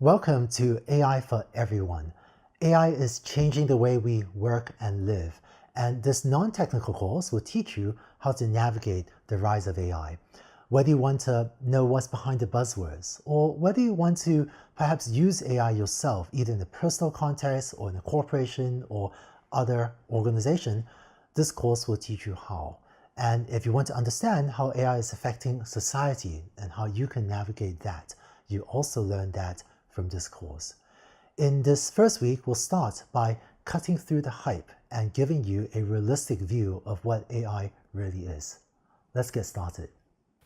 Welcome to AI for Everyone. AI is changing the way we work and live, and this non-technical course will teach you how to navigate the rise of AI. Whether you want to know what's behind the buzzwords, or whether you want to perhaps use AI yourself, either in a personal context or in a corporation or other organization, this course will teach you how. And if you want to understand how AI is affecting society and how you can navigate that, you also learn that from this course. In this first week, we'll start by cutting through the hype and giving you a realistic view of what AI really is. Let's get started.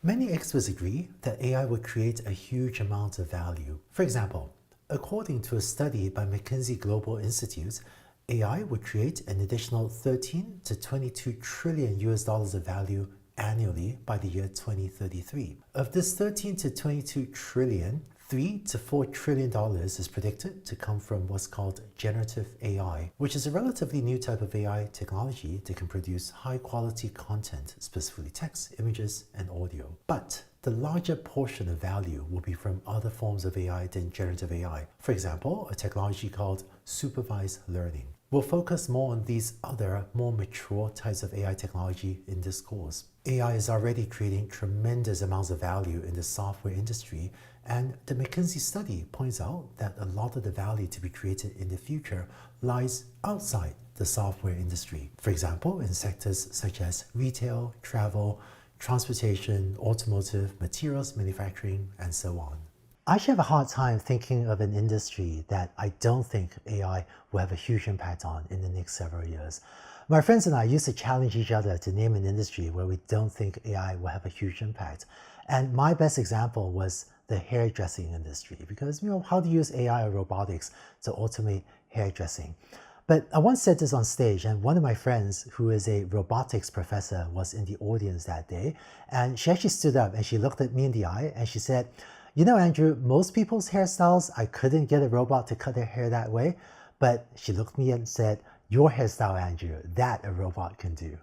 Many experts agree that AI will create a huge amount of value. For example, according to a study by McKinsey Global Institute, AI would create an additional 13 to 22 trillion US dollars of value annually by the year 2033. Of this 13 to 22 trillion, $3 to $4 trillion is predicted to come from what's called generative AI, which is a relatively new type of AI technology that can produce high-quality content, specifically text, images, and audio. But the larger portion of value will be from other forms of AI than generative AI. For example, a technology called supervised learning. We'll focus more on these other, more mature types of AI technology in this course. AI is already creating tremendous amounts of value in the software industry, and the McKinsey study points out that a lot of the value to be created in the future lies outside the software industry. For example, in sectors such as retail, travel, transportation, automotive, materials manufacturing, and so on. I actually have a hard time thinking of an industry that I don't think AI will have a huge impact on in the next several years. My friends and I used to challenge each other to name an industry where we don't think AI will have a huge impact. And my best example was the hairdressing industry, because how do you use AI or robotics to automate hairdressing? But I once said this on stage, and one of my friends who is a robotics professor was in the audience that day, and she actually stood up and she looked at me in the eye and she said, Andrew, most people's hairstyles, I couldn't get a robot to cut their hair that way, but she looked at me and said, your hairstyle, Andrew, that a robot can do.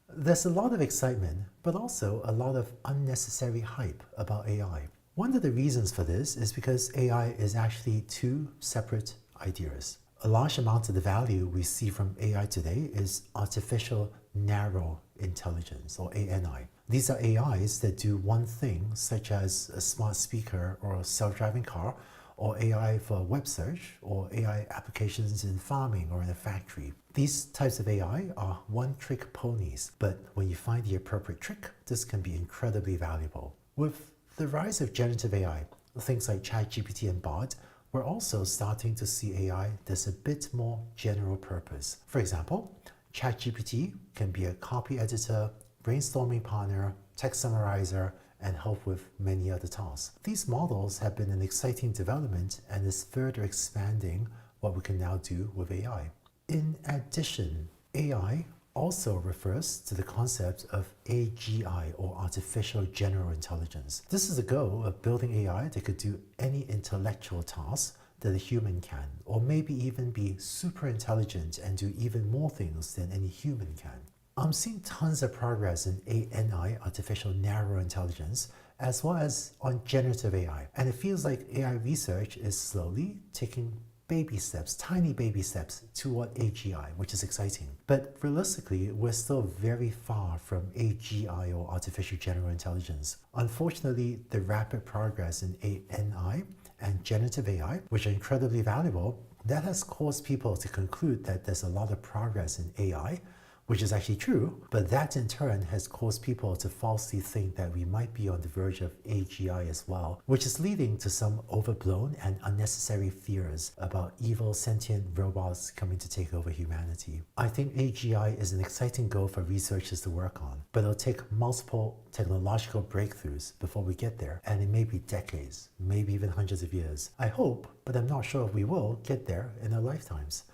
There's a lot of excitement, but also a lot of unnecessary hype about AI. One of the reasons for this is because AI is actually two separate ideas. A large amount of the value we see from AI today is artificial narrow intelligence, or ANI. These are AIs that do one thing, such as a smart speaker or a self-driving car, or AI for web search, or AI applications in farming or in a factory. These types of AI are one-trick ponies, but when you find the appropriate trick, this can be incredibly valuable. With the rise of generative AI, things like ChatGPT and Bard, we're also starting to see AI that's a bit more general purpose. For example, ChatGPT can be a copy editor, brainstorming partner, text summarizer, and help with many other tasks. These models have been an exciting development and is further expanding what we can now do with AI. In addition, AI also refers to the concept of AGI, or Artificial General Intelligence. This is the goal of building AI that could do any intellectual task that a human can, or maybe even be super intelligent and do even more things than any human can. I'm seeing tons of progress in ANI, Artificial Narrow Intelligence, as well as on generative AI. And it feels like AI research is slowly taking baby steps, tiny baby steps toward AGI, which is exciting. But realistically, we're still very far from AGI, or Artificial General Intelligence. Unfortunately, the rapid progress in ANI and generative AI, which are incredibly valuable, that has caused people to conclude that there's a lot of progress in AI, which is actually true, but that in turn has caused people to falsely think that we might be on the verge of AGI as well, which is leading to some overblown and unnecessary fears about evil sentient robots coming to take over humanity. I think AGI is an exciting goal for researchers to work on, but it'll take multiple technological breakthroughs before we get there, and it may be decades, maybe even hundreds of years. I hope, but I'm not sure if we will get there in our lifetimes.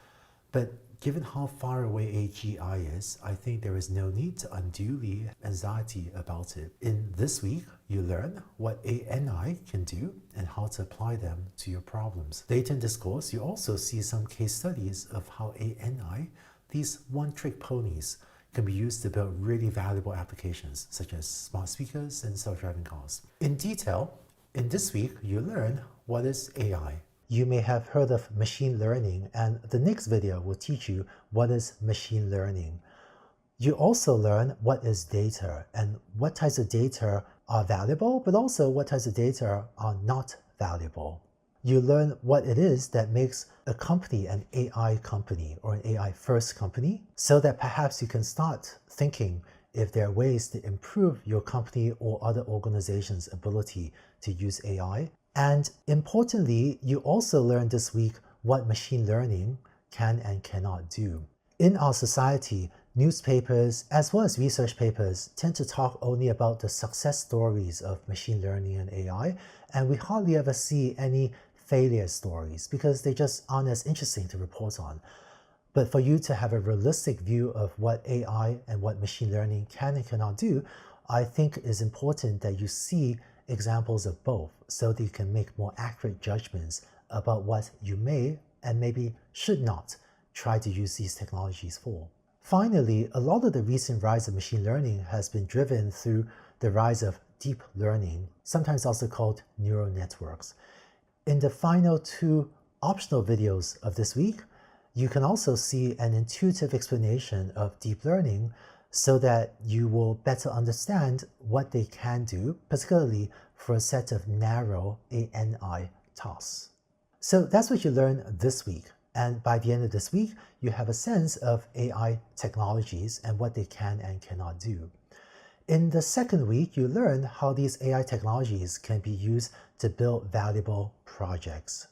But given how far away AGI is, I think there is no need to unduly anxiety about it. In this week, you learn what ANI can do and how to apply them to your problems. Later in this course, you also see some case studies of how ANI, these one-trick ponies, can be used to build really valuable applications such as smart speakers and self-driving cars. In detail, In this week, you learn what is AI. You may have heard of machine learning, and the next video will teach you what is machine learning. You also learn what is data and what types of data are valuable, but also what types of data are not valuable. You learn what it is that makes a company an AI company or an AI first company, so that perhaps you can start thinking if there are ways to improve your company or other organizations' ability to use AI. And importantly, you also learn this week what machine learning can and cannot do. In our society, newspapers as well as research papers tend to talk only about the success stories of machine learning and AI, and we hardly ever see any failure stories because they just aren't as interesting to report on. But for you to have a realistic view of what AI and what machine learning can and cannot do, I think it is important that you see examples of both so that you can make more accurate judgments about what you may and maybe should not try to use these technologies for. Finally, a lot of the recent rise of machine learning has been driven through the rise of deep learning, sometimes also called neural networks. In the final 2 optional videos of this week, you can also see an intuitive explanation of deep learning so that you will better understand what they can do, particularly for a set of narrow ANI tasks. So that's what you learn this week. And by the end of this week, you have a sense of AI technologies and what they can and cannot do. In the second week, you learn how these AI technologies can be used to build valuable projects.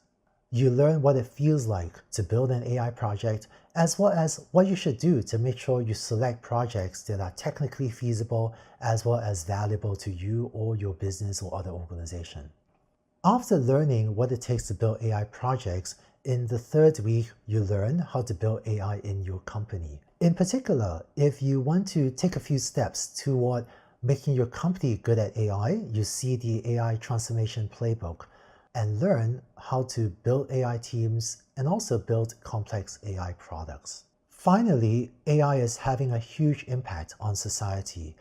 You learn what it feels like to build an AI project, as well as what you should do to make sure you select projects that are technically feasible, as well as valuable to you or your business or other organization. After learning what it takes to build AI projects, in the third week, you learn how to build AI in your company. In particular, if you want to take a few steps toward making your company good at AI, you see the AI transformation playbook and learn how to build AI teams and also build complex AI products. Finally, AI is having a huge impact on society.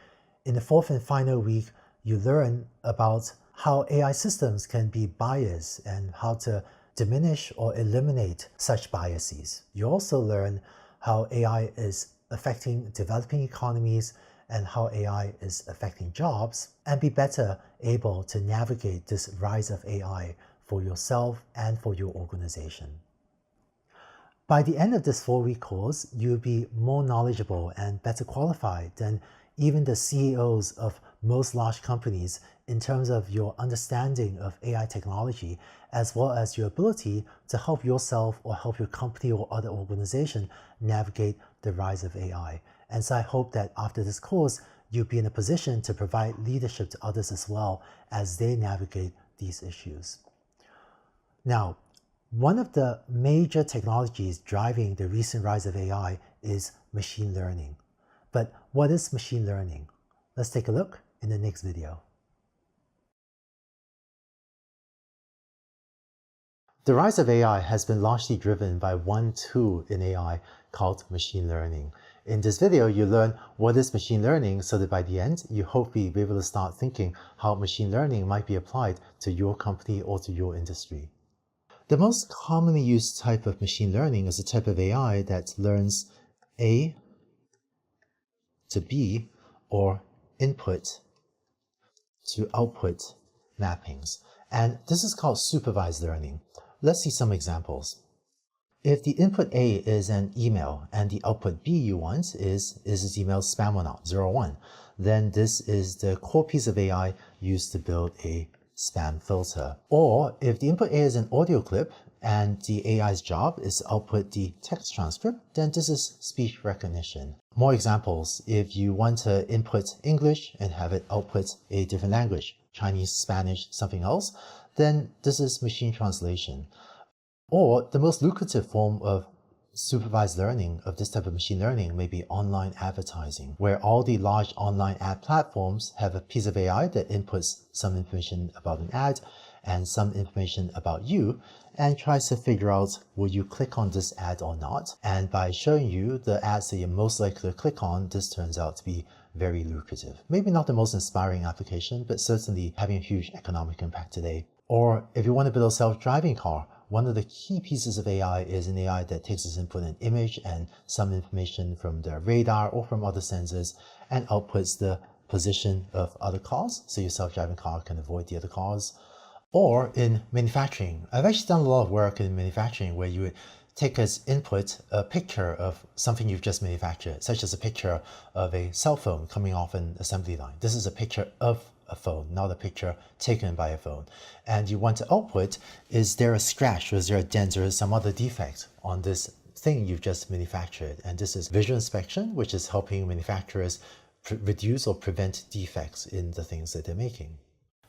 In the fourth and final week, you learn about how AI systems can be biased and how to diminish or eliminate such biases. You also learn how AI is affecting developing economies and how AI is affecting jobs, and be better able to navigate this rise of AI for yourself and for your organization. By the end of this 4-week course, you'll be more knowledgeable and better qualified than even the CEOs of most large companies in terms of your understanding of AI technology, as well as your ability to help yourself or help your company or other organization navigate the rise of AI. And so I hope that after this course, you'll be in a position to provide leadership to others as well as they navigate these issues. Now, one of the major technologies driving the recent rise of AI is machine learning. But what is machine learning? Let's take a look in the next video. The rise of AI has been largely driven by one tool in AI called machine learning. In this video, you learn what is machine learning so that by the end, you hopefully be able to start thinking how machine learning might be applied to your company or to your industry. The most commonly used type of machine learning is a type of AI that learns A to B or input to output mappings. And this is called supervised learning. Let's see some examples. If the input A is an email and the output B you want is this email spam or not, 0 or 1, then this is the core piece of AI used to build a spam filter. Or if the input A is an audio clip and the AI's job is to output the text transcript, then this is speech recognition. More examples, if you want to input English and have it output a different language, Chinese, Spanish, something else, then this is machine translation. Or the most lucrative form of supervised learning of this type of machine learning may be online advertising, where all the large online ad platforms have a piece of AI that inputs some information about an ad and some information about you and tries to figure out will you click on this ad or not. And by showing you the ads that you're most likely to click on, this turns out to be very lucrative. Maybe not the most inspiring application, but certainly having a huge economic impact today. Or if you want to build a self-driving car, one of the key pieces of AI is an AI that takes as input an image and some information from the radar or from other sensors and outputs the position of other cars, so your self-driving car can avoid the other cars. Or in manufacturing, I've actually done a lot of work in manufacturing where you would take as input a picture of something you've just manufactured, such as a picture of a cell phone coming off an assembly line. This is a picture of a phone, not a picture taken by a phone. And you want to output, is there a scratch or is there a dent or some other defect on this thing you've just manufactured? And this is visual inspection, which is helping manufacturers reduce or prevent defects in the things that they're making.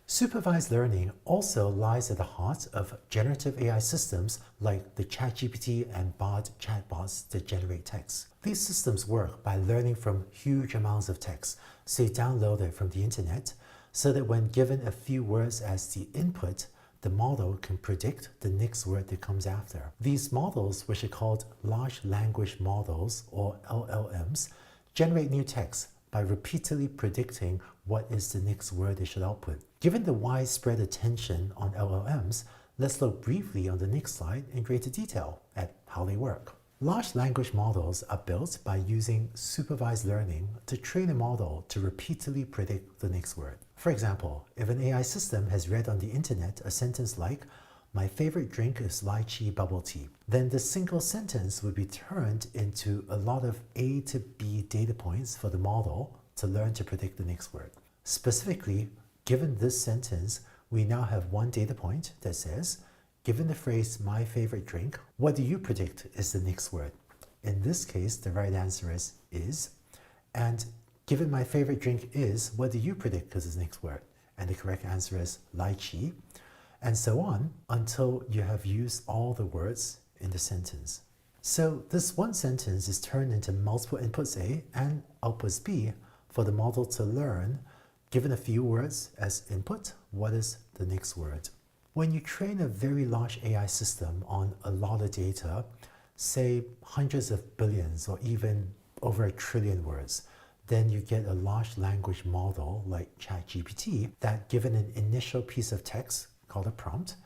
Supervised learning also lies at the heart of generative AI systems like the ChatGPT and Bard chatbots that generate text. These systems work by learning from huge amounts of text, say downloaded from the internet, so that when given a few words as the input, the model can predict the next word that comes after. These models, which are called large language models or LLMs, generate new text by repeatedly predicting what is the next word they should output. Given the widespread attention on LLMs, let's look briefly on the next slide in greater detail at how they work. Large language models are built by using supervised learning to train a model to repeatedly predict the next word. For example, if an AI system has read on the internet a sentence like, "My favorite drink is lychee bubble tea," then the single sentence would be turned into a lot of A to B data points for the model to learn to predict the next word. Specifically, given this sentence, we now have one data point that says, given the phrase "my favorite drink," what do you predict is the next word? In this case, the right answer is, and given "my favorite drink is," what do you predict is the next word? And the correct answer is lychee. And so on until you have used all the words in the sentence. So this one sentence is turned into multiple inputs A and outputs B for the model to learn, given a few words as input, what is the next word. When you train a very large AI system on a lot of data, say hundreds of billions or even over 1 trillion words, then you get a large language model like ChatGPT that, given an initial piece of text called a prompt,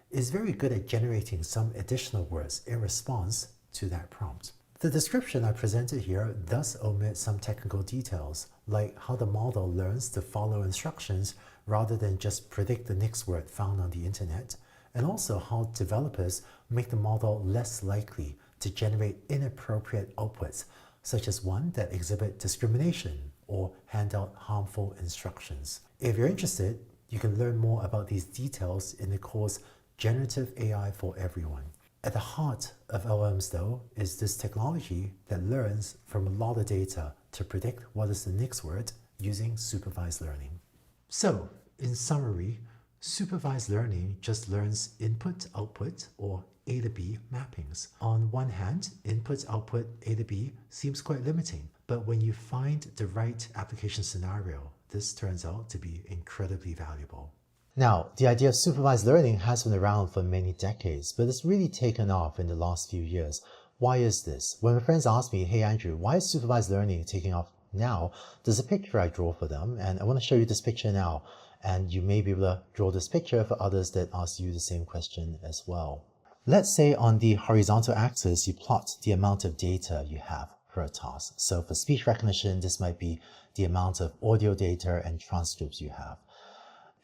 is very good at generating some additional words in response to that prompt. The description I presented here thus omits some technical details, like how the model learns to follow instructions rather than just predict the next word found on the internet, and also how developers make the model less likely to generate inappropriate outputs, such as one that exhibit discrimination or hand out harmful instructions. If you're interested, you can learn more about these details in the course Generative AI for Everyone. At the heart of LLMs, though, is this technology that learns from a lot of data to predict what is the next word using supervised learning. So, in summary, supervised learning just learns input-output or A to B mappings. On one hand, input-output A to B seems quite limiting, but when you find the right application scenario, this turns out to be incredibly valuable. Now, the idea of supervised learning has been around for many decades, but it's really taken off in the last few years. Why is this? When my friends ask me, "Hey Andrew, why is supervised learning taking off now?" there's a picture I draw for them, and I want to show you this picture now. And you may be able to draw this picture for others that ask you the same question as well. Let's say on the horizontal axis, you plot the amount of data you have for a task. So for speech recognition, this might be the amount of audio data and transcripts you have.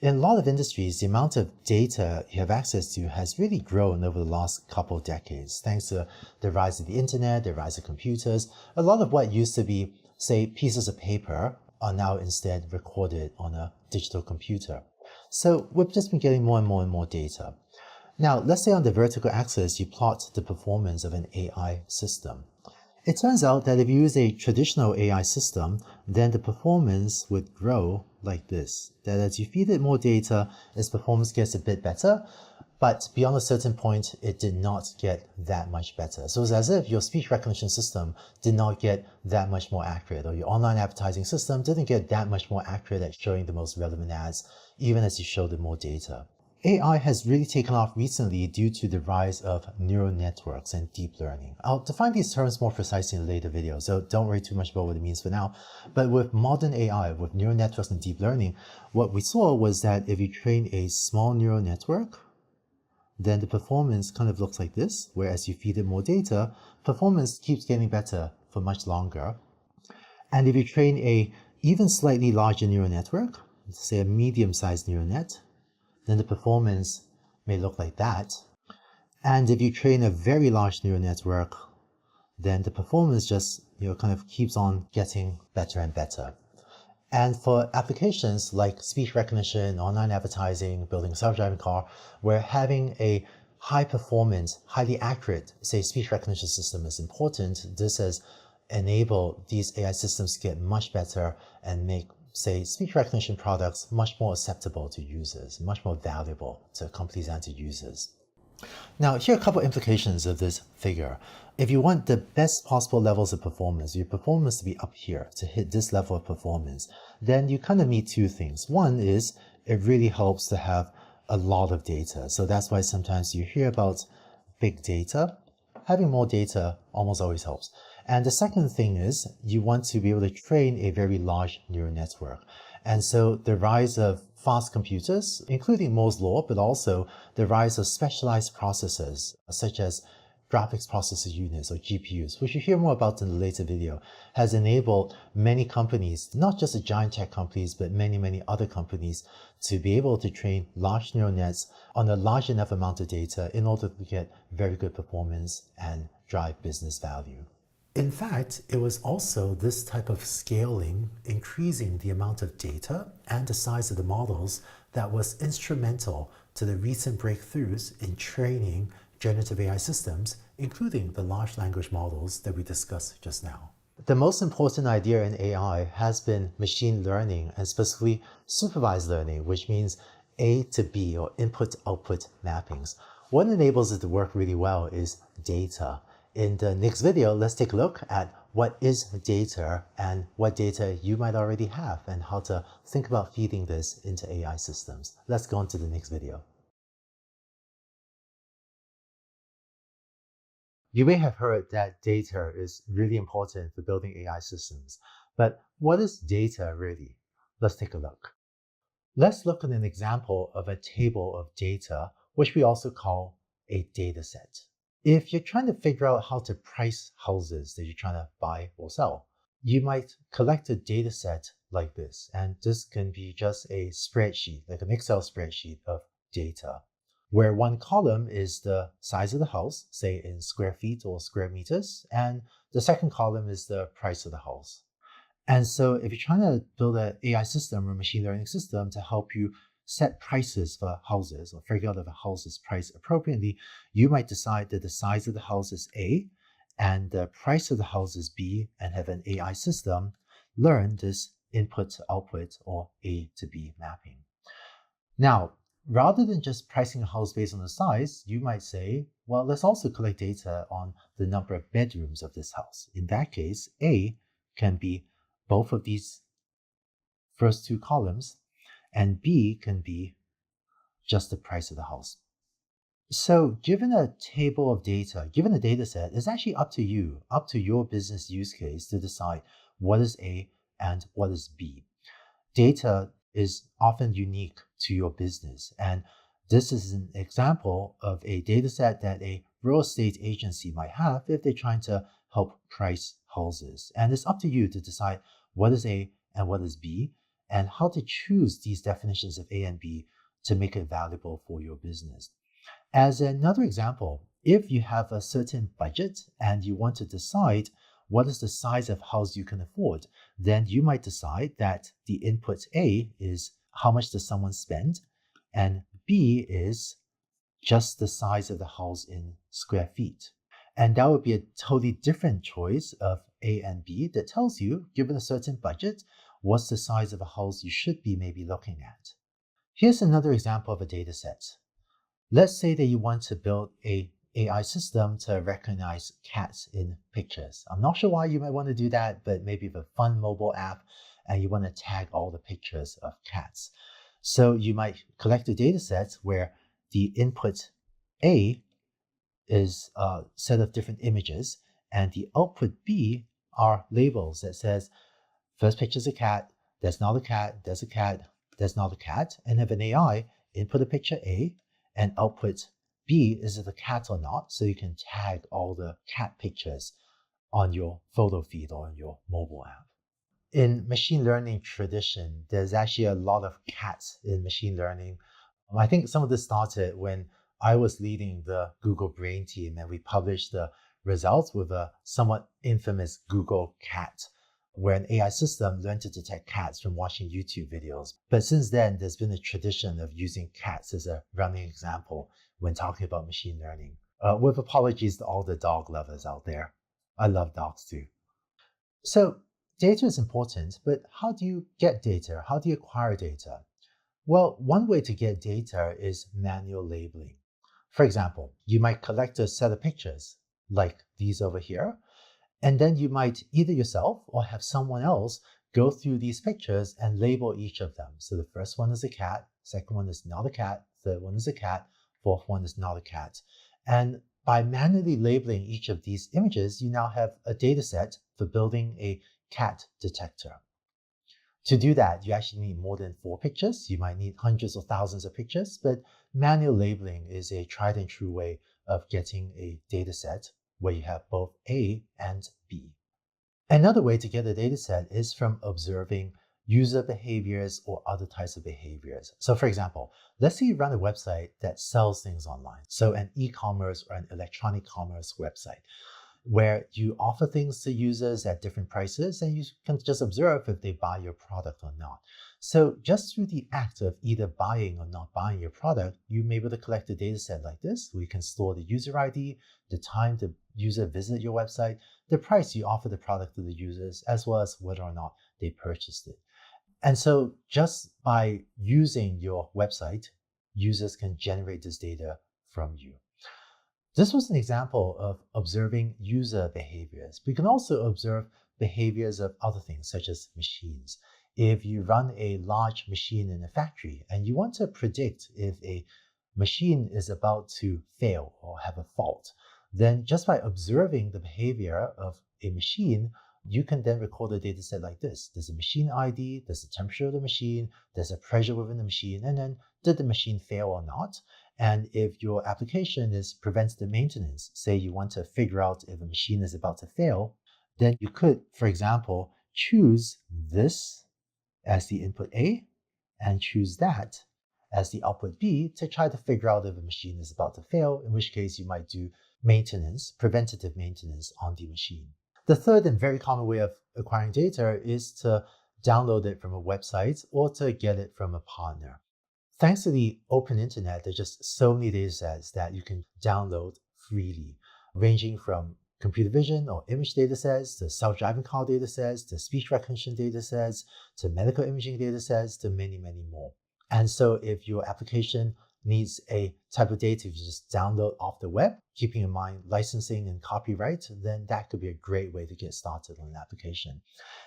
In a lot of industries, the amount of data you have access to has really grown over the last couple of decades, thanks to the rise of the internet, the rise of computers. A lot of what used to be, say, pieces of paper are now instead recorded on a digital computer. So we've just been getting more and more data. Now, let's say on the vertical axis, you plot the performance of an AI system. It turns out that if you use a traditional AI system, then the performance would grow like this. That as you feed it more data, its performance gets a bit better, but beyond a certain point, it did not get that much better. So it's as if your speech recognition system did not get that much more accurate, or your online advertising system didn't get that much more accurate at showing the most relevant ads, even as you showed it more data. AI has really taken off recently due to the rise of neural networks and deep learning. I'll define these terms more precisely in a later video, so don't worry too much about what it means for now. But with modern AI, with neural networks and deep learning, what we saw was that if you train a small neural network, then the performance kind of looks like this, whereas you feed it more data, performance keeps getting better for much longer. And if you train a even slightly larger neural network, say a medium-sized neural net, then the performance may look like that. And if you train a very large neural network, then the performance just kind of keeps on getting better and better. And for applications like speech recognition, online advertising, building a self-driving car, where having a high performance, highly accurate, say, speech recognition system is important, this has enabled these AI systems to get much better and make, say, speech recognition products much more acceptable to users, much more valuable to companies and to users. Now, here are a couple implications of this figure. If you want the best possible levels of performance, your performance to be up here, to hit this level of performance, then you kind of need two things. One is it really helps to have a lot of data. So that's why sometimes you hear about big data. Having more data almost always helps. And the second thing is you want to be able to train a very large neural network. And so the rise of fast computers, including Moore's law, but also the rise of specialized processors, such as graphics processor units or GPUs, which you hear more about in the later video, has enabled many companies, not just the giant tech companies, but many other companies, to be able to train large neural nets on a large enough amount of data in order to get very good performance and drive business value. In fact, it was also this type of scaling, increasing the amount of data and the size of the models, that was instrumental to the recent breakthroughs in training generative AI systems, including the large language models that we discussed just now. The most important idea in AI has been machine learning, and specifically supervised learning, which means A to B, or input-output mappings. What enables it to work really well is data. In the next video, let's take a look at what is data and what data you might already have and how to think about feeding this into AI systems. Let's go on to the next video. You may have heard that data is really important for building AI systems, but what is data really? Let's take a look. Let's look at an example of a table of data, which we also call a data set. If you're trying to figure out how to price houses that you're trying to buy or sell, you might collect a data set like this, and this can be just a spreadsheet, like an Excel spreadsheet of data, where one column is the size of the house, say in square feet or square meters, and the second column is the price of the house. And so if you're trying to build an AI system or machine learning system to help you set prices for houses or figure out if a house is priced appropriately, you might decide that the size of the house is A and the price of the house is B, and have an AI system learn this input to output or A to B mapping. Now, rather than just pricing a house based on the size, you might say, well, let's also collect data on the number of bedrooms of this house. In that case, A can be both of these first two columns, and B can be just the price of the house. So given a table of data, given a data set, it's actually up to you, up to your business use case to decide what is A and what is B. Data is often unique to your business, and this is an example of a data set that a real estate agency might have if they're trying to help price houses. And it's up to you to decide what is A and what is B, and how to choose these definitions of A and B to make it valuable for your business. As another example, if you have a certain budget and you want to decide what is the size of house you can afford, then you might decide that the input A is how much does someone spend, and B is just the size of the house in square feet. And that would be a totally different choice of A and B that tells you, given a certain budget, what's the size of a house you should be maybe looking at. Here's another example of a data set. Let's say that you want to build a AI system to recognize cats in pictures. I'm not sure why you might want to do that, but maybe with a fun mobile app and you want to tag all the pictures of cats. So you might collect a data set where the input A is a set of different images, and the output B are labels that says, first picture is a cat, there's not a cat, there's a cat, there's not a cat, and have an AI input a picture A and output B, is it a cat or not? So you can tag all the cat pictures on your photo feed or on your mobile app. In machine learning tradition, there's actually a lot of cats in machine learning. I think some of this started when I was leading the Google Brain team and we published the results with a somewhat infamous Google cat, where an AI system learned to detect cats from watching YouTube videos. But since then, there's been a tradition of using cats as a running example when talking about machine learning. With apologies to all the dog lovers out there. I love dogs too. So data is important, but how do you get data? How do you acquire data? Well, one way to get data is manual labeling. For example, you might collect a set of pictures, like these over here, and then you might either yourself or have someone else go through these pictures and label each of them. So the first one is a cat, second one is not a cat, third one is a cat, fourth one is not a cat. And by manually labeling each of these images, you now have a data set for building a cat detector. To do that, you actually need more than 4 pictures. You might need hundreds or thousands of pictures, but manual labeling is a tried and true way of getting a data set where you have both A and B. Another way to get a data set is from observing user behaviors or other types of behaviors. So for example, let's say you run a website that sells things online. So an e-commerce or an electronic commerce website, where you offer things to users at different prices and you can just observe if they buy your product or not. So just through the act of either buying or not buying your product, you may be able to collect a data set like this. We can store the user ID, the time the user visited your website, the price you offer the product to the users, as well as whether or not they purchased it. And so just by using your website, users can generate this data from you. This was an example of observing user behaviors. We can also observe behaviors of other things, such as machines. If you run a large machine in a factory and you want to predict if a machine is about to fail or have a fault, then just by observing the behavior of a machine, you can then record a data set like this. There's a machine ID, there's the temperature of the machine, there's a pressure within the machine, and then did the machine fail or not? And if your application is preventative maintenance, say you want to figure out if a machine is about to fail, then you could, for example, choose this as the input A and choose that as the output B to try to figure out if a machine is about to fail, in which case you might do maintenance, preventative maintenance on the machine. The third and very common way of acquiring data is to download it from a website or to get it from a partner. Thanks to the open internet, there's just so many data sets that you can download freely, ranging from computer vision or image data sets to self-driving car data sets to speech recognition data sets to medical imaging data sets to many, many more. And so if your application needs a type of data you just download off the web, keeping in mind licensing and copyright, then that could be a great way to get started on an application.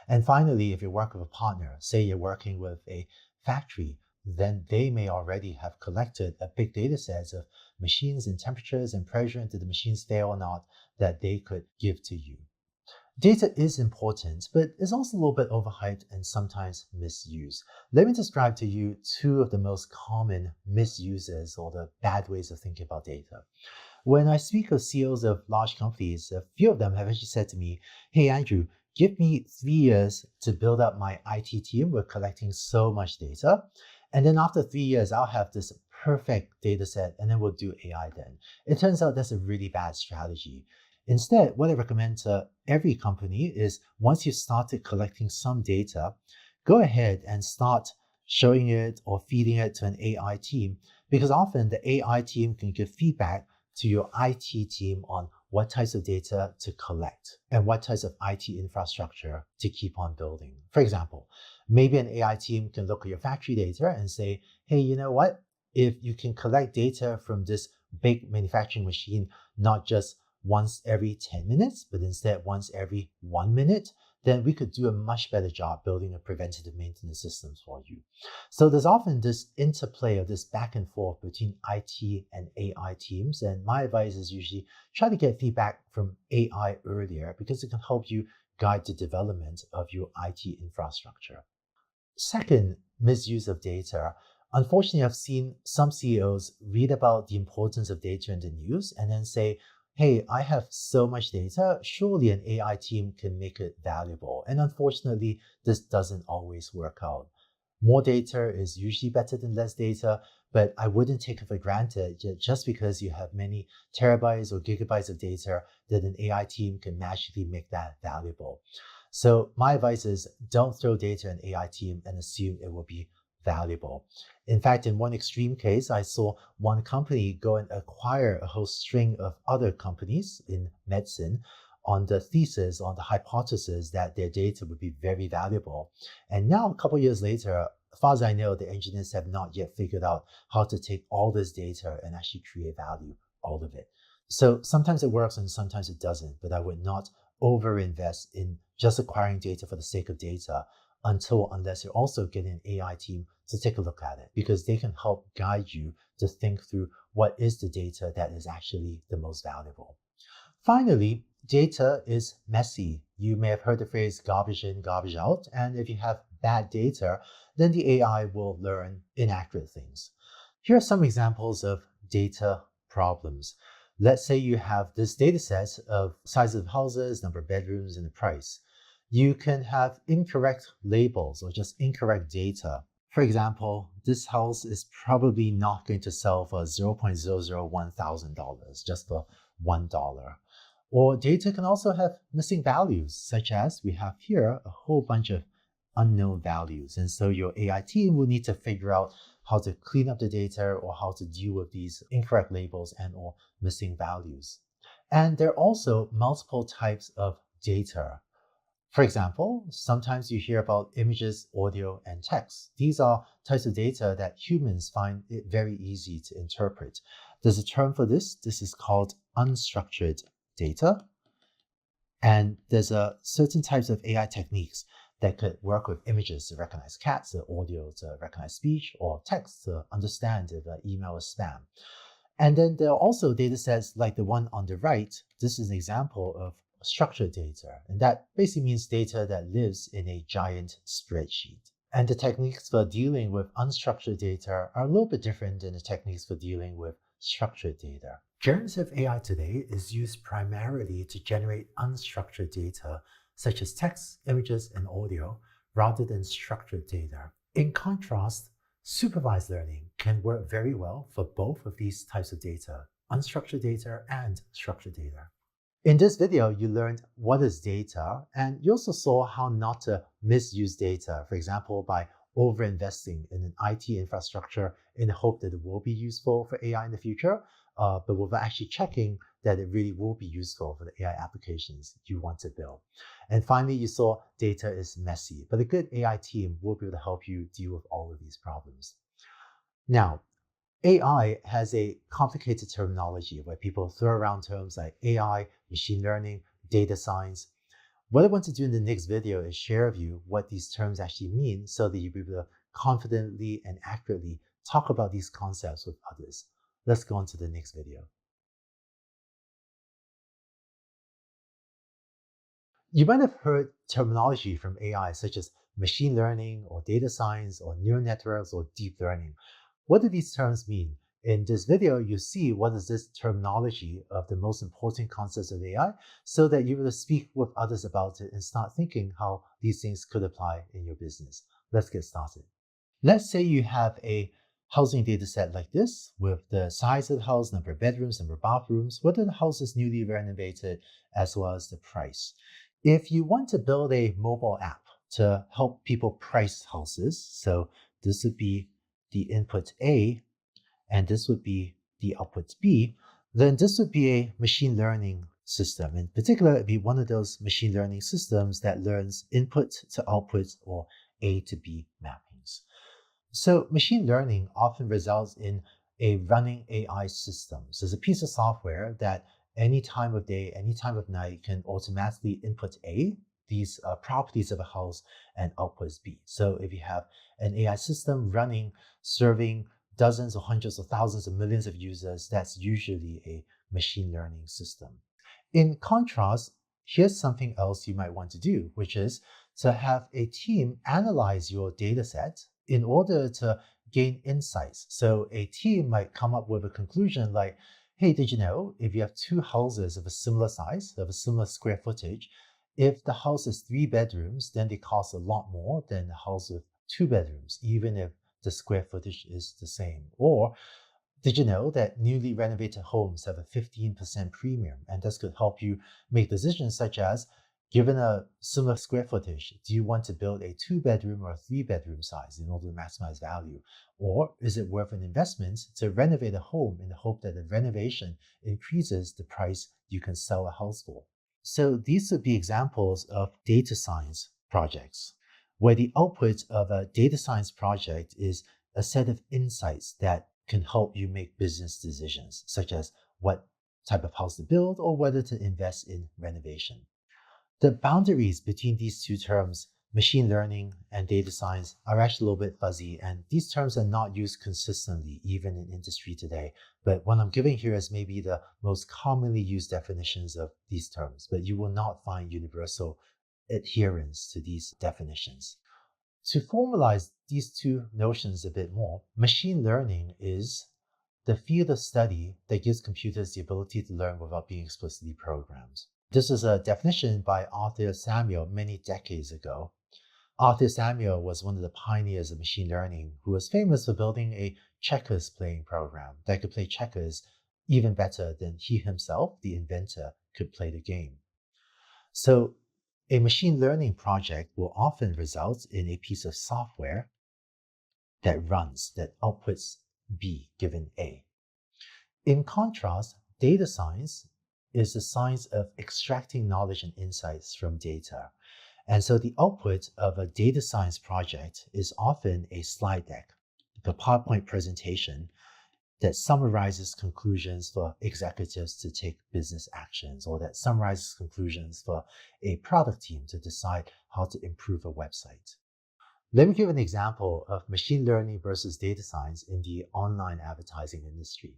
And finally, if you work with a partner, say you're working with a factory, then they may already have collected a big data set of machines and temperatures and pressure, and did the machines fail or not, that they could give to you. Data is important, but it's also a little bit overhyped and sometimes misused. Let me describe to you 2 of the most common misuses or the bad ways of thinking about data. When I speak with CEOs of large companies, a few of them have actually said to me, "Hey Andrew, give me 3 years to build up my IT team. We're collecting so much data. And then after 3 years, I'll have this perfect data set and then we'll do AI then." It turns out that's a really bad strategy. Instead, what I recommend to every company is once you started collecting some data, go ahead and start showing it or feeding it to an AI team, because often the AI team can give feedback to your IT team on what types of data to collect and what types of IT infrastructure to keep on building. For example, maybe an AI team can look at your factory data and say, "Hey, you know what? If you can collect data from this big manufacturing machine, not just once every 10 minutes, but instead once every 1 minute, then we could do a much better job building a preventative maintenance systems for you. So there's often this interplay of this back and forth between IT and AI teams. And my advice is usually try to get feedback from AI earlier because it can help you guide the development of your IT infrastructure. Second, misuse of data. Unfortunately, I've seen some CEOs read about the importance of data in the news and then say, hey, I have so much data, surely an AI team can make it valuable. And unfortunately, this doesn't always work out. More data is usually better than less data, but I wouldn't take it for granted just because you have many terabytes or gigabytes of data that an AI team can magically make that valuable. So my advice is don't throw data in an AI team and assume it will be valuable. In fact, in one extreme case, I saw one company go and acquire a whole string of other companies in medicine on the thesis, on the hypothesis that their data would be very valuable. And now, a couple of years later, as far as I know, the engineers have not yet figured out how to take all this data and actually create value, all of it. So sometimes it works and sometimes it doesn't, but I would not overinvest in just acquiring data for the sake of data unless you're also getting an AI team to take a look at it, because they can help guide you to think through what is the data that is actually the most valuable. Finally, data is messy. You may have heard the phrase garbage in, garbage out, and if you have bad data, then the AI will learn inaccurate things. Here are some examples of data problems. Let's say you have this data set of size of houses, number of bedrooms, and the price. You can have incorrect labels or just incorrect data. For example, this house is probably not going to sell for $0.001 thousand, just for $1. Or data can also have missing values, such as we have here a whole bunch of unknown values. And so your AI team will need to figure out how to clean up the data or how to deal with these incorrect labels and or missing values. And there are also multiple types of data. For example, sometimes you hear about images, audio, and text. These are types of data that humans find it very easy to interpret. There's a term for this. This is called unstructured data. And there's a certain types of AI techniques that could work with images to recognize cats, or audio to recognize speech, or text to understand if an email is spam. And then there are also data sets like the one on the right. This is an example of structured data, and that basically means data that lives in a giant spreadsheet. And the techniques for dealing with unstructured data are a little bit different than the techniques for dealing with structured data. Generative AI today is used primarily to generate unstructured data, such as text, images, and audio, rather than structured data. In contrast, supervised learning can work very well for both of these types of data, unstructured data and structured data. In this video, you learned what is data, and you also saw how not to misuse data, for example, by overinvesting in an IT infrastructure in the hope that it will be useful for AI in the future, but without actually checking that it really will be useful for the AI applications you want to build. And finally, you saw data is messy, but a good AI team will be able to help you deal with all of these problems. Now, AI has a complicated terminology where people throw around terms like AI, machine learning, data science. What I want to do in the next video is share with you what these terms actually mean so that you'll be able to confidently and accurately talk about these concepts with others. Let's go on to the next video. You might have heard terminology from AI such as machine learning or data science or neural networks or deep learning. What do these terms mean? In this video, you see what is this terminology of the most important concepts of AI so that you will speak with others about it and start thinking how these things could apply in your business. Let's get started. Let's say you have a housing data set like this with the size of the house, number of bedrooms, number of bathrooms, whether the house is newly renovated, as well as the price. If you want to build a mobile app to help people price houses, so this would be the input A, and this would be the output B, then this would be a machine learning system. In particular, it'd be one of those machine learning systems that learns input to output or A to B mappings. So machine learning often results in a running AI system. So it's a piece of software that any time of day, any time of night can automatically input A these properties of a house and outputs B. So if you have an AI system running, serving dozens or hundreds or thousands of millions of users, that's usually a machine learning system. In contrast, here's something else you might want to do, which is to have a team analyze your data set in order to gain insights. So a team might come up with a conclusion like, hey, did you know if you have two houses of a similar size, of a similar square footage, if the house is 3 bedrooms, then they cost a lot more than the house with 2 bedrooms, even if the square footage is the same. Or did you know that newly renovated homes have a 15% premium? And this could help you make decisions such as, given a similar square footage, do you want to build a 2-bedroom or a 3-bedroom size in order to maximize value? Or is it worth an investment to renovate a home in the hope that the renovation increases the price you can sell a house for? So these would be examples of data science projects, where the output of a data science project is a set of insights that can help you make business decisions, such as what type of house to build or whether to invest in renovation. The boundaries between these two terms, machine learning and data science, are actually a little bit fuzzy, and these terms are not used consistently, even in industry today. But what I'm giving here is maybe the most commonly used definitions of these terms, but you will not find universal adherence to these definitions. To formalize these two notions a bit more, machine learning is the field of study that gives computers the ability to learn without being explicitly programmed. This is a definition by Arthur Samuel many decades ago. Arthur Samuel was one of the pioneers of machine learning who was famous for building a checkers playing program that could play checkers even better than he himself, the inventor, could play the game. So a machine learning project will often result in a piece of software that runs, that outputs B given A. In contrast, data science is the science of extracting knowledge and insights from data. And so the output of a data science project is often a slide deck, like a PowerPoint presentation that summarizes conclusions for executives to take business actions, or that summarizes conclusions for a product team to decide how to improve a website. Let me give an example of machine learning versus data science in the online advertising industry.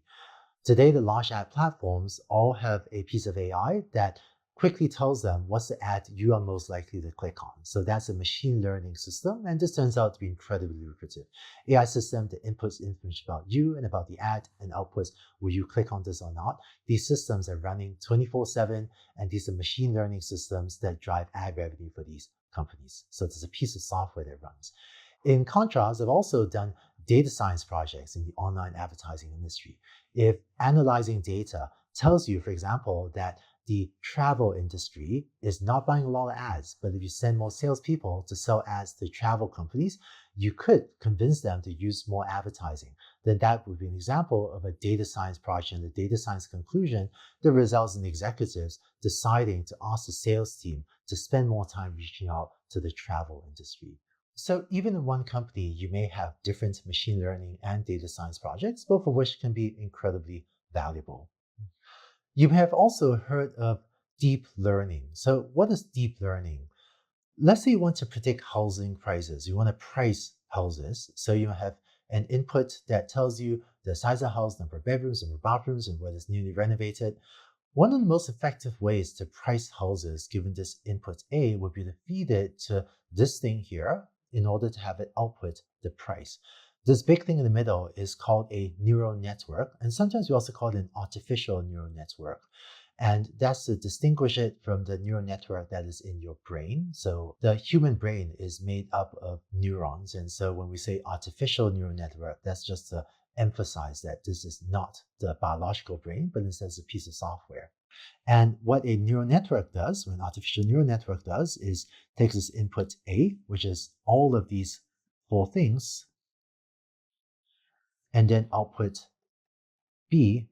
Today, the large ad platforms all have a piece of AI that quickly tells them what's the ad you are most likely to click on. So that's a machine learning system, and this turns out to be incredibly lucrative. AI system that inputs information about you and about the ad and outputs will you click on this or not. These systems are running 24/7, and these are machine learning systems that drive ad revenue for these companies. So there's a piece of software that runs. In contrast, I've also done data science projects in the online advertising industry. If analyzing data tells you, for example, that the travel industry is not buying a lot of ads, but if you send more salespeople to sell ads to travel companies, you could convince them to use more advertising. Then that would be an example of a data science project and the data science conclusion that results in executives deciding to ask the sales team to spend more time reaching out to the travel industry. So even in one company, you may have different machine learning and data science projects, both of which can be incredibly valuable. You may have also heard of deep learning. So what is deep learning? Let's say you want to predict housing prices. You want to price houses. So you have an input that tells you the size of the house, number of bedrooms, number of bathrooms, and whether it's newly renovated. One of the most effective ways to price houses given this input A would be to feed it to this thing here in order to have it output the price. This big thing in the middle is called a neural network, and sometimes we also call it an artificial neural network. And that's to distinguish it from the neural network that is in your brain. So the human brain is made up of neurons. And so when we say artificial neural network, that's just to emphasize that this is not the biological brain, but instead it's a piece of software. And what a neural network does, what an artificial neural network does, is takes its input A, which is all of these four things, and then output B,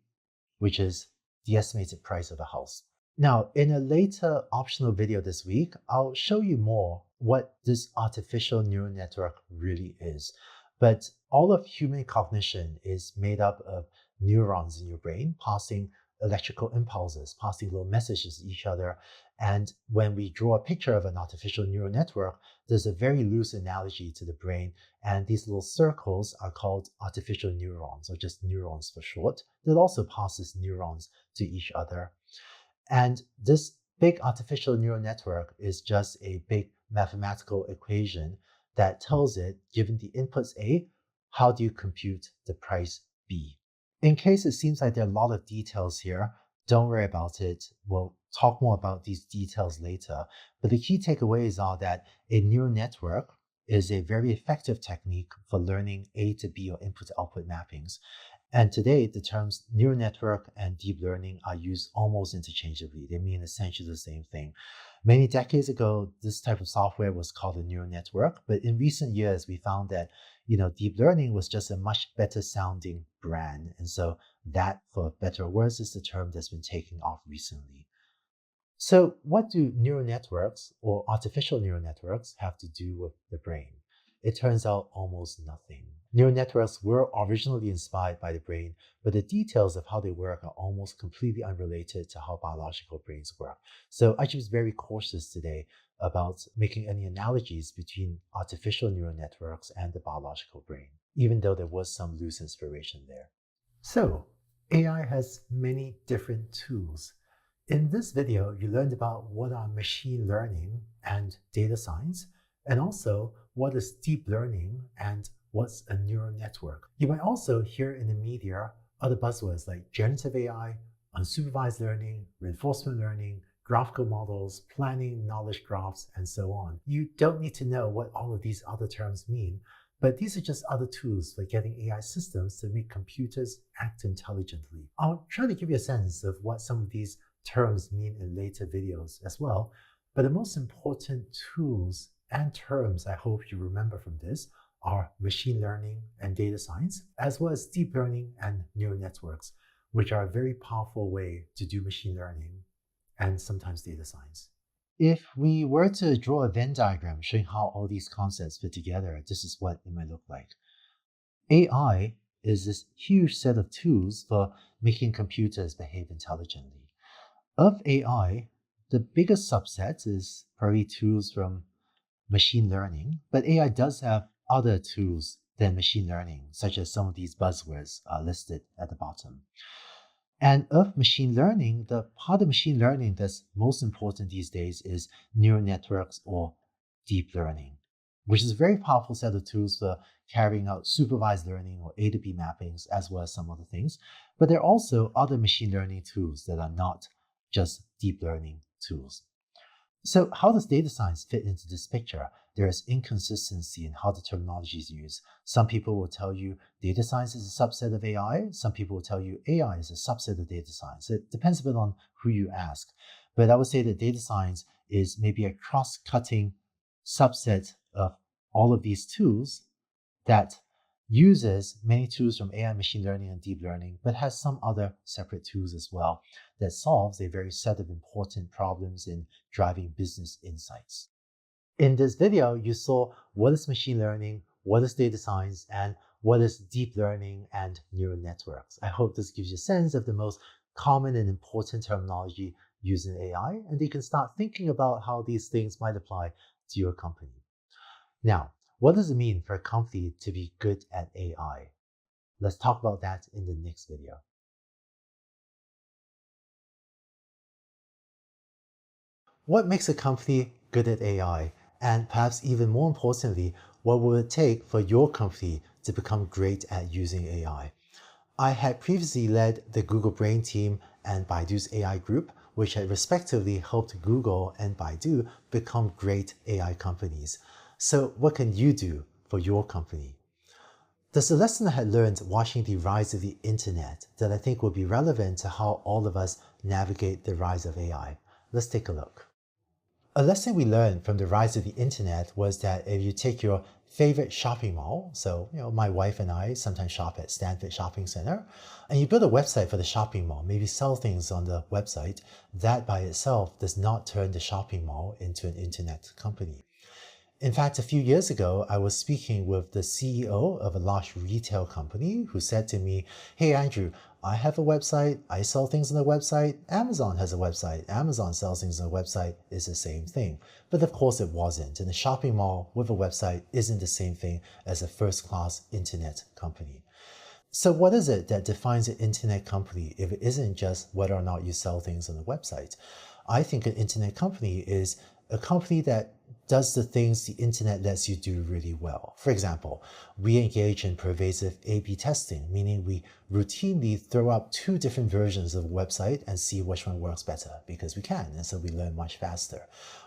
which is the estimated price of a house. Now, in a later optional video this week, I'll show you more what this artificial neural network really is. But all of human cognition is made up of neurons in your brain passing electrical impulses, passing little messages to each other. And when we draw a picture of an artificial neural network, there's a very loose analogy to the brain. And these little circles are called artificial neurons, or just neurons for short, that also passes neurons to each other. And this big artificial neural network is just a big mathematical equation that tells it, given the inputs A, how do you compute the price B? In case it seems like there are a lot of details here, don't worry about it. We'll talk more about these details later. But the key takeaways are that a neural network is a very effective technique for learning A to B or input to output mappings. And today, the terms neural network and deep learning are used almost interchangeably. They mean essentially the same thing. Many decades ago, this type of software was called a neural network, but in recent years, we found that deep learning was just a much better sounding brand. And so that, for better or worse, is the term that's been taking off recently. So what do neural networks or artificial neural networks have to do with the brain? It turns out almost nothing. Neural networks were originally inspired by the brain, but the details of how they work are almost completely unrelated to how biological brains work. So I should be very cautious today about making any analogies between artificial neural networks and the biological brain, even though there was some loose inspiration there. So AI has many different tools. In this video, you learned about what are machine learning and data science, and also what is deep learning and what's a neural network. You might also hear in the media other buzzwords like generative AI, unsupervised learning, reinforcement learning, graphical models, planning, knowledge graphs, and so on. You don't need to know what all of these other terms mean, but these are just other tools for getting AI systems to make computers act intelligently. I'll try to give you a sense of what some of these terms mean in later videos as well, but the most important tools and terms I hope you remember from this are machine learning and data science, as well as deep learning and neural networks, which are a very powerful way to do machine learning and sometimes data science. If we were to draw a Venn diagram showing how all these concepts fit together, this is what it might look like. AI is this huge set of tools for making computers behave intelligently. Of AI, the biggest subset is probably tools from machine learning, but AI does have other tools than machine learning, such as some of these buzzwords are listed at the bottom. And of machine learning, the part of machine learning that's most important these days is neural networks or deep learning, which is a very powerful set of tools for carrying out supervised learning or A to B mappings, as well as some other things. But there are also other machine learning tools that are not just deep learning tools. So how does data science fit into this picture? There is inconsistency in how the terminology is used. Some people will tell you data science is a subset of AI. Some people will tell you AI is a subset of data science. It depends a bit on who you ask. But I would say that data science is maybe a cross-cutting subset of all of these tools that uses many tools from AI, machine learning, and deep learning, but has some other separate tools as well that solves a very set of important problems in driving business insights. In this video, you saw what is machine learning, what is data science, and what is deep learning and neural networks. I hope this gives you a sense of the most common and important terminology used in AI, and you can start thinking about how these things might apply to your company. Now, what does it mean for a company to be good at AI? Let's talk about that in the next video. What makes a company good at AI? And perhaps even more importantly, what will it take for your company to become great at using AI? I had previously led the Google Brain team and Baidu's AI group, which had respectively helped Google and Baidu become great AI companies. So what can you do for your company? There's a lesson I had learned watching the rise of the internet that I think will be relevant to how all of us navigate the rise of AI. Let's take a look. A lesson we learned from the rise of the internet was that if you take your favorite shopping mall, so my wife and I sometimes shop at Stanford Shopping Center, and you build a website for the shopping mall, maybe sell things on the website, that by itself does not turn the shopping mall into an internet company. In fact, a few years ago, I was speaking with the CEO of a large retail company who said to me, "Hey, Andrew, I have a website, I sell things on the website, Amazon has a website, Amazon sells things on the website, is the same thing. But of course it wasn't. And a shopping mall with a website isn't the same thing as a first-class internet company. So what is it that defines an internet company if it isn't just whether or not you sell things on the website? I think an internet company is a company that does the things the internet lets you do really well. For example, we engage in pervasive A/B testing, meaning we routinely throw out two different versions of a website and see which one works better because we can, and so we learn much faster.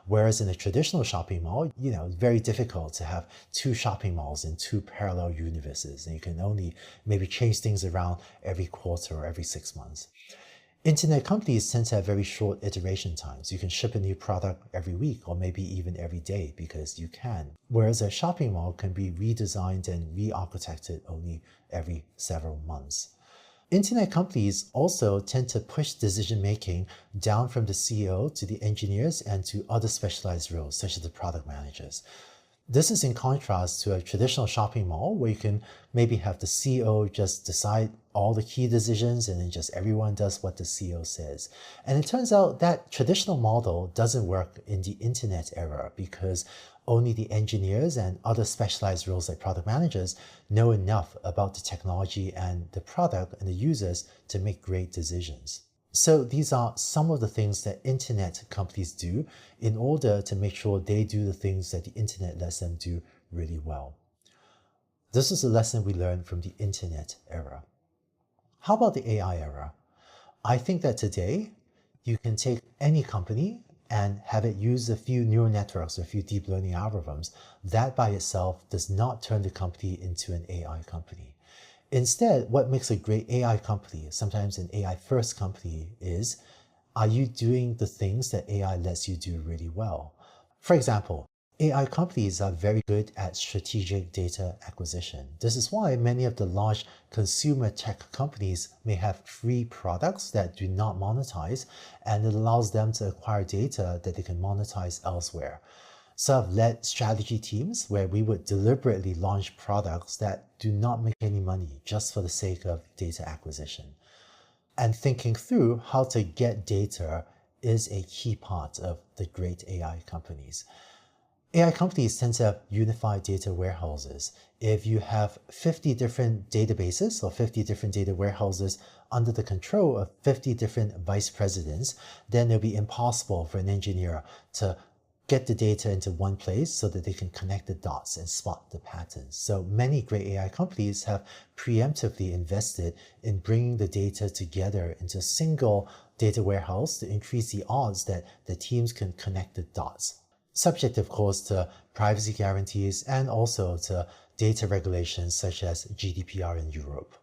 Whereas in a traditional shopping mall, it's very difficult to have two shopping malls in two parallel universes, and you can only maybe change things around every quarter or every 6 months. Internet companies tend to have very short iteration times. You can ship a new product every week or maybe even every day because you can. Whereas a shopping mall can be redesigned and re-architected only every several months. Internet companies also tend to push decision-making down from the CEO to the engineers and to other specialized roles, such as the product managers. This is in contrast to a traditional shopping mall where you can maybe have the CEO just decide all the key decisions and then just everyone does what the CEO says. And it turns out that traditional model doesn't work in the internet era because only the engineers and other specialized roles like product managers know enough about the technology and the product and the users to make great decisions. So these are some of the things that internet companies do in order to make sure they do the things that the internet lets them do really well. This is a lesson we learned from the internet era. How about the AI era? I think that today you can take any company and have it use a few neural networks, a few deep learning algorithms. That by itself does not turn the company into an AI company. Instead, what makes a great AI company, sometimes an AI first company, is are you doing the things that AI lets you do really well? For example, AI companies are very good at strategic data acquisition. This is why many of the large consumer tech companies may have free products that do not monetize, and it allows them to acquire data that they can monetize elsewhere. So I've led strategy teams where we would deliberately launch products that do not make any money just for the sake of data acquisition. And thinking through how to get data is a key part of the great AI companies. AI companies tend to have unified data warehouses. If you have 50 different databases or 50 different data warehouses under the control of 50 different vice presidents, then it'll be impossible for an engineer to get the data into one place so that they can connect the dots and spot the patterns. So many great AI companies have preemptively invested in bringing the data together into a single data warehouse to increase the odds that the teams can connect the dots. Subject, of course, to privacy guarantees and also to data regulations such as GDPR in Europe.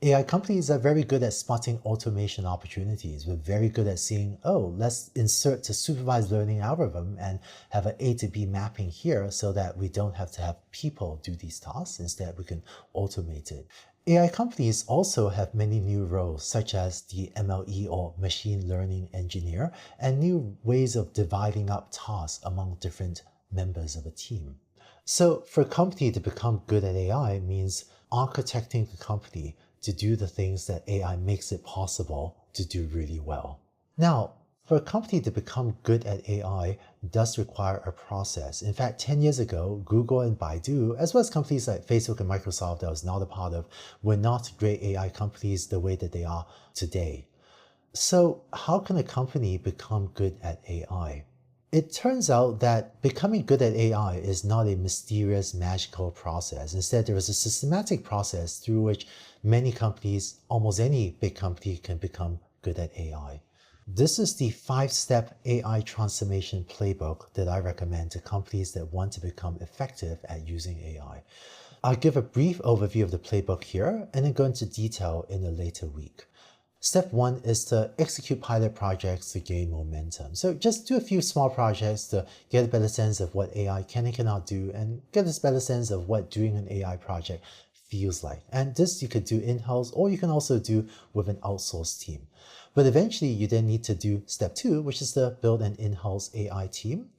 AI companies are very good at spotting automation opportunities. We're very good at seeing, oh, let's insert a supervised learning algorithm and have an A to B mapping here so that we don't have to have people do these tasks. Instead, we can automate it. AI companies also have many new roles, such as the MLE or machine learning engineer, and new ways of dividing up tasks among different members of a team. So for a company to become good at AI means architecting the company to do the things that AI makes it possible to do really well. Now, for a company to become good at AI does require a process. In fact, 10 years ago, Google and Baidu, as well as companies like Facebook and Microsoft that I was not a part of, were not great AI companies the way that they are today. So how can a company become good at AI? It turns out that becoming good at AI is not a mysterious, magical process. Instead, there is a systematic process through which many companies, almost any big company, can become good at AI. This is the 5-step AI transformation playbook that I recommend to companies that want to become effective at using AI. I'll give a brief overview of the playbook here and then go into detail in a later week. Step 1 is to execute pilot projects to gain momentum. So just do a few small projects to get a better sense of what AI can and cannot do and get a better sense of what doing an AI project feels like. And this you could do in-house or you can also do with an outsourced team. But eventually you then need to do step 2, which is to build an in-house AI team.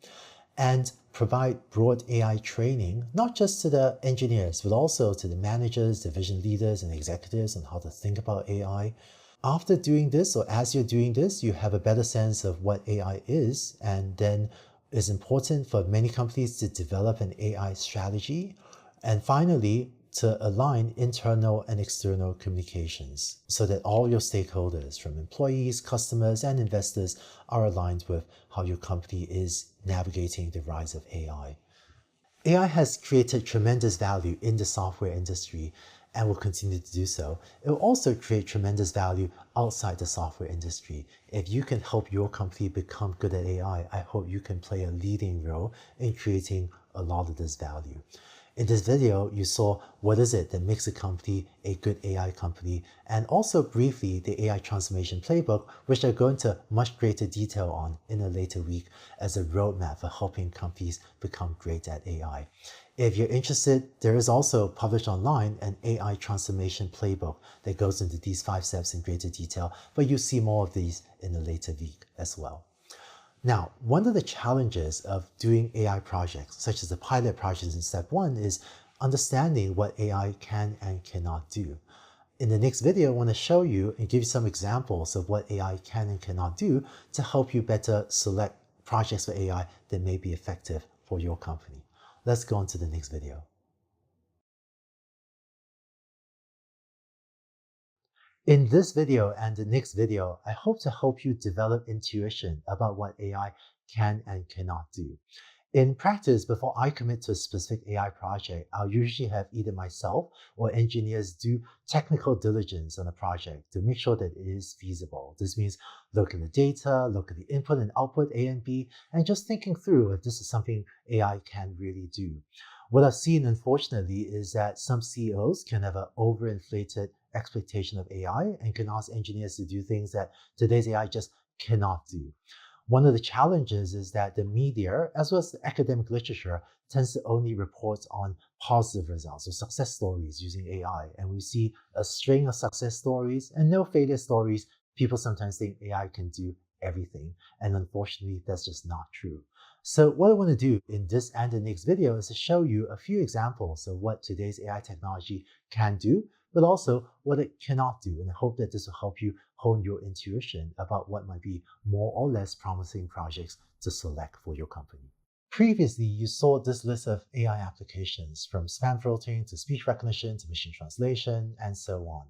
and provide broad AI training, not just to the engineers, but also to the managers, division leaders, and executives on how to think about AI. After doing this, or as you're doing this, you have a better sense of what AI is, and then it's important for many companies to develop an AI strategy. And finally, to align internal and external communications so that all your stakeholders, from employees, customers, and investors, are aligned with how your company is navigating the rise of AI. AI has created tremendous value in the software industry and will continue to do so. It will also create tremendous value outside the software industry. If you can help your company become good at AI, I hope you can play a leading role in creating a lot of this value. In this video, you saw what is it that makes a company a good AI company, and also briefly the AI transformation playbook, which I'll go into much greater detail on in a later week as a roadmap for helping companies become great at AI. If you're interested, there is also published online an AI transformation playbook that goes into these 5 steps in greater detail, but you'll see more of these in a later week as well. Now, one of the challenges of doing AI projects, such as the pilot projects in step 1, is understanding what AI can and cannot do. In the next video, I want to show you and give you some examples of what AI can and cannot do to help you better select projects for AI that may be effective for your company. Let's go on to the next video. In this video and the next video, I hope to help you develop intuition about what AI can and cannot do. In practice, before I commit to a specific AI project, I'll usually have either myself or engineers do technical diligence on a project to make sure that it is feasible. This means look at the data, look at the input and output A and B, and just thinking through if this is something AI can really do. What I've seen, unfortunately, is that some CEOs can have an overinflated expectation of AI and can ask engineers to do things that today's AI just cannot do. One of the challenges is that the media, as well as the academic literature, tends to only report on positive results or success stories using AI. And we see a string of success stories and no failure stories. People sometimes think AI can do everything. And unfortunately, that's just not true. So what I want to do in this and the next video is to show you a few examples of what today's AI technology can do, but also what it cannot do. And I hope that this will help you hone your intuition about what might be more or less promising projects to select for your company. Previously, you saw this list of AI applications, from spam filtering to speech recognition to machine translation, and so on.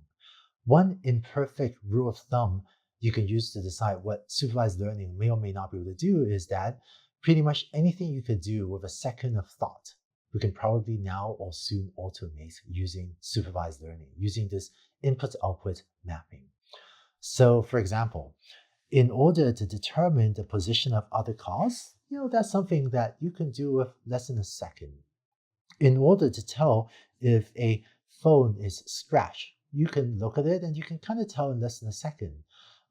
One imperfect rule of thumb you can use to decide what supervised learning may or may not be able to do is that pretty much anything you could do with a second of thought, we can probably now or soon automate using supervised learning, using this input-output mapping. So for example, in order to determine the position of other cars, that's something that you can do with less than a second. In order to tell if a phone is scratched, you can look at it and you can kind of tell in less than a second.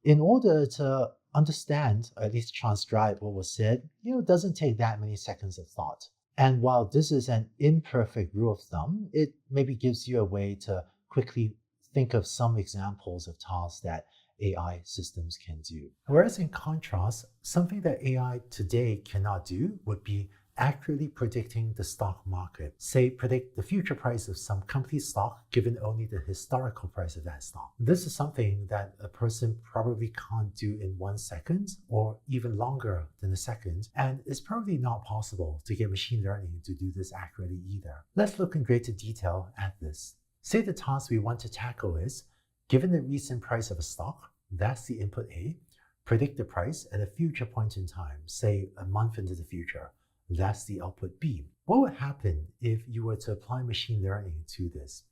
In order to understand, or at least transcribe what was said, it doesn't take that many seconds of thought. And while this is an imperfect rule of thumb, it maybe gives you a way to quickly think of some examples of tasks that AI systems can do. Whereas in contrast, something that AI today cannot do would be accurately predicting the stock market. Say, predict the future price of some company's stock given only the historical price of that stock. This is something that a person probably can't do in 1 second or even longer than a second, and it's probably not possible to get machine learning to do this accurately either. Let's look in greater detail at this. Say the task we want to tackle is, given the recent price of a stock, that's the input A, predict the price at a future point in time, say a month into the future. That's the output B. What would happen if you were to apply machine learning to this?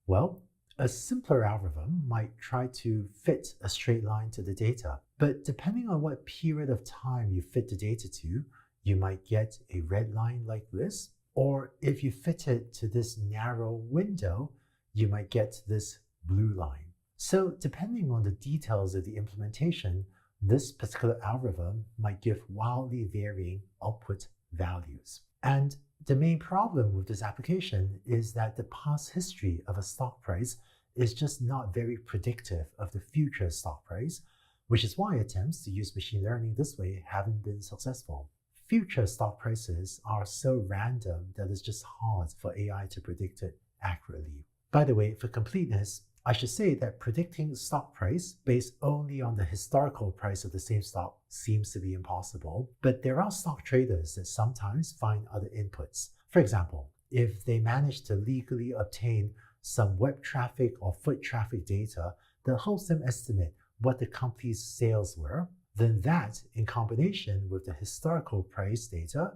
Well, a simpler algorithm might try to fit a straight line to the data, but depending on what period of time you fit the data to, you might get a red line like this, or if you fit it to this narrow window, you might get this blue line. So depending on the details of the implementation, this particular algorithm might give wildly varying output values. And the main problem with this application is that the past history of a stock price is just not very predictive of the future stock price, which is why attempts to use machine learning this way haven't been successful. future stock prices are so random that it's just hard for AI to predict it accurately. By the way, for completeness, I should say that predicting stock price based only on the historical price of the same stock seems to be impossible, but there are stock traders that sometimes find other inputs. For example, if they manage to legally obtain some web traffic or foot traffic data that helps them estimate what the company's sales were, then that, in combination with the historical price data,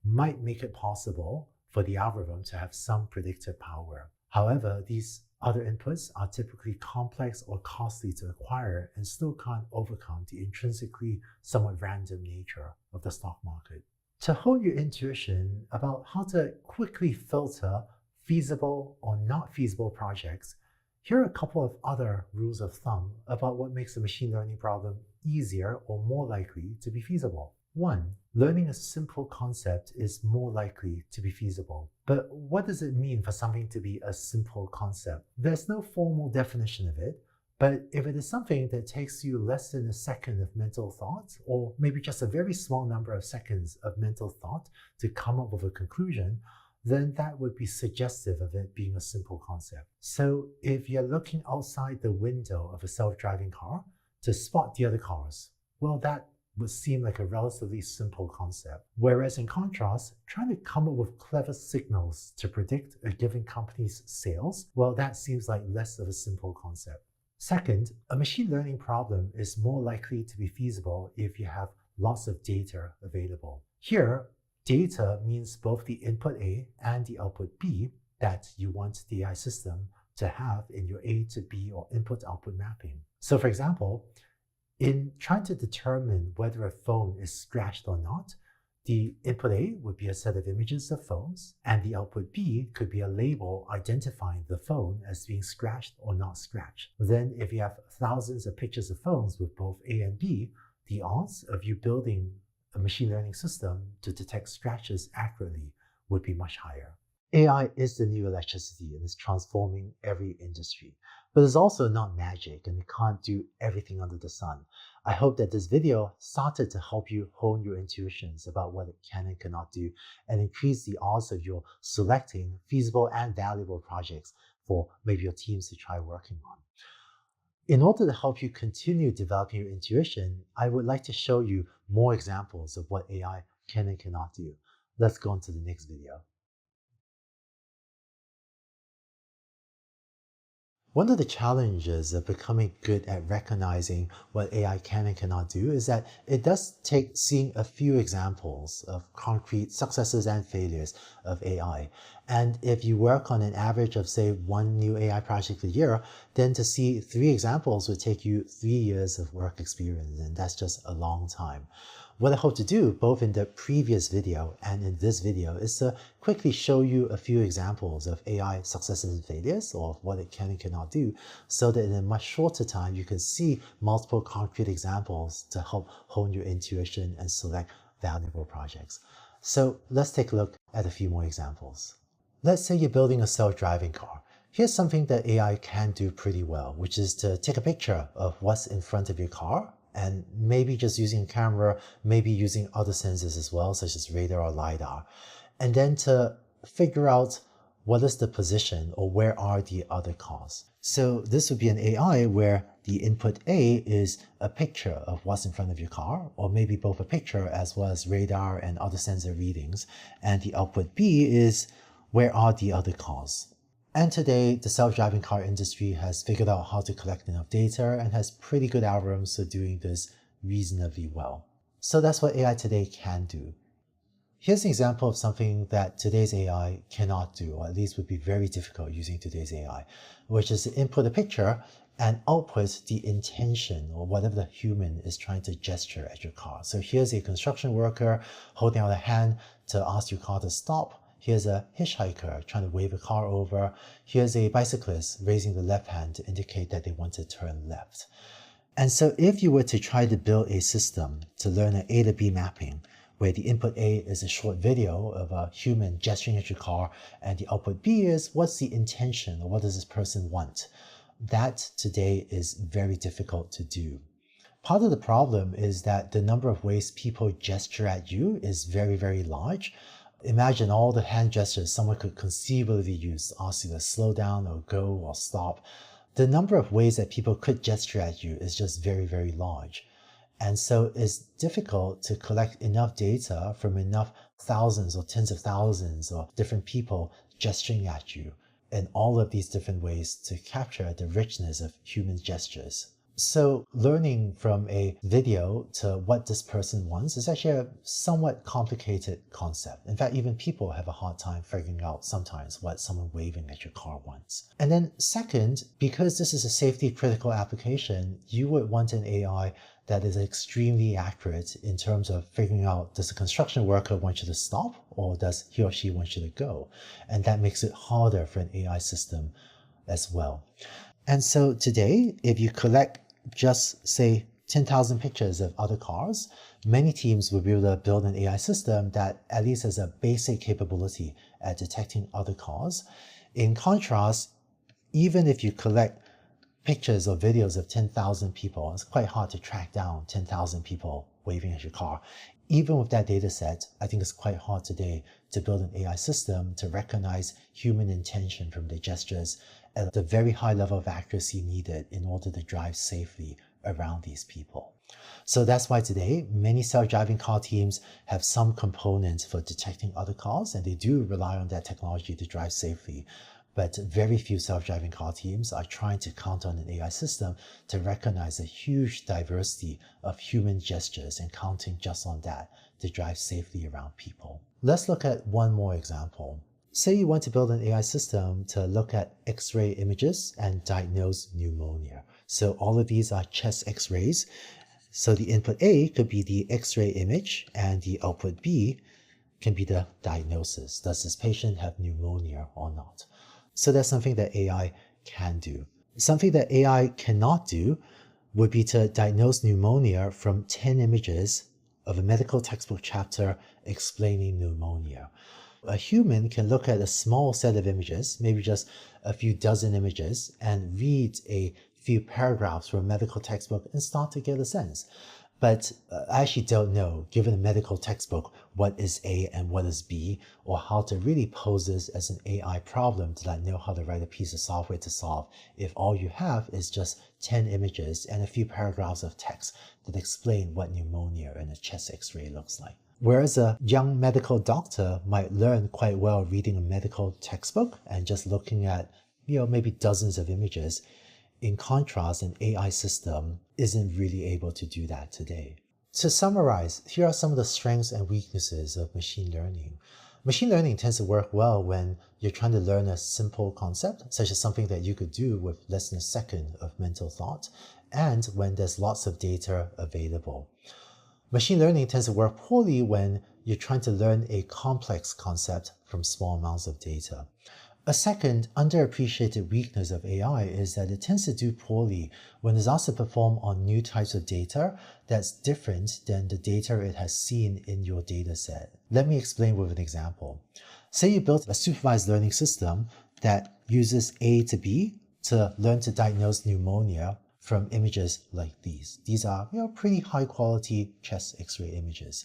might make it possible for the algorithm to have some predictive power. However, these other inputs are typically complex or costly to acquire and still can't overcome the intrinsically somewhat random nature of the stock market. To hone your intuition about how to quickly filter feasible or not feasible projects, here are a couple of other rules of thumb about what makes a machine learning problem easier or more likely to be feasible. 1. Learning a simple concept is more likely to be feasible. But what does it mean for something to be a simple concept? There's no formal definition of it, but if it is something that takes you less than a second of mental thought, or maybe just a very small number of seconds of mental thought to come up with a conclusion, then that would be suggestive of it being a simple concept. So if you're looking outside the window of a self-driving car to spot the other cars, well, that would seem like a relatively simple concept. Whereas in contrast, trying to come up with clever signals to predict a given company's sales, well, that seems like less of a simple concept. Second, a machine learning problem is more likely to be feasible if you have lots of data available. Here, data means both the input A and the output B that you want the AI system to have in your A to B or input-output mapping. So for example, in trying to determine whether a phone is scratched or not, the input A would be a set of images of phones, and the output B could be a label identifying the phone as being scratched or not scratched. Then if you have thousands of pictures of phones with both A and B, the odds of you building a machine learning system to detect scratches accurately would be much higher. AI is the new electricity and is transforming every industry, but it's also not magic and it can't do everything under the sun. I hope that this video started to help you hone your intuitions about what it can and cannot do and increase the odds of you selecting feasible and valuable projects for maybe your teams to try working on. In order to help you continue developing your intuition, I would like to show you more examples of what AI can and cannot do. Let's go on to the next video. One of the challenges of becoming good at recognizing what AI can and cannot do is that it does take seeing a few examples of concrete successes and failures of AI. And if you work on an average of, say, one new AI project a year, then to see 3 examples would take you 3 years of work experience, and that's just a long time. What I hope to do, both in the previous video and in this video, is to quickly show you a few examples of AI successes and failures, or what it can and cannot do, so that in a much shorter time you can see multiple concrete examples to help hone your intuition and select valuable projects. So let's take a look at a few more examples. Let's say you're building a self-driving car. Here's something that AI can do pretty well, which is to take a picture of what's in front of your car, and maybe just using a camera, maybe using other sensors as well, such as radar or LiDAR, and then to figure out what is the position or where are the other cars. So this would be an AI where the input A is a picture of what's in front of your car, or maybe both a picture as well as radar and other sensor readings, and the output B is where are the other cars. And today, the self-driving car industry has figured out how to collect enough data and has pretty good algorithms for doing this reasonably well. So that's what AI today can do. Here's an example of something that today's AI cannot do, or at least would be very difficult using today's AI, which is to input a picture and output the intention or whatever the human is trying to gesture at your car. So here's a construction worker holding out a hand to ask your car to stop. Here's a hitchhiker trying to wave a car over. Here's a bicyclist raising the left hand to indicate that they want to turn left. And so if you were to try to build a system to learn an A to B mapping, where the input A is a short video of a human gesturing at your car, and the output B is what's the intention or what does this person want, that today is very difficult to do. Part of the problem is that the number of ways people gesture at you is very, very large. Imagine all the hand gestures someone could conceivably use to ask you to slow down or go or stop. The number of ways that people could gesture at you is just very, very large. And so it's difficult to collect enough data from enough thousands or tens of thousands of different people gesturing at you in all of these different ways to capture the richness of human gestures. So learning from a video to what this person wants is actually a somewhat complicated concept. In fact, even people have a hard time figuring out sometimes what someone waving at your car wants. And then second, because this is a safety critical application, you would want an AI that is extremely accurate in terms of figuring out, does a construction worker want you to stop or does he or she want you to go? And that makes it harder for an AI system as well. And so today, if you collect just say 10,000 pictures of other cars, many teams will be able to build an AI system that at least has a basic capability at detecting other cars. In contrast, even if you collect pictures or videos of 10,000 people, it's quite hard to track down 10,000 people waving at your car. Even with that data set, I think it's quite hard today to build an AI system to recognize human intention from the gestures at the very high level of accuracy needed in order to drive safely around these people. So that's why today, many self-driving car teams have some components for detecting other cars, and they do rely on that technology to drive safely. But very few self-driving car teams are trying to count on an AI system to recognize a huge diversity of human gestures and counting just on that to drive safely around people. Let's look at one more example. Say you want to build an AI system to look at X-ray images and diagnose pneumonia. So all of these are chest X-rays. So the input A could be the X-ray image and the output B can be the diagnosis. Does this patient have pneumonia or not? So that's something that AI can do. Something that AI cannot do would be to diagnose pneumonia from 10 images of a medical textbook chapter explaining pneumonia. A human can look at a small set of images, maybe just a few dozen images, and read a few paragraphs from a medical textbook and start to get a sense. But I actually don't know, given a medical textbook, what is A and what is B, or how to really pose this as an AI problem to know how to write a piece of software to solve if all you have is just 10 images and a few paragraphs of text that explain what pneumonia in a chest X-ray looks like. Whereas a young medical doctor might learn quite well reading a medical textbook and just looking at, maybe dozens of images. In contrast, an AI system isn't really able to do that today. To summarize, here are some of the strengths and weaknesses of machine learning. Machine learning tends to work well when you're trying to learn a simple concept, such as something that you could do with less than a second of mental thought, and when there's lots of data available. Machine learning tends to work poorly when you're trying to learn a complex concept from small amounts of data. A second underappreciated weakness of AI is that it tends to do poorly when it's asked to perform on new types of data that's different than the data it has seen in your data set. Let me explain with an example. Say you built a supervised learning system that uses A to B to learn to diagnose pneumonia from images like these. These are pretty high quality chest X-ray images.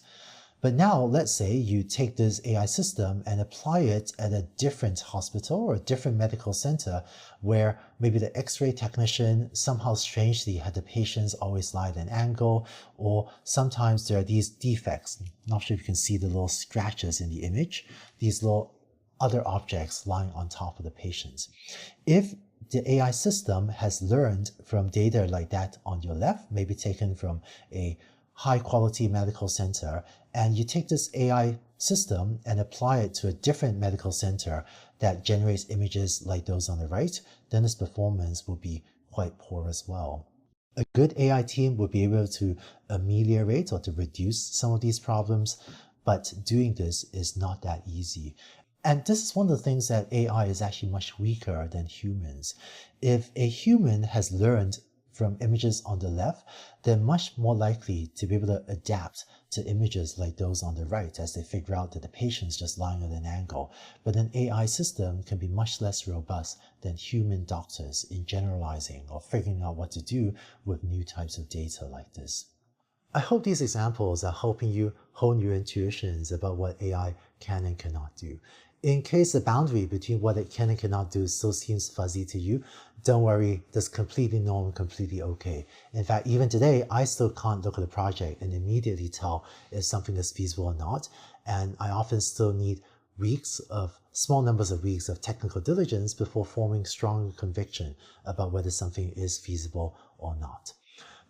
But now let's say you take this AI system and apply it at a different hospital or a different medical center where maybe the X-ray technician somehow strangely had the patients always lie at an angle, or sometimes there are these defects. I'm not sure if you can see the little scratches in the image, these little other objects lying on top of the patients. If the AI system has learned from data like that on your left, maybe taken from a high quality medical center, and you take this AI system and apply it to a different medical center that generates images like those on the right, then its performance will be quite poor as well. A good AI team will be able to ameliorate or to reduce some of these problems, but doing this is not that easy. And this is one of the things that AI is actually much weaker than humans. If a human has learned from images on the left, they're much more likely to be able to adapt to images like those on the right as they figure out that the patient's just lying at an angle. But an AI system can be much less robust than human doctors in generalizing or figuring out what to do with new types of data like this. I hope these examples are helping you hone your intuitions about what AI can and cannot do. In case the boundary between what it can and cannot do still seems fuzzy to you, don't worry, that's completely normal, completely okay. In fact, even today, I still can't look at a project and immediately tell if something is feasible or not. And I often still need small numbers of weeks of technical diligence before forming strong conviction about whether something is feasible or not.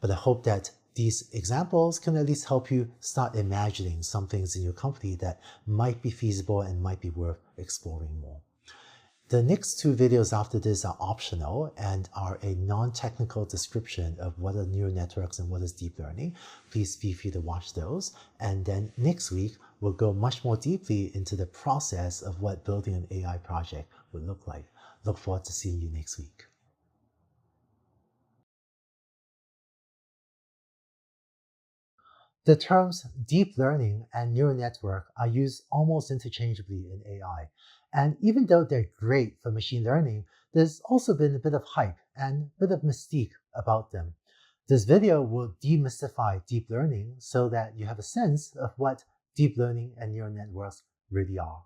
But I hope that these examples can at least help you start imagining some things in your company that might be feasible and might be worth exploring more. The next two videos after this are optional and are a non-technical description of what are neural networks and what is deep learning. Please feel free to watch those. And then next week, we'll go much more deeply into the process of what building an AI project would look like. Look forward to seeing you next week. The terms deep learning and neural network are used almost interchangeably in AI. And even though they're great for machine learning, there's also been a bit of hype and a bit of mystique about them. This video will demystify deep learning so that you have a sense of what deep learning and neural networks really are.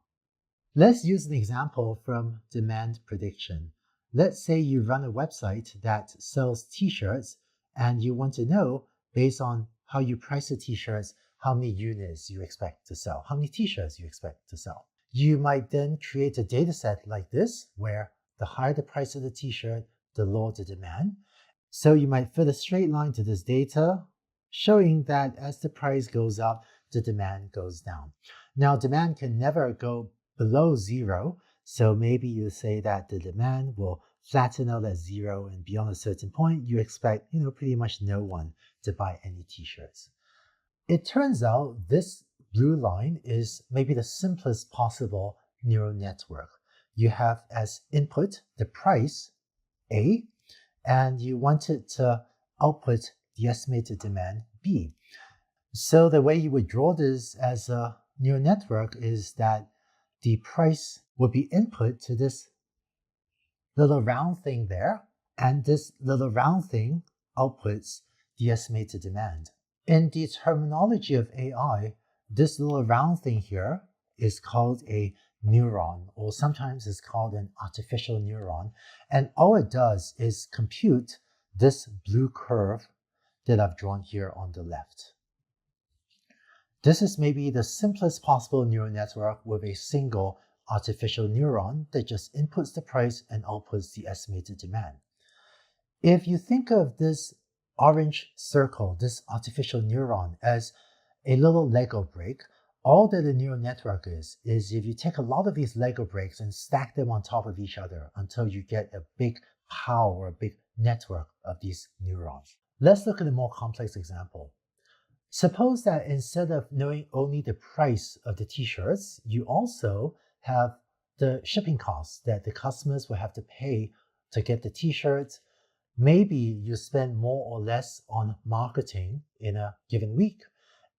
Let's use an example from demand prediction. Let's say you run a website that sells t-shirts and you want to know, based on how you price the t-shirts, how many units you expect to sell, how many t-shirts you expect to sell. You might then create a data set like this, where the higher the price of the t-shirt, the lower the demand. So you might fit a straight line to this data, showing that as the price goes up, the demand goes down. Now, demand can never go below zero, so maybe you say that the demand will flatten out at zero, and beyond a certain point, you expect, pretty much no one to buy any t-shirts. It turns out this blue line is maybe the simplest possible neural network. You have as input the price, A, and you want it to output the estimated demand, B. So the way you would draw this as a neural network is that the price would be input to this little round thing there, and this little round thing outputs the estimated demand. In the terminology of AI, this little round thing here is called a neuron, or sometimes it's called an artificial neuron, and all it does is compute this blue curve that I've drawn here on the left. This is maybe the simplest possible neural network with a single artificial neuron that just inputs the price and outputs the estimated demand. If you think of this orange circle, this artificial neuron, as a little Lego brick, all that a neural network is if you take a lot of these Lego bricks and stack them on top of each other until you get a big pile or a big network of these neurons. Let's look at a more complex example. Suppose that instead of knowing only the price of the t-shirts, you also have the shipping costs that the customers will have to pay to get the t-shirts. Maybe you spend more or less on marketing in a given week.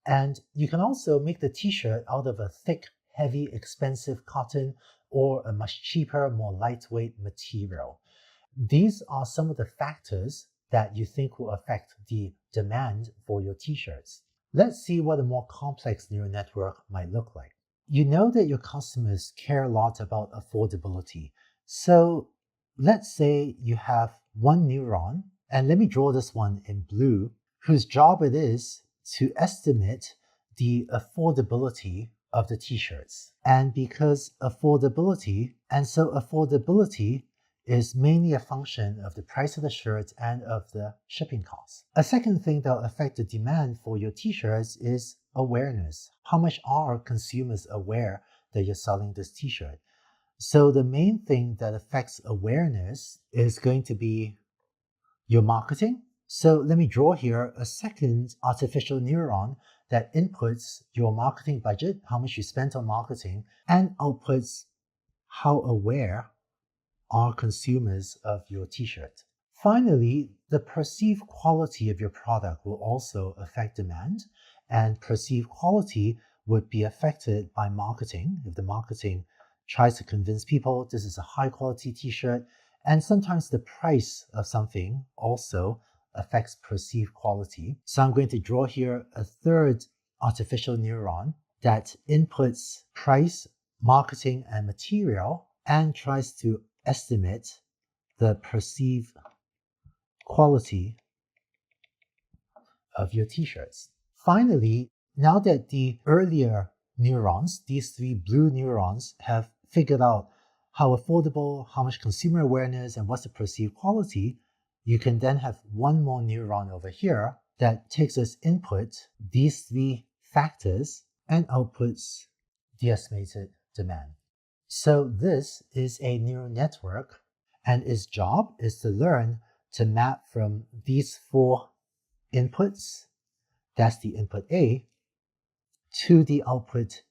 And you can also make the t-shirt out of a thick, heavy, expensive cotton or a much cheaper, more lightweight material. These are some of the factors that you think will affect the demand for your t-shirts. Let's see what a more complex neural network might look like. You know that your customers care a lot about affordability. So let's say you have one neuron, and let me draw this one in blue, whose job it is to estimate the affordability of the t-shirts. And because affordability is mainly a function of the price of the shirt and of the shipping costs. A second thing that will affect the demand for your t-shirts is awareness. How much are consumers aware that you're selling this t-shirt? So the main thing that affects awareness is going to be your marketing. So let me draw here a second artificial neuron that inputs your marketing budget, how much you spent on marketing, and outputs how aware are consumers of your t-shirt. Finally, the perceived quality of your product will also affect demand, and perceived quality would be affected by marketing. If the marketing tries to convince people this is a high quality t-shirt, and sometimes the price of something also affects perceived quality. So I'm going to draw here a third artificial neuron that inputs price, marketing, and material and tries to estimate the perceived quality of your t-shirts. Finally, now that the earlier neurons, these three blue neurons, have figured out how affordable, how much consumer awareness, and what's the perceived quality, you can then have one more neuron over here that takes as input these three factors and outputs the estimated demand. So this is a neural network, and its job is to learn to map from these four inputs, that's the input A, to the output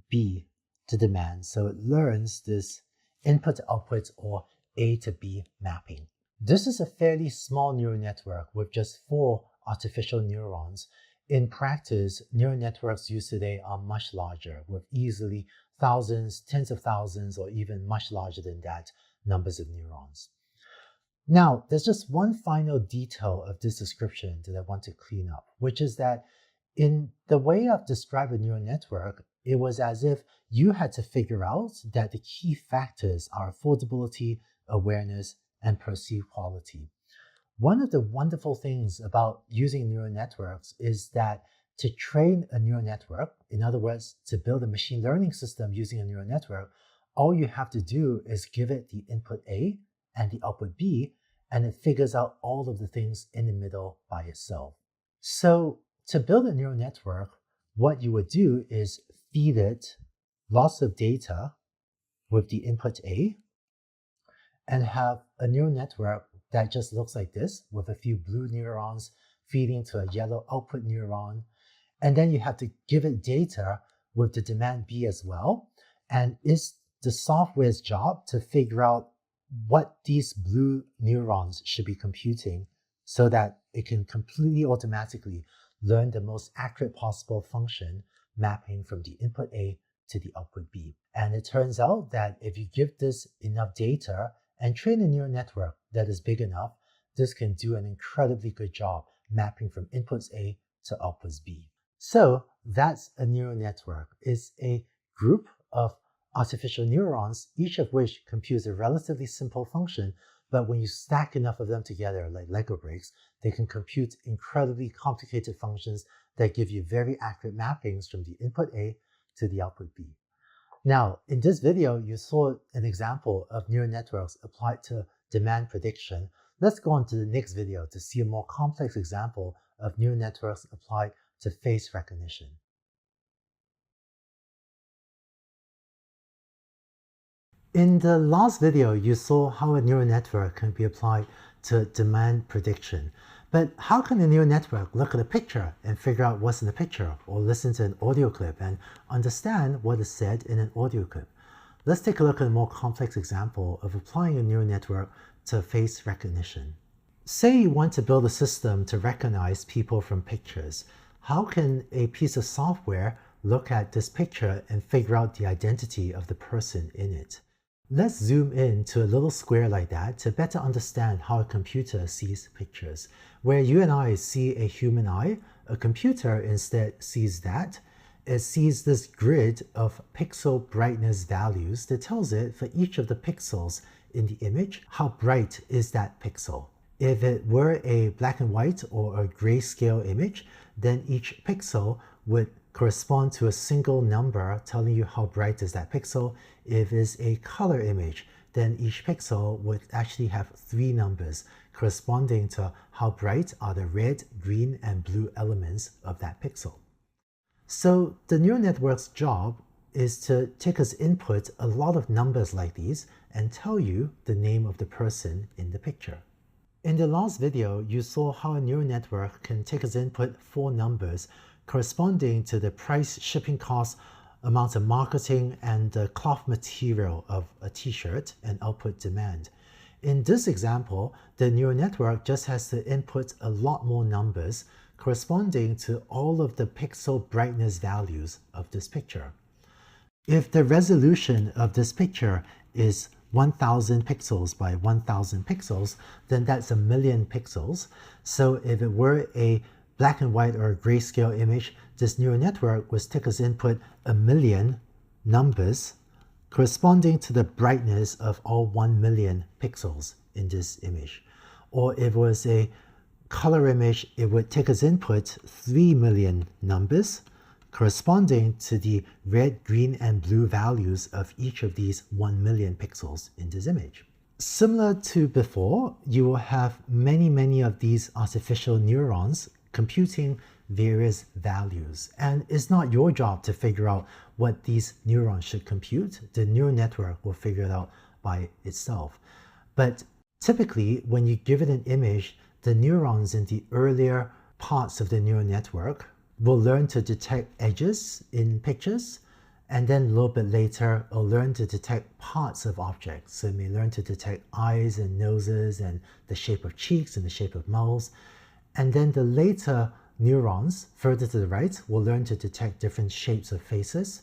B, the demand. So it learns this input to output or A to B mapping. This is a fairly small neural network with just 4 artificial neurons. In practice, neural networks used today are much larger, with easily thousands, tens of thousands, or even much larger than that numbers of neurons. Now, there's just one final detail of this description that I want to clean up, which is that in the way I've described a neural network, it was as if you had to figure out that the key factors are affordability, awareness, and perceived quality. One of the wonderful things about using neural networks is that to train a neural network, in other words, to build a machine learning system using a neural network, all you have to do is give it the input A and the output B, and it figures out all of the things in the middle by itself. So to build a neural network, what you would do is feed it lots of data with the input A and have a neural network that just looks like this with a few blue neurons feeding to a yellow output neuron. And then you have to give it data with the demand B as well. And it's the software's job to figure out what these blue neurons should be computing so that it can completely automatically learn the most accurate possible function mapping from the input A to the output B. And it turns out that if you give this enough data and train a neural network that is big enough, this can do an incredibly good job mapping from inputs A to outputs B. So that's a neural network. It's a group of artificial neurons, each of which computes a relatively simple function, but when you stack enough of them together like Lego bricks, they can compute incredibly complicated functions that give you very accurate mappings from the input A to the output B. Now, in this video, you saw an example of neural networks applied to demand prediction. Let's go on to the next video to see a more complex example of neural networks applied to face recognition. In the last video, you saw how a neural network can be applied to demand prediction. But how can a neural network look at a picture and figure out what's in the picture, or listen to an audio clip and understand what is said in an audio clip? Let's take a look at a more complex example of applying a neural network to face recognition. Say you want to build a system to recognize people from pictures. How can a piece of software look at this picture and figure out the identity of the person in it? Let's zoom in to a little square like that to better understand how a computer sees pictures. Where you and I see a human eye, a computer instead sees that. It sees this grid of pixel brightness values that tells it for each of the pixels in the image, how bright is that pixel. If it were a black and white or a grayscale image, then each pixel would correspond to a single number telling you how bright is that pixel. If it's a color image, then each pixel would actually have 3 numbers corresponding to how bright are the red, green, and blue elements of that pixel. So the neural network's job is to take as input a lot of numbers like these and tell you the name of the person in the picture. In the last video, you saw how a neural network can take as input 4 numbers corresponding to the price, shipping cost, amount of marketing, and the cloth material of a t-shirt and output demand. In this example, the neural network just has to input a lot more numbers corresponding to all of the pixel brightness values of this picture. If the resolution of this picture is 1000 pixels by 1000 pixels, then that's 1,000,000 pixels. So if it were a black and white or a grayscale image, this neural network would take as input 1,000,000 numbers corresponding to the brightness of all 1,000,000 pixels in this image. Or if it was a color image, it would take as input 3,000,000 numbers corresponding to the red, green, and blue values of each of these 1,000,000 pixels in this image. Similar to before, you will have many of these artificial neurons computing various values. And it's not your job to figure out what these neurons should compute. The neural network will figure it out by itself. But typically, when you give it an image, the neurons in the earlier parts of the neural network will learn to detect edges in pictures, and then a little bit later, it'll learn to detect parts of objects. So it may learn to detect eyes and noses and the shape of cheeks and the shape of mouths. And then the later neurons, further to the right, will learn to detect different shapes of faces.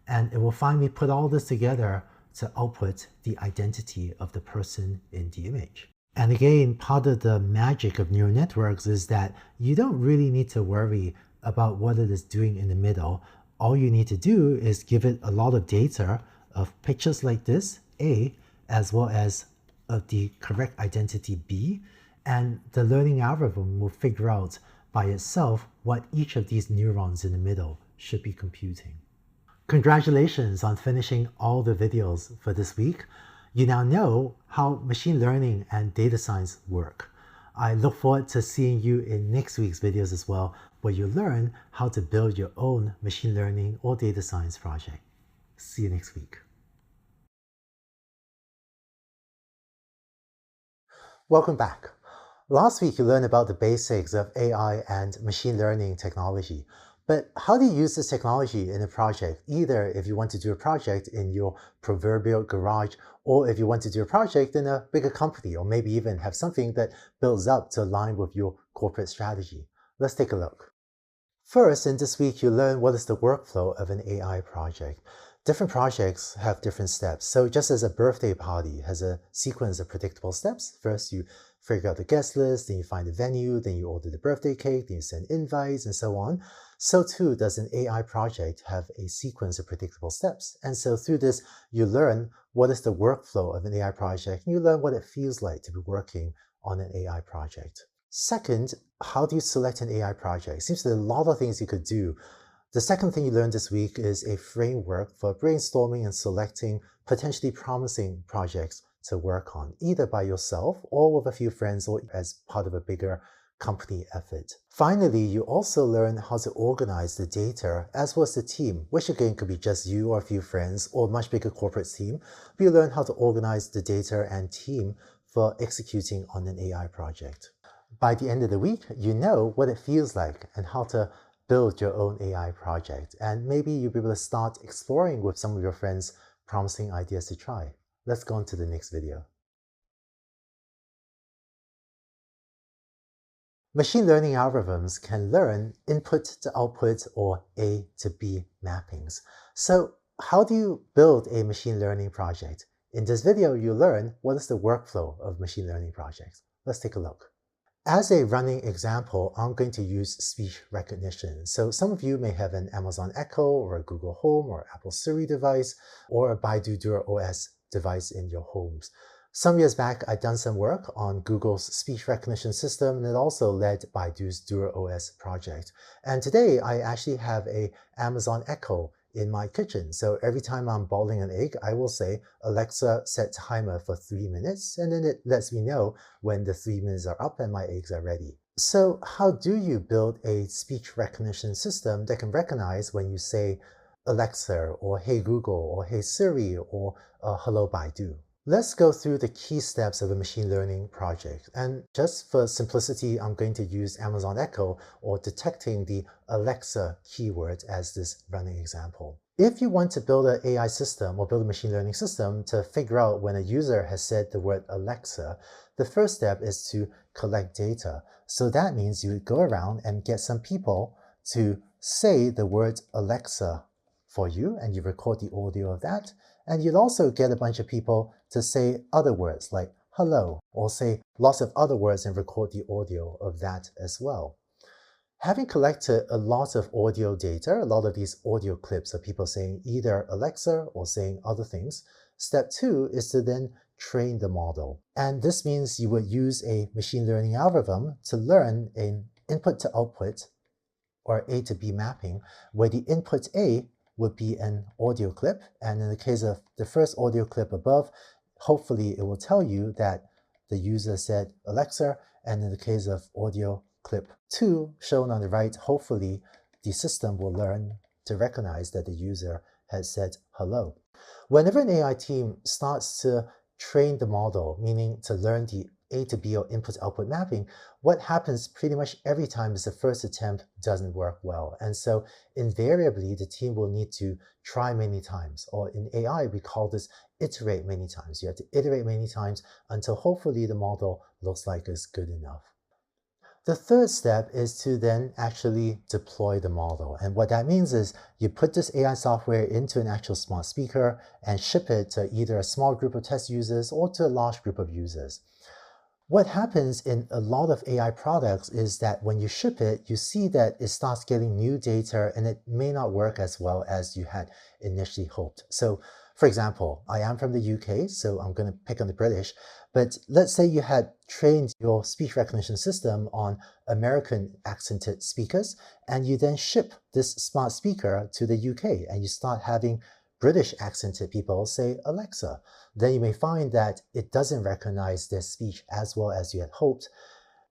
And it will finally put all this together to output the identity of the person in the image. And again, part of the magic of neural networks is that you don't really need to worry about what it is doing in the middle. All you need to do is give it a lot of data of pictures like this, A, as well as of the correct identity, B, and the learning algorithm will figure out by itself what each of these neurons in the middle should be computing. Congratulations on finishing all the videos for this week. You now know how machine learning and data science work. I look forward to seeing you in next week's videos as well, where you learn how to build your own machine learning or data science project. See you next week. Welcome back. Last week you learned about the basics of AI and machine learning technology. But how do you use this technology in a project, either if you want to do a project in your proverbial garage, or if you want to do a project in a bigger company, or maybe even have something that builds up to align with your corporate strategy? Let's take a look. First, in this week, you learn what is the workflow of an AI project. Different projects have different steps. So just as a birthday party has a sequence of predictable steps, first you figure out the guest list, then you find the venue, then you order the birthday cake, then you send invites, and so on. So too does an AI project have a sequence of predictable steps. And so through this, you learn what is the workflow of an AI project, and you learn what it feels like to be working on an AI project. Second, how do you select an AI project? Seems there are a lot of things you could do. The second thing you learned this week is a framework for brainstorming and selecting potentially promising projects to work on, either by yourself or with a few friends or as part of a bigger company effort. Finally, you also learn how to organize the data as well as the team, which again could be just you or a few friends or a much bigger corporate team. But you learn how to organize the data and team for executing on an AI project. By the end of the week, you know what it feels like and how to build your own AI project. And maybe you'll be able to start exploring with some of your friends promising ideas to try. Let's go on to the next video. Machine learning algorithms can learn input to output or A to B mappings. So how do you build a machine learning project? In this video, you learn what is the workflow of machine learning projects. Let's take a look. As a running example, I'm going to use speech recognition. So some of you may have an Amazon Echo or a Google Home or Apple Siri device or a Baidu DuerOS device in your homes. Some years back, I'd done some work on Google's speech recognition system, and it also led Baidu's DuerOS project. And today, I actually have a Amazon Echo in my kitchen. So every time I'm boiling an egg, I will say, Alexa, set timer for 3 minutes, and then it lets me know when the 3 minutes are up and my eggs are ready. So how do you build a speech recognition system that can recognize when you say Alexa or Hey Google or Hey Siri or Hello Baidu? Let's go through the key steps of a machine learning project. And just for simplicity, I'm going to use Amazon Echo or detecting the Alexa keyword as this running example. If you want to build an AI system or build a machine learning system to figure out when a user has said the word Alexa, the first step is to collect data. So that means you would go around and get some people to say the word Alexa for you, and you record the audio of that. And you'd also get a bunch of people to say other words like hello, or say lots of other words and record the audio of that as well. Having collected a lot of audio data, a lot of these audio clips of people saying either Alexa or saying other things, step 2 is to then train the model. And this means you would use a machine learning algorithm to learn an input to output or A to B mapping, where the input A would be an audio clip. And in the case of the first audio clip above, hopefully it will tell you that the user said Alexa. And in the case of audio clip 2, shown on the right, hopefully the system will learn to recognize that the user has said hello. Whenever an AI team starts to train the model, meaning to learn the A to B or input-output mapping, what happens pretty much every time is the first attempt doesn't work well. And so invariably, the team will need to try many times. Or in AI, we call this iterate many times. You have to iterate many times until hopefully the model looks like it's good enough. The third step is to then actually deploy the model. And what that means is you put this AI software into an actual smart speaker and ship it to either a small group of test users or to a large group of users. What happens in a lot of AI products is that when you ship it, you see that it starts getting new data and it may not work as well as you had initially hoped. So, for example, I am from the UK, so I'm going to pick on the British, but let's say you had trained your speech recognition system on American accented speakers, and you then ship this smart speaker to the UK, and you start having British accented people say Alexa. Then you may find that it doesn't recognize their speech as well as you had hoped.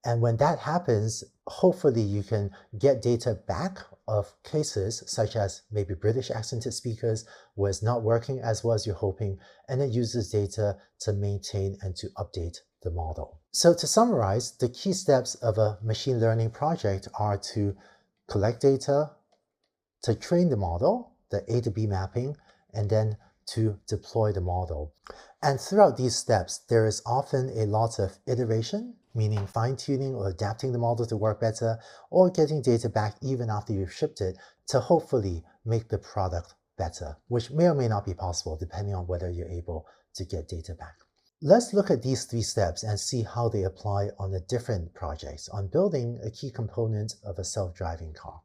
And when that happens, hopefully you can get data back of cases such as maybe British accented speakers was not working as well as you're hoping, and it uses data to maintain and to update the model. So to summarize, the key steps of a machine learning project are to collect data, to train the model, the A to B mapping, and then to deploy the model. And throughout these steps, there is often a lot of iteration, meaning fine-tuning or adapting the model to work better, or getting data back even after you've shipped it to hopefully make the product better, which may or may not be possible depending on whether you're able to get data back. Let's look at these 3 steps and see how they apply on the different projects on building a key component of a self-driving car.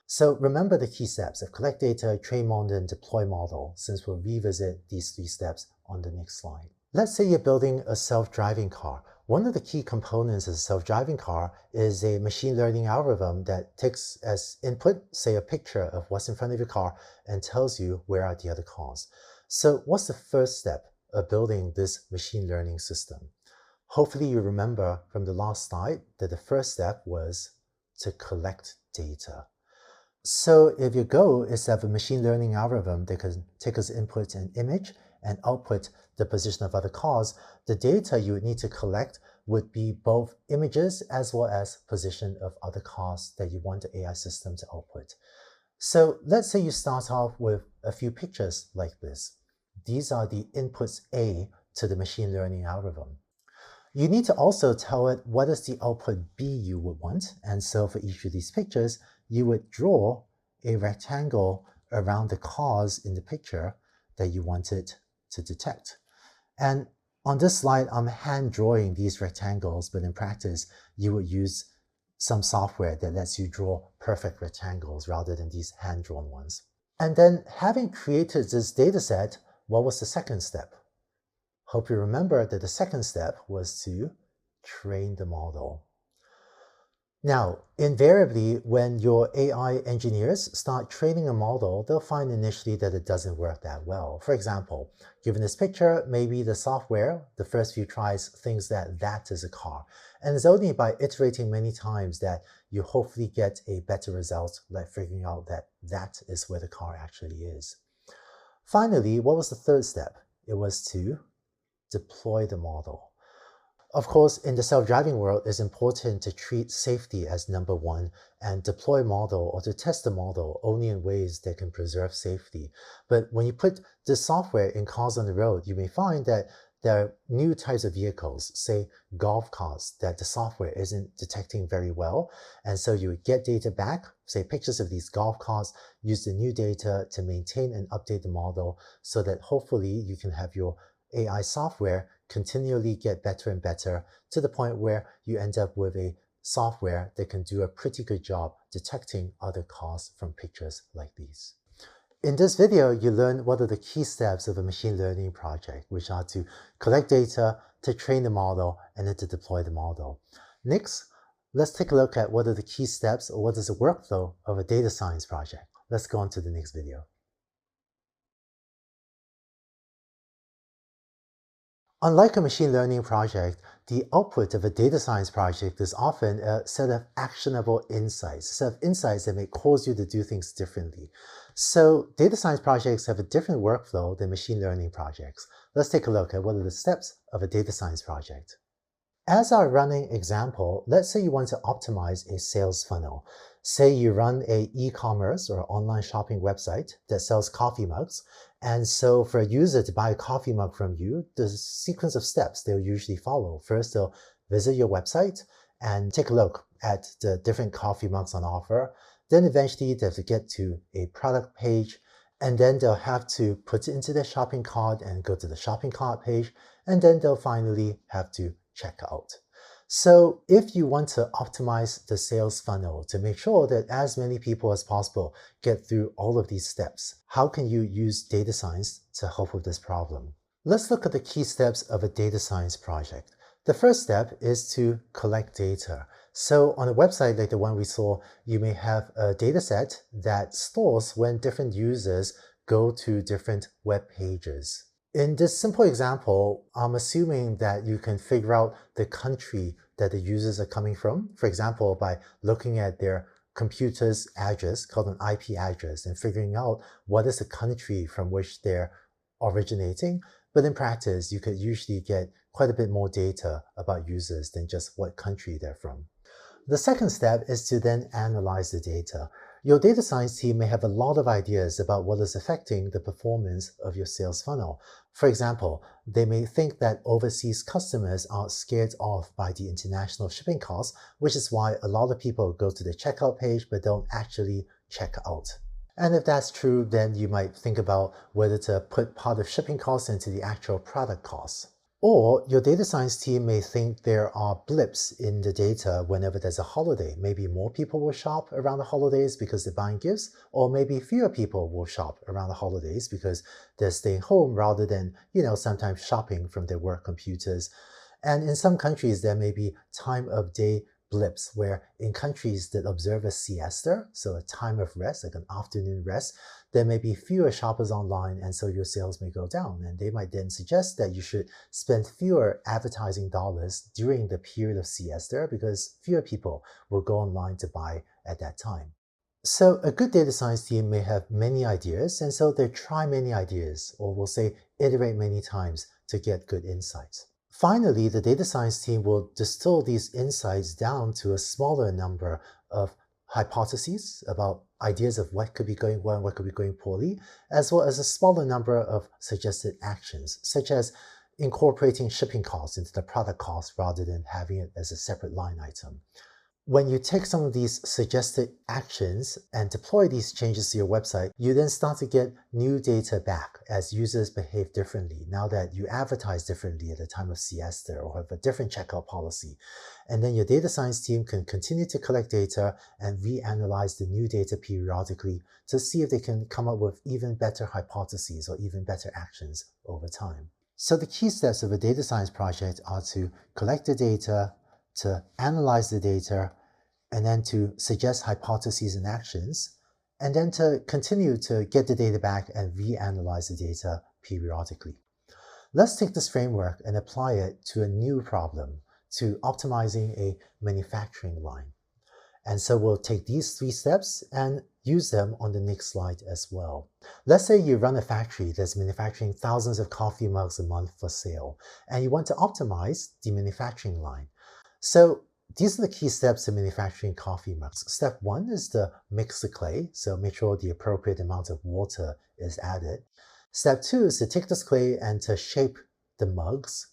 So remember the key steps of collect data, train model, and deploy model, since we'll revisit these 3 steps on the next slide. Let's say you're building a self-driving car. One of the key components of a self-driving car is a machine learning algorithm that takes as input, say, a picture of what's in front of your car and tells you where are the other cars. So what's the first step of building this machine learning system? Hopefully you remember from the last slide that the first step was to collect data. So if your goal is to have a machine learning algorithm that can take as input an image and output the position of other cars, the data you would need to collect would be both images as well as position of other cars that you want the AI system to output. So let's say you start off with a few pictures like this. These are the inputs A to the machine learning algorithm. You need to also tell it what is the output B you would want. And so for each of these pictures, you would draw a rectangle around the cars in the picture that you wanted to detect. And on this slide, I'm hand drawing these rectangles, but in practice, you would use some software that lets you draw perfect rectangles rather than these hand-drawn ones. And then having created this data set, what was the second step? Hope you remember that the second step was to train the model. Now, invariably, when your AI engineers start training a model, they'll find initially that it doesn't work that well. For example, given this picture, maybe the software, the first few tries, thinks that that is a car. And it's only by iterating many times that you hopefully get a better result, like figuring out that that is where the car actually is. Finally, what was the third step? It was to deploy the model. Of course, in the self-driving world, it's important to treat safety as number one and deploy model or to test the model only in ways that can preserve safety. But when you put this software in cars on the road, you may find that there are new types of vehicles, say golf carts, that the software isn't detecting very well. And so you would get data back, say pictures of these golf carts, use the new data to maintain and update the model so that hopefully you can have your AI software continually get better and better to the point where you end up with a software that can do a pretty good job detecting other cars from pictures like these. In this video, you learn what are the key steps of a machine learning project, which are to collect data, to train the model, and then to deploy the model. Next, let's take a look at what are the key steps or what is the workflow of a data science project. Let's go on to the next video. Unlike a machine learning project, the output of a data science project is often a set of actionable insights, a set of insights that may cause you to do things differently. So data science projects have a different workflow than machine learning projects. Let's take a look at what are the steps of a data science project. As our running example, let's say you want to optimize a sales funnel. Say you run a e-commerce or online shopping website that sells coffee mugs. And so for a user to buy a coffee mug from you, the sequence of steps they'll usually follow. First, they'll visit your website and take a look at the different coffee mugs on offer. Then eventually they have to get to a product page, and then they'll have to put it into their shopping cart and go to the shopping cart page, and then they'll finally have to check out. So if you want to optimize the sales funnel to make sure that as many people as possible get through all of these steps, how can you use data science to help with this problem? Let's look at the key steps of a data science project. The first step is to collect data. So on a website like the one we saw, you may have a data set that stores when different users go to different web pages. In this simple example, I'm assuming that you can figure out the country that the users are coming from, for example, by looking at their computer's address, called an IP address, and figuring out what is the country from which they're originating. But in practice, you could usually get quite a bit more data about users than just what country they're from. The second step is to then analyze the data. Your data science team may have a lot of ideas about what is affecting the performance of your sales funnel. For example, they may think that overseas customers are scared off by the international shipping costs, which is why a lot of people go to the checkout page but don't actually check out. And if that's true, then you might think about whether to put part of shipping costs into the actual product costs. Or your data science team may think there are blips in the data whenever there's a holiday. Maybe more people will shop around the holidays because they're buying gifts, or maybe fewer people will shop around the holidays because they're staying home rather than, sometimes shopping from their work computers. And in some countries, there may be time of day blips where in countries that observe a siesta, so a time of rest, like an afternoon rest, there may be fewer shoppers online, and so your sales may go down. And they might then suggest that you should spend fewer advertising dollars during the period of siesta because fewer people will go online to buy at that time. So a good data science team may have many ideas, and so they try many ideas, or we'll say iterate many times to get good insights. Finally, the data science team will distill these insights down to a smaller number of hypotheses about ideas of what could be going well and what could be going poorly, as well as a smaller number of suggested actions, such as incorporating shipping costs into the product cost rather than having it as a separate line item. When you take some of these suggested actions and deploy these changes to your website, you then start to get new data back as users behave differently now that you advertise differently at the time of siesta or have a different checkout policy. And then your data science team can continue to collect data and reanalyze the new data periodically to see if they can come up with even better hypotheses or even better actions over time. So the key steps of a data science project are to collect the data, to analyze the data, and then to suggest hypotheses and actions, and then to continue to get the data back and reanalyze the data periodically. Let's take this framework and apply it to a new problem, to optimizing a manufacturing line. And so we'll take these 3 steps and use them on the next slide as well. Let's say you run a factory that's manufacturing thousands of coffee mugs a month for sale, and you want to optimize the manufacturing line. So these are the key steps to manufacturing coffee mugs. Step 1 is to mix the clay, so make sure the appropriate amount of water is added. Step 2 is to take this clay and to shape the mugs.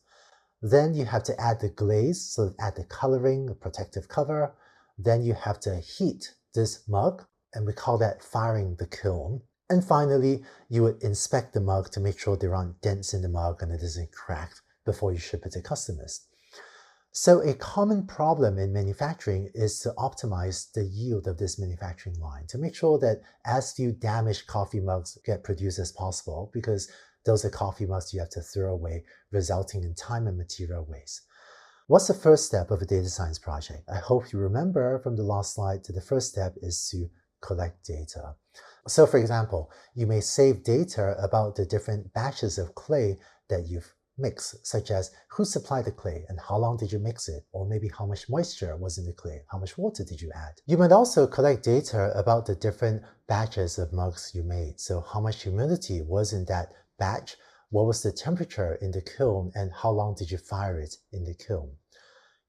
Then you have to add the glaze, so add the coloring, the protective cover. Then you have to heat this mug, and we call that firing the kiln. And finally, you would inspect the mug to make sure there aren't dents in the mug and it isn't cracked before you ship it to customers. So a common problem in manufacturing is to optimize the yield of this manufacturing line to make sure that as few damaged coffee mugs get produced as possible, because those are coffee mugs you have to throw away, resulting in time and material waste. What's the first step of a data science project? I hope you remember from the last slide that the first step is to collect data. So for example, you may save data about the different batches of clay that you've mix, such as who supplied the clay and how long did you mix it, or maybe how much moisture was in the clay, how much water did you add. You might also collect data about the different batches of mugs you made, so how much humidity was in that batch, what was the temperature in the kiln, and how long did you fire it in the kiln.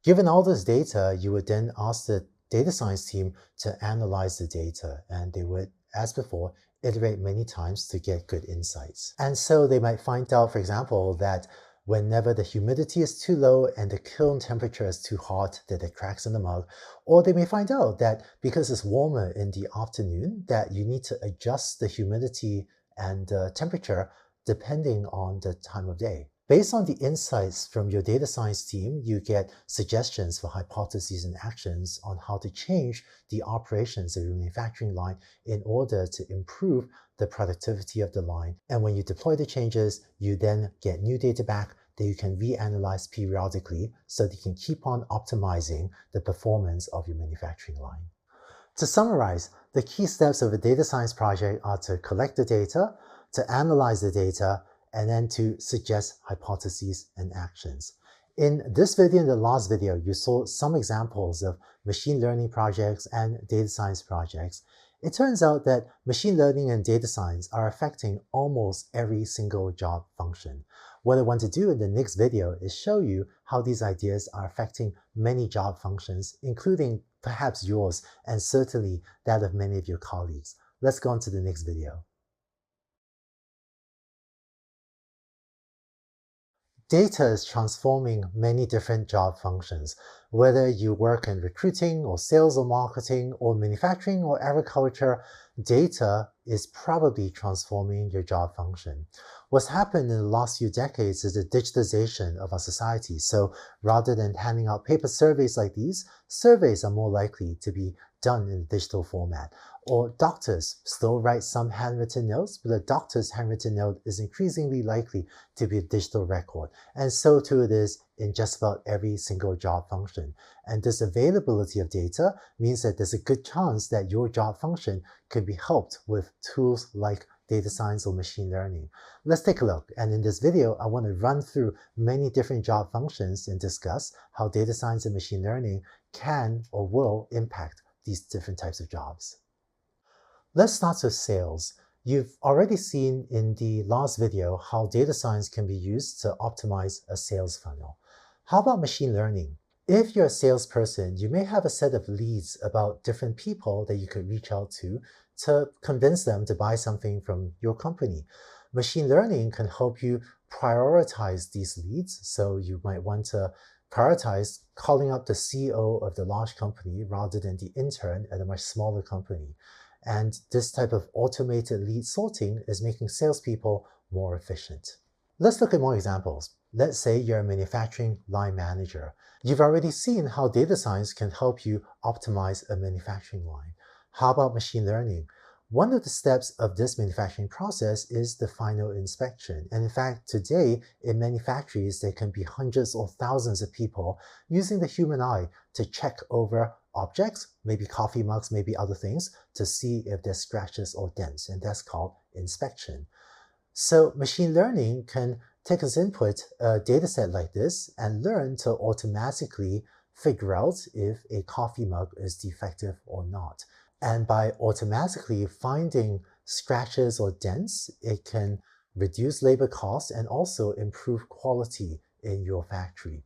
Given all this data, you would then ask the data science team to analyze the data, and they would, as before, iterate many times to get good insights. And so they might find out, for example, that whenever the humidity is too low and the kiln temperature is too hot, that it cracks in the mug. Or they may find out that because it's warmer in the afternoon, that you need to adjust the humidity and temperature depending on the time of day. Based on the insights from your data science team, you get suggestions for hypotheses and actions on how to change the operations of your manufacturing line in order to improve the productivity of the line. And when you deploy the changes, you then get new data back that you can reanalyze periodically so that you can keep on optimizing the performance of your manufacturing line. To summarize, the key steps of a data science project are to collect the data, to analyze the data, and then to suggest hypotheses and actions. In this video and the last video, you saw some examples of machine learning projects and data science projects. It turns out that machine learning and data science are affecting almost every single job function. What I want to do in the next video is show you how these ideas are affecting many job functions, including perhaps yours and certainly that of many of your colleagues. Let's go on to the next video. Data is transforming many different job functions. Whether you work in recruiting or sales or marketing or manufacturing or agriculture, data is probably transforming your job function. What's happened in the last few decades is the digitization of our society. So rather than handing out paper surveys like these, surveys are more likely to be done in digital format. Or doctors still write some handwritten notes, but a doctor's handwritten note is increasingly likely to be a digital record. And so too it is in just about every single job function. And this availability of data means that there's a good chance that your job function could be helped with tools like data science or machine learning. Let's take a look. And in this video, I want to run through many different job functions and discuss how data science and machine learning can or will impact these different types of jobs. Let's start with sales. You've already seen in the last video how data science can be used to optimize a sales funnel. How about machine learning? If you're a salesperson, you may have a set of leads about different people that you could reach out to convince them to buy something from your company. Machine learning can help you prioritize these leads. So you might want to prioritize calling up the CEO of the large company rather than the intern at a much smaller company. And this type of automated lead sorting is making salespeople more efficient. Let's look at more examples. Let's say you're a manufacturing line manager. You've already seen how data science can help you optimize a manufacturing line. How about machine learning? One of the steps of this manufacturing process is the final inspection. And in fact, today in many factories, there can be hundreds or thousands of people using the human eye to check over objects, maybe coffee mugs, maybe other things, to see if there's scratches or dents, and that's called inspection. So machine learning can take as input a data set like this and learn to automatically figure out if a coffee mug is defective or not. And by automatically finding scratches or dents, it can reduce labor costs and also improve quality in your factory.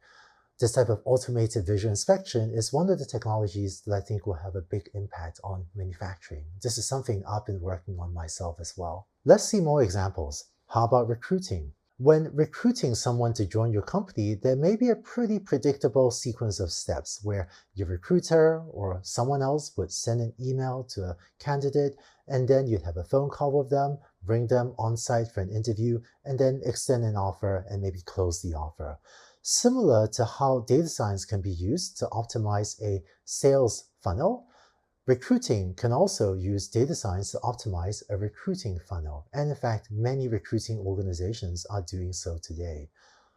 This type of automated visual inspection is one of the technologies that I think will have a big impact on manufacturing. This is something I've been working on myself as well. Let's see more examples. How about recruiting? When recruiting someone to join your company, there may be a pretty predictable sequence of steps where your recruiter or someone else would send an email to a candidate, and then you'd have a phone call with them, bring them on site for an interview, and then extend an offer and maybe close the offer. Similar to how data science can be used to optimize a sales funnel, recruiting can also use data science to optimize a recruiting funnel. And in fact, many recruiting organizations are doing so today.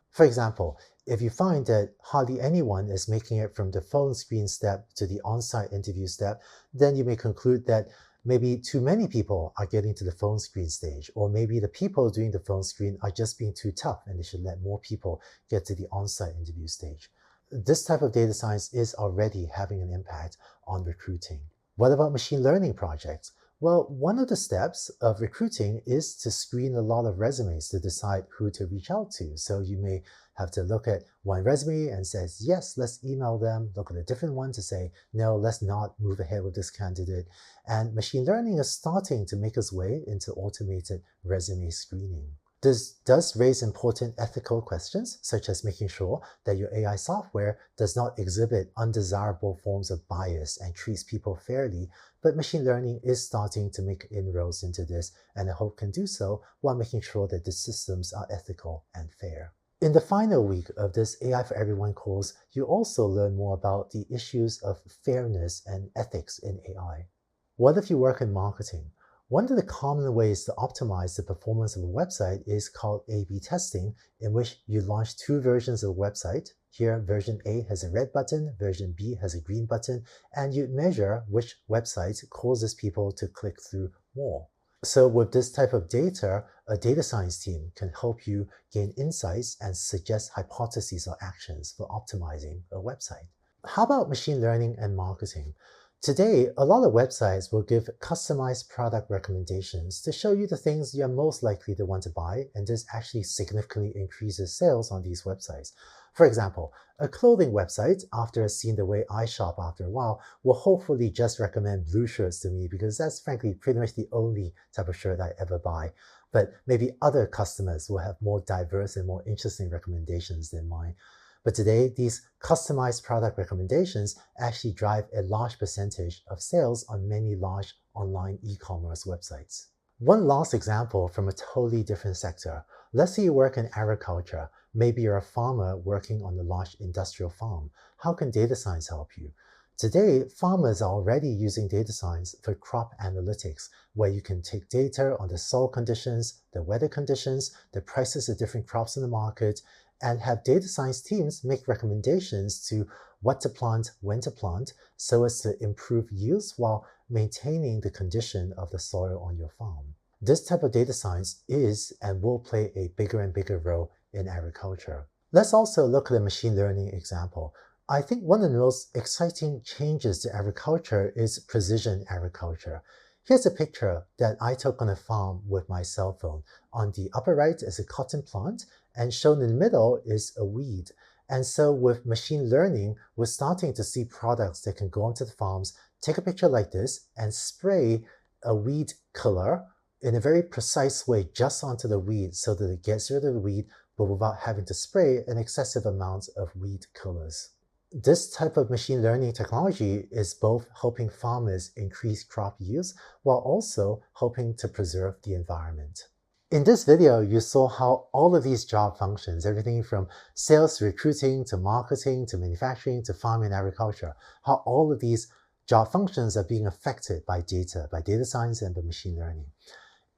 For example, if you find that hardly anyone is making it from the phone screen step to the on-site interview step, then you may conclude that maybe too many people are getting to the phone screen stage, or maybe the people doing the phone screen are just being too tough and they should let more people get to the on-site interview stage. This type of data science is already having an impact on recruiting. What about machine learning projects? Well, one of the steps of recruiting is to screen a lot of resumes to decide who to reach out to. So you may have to look at one resume and says, yes, let's email them, look at a different one to say, no, let's not move ahead with this candidate. And machine learning is starting to make its way into automated resume screening. This does raise important ethical questions, such as making sure that your AI software does not exhibit undesirable forms of bias and treats people fairly, but machine learning is starting to make inroads into this, and I hope can do so while making sure that the systems are ethical and fair. In the final week of this AI for Everyone course, you also learn more about the issues of fairness and ethics in AI. What if you work in marketing? One of the common ways to optimize the performance of a website is called A/B testing, in which you launch two versions of a website. Here, version A has a red button, version B has a green button, and you measure which website causes people to click through more. So with this type of data, a data science team can help you gain insights and suggest hypotheses or actions for optimizing a website. How about machine learning and marketing? Today, a lot of websites will give customized product recommendations to show you the things you're most likely to want to buy, and this actually significantly increases sales on these websites. For example, a clothing website, after seeing the way I shop after a while, will hopefully just recommend blue shirts to me because that's frankly pretty much the only type of shirt I ever buy. But maybe other customers will have more diverse and more interesting recommendations than mine. But today, these customized product recommendations actually drive a large percentage of sales on many large online e-commerce websites. One last example from a totally different sector. Let's say you work in agriculture. Maybe you're a farmer working on a large industrial farm. How can data science help you? Today, farmers are already using data science for crop analytics, where you can take data on the soil conditions, the weather conditions, the prices of different crops in the market, and have data science teams make recommendations to what to plant, when to plant, so as to improve yields while maintaining the condition of the soil on your farm. This type of data science is and will play a bigger and bigger role in agriculture. Let's also look at a machine learning example. I think one of the most exciting changes to agriculture is precision agriculture. Here's a picture that I took on a farm with my cell phone. On the upper right is a cotton plant, and shown in the middle is a weed. And so with machine learning, we're starting to see products that can go onto the farms, take a picture like this, and spray a weed killer in a very precise way just onto the weed so that it gets rid of the weed, but without having to spray an excessive amount of weed killers. This type of machine learning technology is both helping farmers increase crop yields while also helping to preserve the environment. In this video, you saw how all of these job functions, everything from sales to recruiting to marketing to manufacturing to farming and agriculture, how all of these job functions are being affected by data science and by machine learning.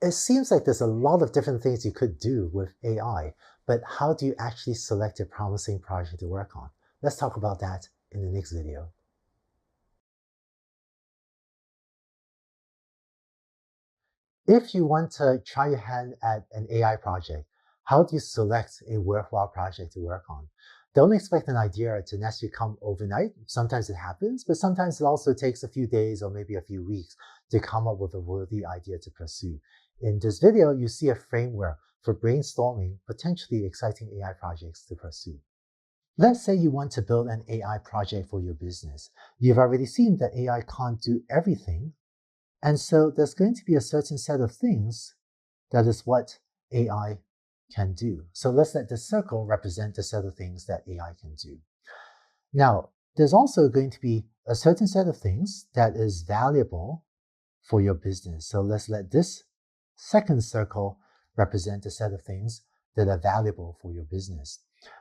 It seems like there's a lot of different things you could do with AI, but how do you actually select a promising project to work on? Let's talk about that in the next video. If you want to try your hand at an AI project, how do you select a worthwhile project to work on? Don't expect an idea to necessarily come overnight. Sometimes it happens, but sometimes it also takes a few days or maybe a few weeks to come up with a worthy idea to pursue. In this video, you see a framework for brainstorming potentially exciting AI projects to pursue. Let's say you want to build an AI project for your business. You've already seen that AI can't do everything, and so there's going to be a certain set of things that is what AI can do. So let's let the circle represent the set of things that AI can do. Now, there's also going to be a certain set of things that is valuable for your business. So let's let this second circle represent a set of things that are valuable for your business.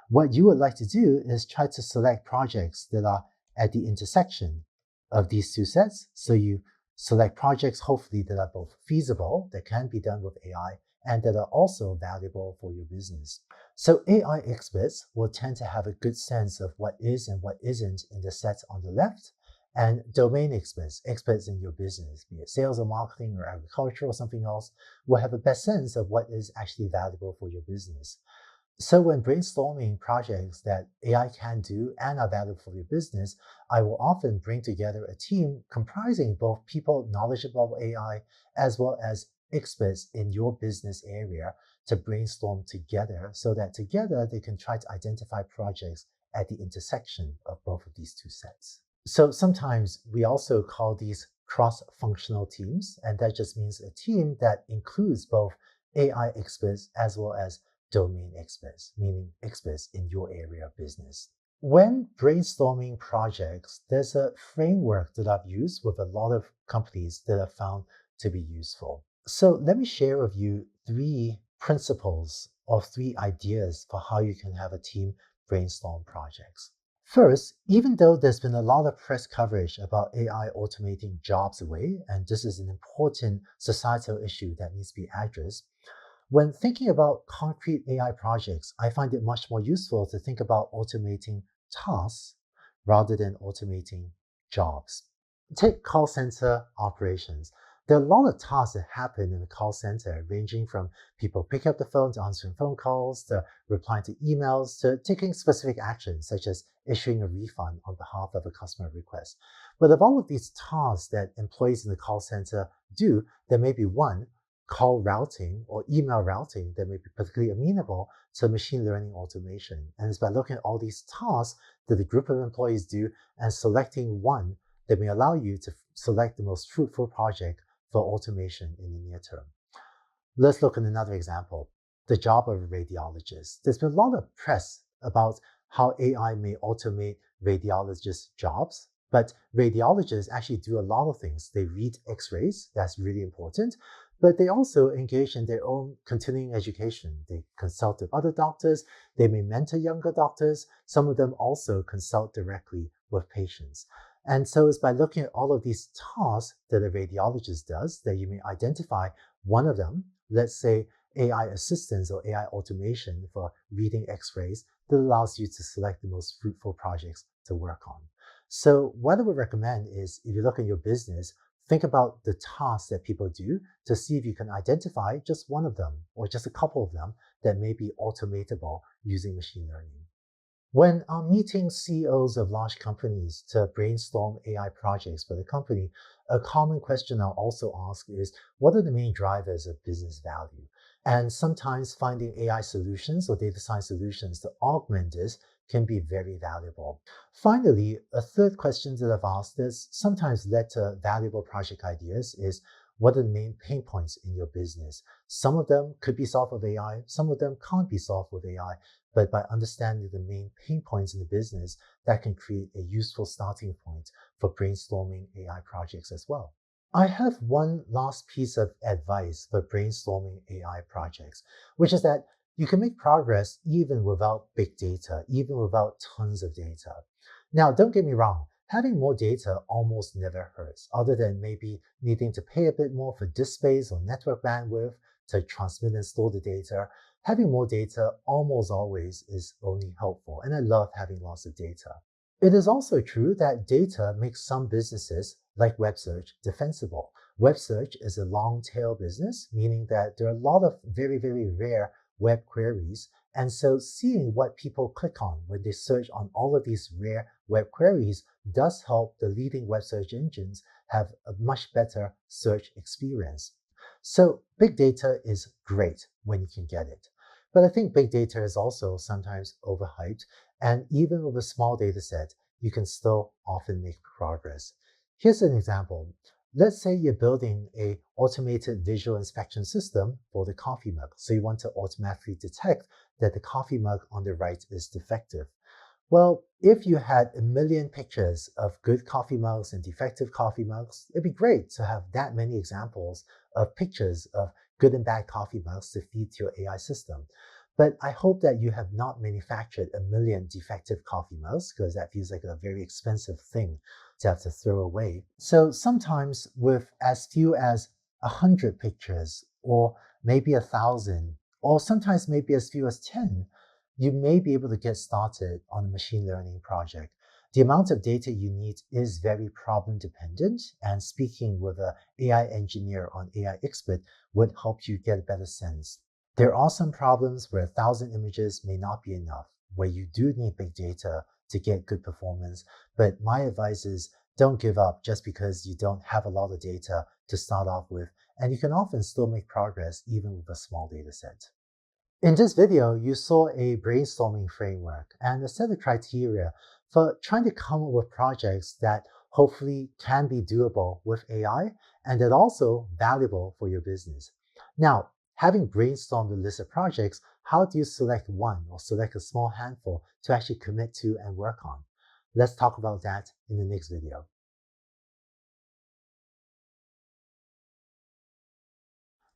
What you would like to do is try to select projects that are at the intersection of these two sets. So you select projects, hopefully, that are both feasible, that can be done with AI, and that are also valuable for your business. So AI experts will tend to have a good sense of what is and what isn't in the sets on the left, and domain experts, experts in your business, be it sales or marketing or agriculture or something else, will have a best sense of what is actually valuable for your business. So when brainstorming projects that AI can do and are valuable for your business, I will often bring together a team comprising both people knowledgeable about AI as well as experts in your business area to brainstorm together so that together they can try to identify projects at the intersection of both of these two sets. So sometimes we also call these cross-functional teams, and that just means a team that includes both AI experts as well as domain experts, meaning experts in your area of business. When brainstorming projects, there's a framework that I've used with a lot of companies that I've found to be useful. So let me share with you 3 principles or 3 ideas for how you can have a team brainstorm projects. First, even though there's been a lot of press coverage about AI automating jobs away, and this is an important societal issue that needs to be addressed, when thinking about concrete AI projects, I find it much more useful to think about automating tasks rather than automating jobs. Take call center operations. There are a lot of tasks that happen in the call center, ranging from people picking up the phone to answering phone calls, to replying to emails, to taking specific actions, such as issuing a refund on behalf of a customer request. But of all of these tasks that employees in the call center do, there may be one, call routing or email routing, that may be particularly amenable to machine learning automation. And it's by looking at all these tasks that the group of employees do and selecting one that may allow you to select the most fruitful project for automation in the near term. Let's look at another example, the job of a radiologist. There's been a lot of press about how AI may automate radiologists' jobs, but radiologists actually do a lot of things. They read x-rays, that's really important, but they also engage in their own continuing education. They consult with other doctors, they may mentor younger doctors, some of them also consult directly with patients. And so it's by looking at all of these tasks that a radiologist does that you may identify one of them, let's say AI assistance or AI automation for reading x-rays, that allows you to select the most fruitful projects to work on. So what I would recommend is, if you look at your business, think about the tasks that people do to see if you can identify just one of them or just a couple of them that may be automatable using machine learning. When I'm meeting CEOs of large companies to brainstorm AI projects for the company, a common question I'll also ask is, what are the main drivers of business value? And sometimes finding AI solutions or data science solutions to augment this can be very valuable. Finally, a third question that I've asked that's sometimes led to valuable project ideas is, what are the main pain points in your business? Some of them could be solved with AI, some of them can't be solved with AI, but by understanding the main pain points in the business, that can create a useful starting point for brainstorming AI projects as well. I have one last piece of advice for brainstorming AI projects, which is that you can make progress even without big data, even without tons of data. Now, don't get me wrong, having more data almost never hurts, other than maybe needing to pay a bit more for disk space or network bandwidth to transmit and store the data. Having more data almost always is only helpful, and I love having lots of data. It is also true that data makes some businesses, like web search, defensible. Web search is a long tail business, meaning that there are a lot of very, very rare web queries And so seeing what people click on when they search on all of these rare web queries does help the leading web search engines have a much better search experience. So big data is great when you can get it. But I think big data is also sometimes overhyped, and even with a small data set, you can still often make progress. Here's an example. Let's say you're building a automated visual inspection system for the coffee mug. So you want to automatically detect that the coffee mug on the right is defective. Well, if you had a million pictures of good coffee mugs and defective coffee mugs, it'd be great to have that many examples of pictures of good and bad coffee mugs to feed to your AI system. But I hope that you have not manufactured a million defective coffee mugs, because that feels like a very expensive thing to have to throw away. So sometimes with as few as 100 pictures, or maybe 1,000, or sometimes maybe as few as 10, you may be able to get started on a machine learning project. The amount of data you need is very problem dependent, and speaking with an AI engineer on AI Expert would help you get a better sense. There are some problems where 1,000 images may not be enough, where you do need big data to get good performance, but my advice is don't give up just because you don't have a lot of data to start off with, and you can often still make progress even with a small data set. In this video, you saw a brainstorming framework and a set of criteria for trying to come up with projects that hopefully can be doable with AI and that also valuable for your business. Now, having brainstormed a list of projects, how do you select one or select a small handful to actually commit to and work on? Let's talk about that in the next video.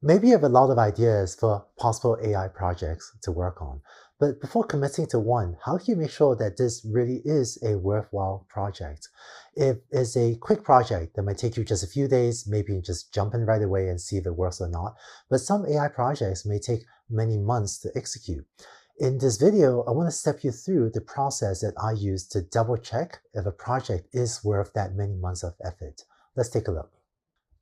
Maybe you have a lot of ideas for possible AI projects to work on, but before committing to one, how can you make sure that this really is a worthwhile project? If it's a quick project that might take you just a few days, maybe you just jump in right away and see if it works or not. But some AI projects may take many months to execute. In this video, I want to step you through the process that I use to double check if a project is worth that many months of effort. Let's take a look.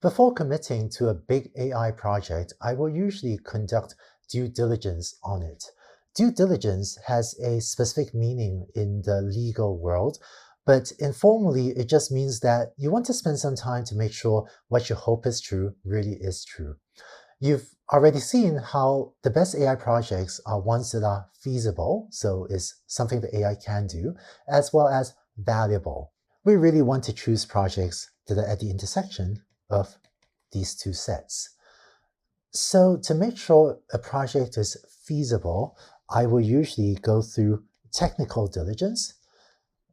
Before committing to a big AI project, I will usually conduct due diligence on it. Due diligence has a specific meaning in the legal world, but informally, it just means that you want to spend some time to make sure what you hope is true really is true. You've already seen how the best AI projects are ones that are feasible, so it's something that AI can do, as well as valuable. We really want to choose projects that are at the intersection of these two sets. So to make sure a project is feasible, I will usually go through technical diligence.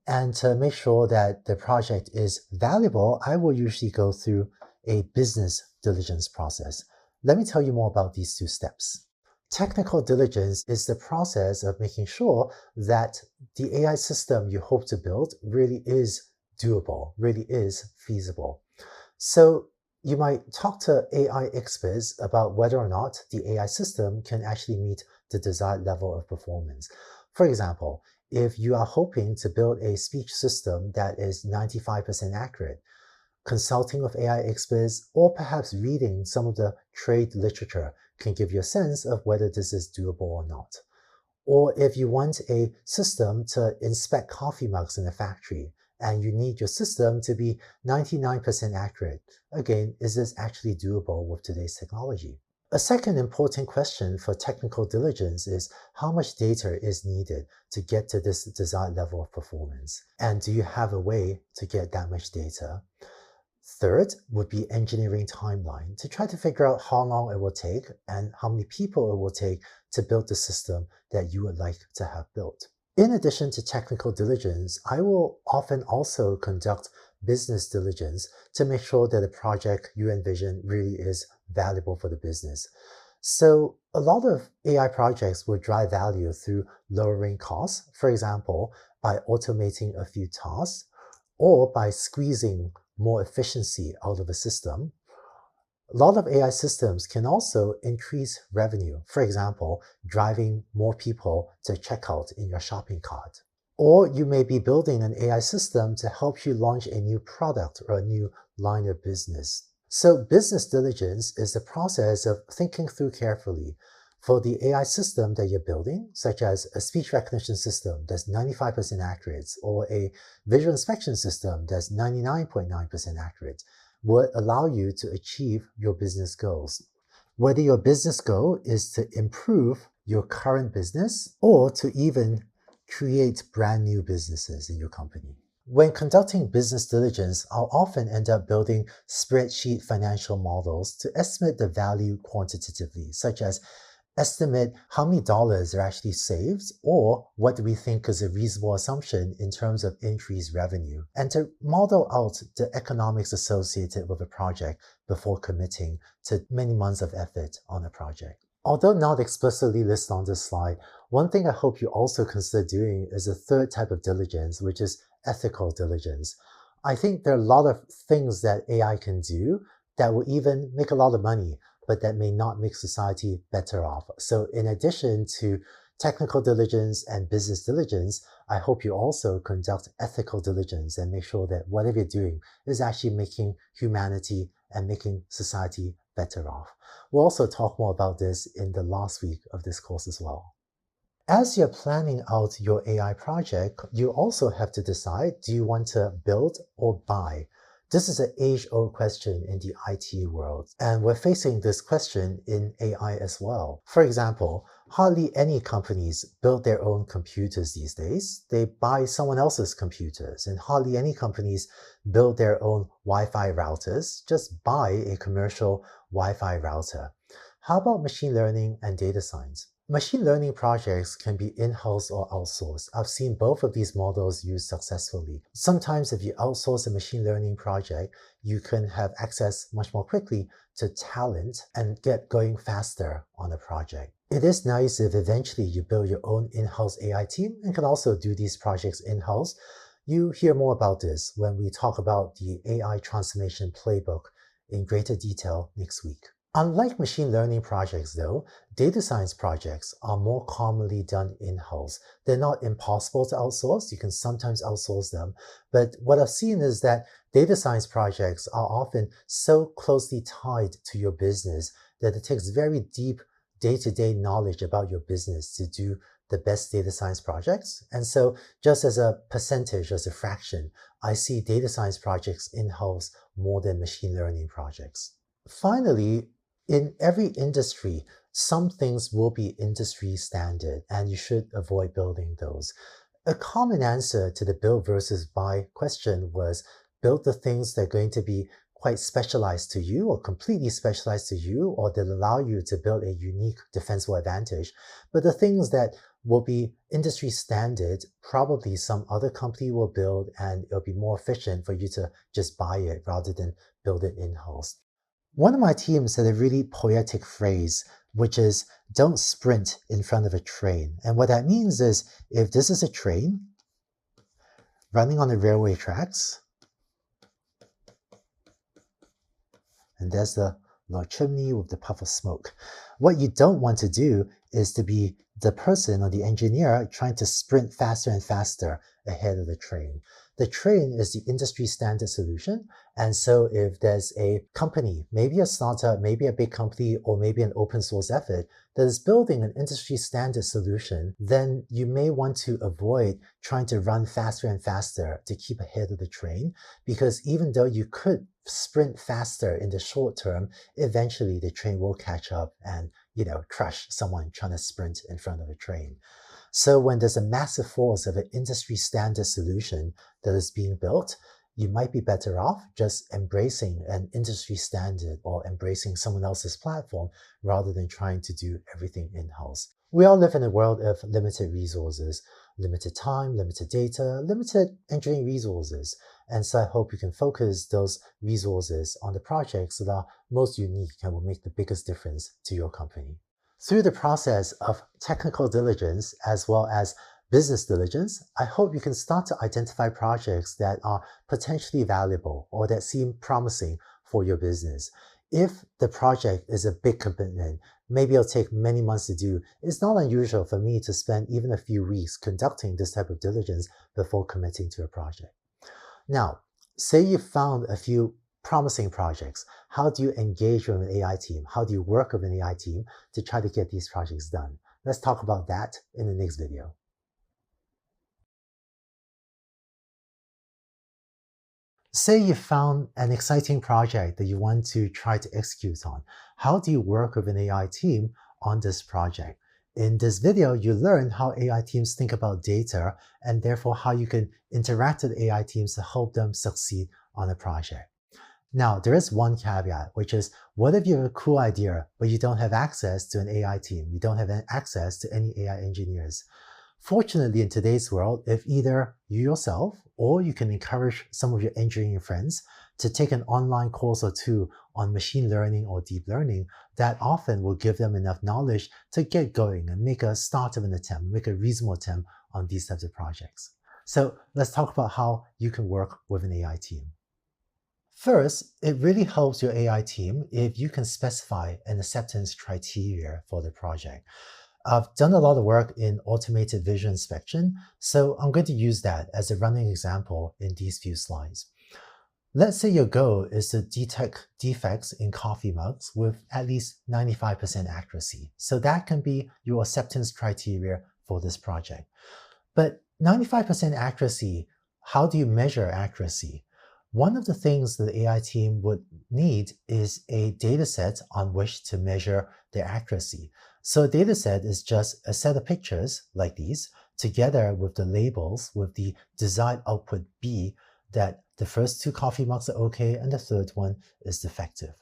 And to make sure that the project is valuable, I will usually go through a business diligence process. Let me tell you more about these two steps. Technical diligence is the process of making sure that the AI system you hope to build really is doable, really is feasible. So you might talk to AI experts about whether or not the AI system can actually meet the desired level of performance. For example, if you are hoping to build a speech system that is 95% accurate, consulting with AI experts or perhaps reading some of the trade literature can give you a sense of whether this is doable or not. Or if you want a system to inspect coffee mugs in a factory and you need your system to be 99% accurate, again, is this actually doable with today's technology? A second important question for technical diligence is how much data is needed to get to this desired level of performance? And do you have a way to get that much data? Third would be engineering timeline to try to figure out how long it will take and how many people it will take to build the system that you would like to have built. In addition to technical diligence, I will often also conduct business diligence to make sure that the project you envision really is valuable for the business. So a lot of AI projects will drive value through lowering costs, for example, by automating a few tasks or by squeezing more efficiency out of a system. A lot of AI systems can also increase revenue, for example, driving more people to checkout in your shopping cart. Or you may be building an AI system to help you launch a new product or a new line of business. So business diligence is the process of thinking through carefully For the AI system that you're building, such as a speech recognition system that's 95% accurate or a visual inspection system that's 99.9% accurate, would allow you to achieve your business goals. Whether your business goal is to improve your current business or to even create brand new businesses in your company. When conducting business diligence, I'll often end up building spreadsheet financial models to estimate the value quantitatively, such as estimate how many dollars are actually saved or what do we think is a reasonable assumption in terms of increased revenue, and to model out the economics associated with a project before committing to many months of effort on a project. Although not explicitly listed on this slide, one thing I hope you also consider doing is a third type of diligence, which is ethical diligence. I think there are a lot of things that AI can do that will even make a lot of money, but that may not make society better off. So in addition to technical diligence and business diligence, I hope you also conduct ethical diligence and make sure that whatever you're doing is actually making humanity and making society better off. We'll also talk more about this in the last week of this course as well. As you're planning out your AI project, you also have to decide, do you want to build or buy? This is an age-old question in the IT world, and we're facing this question in AI as well. For example, hardly any companies build their own computers these days. They buy someone else's computers, and hardly any companies build their own Wi-Fi routers. Just buy a commercial Wi-Fi router. How about machine learning and data science? Machine learning projects can be in-house or outsourced. I've seen both of these models used successfully. Sometimes if you outsource a machine learning project, you can have access much more quickly to talent and get going faster on a project. It is nice if eventually you build your own in-house AI team and can also do these projects in-house. You hear more about this when we talk about the AI transformation playbook in greater detail next week. Unlike machine learning projects though, data science projects are more commonly done in-house. They're not impossible to outsource. You can sometimes outsource them. But what I've seen is that data science projects are often so closely tied to your business that it takes very deep day-to-day knowledge about your business to do the best data science projects. And so just as a percentage, as a fraction, I see data science projects in-house more than machine learning projects. Finally, in every industry, some things will be industry standard, and you should avoid building those. A common answer to the build versus buy question was build the things that are going to be quite specialized to you or completely specialized to you, or that allow you to build a unique defensible advantage. But the things that will be industry standard, probably some other company will build, and it'll be more efficient for you to just buy it rather than build it in-house. One of my teams said a really poetic phrase, which is, don't sprint in front of a train. And what that means is, if this is a train running on the railway tracks, and there's the large chimney with the puff of smoke, what you don't want to do is to be the person or the engineer trying to sprint faster and faster ahead of the train. The train is the industry standard solution. And so if there's a company, maybe a startup, maybe a big company, or maybe an open source effort that is building an industry standard solution, then you may want to avoid trying to run faster and faster to keep ahead of the train, because even though you could sprint faster in the short term, eventually the train will catch up and crush someone trying to sprint in front of a train. So when there's a massive force of an industry standard solution that is being built, you might be better off just embracing an industry standard or embracing someone else's platform rather than trying to do everything in-house. We all live in a world of limited resources, limited time, limited data, limited engineering resources. And so I hope you can focus those resources on the projects that are most unique and will make the biggest difference to your company. Through the process of technical diligence as well as business diligence, I hope you can start to identify projects that are potentially valuable or that seem promising for your business. If the project is a big commitment, maybe it'll take many months to do, it's not unusual for me to spend even a few weeks conducting this type of diligence before committing to a project. Now, say you found a few promising projects? How do you engage with an AI team? How do you work with an AI team to try to get these projects done? Let's talk about that in the next video. Say you found an exciting project that you want to try to execute on. How do you work with an AI team on this project? In this video, you learn how AI teams think about data and therefore how you can interact with AI teams to help them succeed on a project. Now, there is one caveat, which is what if you have a cool idea, but you don't have access to an AI team? You don't have access to any AI engineers. Fortunately, in today's world, if either you yourself or you can encourage some of your engineering friends to take an online course or two on machine learning or deep learning, that often will give them enough knowledge to get going and make a start of an attempt, make a reasonable attempt on these types of projects. So let's talk about how you can work with an AI team. First, it really helps your AI team if you can specify an acceptance criteria for the project. I've done a lot of work in automated visual inspection, so I'm going to use that as a running example in these few slides. Let's say your goal is to detect defects in coffee mugs with at least 95% accuracy. So that can be your acceptance criteria for this project. But 95% accuracy, how do you measure accuracy? One of the things the AI team would need is a data set on which to measure their accuracy. So a data set is just a set of pictures like these, together with the labels with the desired output B, that the first two coffee mugs are okay and the third one is defective.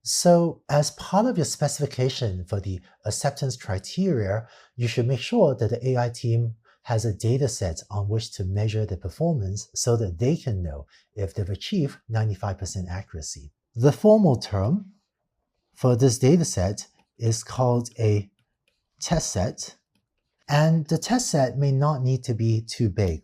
So as part of your specification for the acceptance criteria, you should make sure that the AI team has a data set on which to measure the performance so that they can know if they've achieved 95% accuracy. The formal term for this data set is called a test set, and the test set may not need to be too big.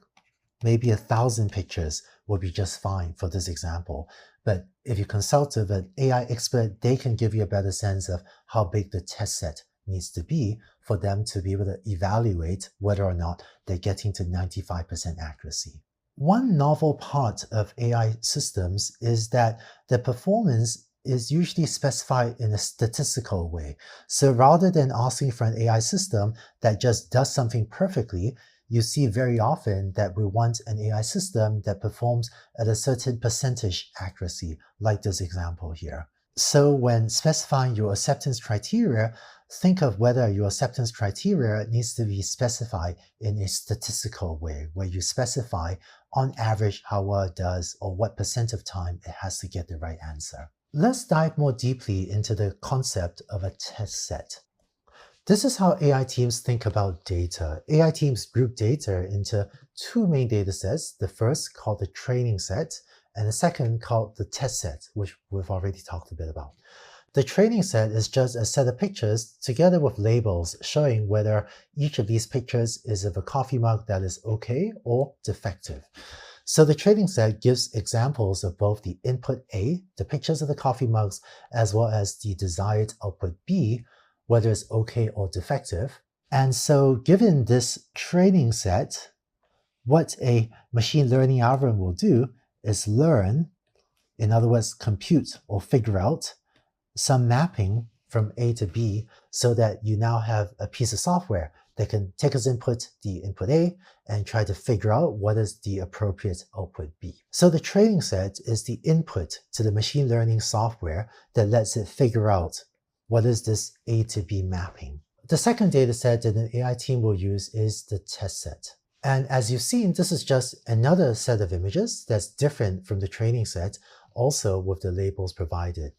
Maybe 1,000 pictures will be just fine for this example. But if you consult with an AI expert, they can give you a better sense of how big the test set needs to be for them to be able to evaluate whether or not they're getting to 95% accuracy. One novel part of AI systems is that the performance is usually specified in a statistical way. So rather than asking for an AI system that just does something perfectly, you see very often that we want an AI system that performs at a certain percentage accuracy, like this example here. So when specifying your acceptance criteria, think of whether your acceptance criteria needs to be specified in a statistical way, where you specify on average how well it does or what percent of time it has to get the right answer. Let's dive more deeply into the concept of a test set. This is how AI teams think about data. AI teams group data into two main data sets, the first called the training set, and the second called the test set, which we've already talked a bit about. The training set is just a set of pictures together with labels showing whether each of these pictures is of a coffee mug that is okay or defective. So the training set gives examples of both the input A, the pictures of the coffee mugs, as well as the desired output B, whether it's okay or defective. And so given this training set, what a machine learning algorithm will do is learn, in other words, compute or figure out some mapping from A to B so that you now have a piece of software that can take as input the input A and try to figure out what is the appropriate output B. So the training set is the input to the machine learning software that lets it figure out what is this A to B mapping. The second data set that an AI team will use is the test set. And as you've seen, this is just another set of images that's different from the training set, also with the labels provided.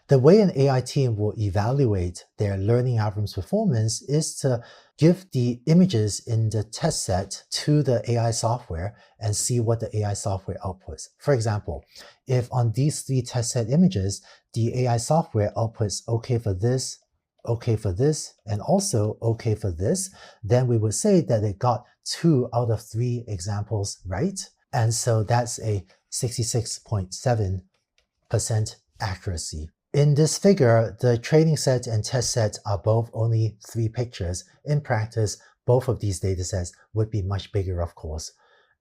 The way an AI team will evaluate their learning algorithm's performance is to give the images in the test set to the AI software and see what the AI software outputs. For example, if on these three test set images, the AI software outputs okay for this, and also okay for this, then we would say that it got 2 out of 3 examples right. And so that's a 66.7% accuracy. In this figure, the training set and test set are both only 3 pictures. In practice, both of these data sets would be much bigger, of course.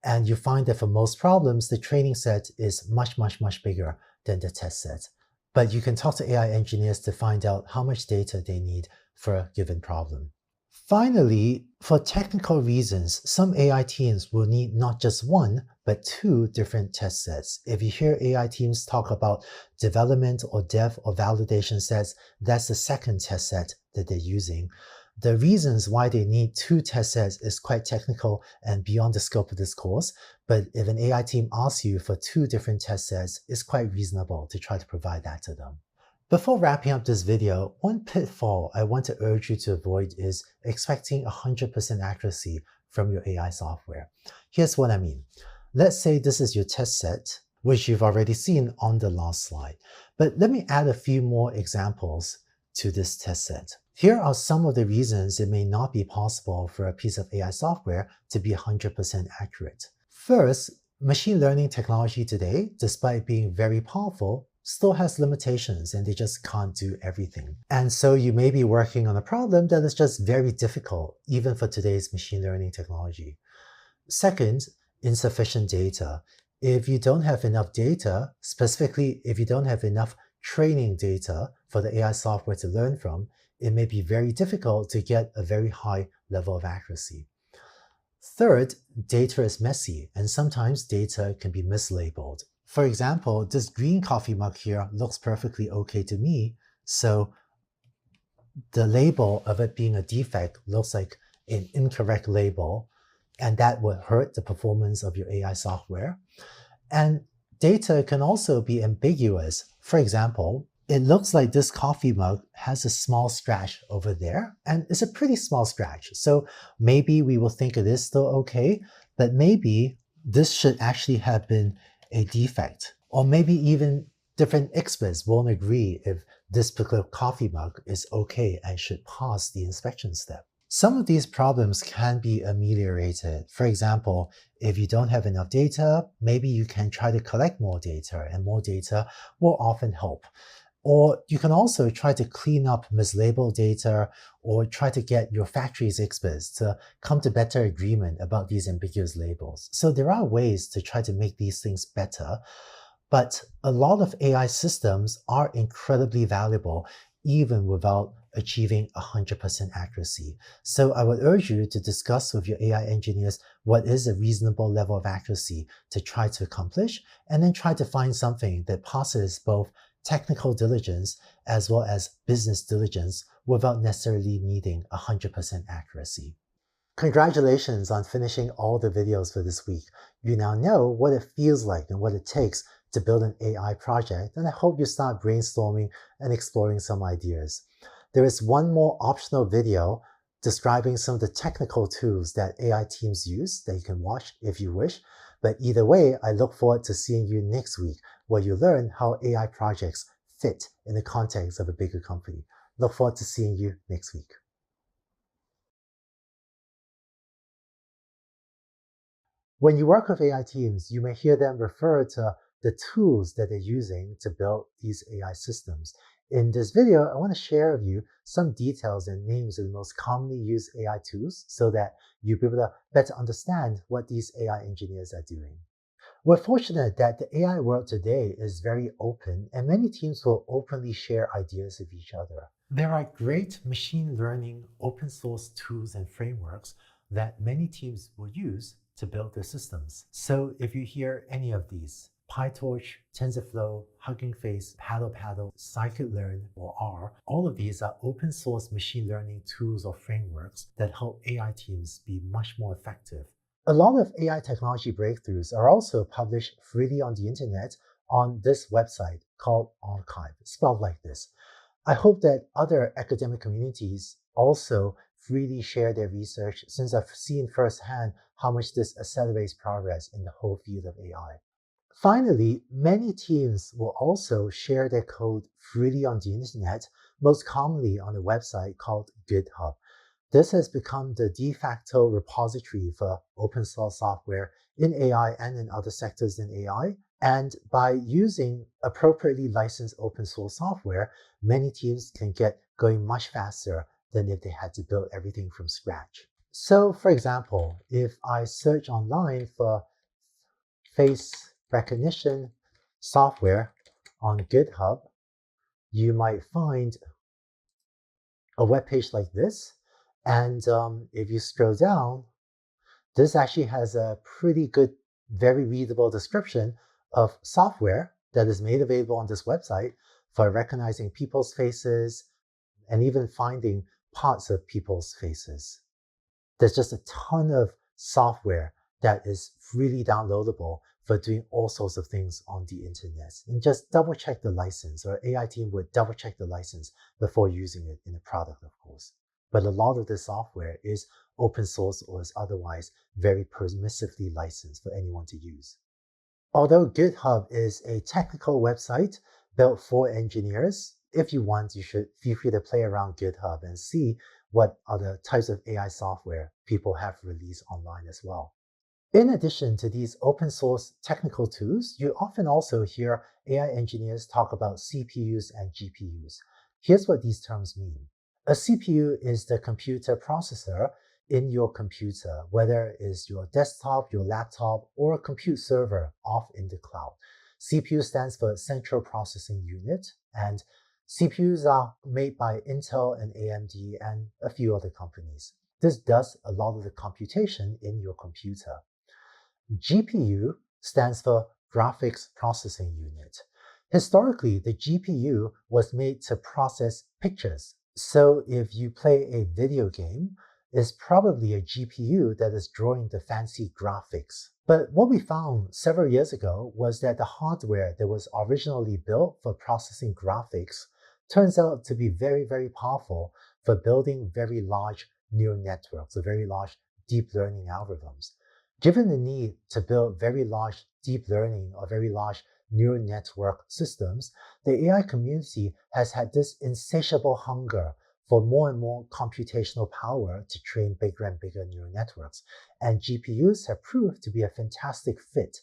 And you find that for most problems, the training set is much, much, much bigger than the test set. But you can talk to AI engineers to find out how much data they need for a given problem. Finally, for technical reasons, some AI teams will need not just one, but two different test sets. If you hear AI teams talk about development or dev or validation sets, that's the second test set that they're using. The reasons why they need two test sets is quite technical and beyond the scope of this course, but if an AI team asks you for two different test sets, it's quite reasonable to try to provide that to them. Before wrapping up this video, one pitfall I want to urge you to avoid is expecting 100% accuracy from your AI software. Here's what I mean. Let's say this is your test set, which you've already seen on the last slide. But let me add a few more examples to this test set. Here are some of the reasons it may not be possible for a piece of AI software to be 100% accurate. First, machine learning technology today, despite being very powerful, still has limitations and they just can't do everything. And so you may be working on a problem that is just very difficult, even for today's machine learning technology. Second, insufficient data. If you don't have enough data, specifically if you don't have enough training data for the AI software to learn from, it may be very difficult to get a very high level of accuracy. Third, data is messy, and sometimes data can be mislabeled. For example, this green coffee mug here looks perfectly okay to me, so the label of it being a defect looks like an incorrect label, and that would hurt the performance of your AI software. And data can also be ambiguous. For example, it looks like this coffee mug has a small scratch over there, and it's a pretty small scratch. So maybe we will think it is still okay, but maybe this should actually have been a defect. Or maybe even different experts won't agree if this particular coffee mug is okay and should pass the inspection step. Some of these problems can be ameliorated. For example, if you don't have enough data, maybe you can try to collect more data, and more data will often help. Or you can also try to clean up mislabeled data, or try to get your factory's experts to come to better agreement about these ambiguous labels. So there are ways to try to make these things better, but a lot of AI systems are incredibly valuable even without achieving 100% accuracy. So I would urge you to discuss with your AI engineers what is a reasonable level of accuracy to try to accomplish, and then try to find something that passes both technical diligence as well as business diligence without necessarily needing 100% accuracy. Congratulations on finishing all the videos for this week. You now know what it feels like and what it takes to build an AI project, and I hope you start brainstorming and exploring some ideas. There is one more optional video describing some of the technical tools that AI teams use that you can watch if you wish. But either way, I look forward to seeing you next week, where you learn how AI projects fit in the context of a bigger company. Look forward to seeing you next week. When you work with AI teams, you may hear them refer to the tools that they're using to build these AI systems. In this video, I want to share with you some details and names of the most commonly used AI tools so that you'll be able to better understand what these AI engineers are doing. We're fortunate that the AI world today is very open, and many teams will openly share ideas with each other. There are great machine learning open source tools and frameworks that many teams will use to build their systems. So if you hear any of these, PyTorch, TensorFlow, Hugging Face, Paddle, Scikit-learn, or R, all of these are open source machine learning tools or frameworks that help AI teams be much more effective. A lot of AI technology breakthroughs are also published freely on the internet on this website called Archive, spelled like this. I hope that other academic communities also freely share their research, since I've seen firsthand how much this accelerates progress in the whole field of AI. Finally, many teams will also share their code freely on the internet, most commonly on a website called GitHub. This has become the de facto repository for open source software in AI and in other sectors in AI. And by using appropriately licensed open source software, many teams can get going much faster than if they had to build everything from scratch. So for example, if I search online for face recognition software on GitHub, you might find a web page like this. And if you scroll down, this actually has a pretty good, very readable description of software that is made available on this website for recognizing people's faces and even finding parts of people's faces. There's just a ton of software that is freely downloadable for doing all sorts of things on the internet. And just double check the license, or AI team would double check the license before using it in a product, of course. But a lot of the software is open source or is otherwise very permissively licensed for anyone to use. Although GitHub is a technical website built for engineers, if you want, you should feel free to play around GitHub and see what other types of AI software people have released online as well. In addition to these open source technical tools, you often also hear AI engineers talk about CPUs and GPUs. Here's what these terms mean. A CPU is the computer processor in your computer, whether it is your desktop, your laptop, or a compute server off in the cloud. CPU stands for Central Processing Unit, and CPUs are made by Intel and AMD and a few other companies. This does a lot of the computation in your computer. GPU stands for Graphics Processing Unit. Historically, the GPU was made to process pictures. So if you play a video game, it's probably a GPU that is drawing the fancy graphics. But what we found several years ago was that the hardware that was originally built for processing graphics turns out to be very, very powerful for building very large neural networks, or very large deep learning algorithms. Given the need to build very large deep learning or very large neural network systems, the AI community has had this insatiable hunger for more and more computational power to train bigger and bigger neural networks. And GPUs have proved to be a fantastic fit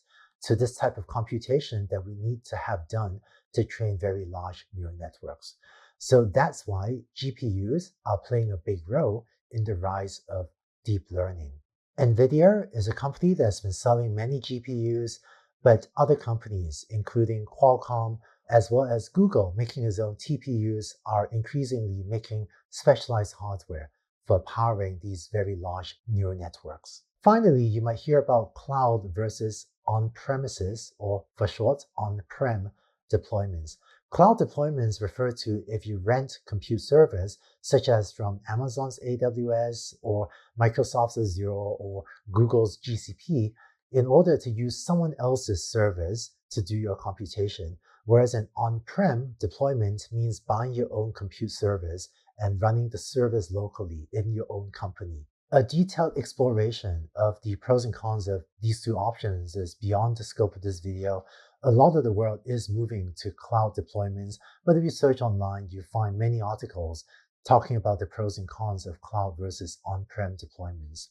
to this type of computation that we need to have done to train very large neural networks. So that's why GPUs are playing a big role in the rise of deep learning. NVIDIA is a company that's been selling many GPUs, but other companies, including Qualcomm, as well as Google making its own TPUs, are increasingly making specialized hardware for powering these very large neural networks. Finally, you might hear about cloud versus on-premises, or for short, on-prem deployments. Cloud deployments refer to if you rent compute servers, such as from Amazon's AWS or Microsoft's Azure or Google's GCP, in order to use someone else's servers to do your computation. Whereas an on-prem deployment means buying your own compute servers and running the servers locally in your own company. A detailed exploration of the pros and cons of these two options is beyond the scope of this video. A lot of the world is moving to cloud deployments, but if you search online, you find many articles talking about the pros and cons of cloud versus on-prem deployments.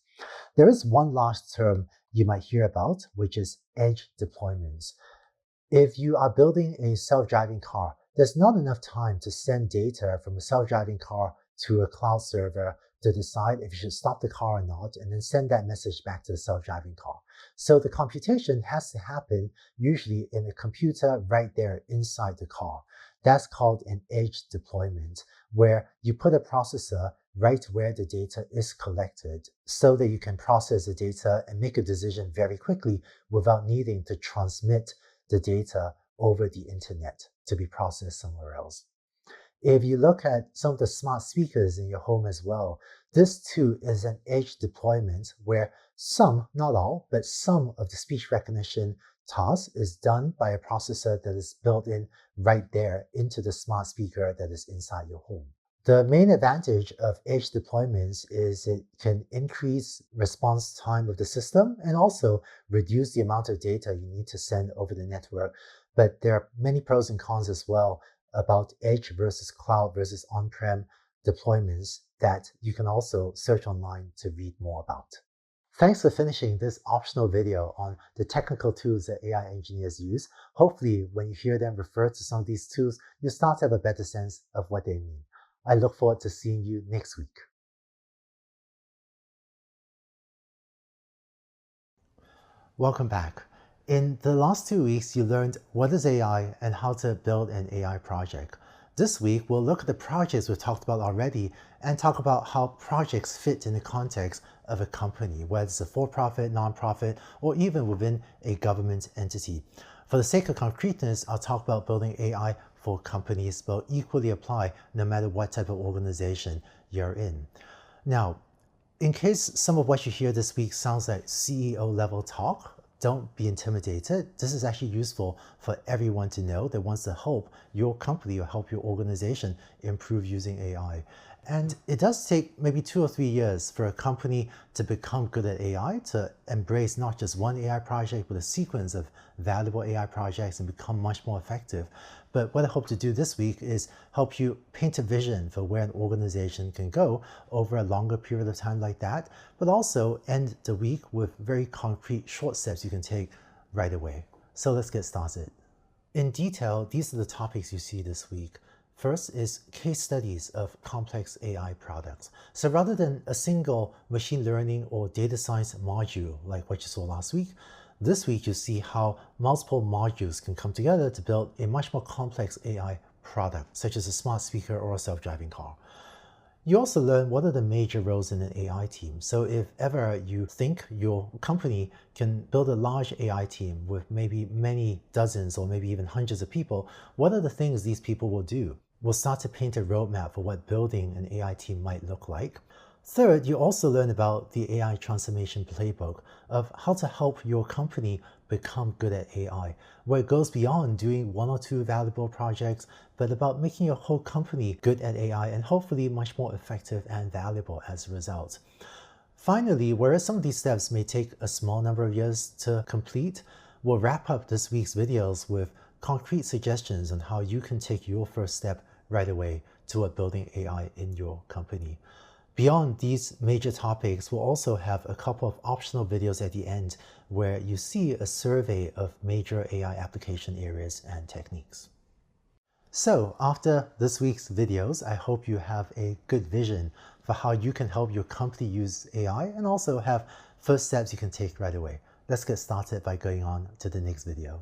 There is one last term you might hear about, which is edge deployments. If you are building a self-driving car, there's not enough time to send data from a self-driving car to a cloud server to decide if you should stop the car or not, and then send that message back to the self-driving car. So the computation has to happen usually in a computer right there inside the car. That's called an edge deployment, where you put a processor right where the data is collected so that you can process the data and make a decision very quickly without needing to transmit the data over the internet to be processed somewhere else. If you look at some of the smart speakers in your home as well, this too is an edge deployment where some, not all, but some of the speech recognition task is done by a processor that is built in right there into the smart speaker that is inside your home. The main advantage of edge deployments is it can increase response time of the system and also reduce the amount of data you need to send over the network. But there are many pros and cons as well about edge versus cloud versus on-prem deployments that you can also search online to read more about. Thanks for finishing this optional video on the technical tools that AI engineers use. Hopefully, when you hear them refer to some of these tools, you start to have a better sense of what they mean. I look forward to seeing you next week. Welcome back. In the last 2 weeks, you learned what is AI and how to build an AI project. This week, we'll look at the projects we've talked about already and talk about how projects fit in the context of a company, whether it's a for-profit, non-profit, or even within a government entity. For the sake of concreteness, I'll talk about building AI for companies, but equally apply no matter what type of organization you're in. Now, in case some of what you hear this week sounds like CEO level talk, don't be intimidated. This is actually useful for everyone to know that wants to help your company or help your organization improve using AI. And it does take maybe 2 or 3 years for a company to become good at AI, to embrace not just one AI project, but a sequence of valuable AI projects and become much more effective. But what I hope to do this week is help you paint a vision for where an organization can go over a longer period of time like that, but also end the week with very concrete short steps you can take right away. So let's get started. In detail, these are the topics you see this week. First is case studies of complex AI products. So rather than a single machine learning or data science module like what you saw last week, this week you see how multiple modules can come together to build a much more complex AI product, such as a smart speaker or a self-driving car. You also learn what are the major roles in an AI team. So if ever you think your company can build a large AI team with maybe many dozens or maybe even hundreds of people, what are the things these people will do? We'll start to paint a roadmap for what building an AI team might look like. Third, you also learn about the AI transformation playbook of how to help your company become good at AI, where it goes beyond doing 1 or 2 valuable projects, but about making your whole company good at AI and hopefully much more effective and valuable as a result. Finally, whereas some of these steps may take a small number of years to complete, we'll wrap up this week's videos with concrete suggestions on how you can take your first step right away toward building AI in your company. Beyond these major topics, we'll also have a couple of optional videos at the end where you see a survey of major AI application areas and techniques. So after this week's videos, I hope you have a good vision for how you can help your company use AI and also have first steps you can take right away. Let's get started by going on to the next video.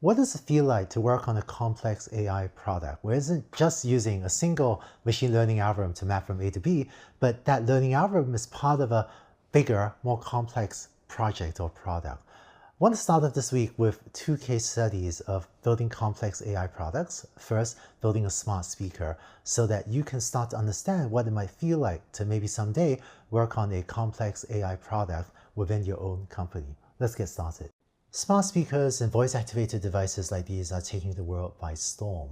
What does it feel like to work on a complex AI product where it isn't just using a single machine learning algorithm to map from A to B, but that learning algorithm is part of a bigger, more complex project or product? I want to start off this week with 2 case studies of building complex AI products. First, building a smart speaker so that you can start to understand what it might feel like to maybe someday work on a complex AI product within your own company. Let's get started. Smart speakers and voice-activated devices like these are taking the world by storm.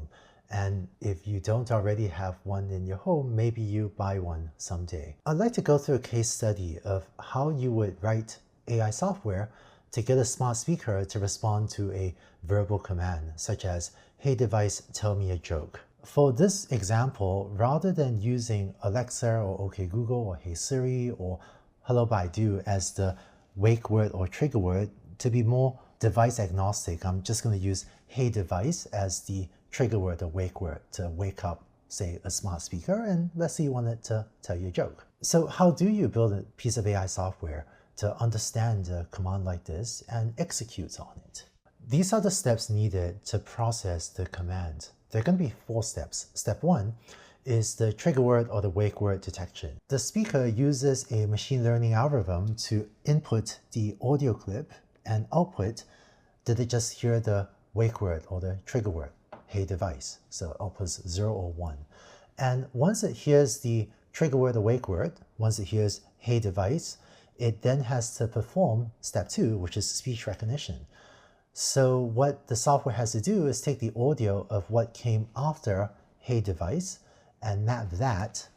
And if you don't already have one in your home, maybe you buy one someday. I'd like to go through a case study of how you would write AI software to get a smart speaker to respond to a verbal command, such as, "Hey device, tell me a joke." For this example, rather than using Alexa or OK Google or Hey Siri or Hello Baidu as the wake word or trigger word, to be more device agnostic, I'm just going to use Hey device as the trigger word or wake word to wake up, say, a smart speaker, and let's say you want it to tell you a joke. So how do you build a piece of AI software to understand a command like this and execute on it? These are the steps needed to process the command. There are going to be 4 steps. Step 1 is the trigger word or the wake word detection. The speaker uses a machine learning algorithm to input the audio clip and output, did it just hear the wake word or the trigger word, Hey device? So outputs 0 or 1. And once it hears the trigger word or wake word, once it hears Hey device, it then has to perform step 2, which is speech recognition. So what the software has to do is take the audio of what came after Hey device and map that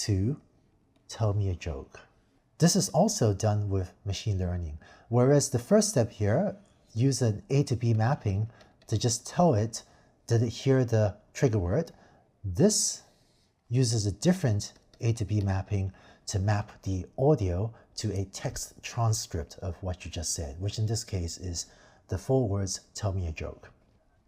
to tell me a joke. This is also done with machine learning, whereas the first step here, use an A to B mapping to just tell it, did it hear the trigger word? This uses a different A to B mapping to map the audio to a text transcript of what you just said, which in this case is the 4 words, tell me a joke.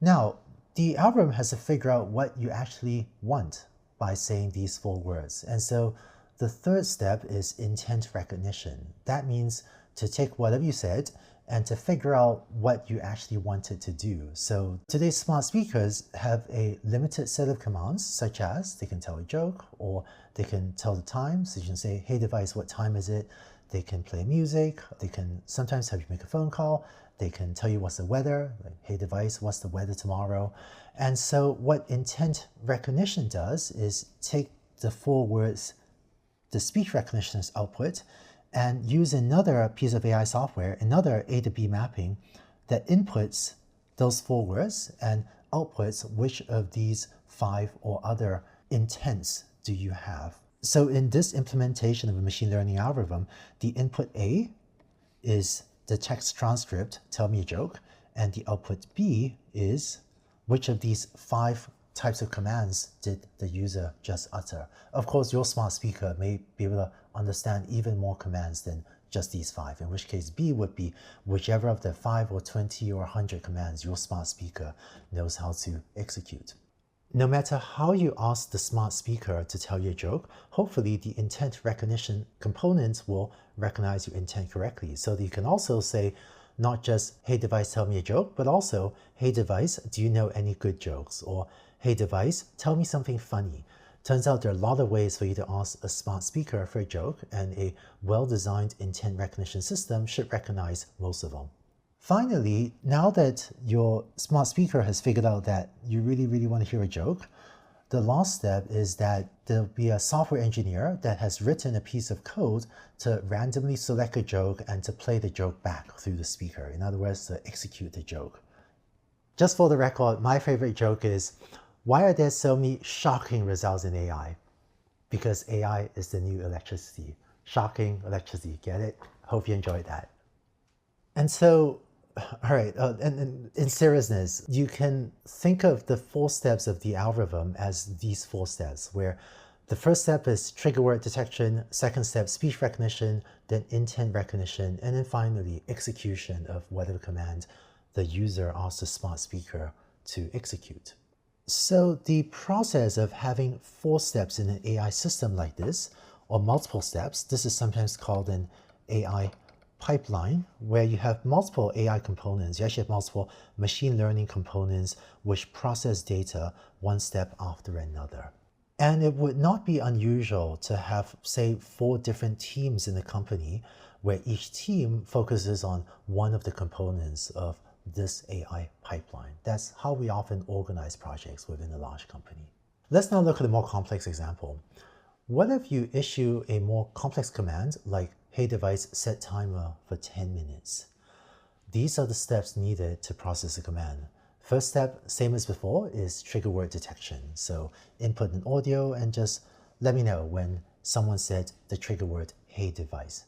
Now, the algorithm has to figure out what you actually want by saying these 4 words. And so The third step is intent recognition. That means to take whatever you said and to figure out what you actually wanted to do. So today's smart speakers have a limited set of commands, such as they can tell a joke, or they can tell the time. So you can say, hey device, what time is it? They can play music. They can sometimes have you make a phone call. They can tell you what's the weather, like, hey device, what's the weather tomorrow? And so what intent recognition does is take the 4 words the speech recognition output and use another piece of AI software, another A to B mapping that inputs those 4 words and outputs which of these 5 or other intents do you have. So in this implementation of a machine learning algorithm, the input A is the text transcript, tell me a joke, and the output B is which of these 5 types of commands did the user just utter. Of course, your smart speaker may be able to understand even more commands than just these 5, in which case B would be whichever of the 5 or 20 or 100 commands your smart speaker knows how to execute. No matter how you ask the smart speaker to tell you a joke, hopefully the intent recognition component will recognize your intent correctly. So that you can also say, not just, hey device, tell me a joke, but also, hey device, do you know any good jokes? Or, hey device, tell me something funny. Turns out there are a lot of ways for you to ask a smart speaker for a joke, and a well-designed intent recognition system should recognize most of them. Finally, now that your smart speaker has figured out that you really want to hear a joke, the last step is that there'll be a software engineer that has written a piece of code to randomly select a joke and to play the joke back through the speaker. In other words, to execute the joke. Just for the record, my favorite joke is, why are there so many shocking results in AI? Because AI is the new electricity. Shocking electricity, get it? Hope you enjoyed that. And so, all right, and in seriousness, you can think of the 4 steps of the algorithm as these 4 steps, where the first step is trigger word detection, second step speech recognition, then intent recognition, and then finally execution of whatever command the user asks the smart speaker to execute. So the process of having 4 steps in an AI system like this, or multiple steps, this is sometimes called an AI pipeline, where you have multiple AI components. You actually have multiple machine learning components which process data one step after another. And it would not be unusual to have, say, 4 different teams in a company where each team focuses on one of the components of this AI pipeline. That's how we often organize projects within a large company. Let's now look at a more complex example. What if you issue a more complex command like, hey device, set timer for 10 minutes. These are the steps needed to process a command. First step, same as before, is trigger word detection. So input an audio and just let me know when someone said the trigger word, hey device.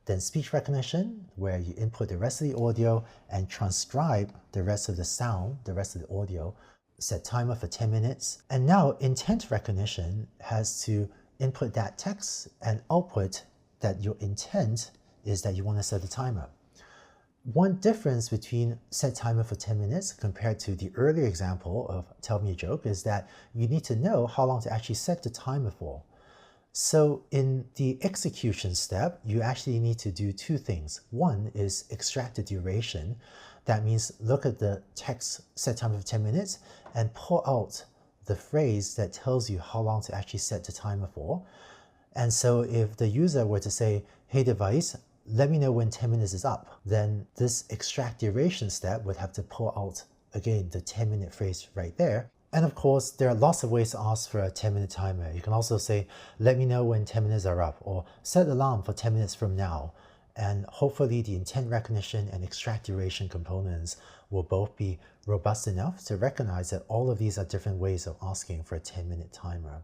Then speech recognition, where you input the rest of the audio and transcribe the rest of the sound, the rest of the audio, set timer for 10 minutes. And now intent recognition has to input that text and output that your intent is that you want to set the timer. One difference between set timer for 10 minutes compared to the earlier example of tell me a joke is that you need to know how long to actually set the timer for. So in the execution step, you actually need to do 2 things. One is extract the duration. That means look at the text set timer for 10 minutes and pull out the phrase that tells you how long to actually set the timer for. And so if the user were to say, hey device, let me know when 10 minutes is up, then this extract duration step would have to pull out, again, the 10-minute phrase right there. And of course, there are lots of ways to ask for a 10-minute timer. You can also say, let me know when 10 minutes are up, or set alarm for 10 minutes from now. And hopefully the intent recognition and extract duration components will both be robust enough to recognize that all of these are different ways of asking for a 10-minute timer.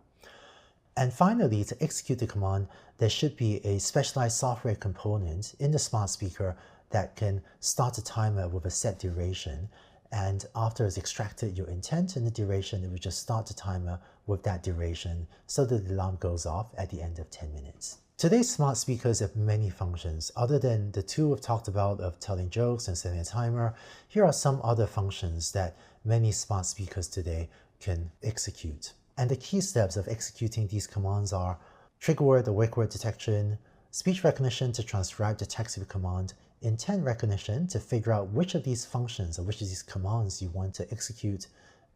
And finally, to execute the command, there should be a specialized software component in the smart speaker that can start a timer with a set duration. And after it's extracted your intent and the duration, it will just start the timer with that duration so that the alarm goes off at the end of 10 minutes. Today's smart speakers have many functions. Other than the 2 we've talked about of telling jokes and setting a timer, here are some other functions that many smart speakers today can execute. And the key steps of executing these commands are trigger word or wake word detection, speech recognition to transcribe the text of a command, intent recognition to figure out which of these functions or which of these commands you want to execute,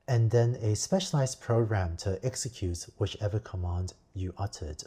and then a specialized program to execute whichever command you uttered.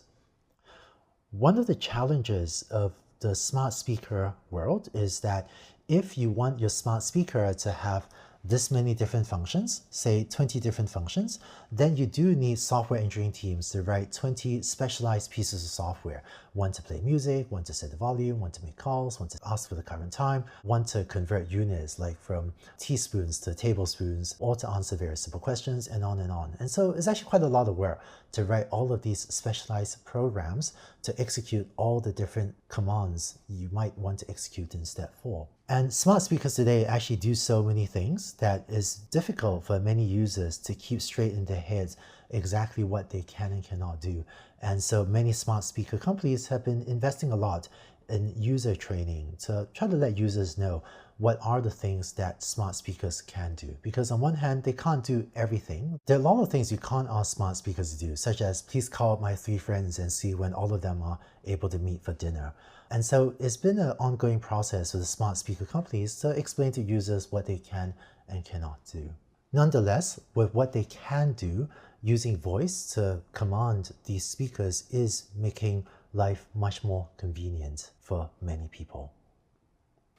One of the challenges of the smart speaker world is that if you want your smart speaker to have this many different functions, say 20 different functions, then you do need software engineering teams to write 20 specialized pieces of software. One to play music, one to set the volume, one to make calls, one to ask for the current time, one to convert units like from teaspoons to tablespoons, or to answer very simple questions, and on and on. And so it's actually quite a lot of work to write all of these specialized programs to execute all the different commands you might want to execute in step 4. And smart speakers today actually do so many things that is difficult for many users to keep straight in their heads exactly what they can and cannot do. And so many smart speaker companies have been investing a lot in user training to try to let users know what are the things that smart speakers can do. Because on one hand, they can't do everything. There are a lot of things you can't ask smart speakers to do, such as please call up my 3 friends and see when all of them are able to meet for dinner. And so it's been an ongoing process for the smart speaker companies to explain to users what they can and cannot do. Nonetheless, with what they can do, using voice to command these speakers is making life much more convenient for many people.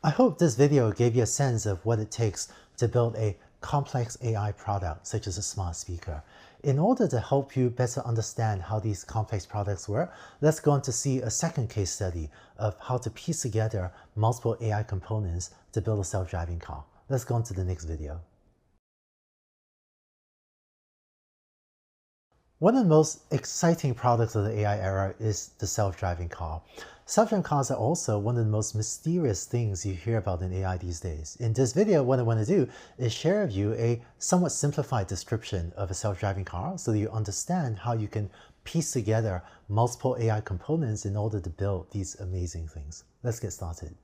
I hope this video gave you a sense of what it takes to build a complex AI product such as a smart speaker. In order to help you better understand how these complex products work, let's go on to see a second case study of how to piece together multiple AI components to build a self-driving car. Let's go on to the next video. One of the most exciting products of the AI era is the self-driving car. Self-driving cars are also one of the most mysterious things you hear about in AI these days. In this video, what I want to do is share with you a somewhat simplified description of a self-driving car so that you understand how you can piece together multiple AI components in order to build these amazing things. Let's get started.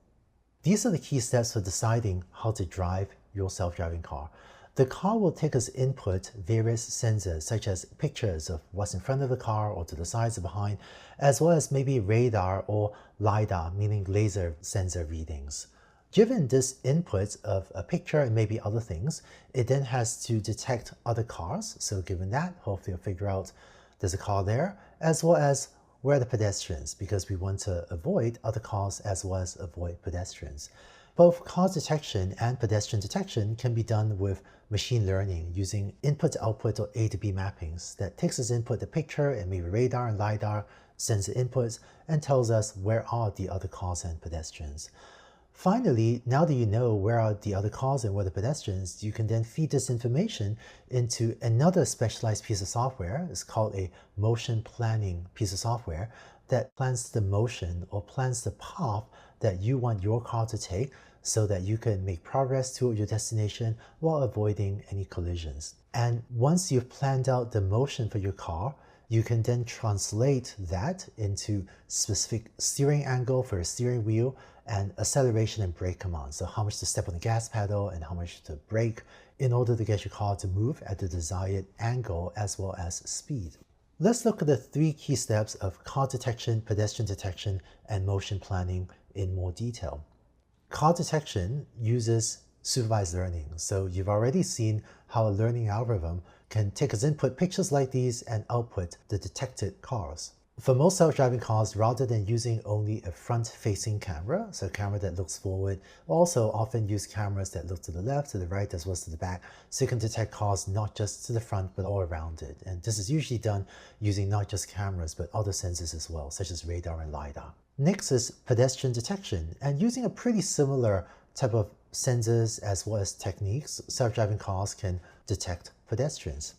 These are the key steps for deciding how to drive your self-driving car. The car will take as input various sensors such as pictures of what's in front of the car or to the sides or behind, as well as maybe radar or LiDAR, meaning laser sensor readings. Given this input of a picture and maybe other things, it then has to detect other cars. So given that, hopefully you'll figure out there's a car there, as well as where are the pedestrians, because we want to avoid other cars as well as avoid pedestrians. Both car detection and pedestrian detection can be done with machine learning using input-to-output or A to B mappings that takes as input the picture and maybe radar and LiDAR, sends the inputs, and tells us where are the other cars and pedestrians. Finally, now that you know where are the other cars and where the pedestrians, you can then feed this information into another specialized piece of software. It's called a motion planning piece of software that plans the motion or plans the path that you want your car to take so that you can make progress toward your destination while avoiding any collisions. And once you've planned out the motion for your car, you can then translate that into specific steering angle for a steering wheel and acceleration and brake commands. So how much to step on the gas pedal and how much to brake in order to get your car to move at the desired angle as well as speed. Let's look at the 3 key steps of car detection, pedestrian detection, and motion planning in more detail. Car detection uses supervised learning. So you've already seen how a learning algorithm can take as input pictures like these and output the detected cars. For most self-driving cars, rather than using only a front-facing camera, so a camera that looks forward, we'll also often use cameras that look to the left, to the right, as well as to the back, so you can detect cars not just to the front, but all around it. And this is usually done using not just cameras, but other sensors as well, such as radar and LiDAR. Next is pedestrian detection, and using a pretty similar type of sensors as well as techniques, self-driving cars can detect pedestrians.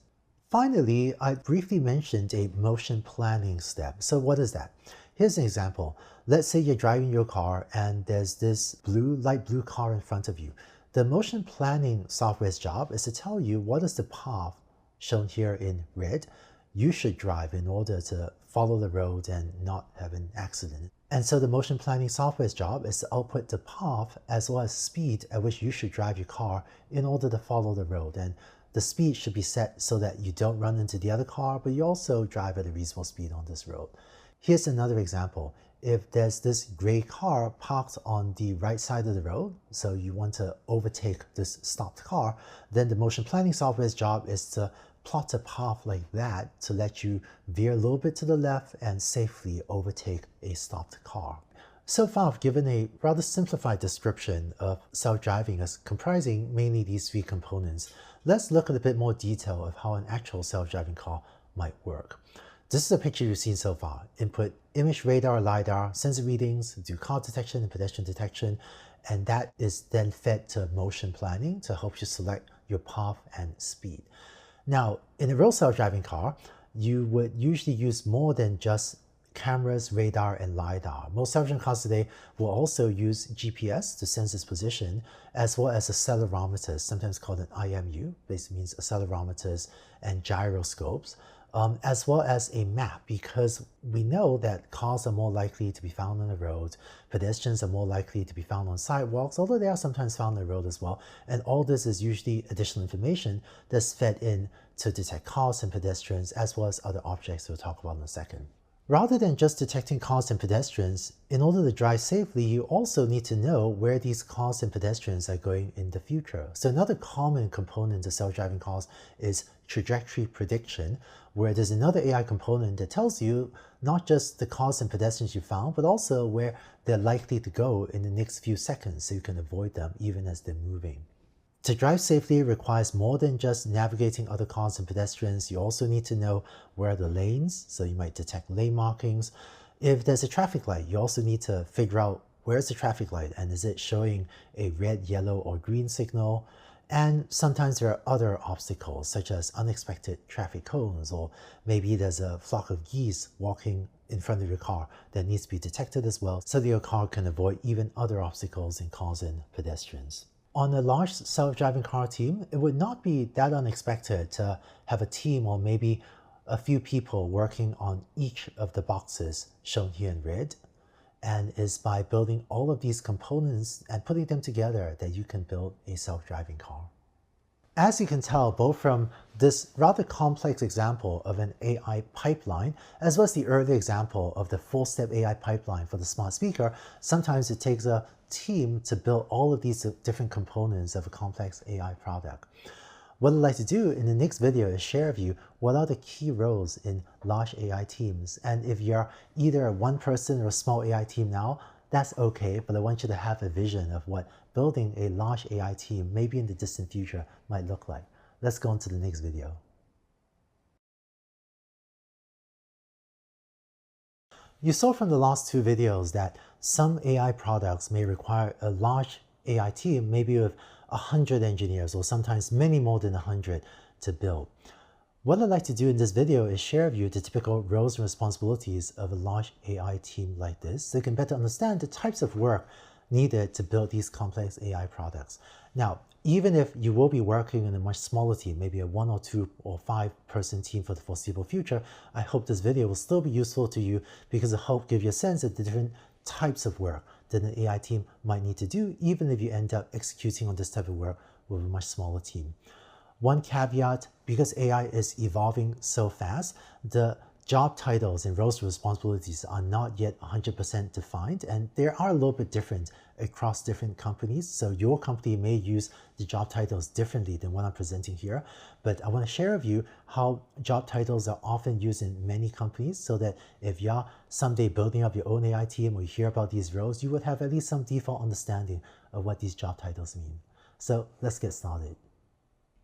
Finally, I briefly mentioned a motion planning step. So what is that? Here's an example. Let's say you're driving your car and there's this light blue car in front of you. The motion planning software's job is to tell you what is the path shown here in red you should drive in order to follow the road and not have an accident. And so the motion planning software's job is to output the path as well as speed at which you should drive your car in order to follow the road. And the speed should be set so that you don't run into the other car, but you also drive at a reasonable speed on this road. Here's another example. If there's this gray car parked on the right side of the road, so you want to overtake this stopped car, then the motion planning software's job is to plot a path like that to let you veer a little bit to the left and safely overtake a stopped car. So far, I've given a rather simplified description of self-driving as comprising mainly these three components. Let's look at a bit more detail of how an actual self-driving car might work. This is a picture you've seen so far. Input image, radar, LiDAR, sensor readings, do car detection and pedestrian detection, and that is then fed to motion planning to help you select your path and speed. Now, in a real self-driving car, you would usually use more than just cameras, radar, and LiDAR. Most self-driving cars today will also use GPS to sense its position, as well as accelerometers, sometimes called an IMU, basically means accelerometers and gyroscopes, as well as a map, because we know that cars are more likely to be found on the road, pedestrians are more likely to be found on sidewalks, although they are sometimes found on the road as well. And all this is usually additional information that's fed in to detect cars and pedestrians, as well as other objects we'll talk about in a second. Rather than just detecting cars and pedestrians, in order to drive safely, you also need to know where these cars and pedestrians are going in the future. So another common component of self-driving cars is trajectory prediction, where there's another AI component that tells you not just the cars and pedestrians you found, but also where they're likely to go in the next few seconds so you can avoid them even as they're moving. To drive safely requires more than just navigating other cars and pedestrians. You also need to know where are the lanes, so you might detect lane markings. If there's a traffic light, you also need to figure out where's the traffic light and is it showing a red, yellow, or green signal. And sometimes there are other obstacles, such as unexpected traffic cones, or maybe there's a flock of geese walking in front of your car that needs to be detected as well, so that your car can avoid even other obstacles in cars and pedestrians. On a large self-driving car team, it would not be that unexpected to have a team or maybe a few people working on each of the boxes shown here in red. And it's by building all of these components and putting them together that you can build a self-driving car. As you can tell, both from this rather complex example of an AI pipeline, as well as the earlier example of the four-step AI pipeline for the smart speaker, sometimes it takes a team to build all of these different components of a complex AI product. What I'd like to do in the next video is share with you what are the key roles in large AI teams. And if you're either a one person or a small AI team now, that's okay, but I want you to have a vision of what building a large AI team, maybe in the distant future, might look like. Let's go on to the next video. You saw from the last two videos that some AI products may require a large AI team, maybe with 100 engineers or sometimes many more than 100 to build. What I'd like to do in this video is share with you the typical roles and responsibilities of a large AI team like this, so you can better understand the types of work needed to build these complex AI products. Now, even if you will be working in a much smaller team, maybe a 1 or 2 or 5 person team for the foreseeable future, I hope this video will still be useful to you because it helps give you a sense of the different types of work that an AI team might need to do, even if you end up executing on this type of work with a much smaller team. One caveat, because AI is evolving so fast, the job titles and roles and responsibilities are not yet 100% defined, and they are a little bit different across different companies. So your company may use the job titles differently than what I'm presenting here, but I want to share with you how job titles are often used in many companies, so that if you're someday building up your own AI team or you hear about these roles, you would have at least some default understanding of what these job titles mean. So let's get started.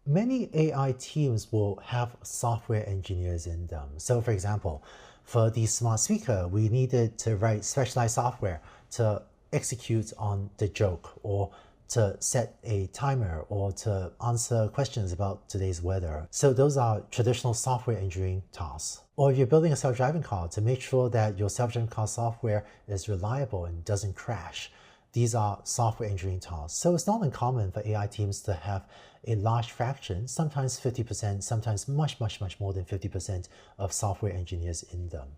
Many AI teams will have software engineers in them. So for example, for the smart speaker, we needed to write specialized software to execute on the joke, or to set a timer, or to answer questions about today's weather. So those are traditional software engineering tasks. Or if you're building a self-driving car, to make sure that your self-driving car software is reliable and doesn't crash. These are software engineering tasks. So it's not uncommon for AI teams to have a large fraction, sometimes 50%, sometimes much more than 50% of software engineers in them.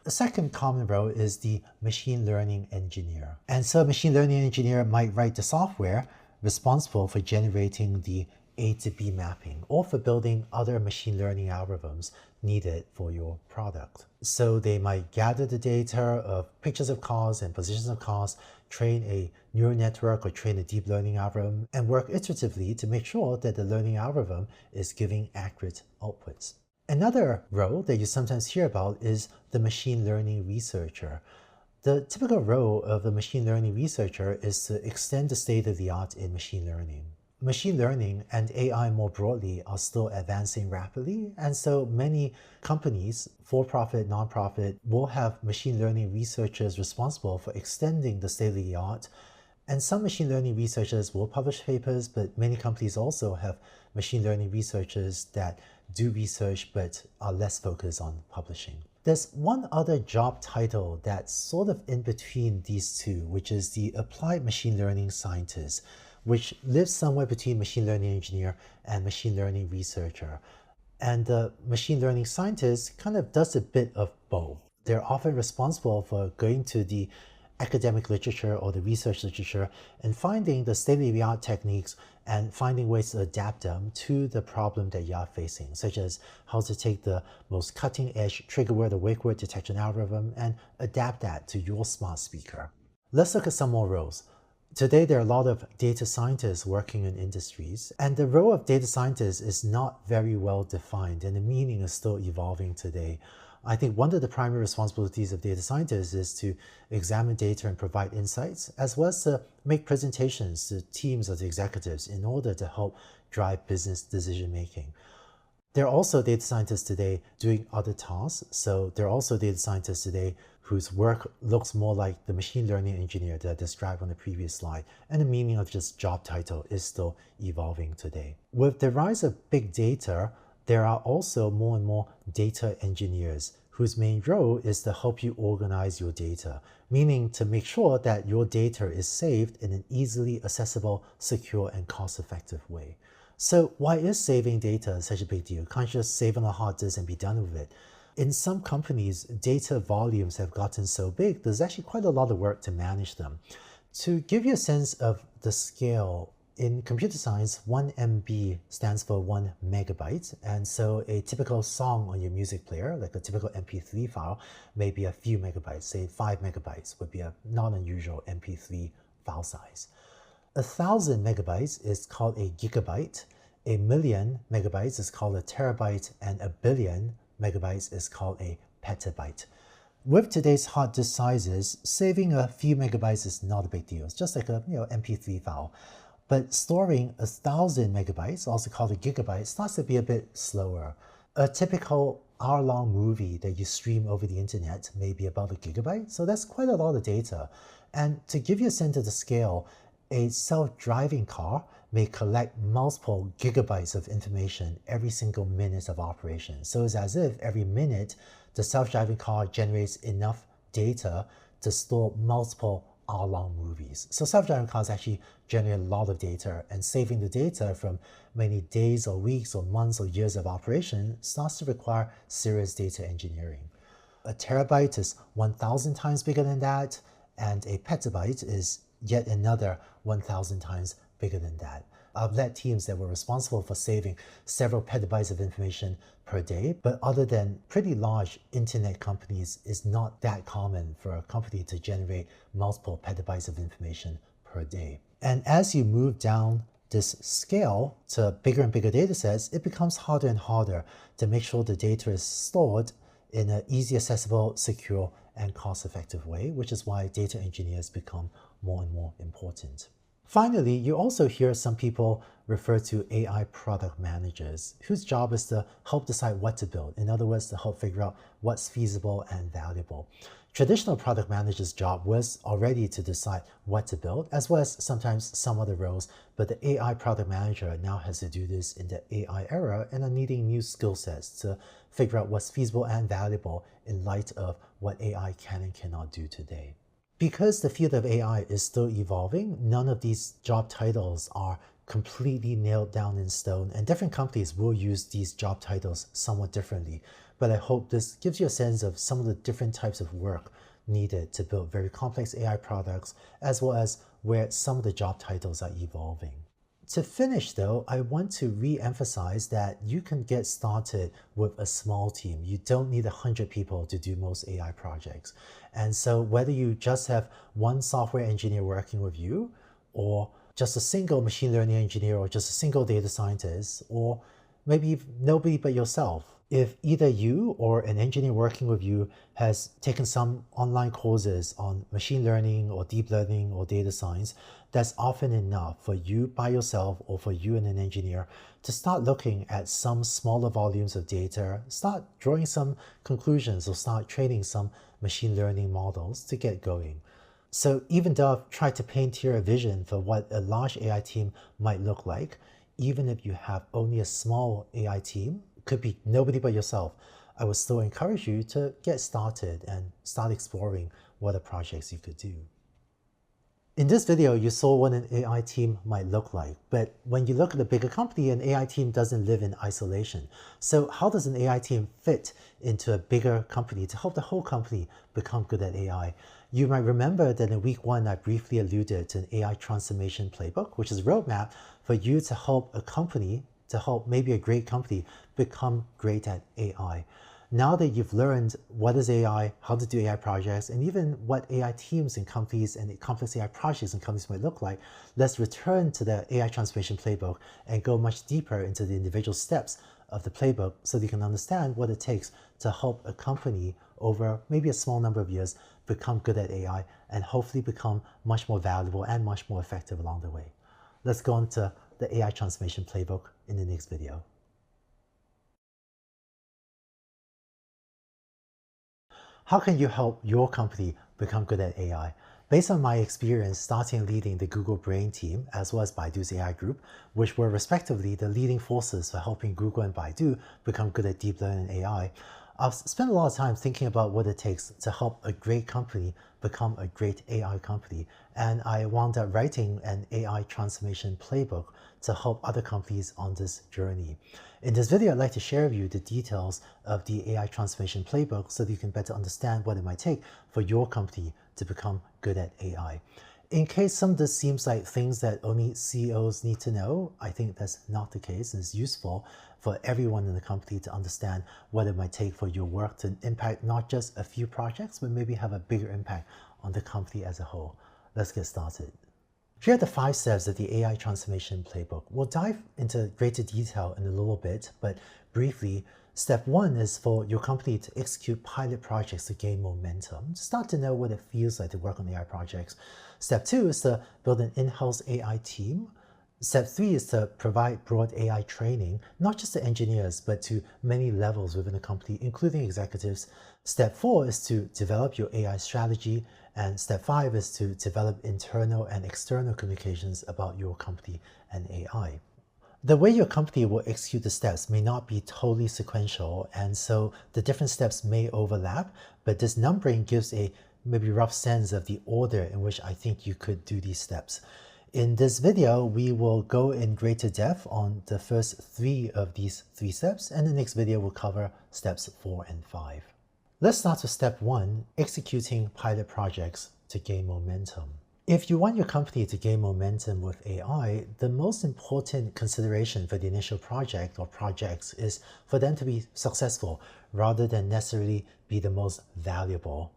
The second common role is the machine learning engineer. And so a machine learning engineer might write the software responsible for generating the A to B mapping or for building other machine learning algorithms needed for your product. So they might gather the data of pictures of cars and positions of cars, train a neural network or train a deep learning algorithm, and work iteratively to make sure that the learning algorithm is giving accurate outputs. Another role that you sometimes hear about is the machine learning researcher. The typical role of a machine learning researcher is to extend the state of the art in machine learning. Machine learning and AI more broadly are still advancing rapidly, and so many companies, for-profit, non-profit, will have machine learning researchers responsible for extending the state of the art. And some machine learning researchers will publish papers, but many companies also have machine learning researchers that do research but are less focused on publishing. There's one other job title that's sort of in between these two, which is the applied machine learning scientist, which lives somewhere between machine learning engineer and machine learning researcher. And the machine learning scientist kind of does a bit of both. They're often responsible for going to the academic literature or the research literature and finding the state-of-the-art techniques and finding ways to adapt them to the problem that you are facing, such as how to take the most cutting-edge trigger word or wake word detection algorithm and adapt that to your smart speaker. Let's look at some more roles. Today, there are a lot of data scientists working in industries, and the role of data scientists is not very well defined, and the meaning is still evolving today. I think one of the primary responsibilities of data scientists is to examine data and provide insights, as well as to make presentations to teams of executives in order to help drive business decision making. There are also data scientists today doing other tasks. So there are also data scientists today whose work looks more like the machine learning engineer that I described on the previous slide, and the meaning of this job title is still evolving today. With the rise of big data, there are also more and more data engineers whose main role is to help you organize your data, meaning to make sure that your data is saved in an easily accessible, secure, and cost-effective way. So why is saving data such a big deal? Can't you just save on a hard disk and be done with it? In some companies, data volumes have gotten so big, there's actually quite a lot of work to manage them. To give you a sense of the scale, in computer science, 1 MB stands for 1 megabyte, and so a typical song on your music player, like a typical MP3 file, may be a few megabytes. Say 5 megabytes would be a not unusual MP3 file size. 1,000 megabytes is called a gigabyte, 1,000,000 megabytes is called a terabyte, and 1,000,000,000 megabytes is called a petabyte. With today's hard disk sizes, saving a few megabytes is not a big deal. It's just like a MP3 file. But storing 1,000 megabytes, also called a gigabyte, starts to be a bit slower. A typical hour-long movie that you stream over the internet may be about a gigabyte, so that's quite a lot of data. And to give you a sense of the scale, a self-driving car may collect multiple gigabytes of information every single minute of operation. So it's as if every minute the self-driving car generates enough data to store multiple hour-long movies. So self-driving cars actually generate a lot of data, and saving the data from many days or weeks or months or years of operation starts to require serious data engineering. A terabyte is 1,000 times bigger than that, and a petabyte is yet another 1,000 times bigger than that. I've led teams that were responsible for saving several petabytes of information per day, but other than pretty large internet companies, it's not that common for a company to generate multiple petabytes of information per day. And as you move down this scale to bigger and bigger data sets, it becomes harder and harder to make sure the data is stored in an easy, accessible, secure, and cost-effective way, which is why data engineers become more and more important. Finally, you also hear some people refer to AI product managers, whose job is to help decide what to build. In other words, to help figure out what's feasible and valuable. Traditional product managers' job was already to decide what to build, as well as sometimes some other roles, but the AI product manager now has to do this in the AI era and are needing new skill sets to figure out what's feasible and valuable in light of what AI can and cannot do today. Because the field of AI is still evolving, none of these job titles are completely nailed down in stone, and different companies will use these job titles somewhat differently. But I hope this gives you a sense of some of the different types of work needed to build very complex AI products, as well as where some of the job titles are evolving. To finish though, I want to re-emphasize that you can get started with a small team. You don't need 100 people to do most AI projects. And so whether you just have one software engineer working with you, or just a single machine learning engineer, or just a single data scientist, or maybe nobody but yourself, if either you or an engineer working with you has taken some online courses on machine learning or deep learning or data science, that's often enough for you by yourself or for you and an engineer to start looking at some smaller volumes of data, start drawing some conclusions, or start training some machine learning models to get going. So even though I've tried to paint here a vision for what a large AI team might look like, even if you have only a small AI team, could be nobody but yourself, I would still encourage you to get started and start exploring what are projects you could do. In this video, you saw what an AI team might look like, but when you look at a bigger company, an AI team doesn't live in isolation. So how does an AI team fit into a bigger company to help the whole company become good at AI? You might remember that in week 1, I briefly alluded to an AI transformation playbook, which is a roadmap for you to help a company, to help maybe a great company become great at AI. Now that you've learned what is AI, how to do AI projects, and even what AI teams and companies and complex AI projects and companies might look like, let's return to the AI transformation playbook and go much deeper into the individual steps of the playbook so that you can understand what it takes to help a company over maybe a small number of years become good at AI and hopefully become much more valuable and much more effective along the way. Let's go on to the AI transformation playbook in the next video. How can you help your company become good at AI? Based on my experience starting leading the Google Brain team, as well as Baidu's AI group, which were respectively the leading forces for helping Google and Baidu become good at deep learning and AI, I've spent a lot of time thinking about what it takes to help a great company become a great AI company. And I wound up writing an AI transformation playbook to help other companies on this journey. In this video, I'd like to share with you the details of the AI transformation playbook so that you can better understand what it might take for your company to become good at AI. In case some of this seems like things that only CEOs need to know, I think that's not the case. It's useful for everyone in the company to understand what it might take for your work to impact not just a few projects, but maybe have a bigger impact on the company as a whole. Let's get started. Here are the 5 steps of the AI transformation playbook. We'll dive into greater detail in a little bit, but briefly, step 1 is for your company to execute pilot projects to gain momentum, to start to know what it feels like to work on AI projects. Step 2 is to build an in-house AI team. Step 3 is to provide broad AI training, not just to engineers, but to many levels within the company, including executives. Step 4 is to develop your AI strategy. And step 5 is to develop internal and external communications about your company and AI. The way your company will execute the steps may not be totally sequential, and so the different steps may overlap, but this numbering gives a maybe rough sense of the order in which I think you could do these steps. In this video, we will go in greater depth on the first 3 of these 3 steps, and the next video will cover steps 4 and 5. Let's start with step 1, executing pilot projects to gain momentum. If you want your company to gain momentum with AI, the most important consideration for the initial project or projects is for them to be successful rather than necessarily be the most valuable.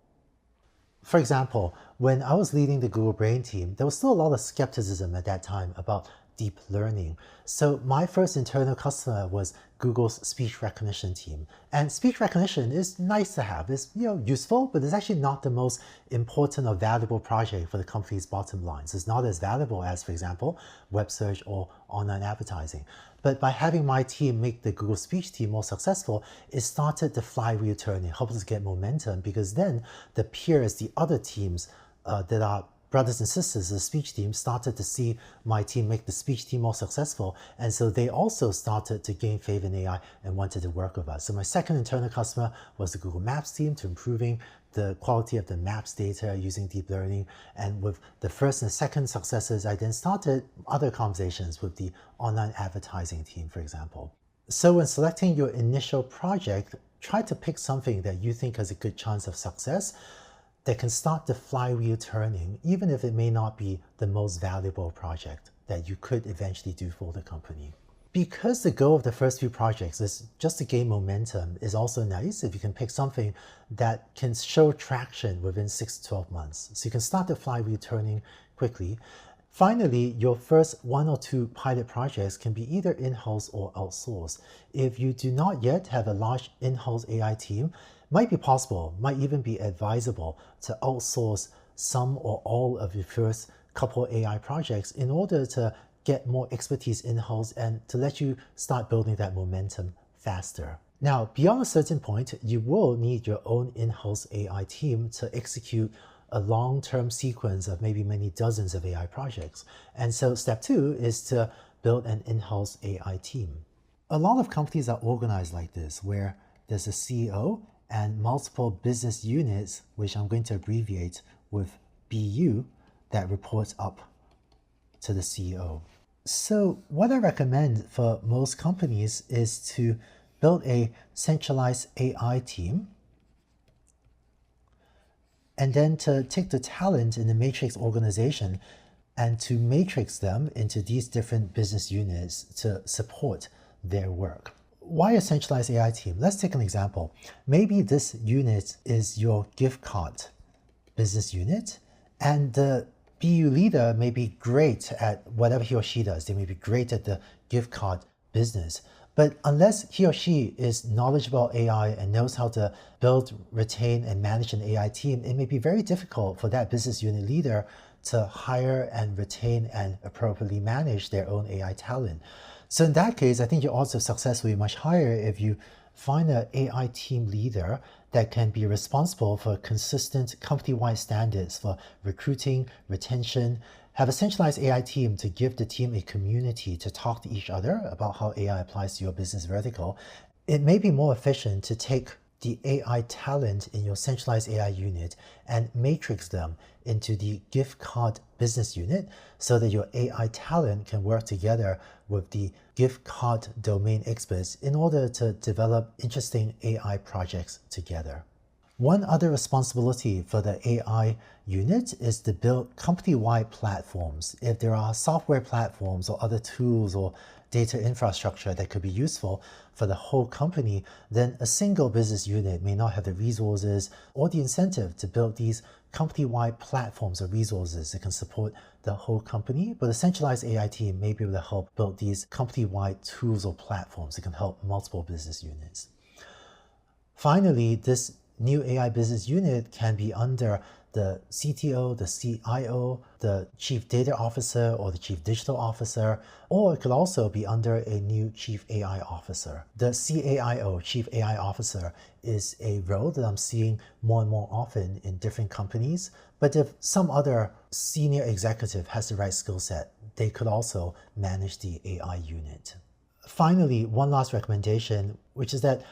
For example, when I was leading the Google Brain team, there was still a lot of skepticism at that time about deep learning. So my first internal customer was Google's speech recognition team. And speech recognition is nice to have. It's useful, but it's actually not the most important or valuable project for the company's bottom lines. It's not as valuable as, for example, web search or online advertising. But by having my team make the Google speech team more successful, it started the flywheel turning, helped us get momentum, because then the peers, the other teams that are brothers and sisters of the speech team started to see my team make the speech team more successful. And so they also started to gain favor in AI and wanted to work with us. So my second internal customer was the Google Maps team, to improving the quality of the maps data using deep learning. And with the first and second successes, I then started other conversations with the online advertising team, for example. So when selecting your initial project, try to pick something that you think has a good chance of success that can start the flywheel turning, even if it may not be the most valuable project. that you could eventually do for the company. Because the goal of the first few projects is just to gain momentum, is also nice if you can pick something that can show traction within 6 to 12 months. So you can start the flywheel turning quickly. Finally, your first 1 or 2 pilot projects can be either in-house or outsourced. If you do not yet have a large in-house AI team, might be possible, might even be advisable to outsource some or all of your first couple AI projects in order to get more expertise in-house and to let you start building that momentum faster. Now, beyond a certain point, you will need your own in-house AI team to execute a long-term sequence of maybe many dozens of AI projects. And so step 2 is to build an in-house AI team. A lot of companies are organized like this, where there's a CEO and multiple business units, which I'm going to abbreviate with BU, that reports up to the CEO. So what I recommend for most companies is to build a centralized AI team and then to take the talent in the matrix organization and to matrix them into these different business units to support their work. Why a centralized AI team? Let's take an example. Maybe this unit is your gift card business unit, and the BU leader may be great at whatever he or she does. They may be great at the gift card business. But unless he or she is knowledgeable about AI and knows how to build, retain, and manage an AI team, it may be very difficult for that business unit leader to hire and retain and appropriately manage their own AI talent. So in that case, I think your odds of success will be much higher if you find an AI team leader that can be responsible for consistent company-wide standards for recruiting, retention, have a centralized AI team to give the team a community to talk to each other about how AI applies to your business vertical. It may be more efficient to take the AI talent in your centralized AI unit and matrix them into the gift card business unit so that your AI talent can work together with the gift card domain experts in order to develop interesting AI projects together. One other responsibility for the AI unit is to build company-wide platforms. If there are software platforms or other tools or data infrastructure that could be useful for the whole company, then a single business unit may not have the resources or the incentive to build these company-wide platforms or resources that can support the whole company, but a centralized AI team may be able to help build these company-wide tools or platforms that can help multiple business units. Finally, this new AI business unit can be under the CTO, the CIO, the Chief Data Officer, or the Chief Digital Officer, or it could also be under a new Chief AI Officer. The CAIO, Chief AI Officer, is a role that I'm seeing more and more often in different companies, but if some other senior executive has the right skill set, they could also manage the AI unit. Finally, one last recommendation, which is that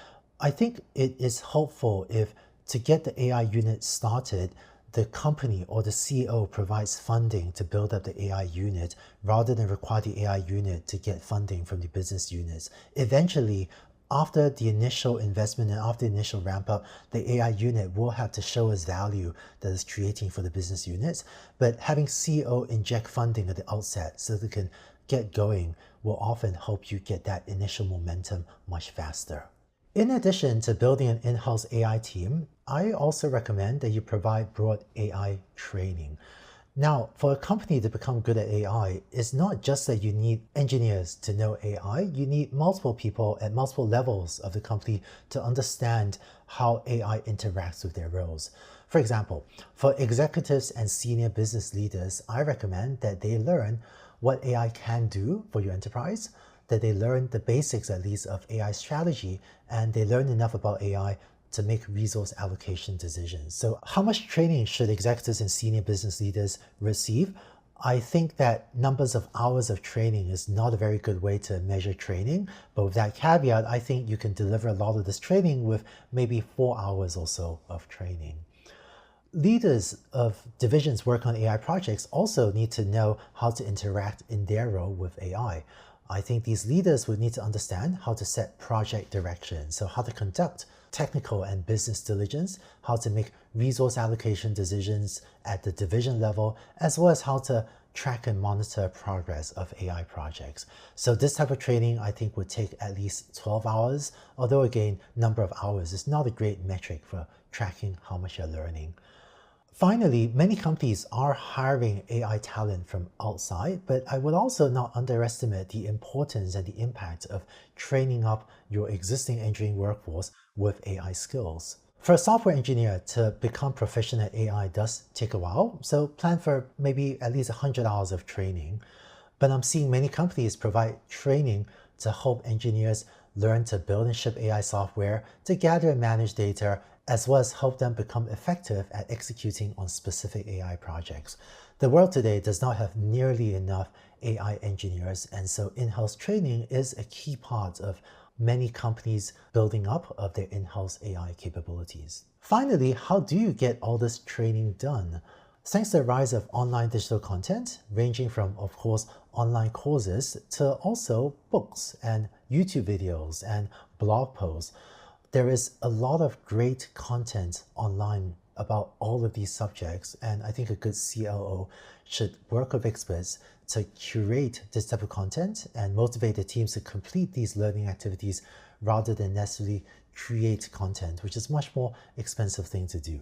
I think it is helpful if, to get the AI unit started, the company or the CEO provides funding to build up the AI unit rather than require the AI unit to get funding from the business units. Eventually, after the initial investment and after the initial ramp up, the AI unit will have to show us value that it's creating for the business units. But having CEO inject funding at the outset so they can get going will often help you get that initial momentum much faster. In addition to building an in-house AI team, I also recommend that you provide broad AI training. Now, for a company to become good at AI, it's not just that you need engineers to know AI, you need multiple people at multiple levels of the company to understand how AI interacts with their roles. For example, for executives and senior business leaders, I recommend that they learn what AI can do for your enterprise, that they learn the basics at least of AI strategy, and they learn enough about AI to make resource allocation decisions. So how much training should executives and senior business leaders receive? I think that numbers of hours of training is not a very good way to measure training, but with that caveat, I think you can deliver a lot of this training with maybe 4 hours or so of training. Leaders of divisions working on AI projects also need to know how to interact in their role with AI. I think these leaders would need to understand how to set project direction, so how to conduct technical and business diligence, how to make resource allocation decisions at the division level, as well as how to track and monitor progress of AI projects. So this type of training I think would take at least 12 hours, although again, number of hours is not a great metric for tracking how much you're learning. Finally, many companies are hiring AI talent from outside, but I would also not underestimate the importance and the impact of training up your existing engineering workforce with AI skills. For a software engineer to become proficient at AI does take a while, so plan for maybe at least 100 hours of training. But I'm seeing many companies provide training to help engineers learn to build and ship AI software, to gather and manage data, as well as help them become effective at executing on specific AI projects. The world today does not have nearly enough AI engineers, and so in-house training is a key part of many companies building up of their in-house AI capabilities. Finally, how do you get all this training done? Thanks to the rise of online digital content, ranging from, of course, online courses to also books and YouTube videos and blog posts, there is a lot of great content online about all of these subjects, and I think a good CLO should work with experts to curate this type of content and motivate the teams to complete these learning activities rather than necessarily create content, which is a much more expensive thing to do.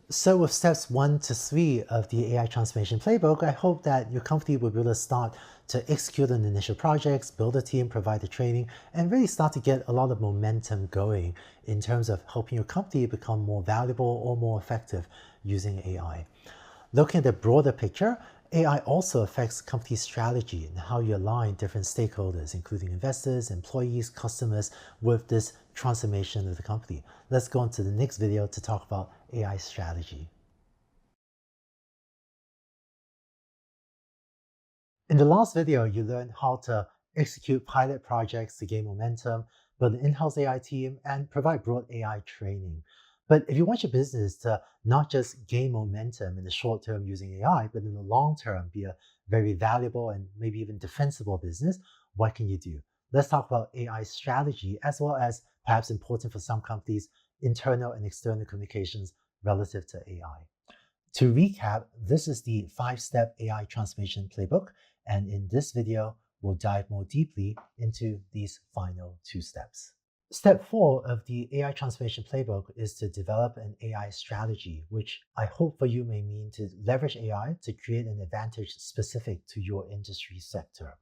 So with steps 1 to 3 of the AI transformation playbook, I hope that your company will be able to start to execute on initial projects, build a team, provide the training, and really start to get a lot of momentum going in terms of helping your company become more valuable or more effective using AI. Looking at the broader picture, AI also affects company strategy and how you align different stakeholders, including investors, employees, customers, with this transformation of the company. Let's go on to the next video to talk about AI strategy. In the last video, you learned how to execute pilot projects to gain momentum, build an in-house AI team, and provide broad AI training. But if you want your business to not just gain momentum in the short term using AI, but in the long term be a very valuable and maybe even defensible business, what can you do? Let's talk about AI strategy, as well as perhaps important for some companies, internal and external communications relative to AI. To recap, this is the 5-step AI transformation playbook, and in this video, we'll dive more deeply into these final 2 steps. Step 4 of the AI transformation playbook is to develop an AI strategy, which I hope for you may mean to leverage AI to create an advantage specific to your industry sector.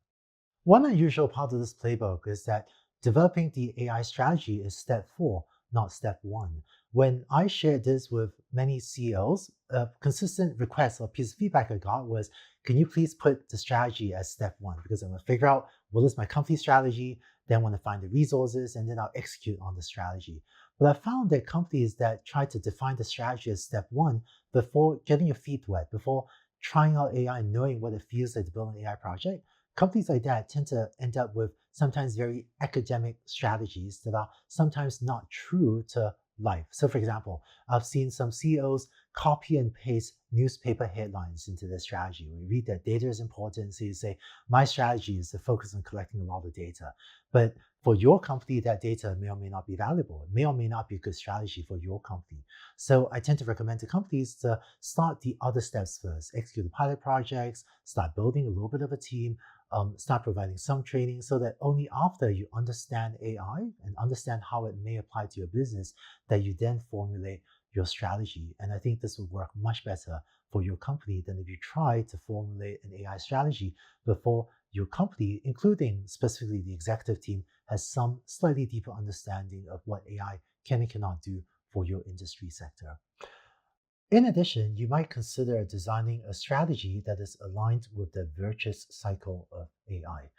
One unusual part of this playbook is that developing the AI strategy is step 4, not step 1. When I shared this with many CEOs, a consistent request or piece of feedback I got was, can you please put the strategy as step 1? Because I'm going to figure out what is my company strategy, then want to find the resources, and then I'll execute on the strategy. But I found that companies that try to define the strategy as step 1 before getting your feet wet, before trying out AI and knowing what it feels like to build an AI project, companies like that tend to end up with sometimes very academic strategies that are sometimes not true to life. So for example, I've seen some CEOs copy and paste newspaper headlines into their strategy. We read that data is important, so you say, my strategy is to focus on collecting a lot of data. But for your company, that data may or may not be valuable. It may or may not be a good strategy for your company. So I tend to recommend to companies to start the other steps first, execute the pilot projects, start building a little bit of a team, start providing some training so that only after you understand AI and understand how it may apply to your business, that you then formulate your strategy. And I think this will work much better for your company than if you try to formulate an AI strategy before your company, including specifically the executive team, has some slightly deeper understanding of what AI can and cannot do for your industry sector. In addition, you might consider designing a strategy that is aligned with the virtuous cycle of AI.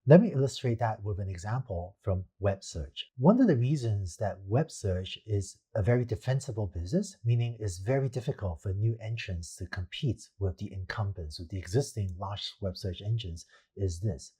Let me illustrate that with an example from web search. One of the reasons that web search is a very defensible business, meaning it's very difficult for new entrants to compete with the incumbents, with the existing large web search engines, is this.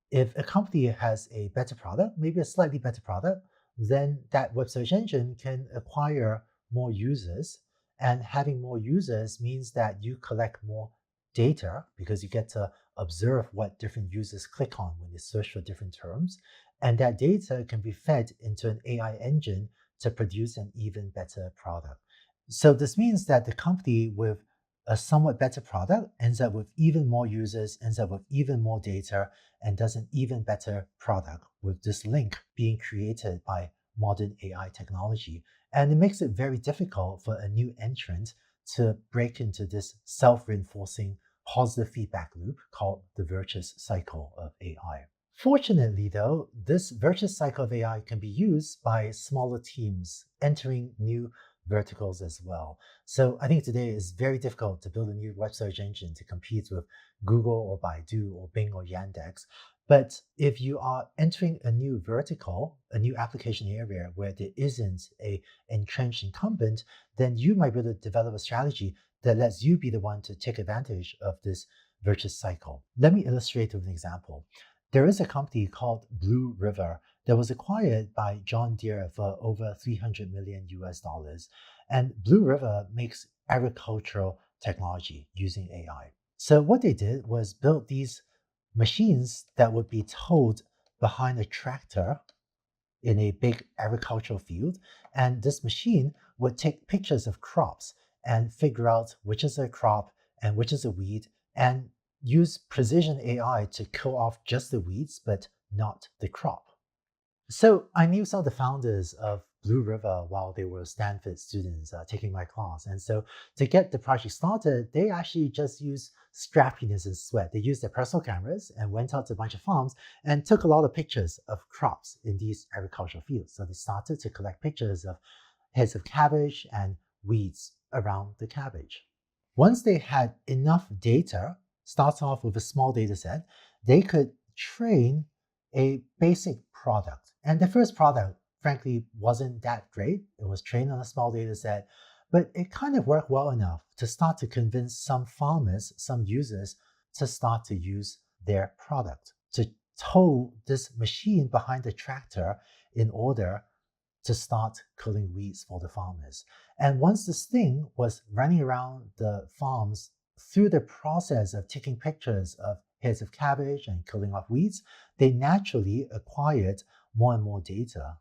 If a company has a better product, maybe a slightly better product, then that web search engine can acquire more users. And having more users means that you collect more data because you get to observe what different users click on when they search for different terms. And that data can be fed into an AI engine to produce an even better product. So this means that the company with a somewhat better product ends up with even more users, ends up with even more data, and does an even better product with this link being created by modern AI technology. And it makes it very difficult for a new entrant to break into this self-reinforcing positive feedback loop called the virtuous cycle of AI. Fortunately, though, this virtuous cycle of AI can be used by smaller teams entering new verticals as well. So I think today it's very difficult to build a new web search engine to compete with Google or Baidu or Bing or Yandex. But if you are entering a new vertical, a new application area where there isn't a entrenched incumbent, then you might be able to develop a strategy that lets you be the one to take advantage of this virtuous cycle. Let me illustrate with an example. There is a company called Blue River that was acquired by John Deere for over 300 million US dollars. And Blue River makes agricultural technology using AI. So what they did was build these machines that would be towed behind a tractor in a big agricultural field. And this machine would take pictures of crops and figure out which is a crop and which is a weed, and use precision AI to kill off just the weeds, but not the crop. So I knew some of the founders of Blue River while they were Stanford students taking my class. And so to get the project started, they actually just used scrappiness and sweat. They used their personal cameras and went out to a bunch of farms and took a lot of pictures of crops in these agricultural fields. So they started to collect pictures of heads of cabbage and weeds around the cabbage. Once they had enough data, start off with a small data set, they could train a basic product. And the first product, frankly, wasn't that great. It was trained on a small data set, but it kind of worked well enough to start to convince some farmers, some users, to start to use their product, to tow this machine behind the tractor in order to start culling weeds for the farmers. And once this thing was running around the farms through the process of taking pictures of heads of cabbage and killing off weeds, they naturally acquired more and more data.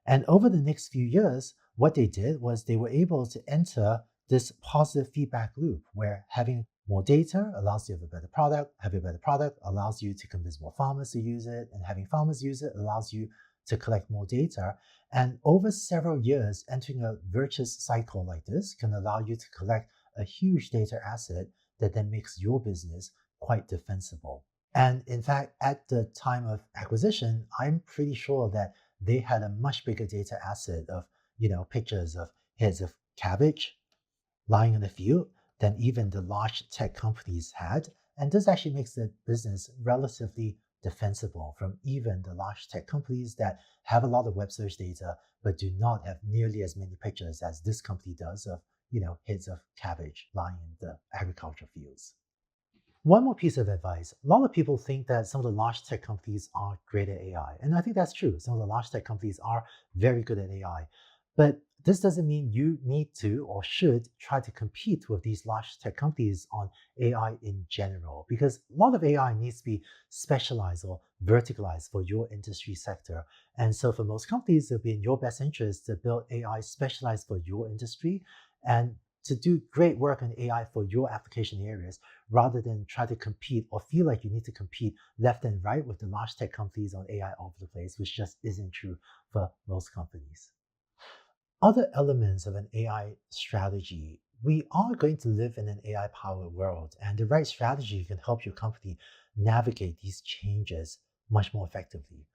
And over the next few years, what they did was they were able to enter this positive feedback loop where having more data allows you to have a better product, having a better product allows you to convince more farmers to use it, and having farmers use it allows you to collect more data. And over several years, entering a virtuous cycle like this can allow you to collect a huge data asset that then makes your business quite defensible. And in fact, at the time of acquisition, I'm pretty sure that they had a much bigger data asset of, pictures of heads of cabbage lying in the field than even the large tech companies had. And this actually makes the business relatively defensible from even the large tech companies that have a lot of web search data, but do not have nearly as many pictures as this company does of, heads of cabbage lying in the agricultural fields. One more piece of advice. A lot of people think that some of the large tech companies are great at AI. And I think that's true. Some of the large tech companies are very good at AI. But this doesn't mean you need to or should try to compete with these large tech companies on AI in general, because a lot of AI needs to be specialized or verticalized for your industry sector. And so for most companies, it'll be in your best interest to build AI specialized for your industry and to do great work on AI for your application areas rather than try to compete or feel like you need to compete left and right with the large tech companies on AI all over the place, which just isn't true for most companies. Other elements of an AI strategy, we are going to live in an AI powered world, and the right strategy can help your company navigate these changes much more effectively.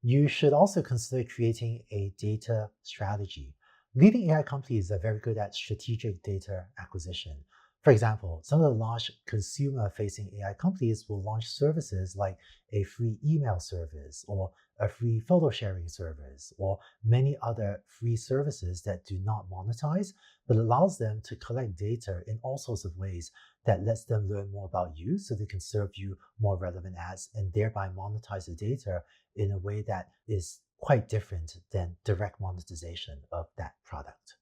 You should also consider creating a data strategy. Leading AI companies are very good at strategic data acquisition. For example, some of the large consumer-facing AI companies will launch services like a free email service or a free photo sharing service or many other free services that do not monetize, but allows them to collect data in all sorts of ways that lets them learn more about you so they can serve you more relevant ads and thereby monetize the data in a way that is quite different than direct monetization of that product.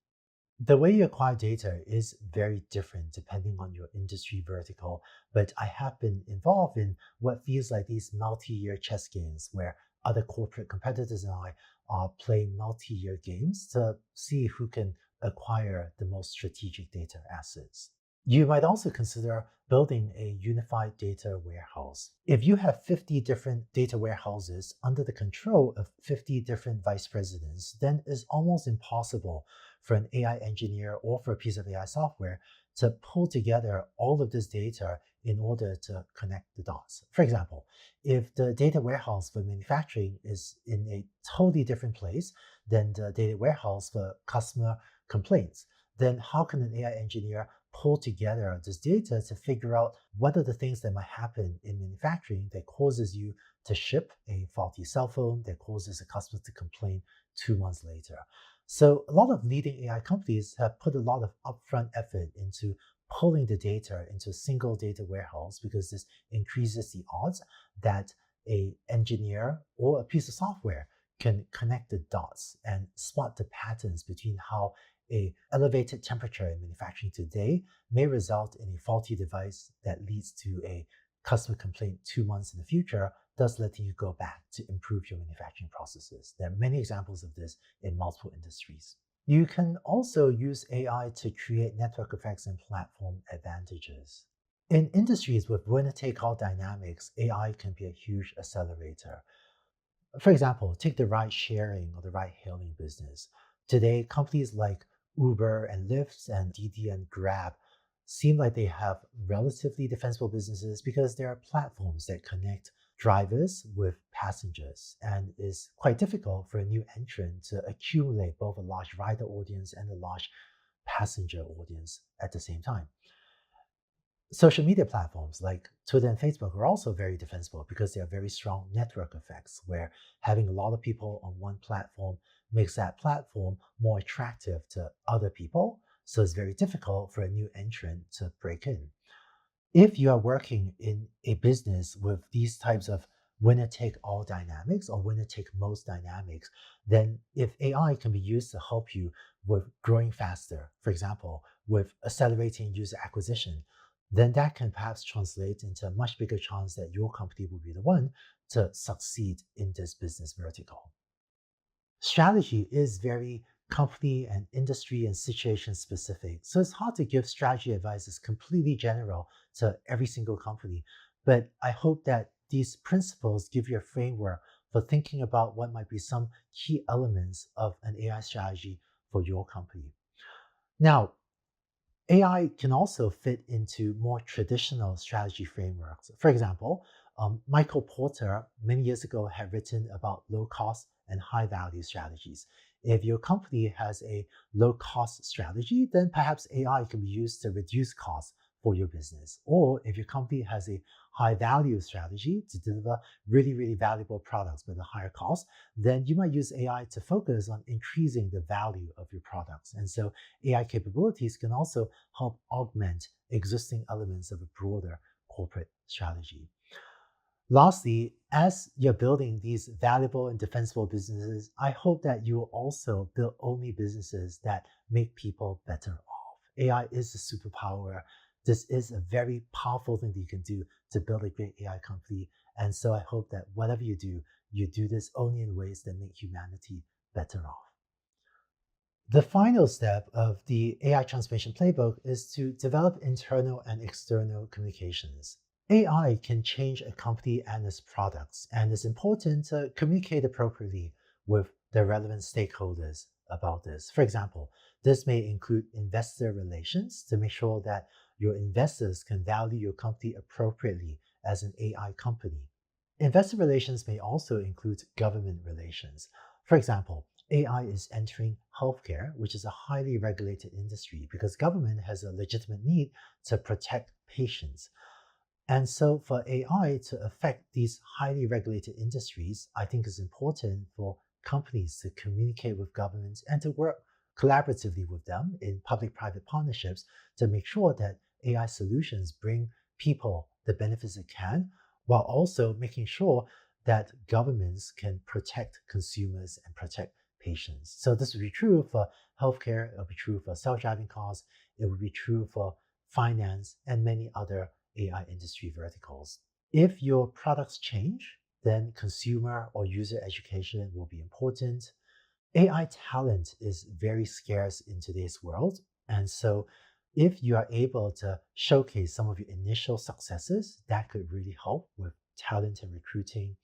The way you acquire data is very different depending on your industry vertical, but I have been involved in what feels like these multi-year chess games where other corporate competitors and I are playing multi-year games to see who can acquire the most strategic data assets. You might also consider building a unified data warehouse. If you have 50 different data warehouses under the control of 50 different vice presidents, then it's almost impossible for an AI engineer or for a piece of AI software to pull together all of this data in order to connect the dots. For example, if the data warehouse for manufacturing is in a totally different place than the data warehouse for customer complaints, then how can an AI engineer pull together this data to figure out what are the things that might happen in manufacturing that causes you to ship a faulty cell phone that causes a customer to complain 2 months later? So a lot of leading AI companies have put a lot of upfront effort into pulling the data into a single data warehouse because this increases the odds that a engineer or a piece of software can connect the dots and spot the patterns between how a elevated temperature in manufacturing today may result in a faulty device that leads to a customer complaint 2 months in the future, thus letting you go back to improve your manufacturing processes. There are many examples of this in multiple industries. You can also use AI to create network effects and platform advantages. In industries with winner-take-all dynamics, AI can be a huge accelerator. For example, take the ride sharing or the ride hailing business. Today, companies like Uber and Lyft and Didi and Grab seem like they have relatively defensible businesses because they are platforms that connect drivers with passengers, and is quite difficult for a new entrant to accumulate both a large rider audience and a large passenger audience at the same time. Social media platforms like Twitter and Facebook are also very defensible because they are very strong network effects, where having a lot of people on one platform makes that platform more attractive to other people. So it's very difficult for a new entrant to break in. If you are working in a business with these types of winner take all dynamics or winner take most dynamics, then if AI can be used to help you with growing faster, for example, with accelerating user acquisition, then that can perhaps translate into a much bigger chance that your company will be the one to succeed in this business vertical. Strategy is very company and industry and situation specific. So it's hard to give strategy advice that's completely general to every single company. But I hope that these principles give you a framework for thinking about what might be some key elements of an AI strategy for your company. Now, AI can also fit into more traditional strategy frameworks. For example, Michael Porter many years ago had written about low cost and high value strategies. If your company has a low cost strategy, then perhaps AI can be used to reduce costs for your business. Or if your company has a high value strategy to deliver really, really valuable products with a higher cost, then you might use AI to focus on increasing the value of your products. And so AI capabilities can also help augment existing elements of a broader corporate strategy. Lastly, as you're building these valuable and defensible businesses, I hope that you will also build only businesses that make people better off. AI is a superpower. This is a very powerful thing that you can do to build a great AI company. And so I hope that whatever you do this only in ways that make humanity better off. The final step of the AI transformation playbook is to develop internal and external communications. AI can change a company and its products, and it's important to communicate appropriately with the relevant stakeholders about this. For example, this may include investor relations to make sure that your investors can value your company appropriately as an AI company. Investor relations may also include government relations. For example, AI is entering healthcare, which is a highly regulated industry because government has a legitimate need to protect patients. And so for AI to affect these highly regulated industries, I think it's important for companies to communicate with governments and to work collaboratively with them in public-private partnerships to make sure that AI solutions bring people the benefits it can, while also making sure that governments can protect consumers and protect patients. So this would be true for healthcare, it would be true for self-driving cars, it would be true for finance and many other AI industry verticals. If your products change, then consumer or user education will be important. AI talent is very scarce in today's world. And so If you are able to showcase some of your initial successes, that could really help with talent and recruiting.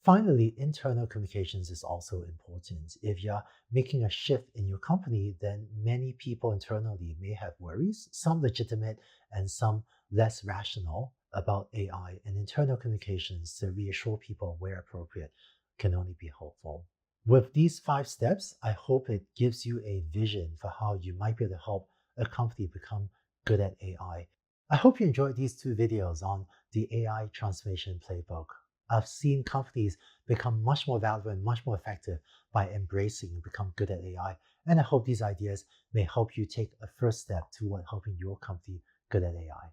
Finally, internal communications is also important. If you're making a shift in your company, then many people internally may have worries, some legitimate and some less rational about AI, and internal communications to reassure people where appropriate can only be helpful. With these 5 steps, I hope it gives you a vision for how you might be able to help a company become good at AI. I hope you enjoyed these 2 videos on the AI transformation playbook. I've seen companies become much more valuable and much more effective by embracing and become good at AI. And I hope these ideas may help you take a first step toward helping your company good at AI.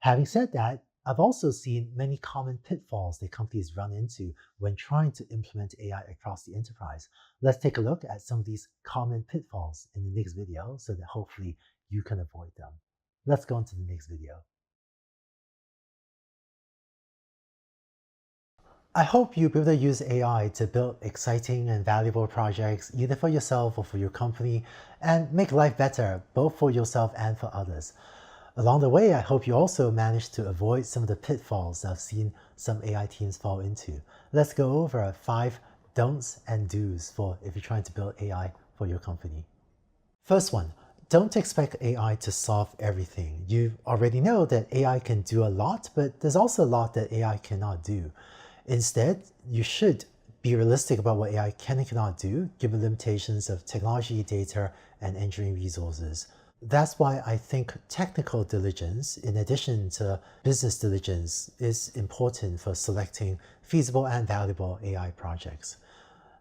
Having said that, I've also seen many common pitfalls that companies run into when trying to implement AI across the enterprise. Let's take a look at some of these common pitfalls in the next video so that hopefully you can avoid them. Let's go on to the next video. I hope you'll be able to use AI to build exciting and valuable projects, either for yourself or for your company, and make life better, both for yourself and for others. Along the way, I hope you also manage to avoid some of the pitfalls I've seen some AI teams fall into. Let's go over 5 don'ts and do's for if you're trying to build AI for your company. First one, don't expect AI to solve everything. You already know that AI can do a lot, but there's also a lot that AI cannot do. Instead, you should be realistic about what AI can and cannot do, given limitations of technology, data, and engineering resources. That's why I think technical diligence, in addition to business diligence, is important for selecting feasible and valuable AI projects.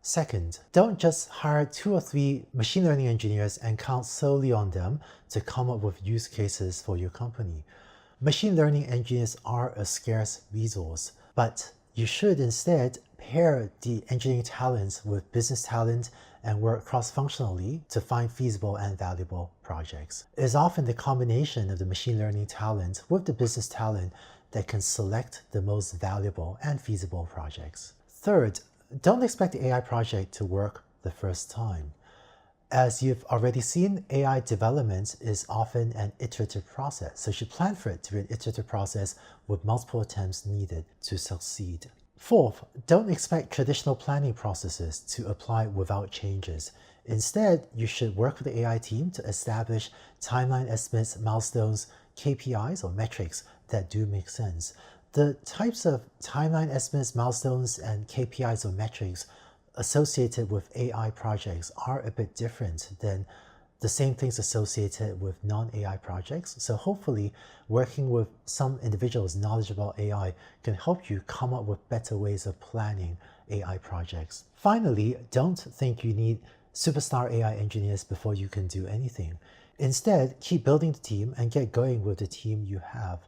Second, don't just hire 2 or 3 machine learning engineers and count solely on them to come up with use cases for your company. Machine learning engineers are a scarce resource, but you should instead pair the engineering talents with business talent and work cross-functionally to find feasible and valuable projects. It is often the combination of the machine learning talent with the business talent that can select the most valuable and feasible projects. Third, don't expect the AI project to work the first time. As you've already seen, AI development is often an iterative process, so you should plan for it to be an iterative process with multiple attempts needed to succeed. Fourth, don't expect traditional planning processes to apply without changes. Instead, you should work with the AI team to establish timeline estimates, milestones, KPIs, or metrics that do make sense. The types of timeline estimates, milestones, and KPIs or metrics associated with AI projects are a bit different than the same things associated with non-AI projects. So hopefully working with some individuals knowledgeable about AI can help you come up with better ways of planning AI projects. Finally, don't think you need superstar AI engineers before you can do anything. Instead, keep building the team and get going with the team you have,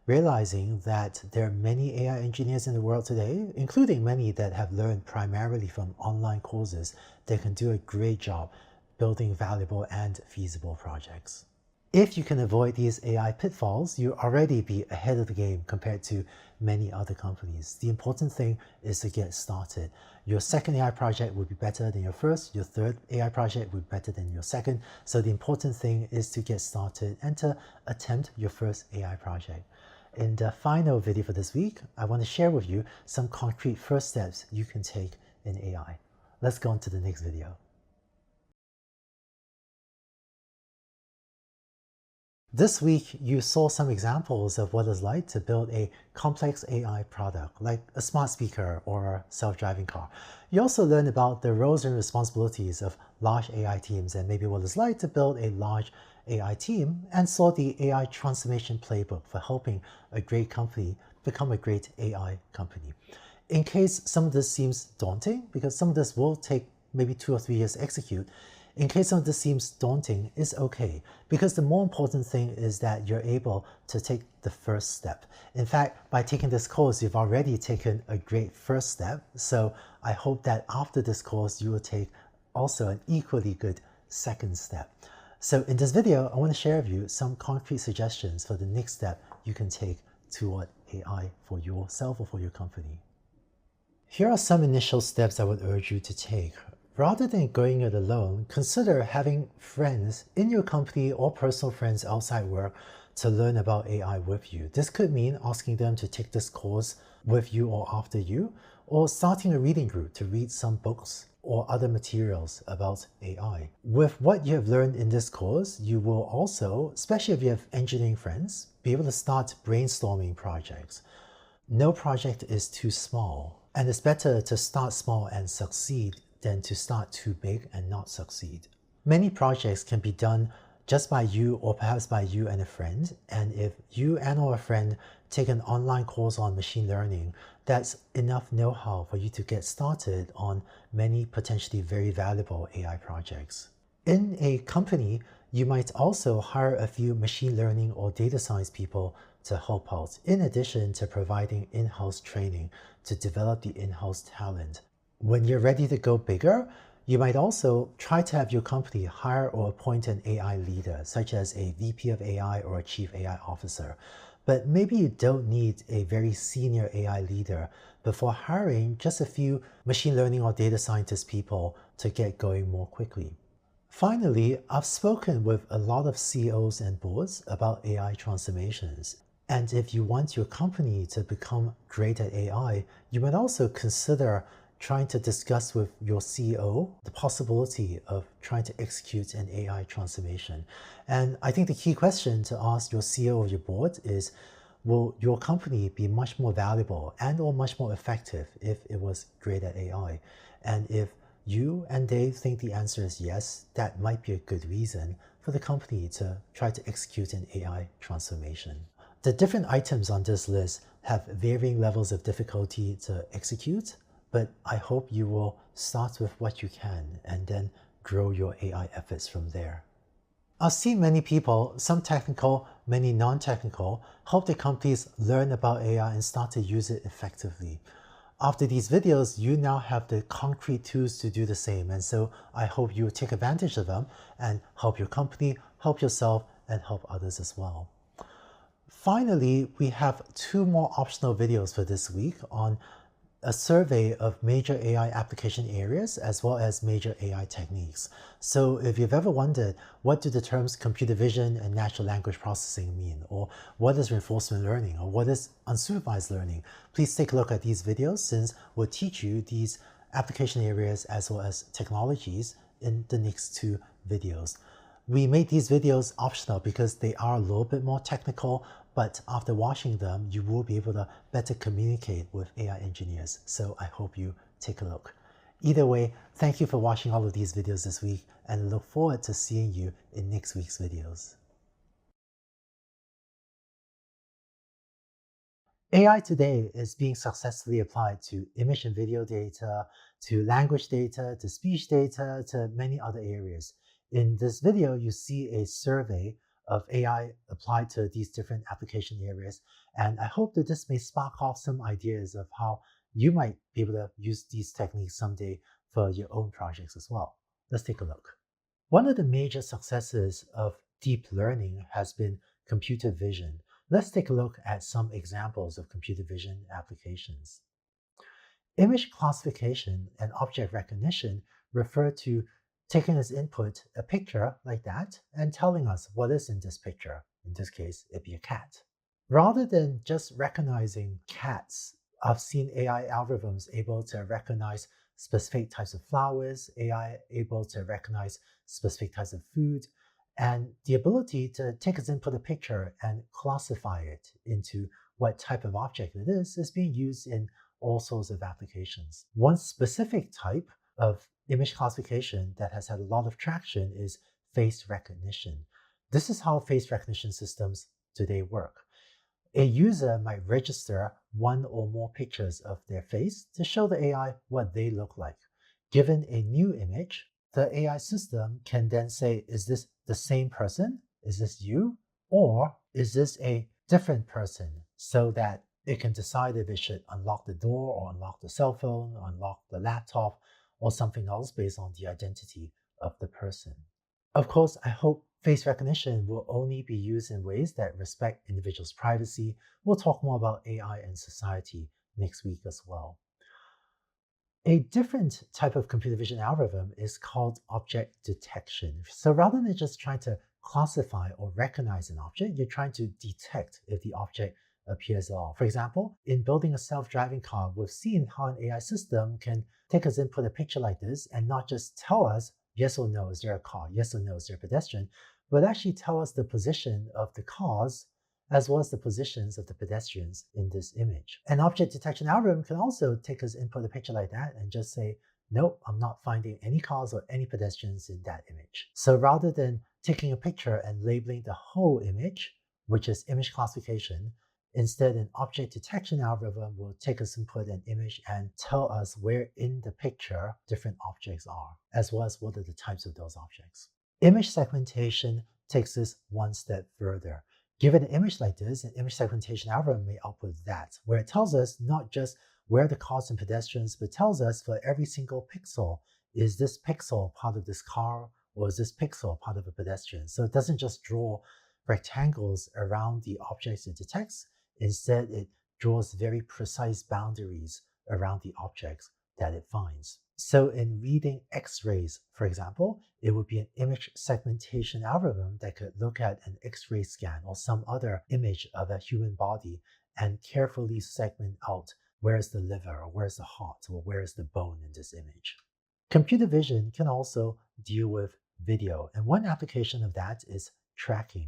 realizing that there are many AI engineers in the world today, including many that have learned primarily from online courses that can do a great job building valuable and feasible projects. If you can avoid these AI pitfalls, you'll already be ahead of the game compared to many other companies. The important thing is to get started. Your second AI project will be better than your first. Your third AI project will be better than your second. So the important thing is to get started and to attempt your first AI project. In the final video for this week, I want to share with you some concrete first steps you can take in AI. Let's go on to the next video. This week, you saw some examples of what it's like to build a complex AI product, like a smart speaker or a self-driving car. You also learned about the roles and responsibilities of large AI teams and maybe what it's like to build a large AI team, and saw the AI transformation playbook for helping a great company become a great AI company. In case some of this seems daunting, because some of this will take maybe 2 or 3 years to execute, in case some of this seems daunting, it's okay, because the more important thing is that you're able to take the first step. In fact, by taking this course, you've already taken a great first step, so I hope that after this course, you will take also an equally good second step. So in this video, I want to share with you some concrete suggestions for the next step you can take toward AI for yourself or for your company. Here are some initial steps I would urge you to take. Rather than going it alone, consider having friends in your company or personal friends outside work to learn about AI with you. This could mean asking them to take this course with you or after you, or starting a reading group to read some books or other materials about AI. With what you have learned in this course, you will also, especially if you have engineering friends, be able to start brainstorming projects. No project is too small, and it's better to start small and succeed than to start too big and not succeed. Many projects can be done just by you or perhaps by you and a friend, and if you and or a friend take an online course on machine learning, that's enough know-how for you to get started on many potentially very valuable AI projects. In a company, you might also hire a few machine learning or data science people to help out, in addition to providing in-house training to develop the in-house talent. When you're ready to go bigger, you might also try to have your company hire or appoint an AI leader, such as a VP of AI or a Chief AI Officer. But maybe you don't need a very senior AI leader before hiring just a few machine learning or data scientist people to get going more quickly. Finally, I've spoken with a lot of CEOs and boards about AI transformations. And if you want your company to become great at AI, you might also consider trying to discuss with your CEO the possibility of trying to execute an AI transformation. And I think the key question to ask your CEO or your board is, will your company be much more valuable and or much more effective if it was great at AI? And if you and they think the answer is yes, that might be a good reason for the company to try to execute an AI transformation. The different items on this list have varying levels of difficulty to execute, but I hope you will start with what you can and then grow your AI efforts from there. I've seen many people, some technical, many non-technical, help their companies learn about AI and start to use it effectively. After these videos, you now have the concrete tools to do the same, and so I hope you take advantage of them and help your company, help yourself, and help others as well. Finally, we have 2 more optional videos for this week on a survey of major AI application areas as well as major AI techniques. So if you've ever wondered, what do the terms computer vision and natural language processing mean? Or what is reinforcement learning? Or what is unsupervised learning? Please take a look at these videos, since we'll teach you these application areas as well as technologies in the next 2 videos. We made these videos optional because they are a little bit more technical, but after watching them, you will be able to better communicate with AI engineers. So I hope you take a look. Either way, thank you for watching all of these videos this week, and look forward to seeing you in next week's videos. AI today is being successfully applied to image and video data, to language data, to speech data, to many other areas. In this video, you see a survey of AI applied to these different application areas, and I hope that this may spark off some ideas of how you might be able to use these techniques someday for your own projects as well. Let's take a look. One of the major successes of deep learning has been computer vision. Let's take a look at some examples of computer vision applications. Image classification and object recognition refer to taking as input a picture like that and telling us what is in this picture. In this case, it'd be a cat. Rather than just recognizing cats, I've seen AI algorithms able to recognize specific types of flowers, AI able to recognize specific types of food, and the ability to take as input a picture and classify it into what type of object it is being used in all sorts of applications. One specific type of image classification that has had a lot of traction is face recognition. This is how face recognition systems today work. A user might register one or more pictures of their face to show the AI what they look like. Given a new image, the AI system can then say, is this the same person? Is this you? Or is this a different person? So that it can decide if it should unlock the door or unlock the cell phone, or unlock the laptop, or something else based on the identity of the person. Of course, I hope face recognition will only be used in ways that respect individuals' privacy. We'll talk more about AI and society next week as well. A different type of computer vision algorithm is called object detection. So rather than just trying to classify or recognize an object, you're trying to detect if the object appears at all. For example, in building a self-driving car, we've seen how an AI system can take as input a picture like this and not just tell us yes or no, is there a car? Yes or no, is there a pedestrian? But actually tell us the position of the cars as well as the positions of the pedestrians in this image. An object detection algorithm can also take as input a picture like that and just say, nope, I'm not finding any cars or any pedestrians in that image. So rather than taking a picture and labeling the whole image, which is image classification, instead an object detection algorithm will take as input an image and tell us where in the picture different objects are, as well as what are the types of those objects. Image segmentation takes this one step further. Given an image like this, an image segmentation algorithm may output that, where it tells us not just where the cars and pedestrians, but tells us for every single pixel, is this pixel part of this car or is this pixel part of a pedestrian? So it doesn't just draw rectangles around the objects it detects. Instead, it draws very precise boundaries around the objects that it finds. So in reading X-rays, for example, it would be an image segmentation algorithm that could look at an X-ray scan or some other image of a human body and carefully segment out where's the liver or where's the heart or where's the bone in this image. Computer vision can also deal with video, and one application of that is tracking.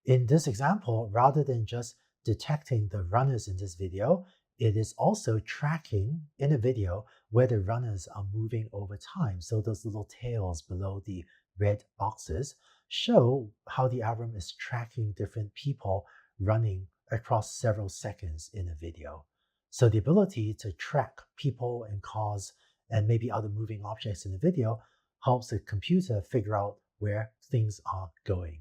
In this example, rather than just detecting the runners in this video, it is also tracking in a video where the runners are moving over time. So those little tails below the red boxes show how the algorithm is tracking different people running across several seconds in a video. So the ability to track people and cars and maybe other moving objects in the video helps the computer figure out where things are going.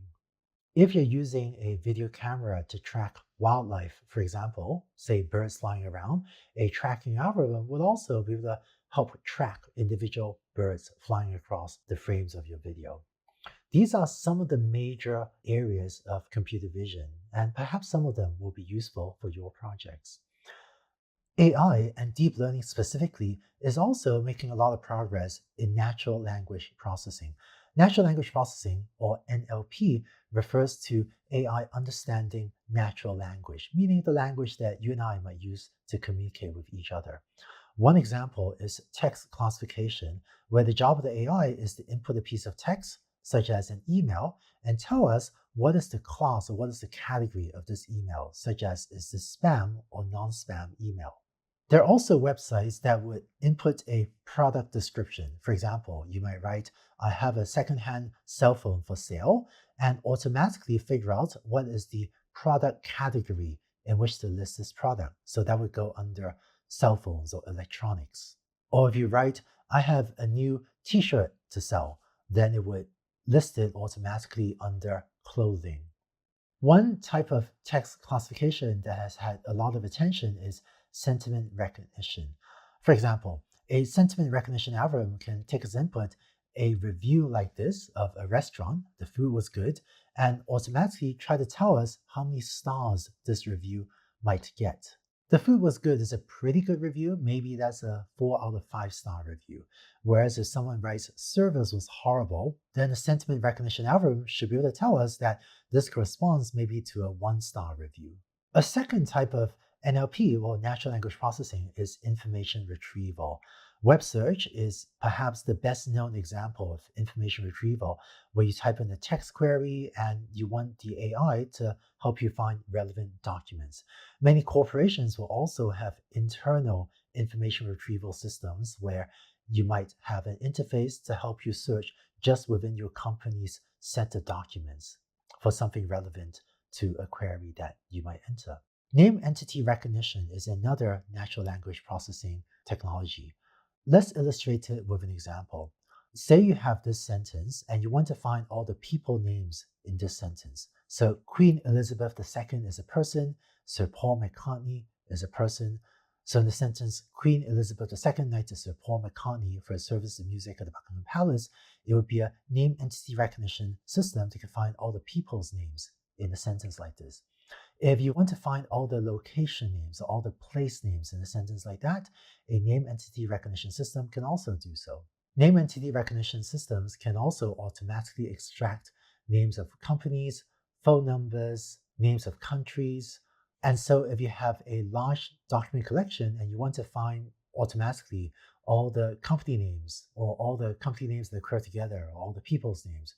If you're using a video camera to track wildlife, for example, say birds flying around, a tracking algorithm would also be able to help track individual birds flying across the frames of your video. These are some of the major areas of computer vision, and perhaps some of them will be useful for your projects. AI and deep learning specifically is also making a lot of progress in natural language processing. Natural language processing, or NLP, refers to AI understanding natural language, meaning the language that you and I might use to communicate with each other. One example is text classification, where the job of the AI is to input a piece of text, such as an email, and tell us what is the class or what is the category of this email, such as is this spam or non-spam email. There are also websites that would input a product description. For example, you might write, I have a secondhand cell phone for sale, and automatically figure out what is the product category in which to list this product. So that would go under cell phones or electronics. Or if you write, I have a new t-shirt to sell, then it would list it automatically under clothing. One type of text classification that has had a lot of attention is sentiment recognition. For example, a sentiment recognition algorithm can take as input a review like this of a restaurant, the food was good, and automatically try to tell us how many stars this review might get. The food was good is a pretty good review. Maybe that's a 4 out of 5-star review. Whereas if someone writes service was horrible, then the sentiment recognition algorithm should be able to tell us that this corresponds maybe to a 1-star review. A second type of NLP, or natural language processing, is information retrieval. Web search is perhaps the best known example of information retrieval, where you type in a text query and you want the AI to help you find relevant documents. Many corporations will also have internal information retrieval systems where you might have an interface to help you search just within your company's set of documents for something relevant to a query that you might enter. Name entity recognition is another natural language processing technology. Let's illustrate it with an example. Say you have this sentence and you want to find all the people names in this sentence. So Queen Elizabeth II is a person, Sir Paul McCartney is a person. So in the sentence, Queen Elizabeth II knighted Sir Paul McCartney for his service to music at the Buckingham Palace, it would be a name entity recognition system that can find all the people's names in a sentence like this. If you want to find all the location names, all the place names in a sentence like that, a name entity recognition system can also do so. Name entity recognition systems can also automatically extract names of companies, phone numbers, names of countries. And so if you have a large document collection and you want to find automatically all the company names or all the company names that occur together, or all the people's names,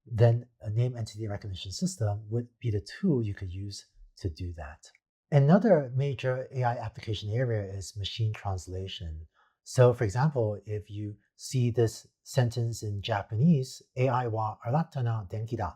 then a name entity recognition system would be the tool you could use to do that. Another major AI application area is machine translation. So, for example, if you see this sentence in Japanese, AI wa arata na denki da,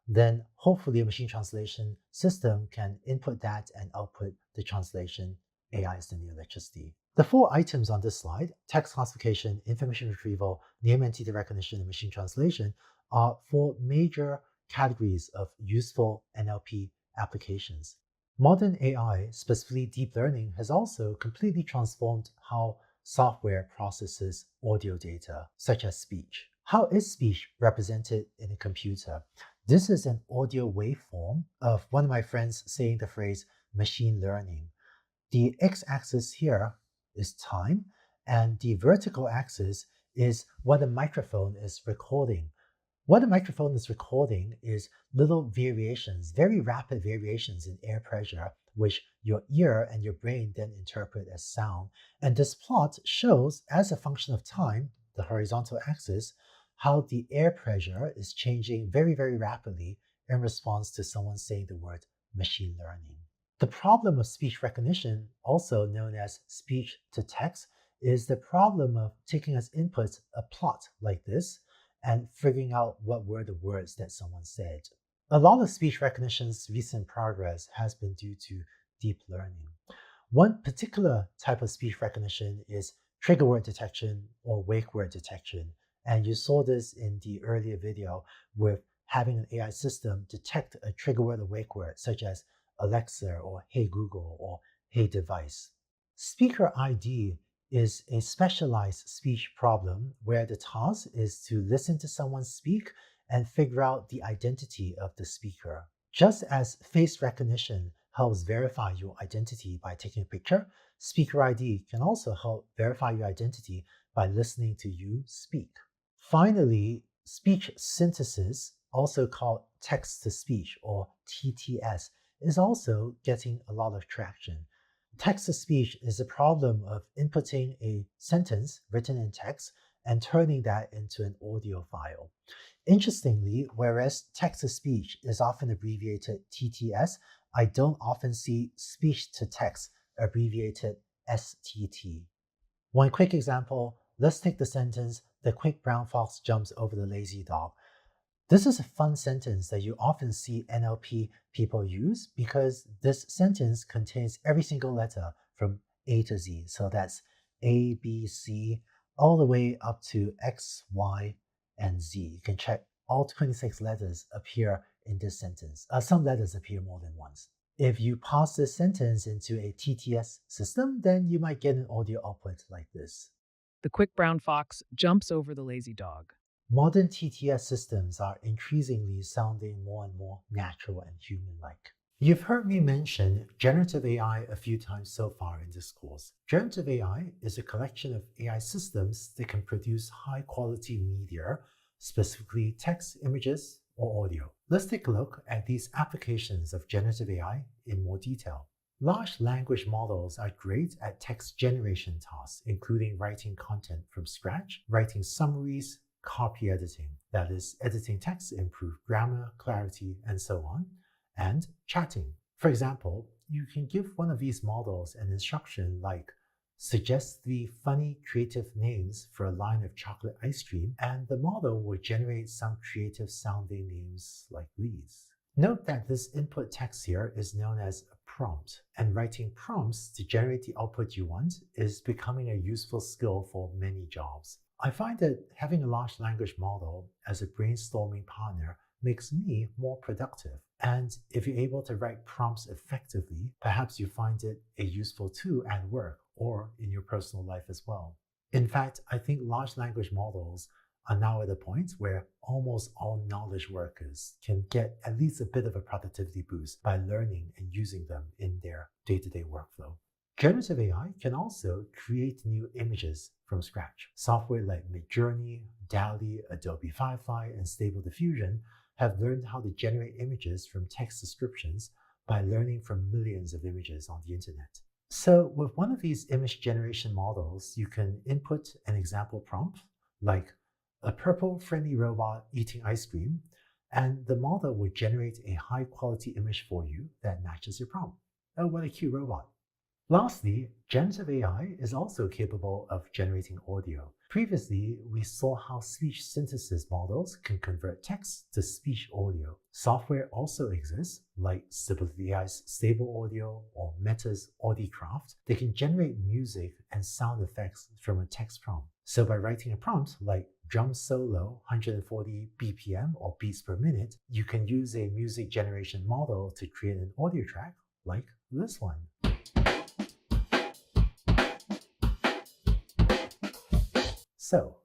then hopefully a machine translation system can input that and output the translation. AI is the new electricity. The four items on this slide, text classification, information retrieval, name entity recognition, and machine translation, are four major categories of useful NLP applications. Modern AI, specifically deep learning, has also completely transformed how software processes audio data, such as speech. How is speech represented in a computer? This is an audio waveform of one of my friends saying the phrase machine learning. The x-axis here is time, and the vertical axis is what the microphone is recording. What the microphone is recording is little variations, very rapid variations in air pressure, which your ear and your brain then interpret as sound. And this plot shows, as a function of time, the horizontal axis, how the air pressure is changing very, very rapidly in response to someone saying the word machine learning. The problem of speech recognition, also known as speech to text, is the problem of taking as input a plot like this and figuring out what were the words that someone said. A lot of speech recognition's recent progress has been due to deep learning. One particular type of speech recognition is trigger word detection or wake word detection. And you saw this in the earlier video with having an AI system detect a trigger word or wake word, such as Alexa or Hey Google or Hey Device. Speaker ID is a specialized speech problem where the task is to listen to someone speak and figure out the identity of the speaker. Just as face recognition helps verify your identity by taking a picture, speaker ID can also help verify your identity by listening to you speak. Finally, speech synthesis, also called text to speech or TTS, is also getting a lot of traction. Text-to-speech is a problem of inputting a sentence written in text and turning that into an audio file. Interestingly, whereas text-to-speech is often abbreviated TTS, I don't often see speech-to-text abbreviated STT. One quick example, let's take the sentence, "The quick brown fox jumps over the lazy dog." This is a fun sentence that you often see NLP people use because this sentence contains every single letter from A to Z. So that's A, B, C, all the way up to X, Y, and Z. You can check all 26 letters appear in this sentence. Some letters appear more than once. If you pass this sentence into a TTS system, then you might get an audio output like this. The quick brown fox jumps over the lazy dog. Modern TTS systems are increasingly sounding more and more natural and human-like. You've heard me mention generative AI a few times so far in this course. Generative AI is a collection of AI systems that can produce high-quality media, specifically text, images, or audio. Let's take a look at these applications of generative AI in more detail. Large language models are great at text generation tasks, including writing content from scratch, writing summaries, copy editing, that is, editing text to improve grammar, clarity, and so on, and chatting. For example, you can give one of these models an instruction like, suggest 3 funny creative names for a line of chocolate ice cream, and the model will generate some creative sounding names like these. Note that this input text here is known as a prompt, and writing prompts to generate the output you want is becoming a useful skill for many jobs. I find that having a large language model as a brainstorming partner makes me more productive. And if you're able to write prompts effectively, perhaps you find it a useful tool at work or in your personal life as well. In fact, I think large language models are now at a point where almost all knowledge workers can get at least a bit of a productivity boost by learning and using them in their day-to-day workflow. Generative AI can also create new images from scratch. Software like Midjourney, DALL-E, Adobe Firefly, and Stable Diffusion have learned how to generate images from text descriptions by learning from millions of images on the internet. So with one of these image generation models, you can input an example prompt like a purple friendly robot eating ice cream, and the model will generate a high quality image for you that matches your prompt. Oh, what a cute robot. Lastly, generative AI is also capable of generating audio. Previously, we saw how speech synthesis models can convert text to speech audio. Software also exists, like Stability AI's Stable Audio or Meta's Audicraft, that can generate music and sound effects from a text prompt. So by writing a prompt like drum solo 140 BPM or beats per minute, you can use a music generation model to create an audio track like this one. So,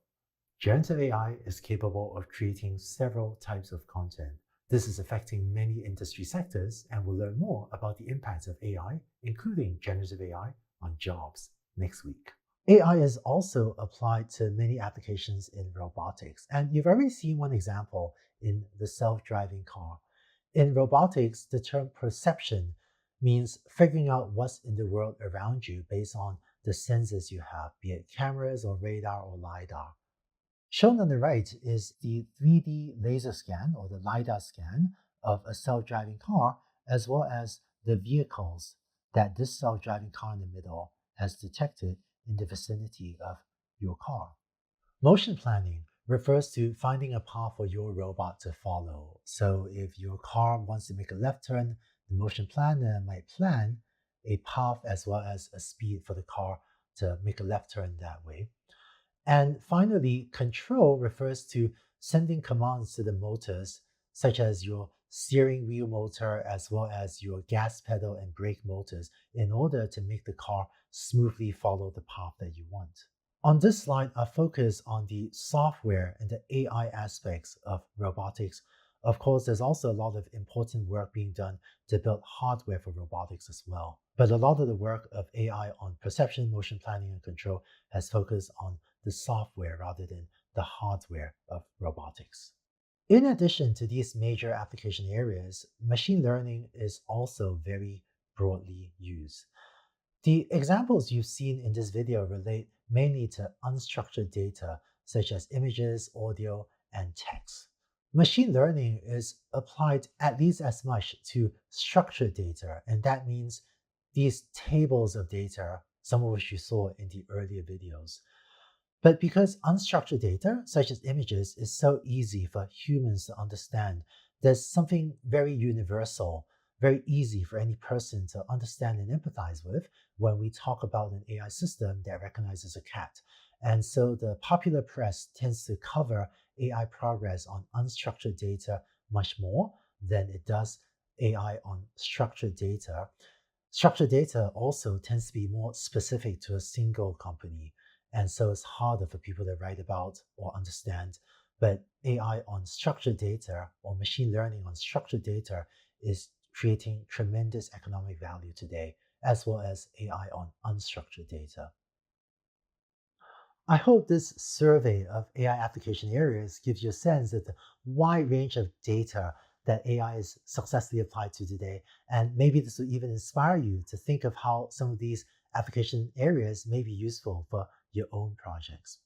generative AI is capable of creating several types of content. This is affecting many industry sectors, and we'll learn more about the impact of AI, including generative AI, on jobs next week. AI is also applied to many applications in robotics, and you've already seen one example in the self-driving car. In robotics, the term perception means figuring out what's in the world around you based on the senses you have, be it cameras or radar or LiDAR. Shown on the right is the 3D laser scan or the LiDAR scan of a self-driving car, as well as the vehicles that this self-driving car in the middle has detected in the vicinity of your car. Motion planning refers to finding a path for your robot to follow. So if your car wants to make a left turn, the motion planner might plan a path as well as a speed for the car to make a left turn that way. And finally, control refers to sending commands to the motors, such as your steering wheel motor as well as your gas pedal and brake motors, in order to make the car smoothly follow the path that you want. On this slide, I focus on the software and the AI aspects of robotics. Of course, there's also a lot of important work being done to build hardware for robotics as well. But a lot of the work of AI on perception, motion planning, and control has focused on the software rather than the hardware of robotics. In addition to these major application areas, machine learning is also very broadly used. The examples you've seen in this video relate mainly to unstructured data, such as images, audio, and text. Machine learning is applied at least as much to structured data, and that means these tables of data, some of which you saw in the earlier videos. But because unstructured data, such as images, is so easy for humans to understand, there's something very universal, very easy for any person to understand and empathize with when we talk about an AI system that recognizes a cat. And so the popular press tends to cover AI progress on unstructured data much more than it does AI on structured data. Structured data also tends to be more specific to a single company, and so it's harder for people to write about or understand. But AI on structured data or machine learning on structured data is creating tremendous economic value today, as well as AI on unstructured data. I hope this survey of AI application areas gives you a sense of the wide range of data that AI is successfully applied to today. And maybe this will even inspire you to think of how some of these application areas may be useful for your own projects.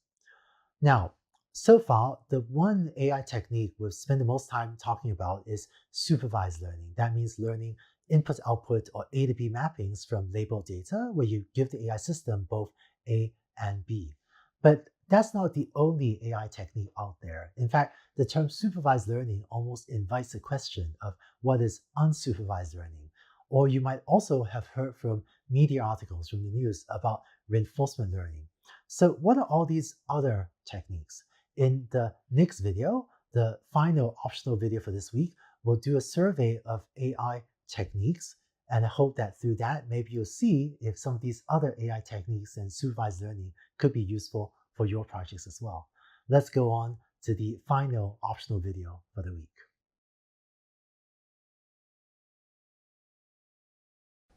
Now, so far, the one AI technique we've spent the most time talking about is supervised learning. That means learning input-output or A to B mappings from labeled data, where you give the AI system both A and B. But that's not the only AI technique out there. In fact, the term supervised learning almost invites the question of what is unsupervised learning. Or you might also have heard from media articles from the news about reinforcement learning. So what are all these other techniques? In the next video, the final optional video for this week, we'll do a survey of AI techniques. And I hope that through that, maybe you'll see if some of these other AI techniques and supervised learning could be useful for your projects as well. Let's go on to the final optional video for the week.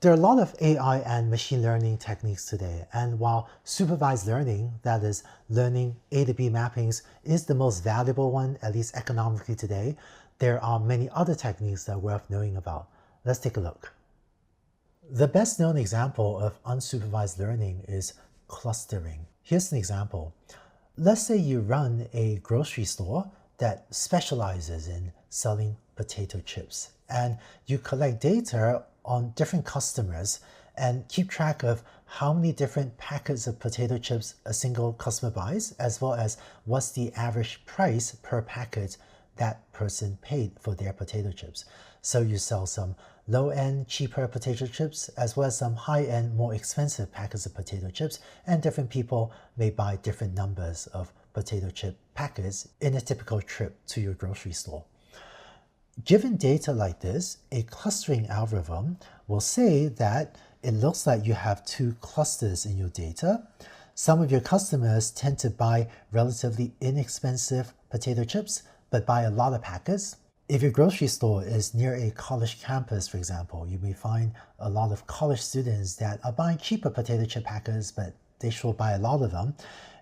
There are a lot of AI and machine learning techniques today, and while supervised learning, that is, learning A to B mappings, is the most valuable one, at least economically today, there are many other techniques that are worth knowing about. Let's take a look. The best known example of unsupervised learning is clustering. Here's an example. Let's say you run a grocery store that specializes in selling potato chips, and you collect data on different customers and keep track of how many different packets of potato chips a single customer buys, as well as what's the average price per packet that person paid for their potato chips. So you sell some low-end, cheaper potato chips, as well as some high-end, more expensive packets of potato chips, and different people may buy different numbers of potato chip packets in a typical trip to your grocery store. Given data like this, a clustering algorithm will say that it looks like you have two clusters in your data. Some of your customers tend to buy relatively inexpensive potato chips, but buy a lot of packets. If your grocery store is near a college campus, for example, you may find a lot of college students that are buying cheaper potato chip packets, but they sure buy a lot of them.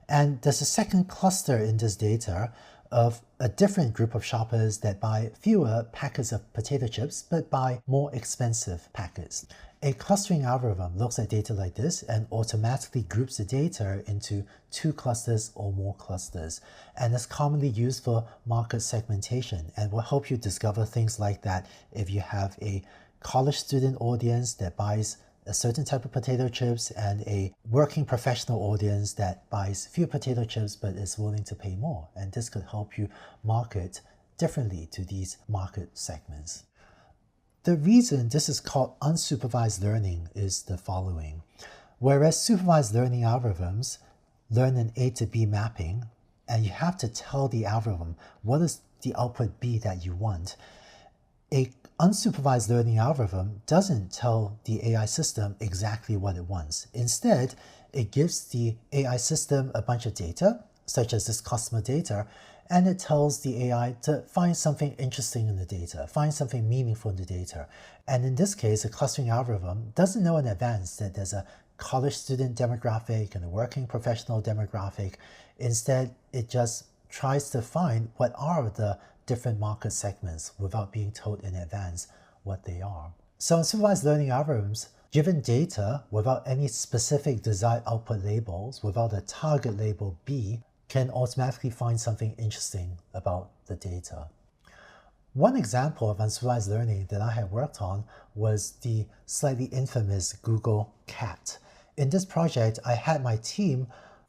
And there's a second cluster in this data of a different group of shoppers that buy fewer packets of potato chips, but buy more expensive packets. A clustering algorithm looks at data like this and automatically groups the data into two clusters or more clusters. And it's commonly used for market segmentation and will help you discover things like that if you have a college student audience that buys a certain type of potato chips and a working professional audience that buys few potato chips but is willing to pay more. And this could help you market differently to these market segments. The reason this is called unsupervised learning is the following. Whereas supervised learning algorithms learn an A to B mapping, and you have to tell the algorithm what is the output B that you want, a unsupervised learning algorithm doesn't tell the AI system exactly what it wants. Instead, it gives the AI system a bunch of data, such as this customer data, and it tells the AI to find something interesting in the data, find something meaningful in the data. And in this case, a clustering algorithm doesn't know in advance that there's a college student demographic and a working professional demographic. Instead, it just tries to find what are the different market segments without being told in advance what they are. So in supervised learning algorithms, given data without any specific desired output labels, without a target label B, can automatically find something interesting about the data. One example of unsupervised learning that I have worked on was the slightly infamous Google Cat. In this project, I had my team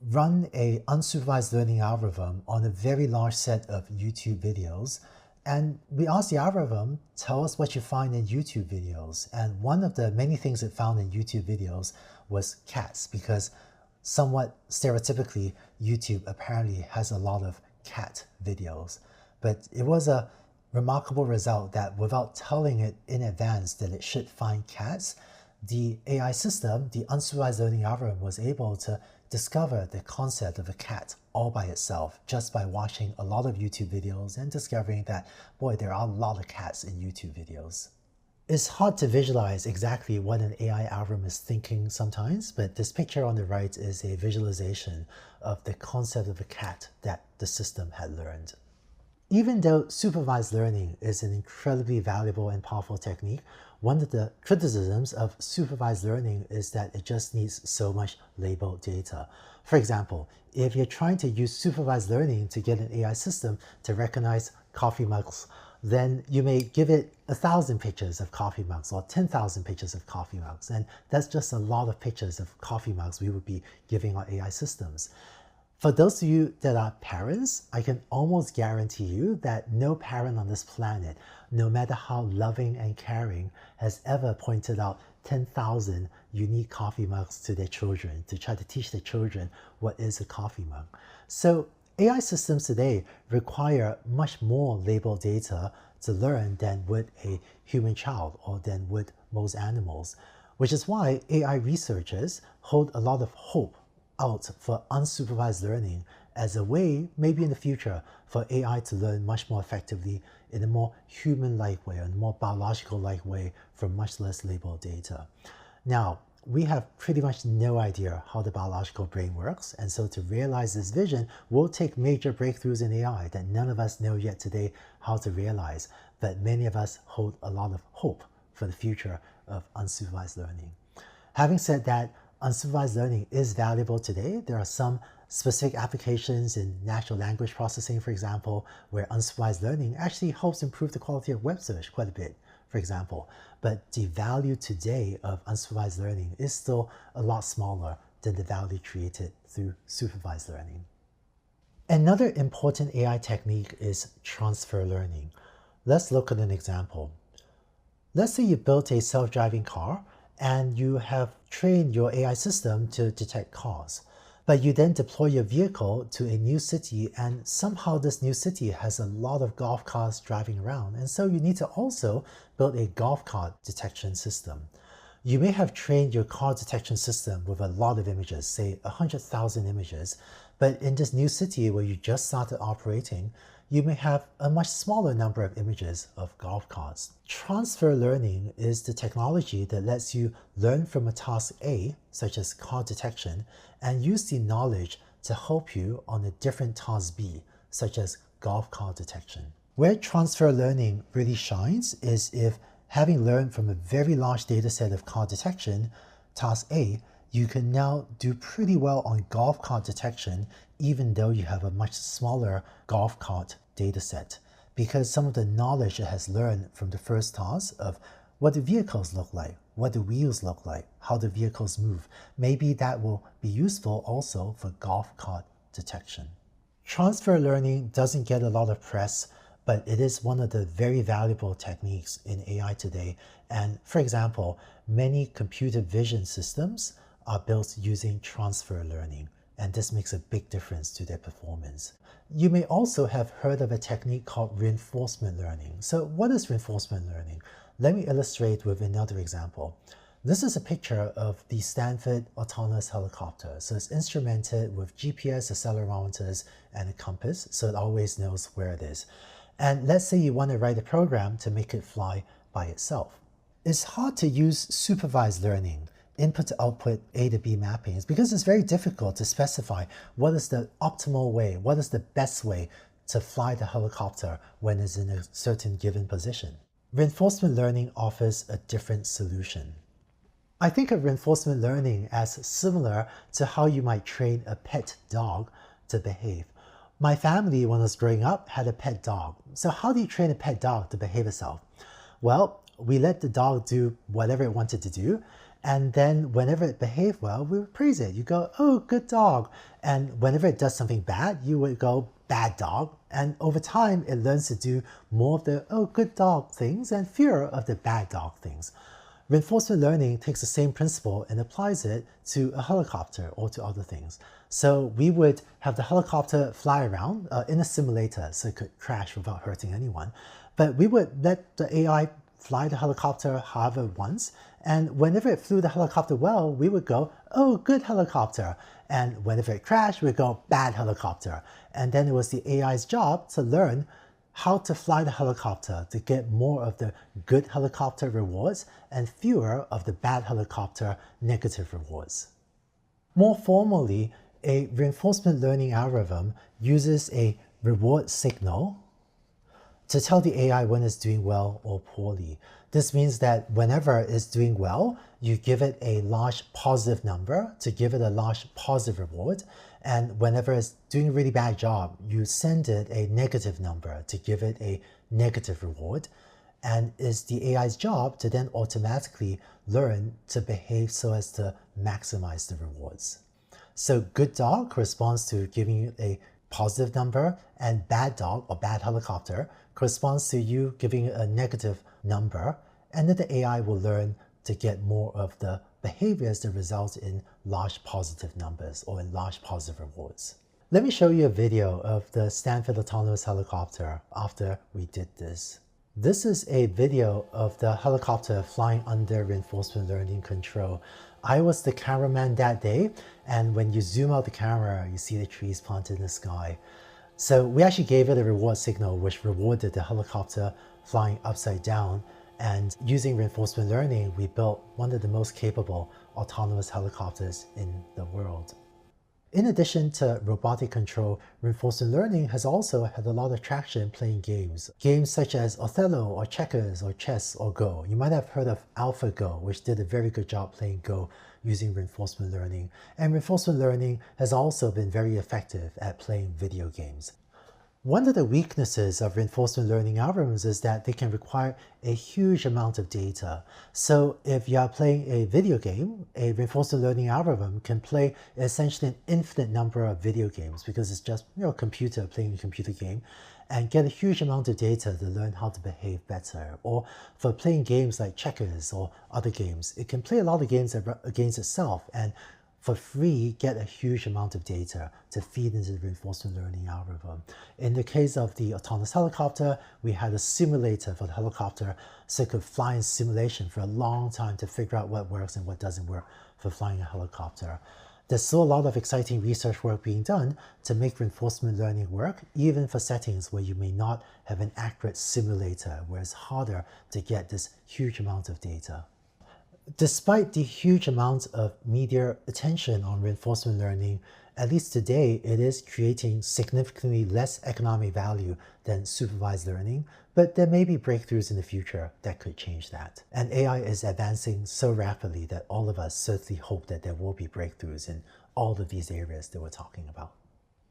run a unsupervised learning algorithm on a very large set of YouTube videos. And we asked the algorithm, tell us what you find in YouTube videos. And one of the many things it found in YouTube videos was cats, because somewhat stereotypically, YouTube apparently has a lot of cat videos. But it was a remarkable result that without telling it in advance that it should find cats, the AI system, the unsupervised learning algorithm, was able to discover the concept of a cat all by itself just by watching a lot of YouTube videos and discovering that, boy, there are a lot of cats in YouTube videos. It's hard to visualize exactly what an AI algorithm is thinking sometimes, but this picture on the right is a visualization of the concept of a cat that the system had learned. Even though supervised learning is an incredibly valuable and powerful technique, one of the criticisms of supervised learning is that it just needs so much labeled data. For example, if you're trying to use supervised learning to get an AI system to recognize coffee mugs, then you may give it 1,000 pictures of coffee mugs or 10,000 pictures of coffee mugs. And that's just a lot of pictures of coffee mugs we would be giving our AI systems. For those of you that are parents, I can almost guarantee you that no parent on this planet, no matter how loving and caring, has ever pointed out 10,000 unique coffee mugs to their children to try to teach their children what is a coffee mug. So AI systems today require much more labeled data to learn than would a human child or than would most animals, which is why AI researchers hold a lot of hope out for unsupervised learning as a way, maybe in the future, for AI to learn much more effectively in a more human-like way, or in a more biological-like way from much less labeled data. Now, we have pretty much no idea how the biological brain works, and so to realize this vision will take major breakthroughs in AI that none of us know yet today how to realize, but many of us hold a lot of hope for the future of unsupervised learning. Having said that, unsupervised learning is valuable today. There are some specific applications in natural language processing, for example, where unsupervised learning actually helps improve the quality of web search quite a bit, for example. But the value today of unsupervised learning is still a lot smaller than the value created through supervised learning. Another important AI technique is transfer learning. Let's look at an example. Let's say you built a self-driving car and you have trained your AI system to detect cars. But you then deploy your vehicle to a new city, and somehow this new city has a lot of golf carts driving around, and so you need to also build a golf cart detection system. You may have trained your car detection system with a lot of images, say 100,000 images, but in this new city where you just started operating, you may have a much smaller number of images of golf carts. Transfer learning is the technology that lets you learn from a task A, such as car detection, and use the knowledge to help you on a different task B, such as golf cart detection. Where transfer learning really shines is if, having learned from a very large data set of car detection, task A, you can now do pretty well on golf cart detection, even though you have a much smaller golf cart data set, because some of the knowledge it has learned from the first task of what the vehicles look like, what the wheels look like, how the vehicles move, maybe that will be useful also for golf cart detection. Transfer learning doesn't get a lot of press, but it is one of the very valuable techniques in AI today. And for example, many computer vision systems are built using transfer learning, and this makes a big difference to their performance. You may also have heard of a technique called reinforcement learning. So what is reinforcement learning? Let me illustrate with another example. This is a picture of the Stanford autonomous helicopter. So it's instrumented with GPS, accelerometers, and a compass, so it always knows where it is. And let's say you want to write a program to make it fly by itself. It's hard to use supervised learning, input to output A to B mappings, because it's very difficult to specify what is the optimal way, what is the best way to fly the helicopter when it's in a certain given position. Reinforcement learning offers a different solution. I think of reinforcement learning as similar to how you might train a pet dog to behave. My family, when I was growing up, had a pet dog. So how do you train a pet dog to behave itself? Well, we let the dog do whatever it wanted to do, and then whenever it behaved well, we would praise it. You go, oh, good dog. And whenever it does something bad, you would go, bad dog. And over time, it learns to do more of the, oh, good dog things and fewer of the bad dog things. Reinforcement learning takes the same principle and applies it to a helicopter or to other things. So we would have the helicopter fly around in a simulator so it could crash without hurting anyone. But we would let the AI fly the helicopter however it wants, and whenever it flew the helicopter well, we would go, oh, good helicopter. And whenever it crashed, we'd go, bad helicopter. And then it was the AI's job to learn how to fly the helicopter to get more of the good helicopter rewards and fewer of the bad helicopter negative rewards. More formally, a reinforcement learning algorithm uses a reward signal to tell the AI when it's doing well or poorly. This means that whenever it's doing well, you give it a large positive number to give it a large positive reward. And whenever it's doing a really bad job, you send it a negative number to give it a negative reward. And it's the AI's job to then automatically learn to behave so as to maximize the rewards. So good dog corresponds to giving you a positive number, and bad dog or bad helicopter corresponds to you giving a negative number, and then the AI will learn to get more of the behaviors that result in large positive numbers or in large positive rewards. Let me show you a video of the Stanford autonomous helicopter after we did this. This is a video of the helicopter flying under reinforcement learning control. I was the cameraman that day, and when you zoom out the camera, you see the trees planted in the sky. So we actually gave it a reward signal, which rewarded the helicopter flying upside down. And using reinforcement learning, we built one of the most capable autonomous helicopters in the world. In addition to robotic control, reinforcement learning has also had a lot of traction playing games. Games such as Othello or checkers or chess or Go. You might have heard of AlphaGo, which did a very good job playing Go using reinforcement learning. And reinforcement learning has also been very effective at playing video games. One of the weaknesses of reinforcement learning algorithms is that they can require a huge amount of data. So if you are playing a video game, a reinforcement learning algorithm can play essentially an infinite number of video games because it's just a computer playing a computer game and get a huge amount of data to learn how to behave better. Or for playing games like checkers or other games, it can play a lot of games against itself and for free, get a huge amount of data to feed into the reinforcement learning algorithm. In the case of the autonomous helicopter, we had a simulator for the helicopter so it could fly in simulation for a long time to figure out what works and what doesn't work for flying a helicopter. There's still a lot of exciting research work being done to make reinforcement learning work, even for settings where you may not have an accurate simulator, where it's harder to get this huge amount of data. Despite the huge amount of media attention on reinforcement learning, at least today it is creating significantly less economic value than supervised learning, but there may be breakthroughs in the future that could change that. And AI is advancing so rapidly that all of us certainly hope that there will be breakthroughs in all of these areas that we're talking about.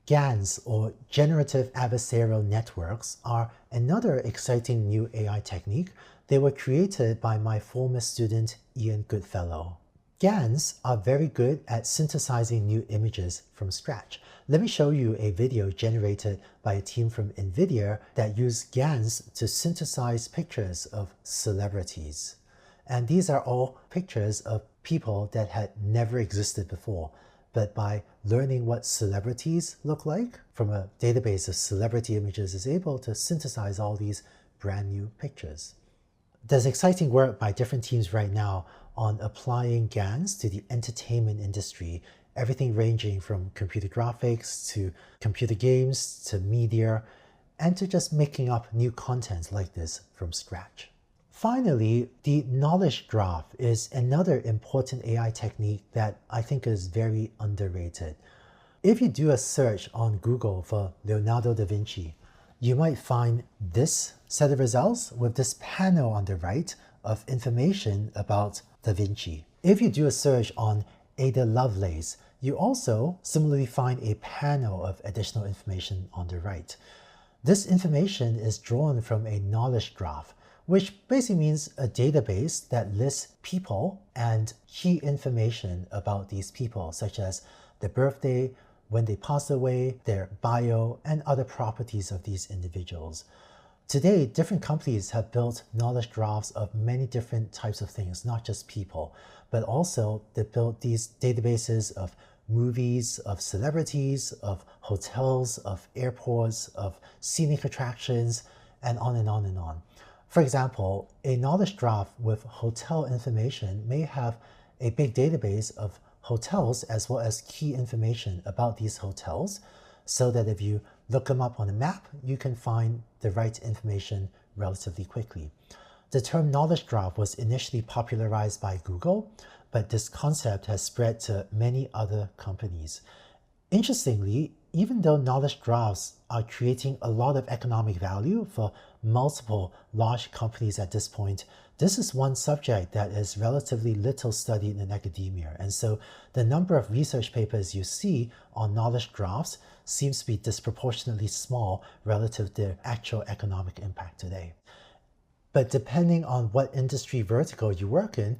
GANs, or Generative Adversarial Networks, are another exciting new AI technique. They were created by my former student Ian Goodfellow. GANs are very good at synthesizing new images from scratch. Let me show you a video generated by a team from NVIDIA that used GANs to synthesize pictures of celebrities. And these are all pictures of people that had never existed before. But by learning what celebrities look like from a database of celebrity images, is able to synthesize all these brand new pictures. There's exciting work by different teams right now on applying GANs to the entertainment industry, everything ranging from computer graphics to computer games to media, and to just making up new content like this from scratch. Finally, the knowledge graph is another important AI technique that I think is very underrated. If you do a search on Google for Leonardo da Vinci, you might find this set of results with this panel on the right of information about Da Vinci. If you do a search on Ada Lovelace, you also similarly find a panel of additional information on the right. This information is drawn from a knowledge graph, which basically means a database that lists people and key information about these people, such as their birthday, when they passed away, their bio, and other properties of these individuals. Today, different companies have built knowledge graphs of many different types of things, not just people, but also they built these databases of movies, of celebrities, of hotels, of airports, of scenic attractions, and on and on and on. For example, a knowledge graph with hotel information may have a big database of hotels as well as key information about these hotels, so that if you look them up on a map, you can find the right information relatively quickly. The term knowledge graph was initially popularized by Google, but this concept has spread to many other companies. Interestingly, even though knowledge graphs are creating a lot of economic value for multiple large companies at this point, this is one subject that is relatively little studied in academia. And so the number of research papers you see on knowledge graphs seems to be disproportionately small relative to their actual economic impact today. But depending on what industry vertical you work in,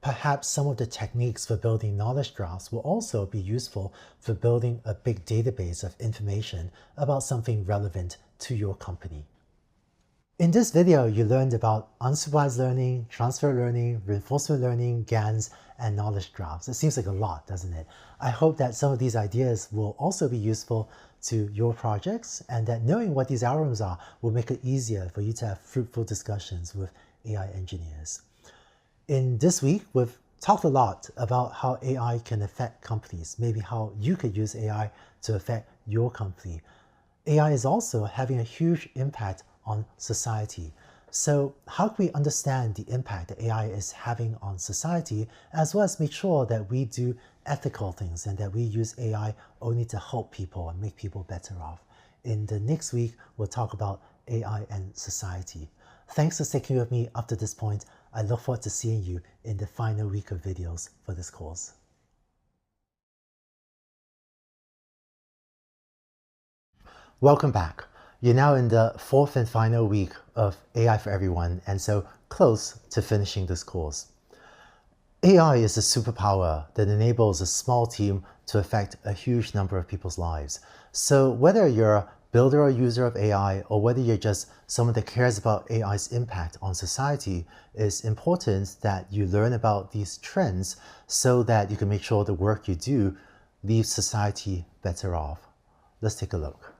perhaps some of the techniques for building knowledge graphs will also be useful for building a big database of information about something relevant to your company. In this video, you learned about unsupervised learning, transfer learning, reinforcement learning, GANs, and knowledge graphs. It seems like a lot, doesn't it? I hope that some of these ideas will also be useful to your projects, and that knowing what these algorithms are will make it easier for you to have fruitful discussions with AI engineers. In this week with talked a lot about how AI can affect companies, maybe how you could use AI to affect your company. AI is also having a huge impact on society. So how can we understand the impact that AI is having on society, as well as make sure that we do ethical things and that we use AI only to help people and make people better off? In the next week, we'll talk about AI and society. Thanks for sticking with me up to this point. I look forward to seeing you in the final week of videos for this course. Welcome back. You're now in the fourth and final week of AI for Everyone, and so close to finishing this course. AI is a superpower that enables a small team to affect a huge number of people's lives. So whether you're a builder or user of AI, or whether you're just someone that cares about AI's impact on society, it's important that you learn about these trends so that you can make sure the work you do leaves society better off. Let's take a look.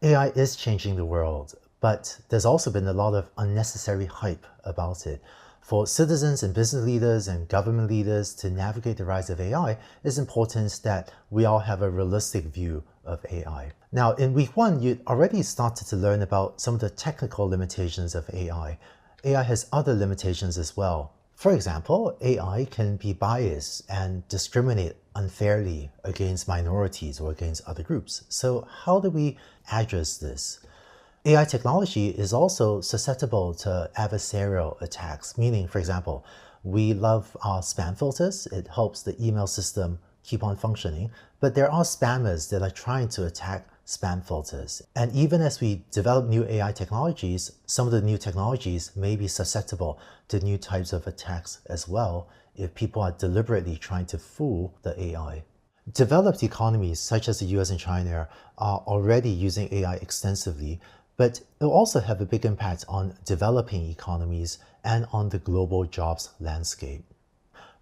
AI is changing the world, but there's also been a lot of unnecessary hype about it. For citizens and business leaders and government leaders to navigate the rise of AI, it's important that we all have a realistic view of AI. Now, in week one, you already started to learn about some of the technical limitations of AI. AI has other limitations as well. For example, AI can be biased and discriminate unfairly against minorities or against other groups. So how do we address this? AI technology is also susceptible to adversarial attacks, meaning, for example, we love our spam filters. It helps the email system keep on functioning, but there are spammers that are trying to attack spam filters. And even as we develop new AI technologies, some of the new technologies may be susceptible to new types of attacks as well if people are deliberately trying to fool the AI. Developed economies such as the US and China are already using AI extensively, but it will also have a big impact on developing economies and on the global jobs landscape.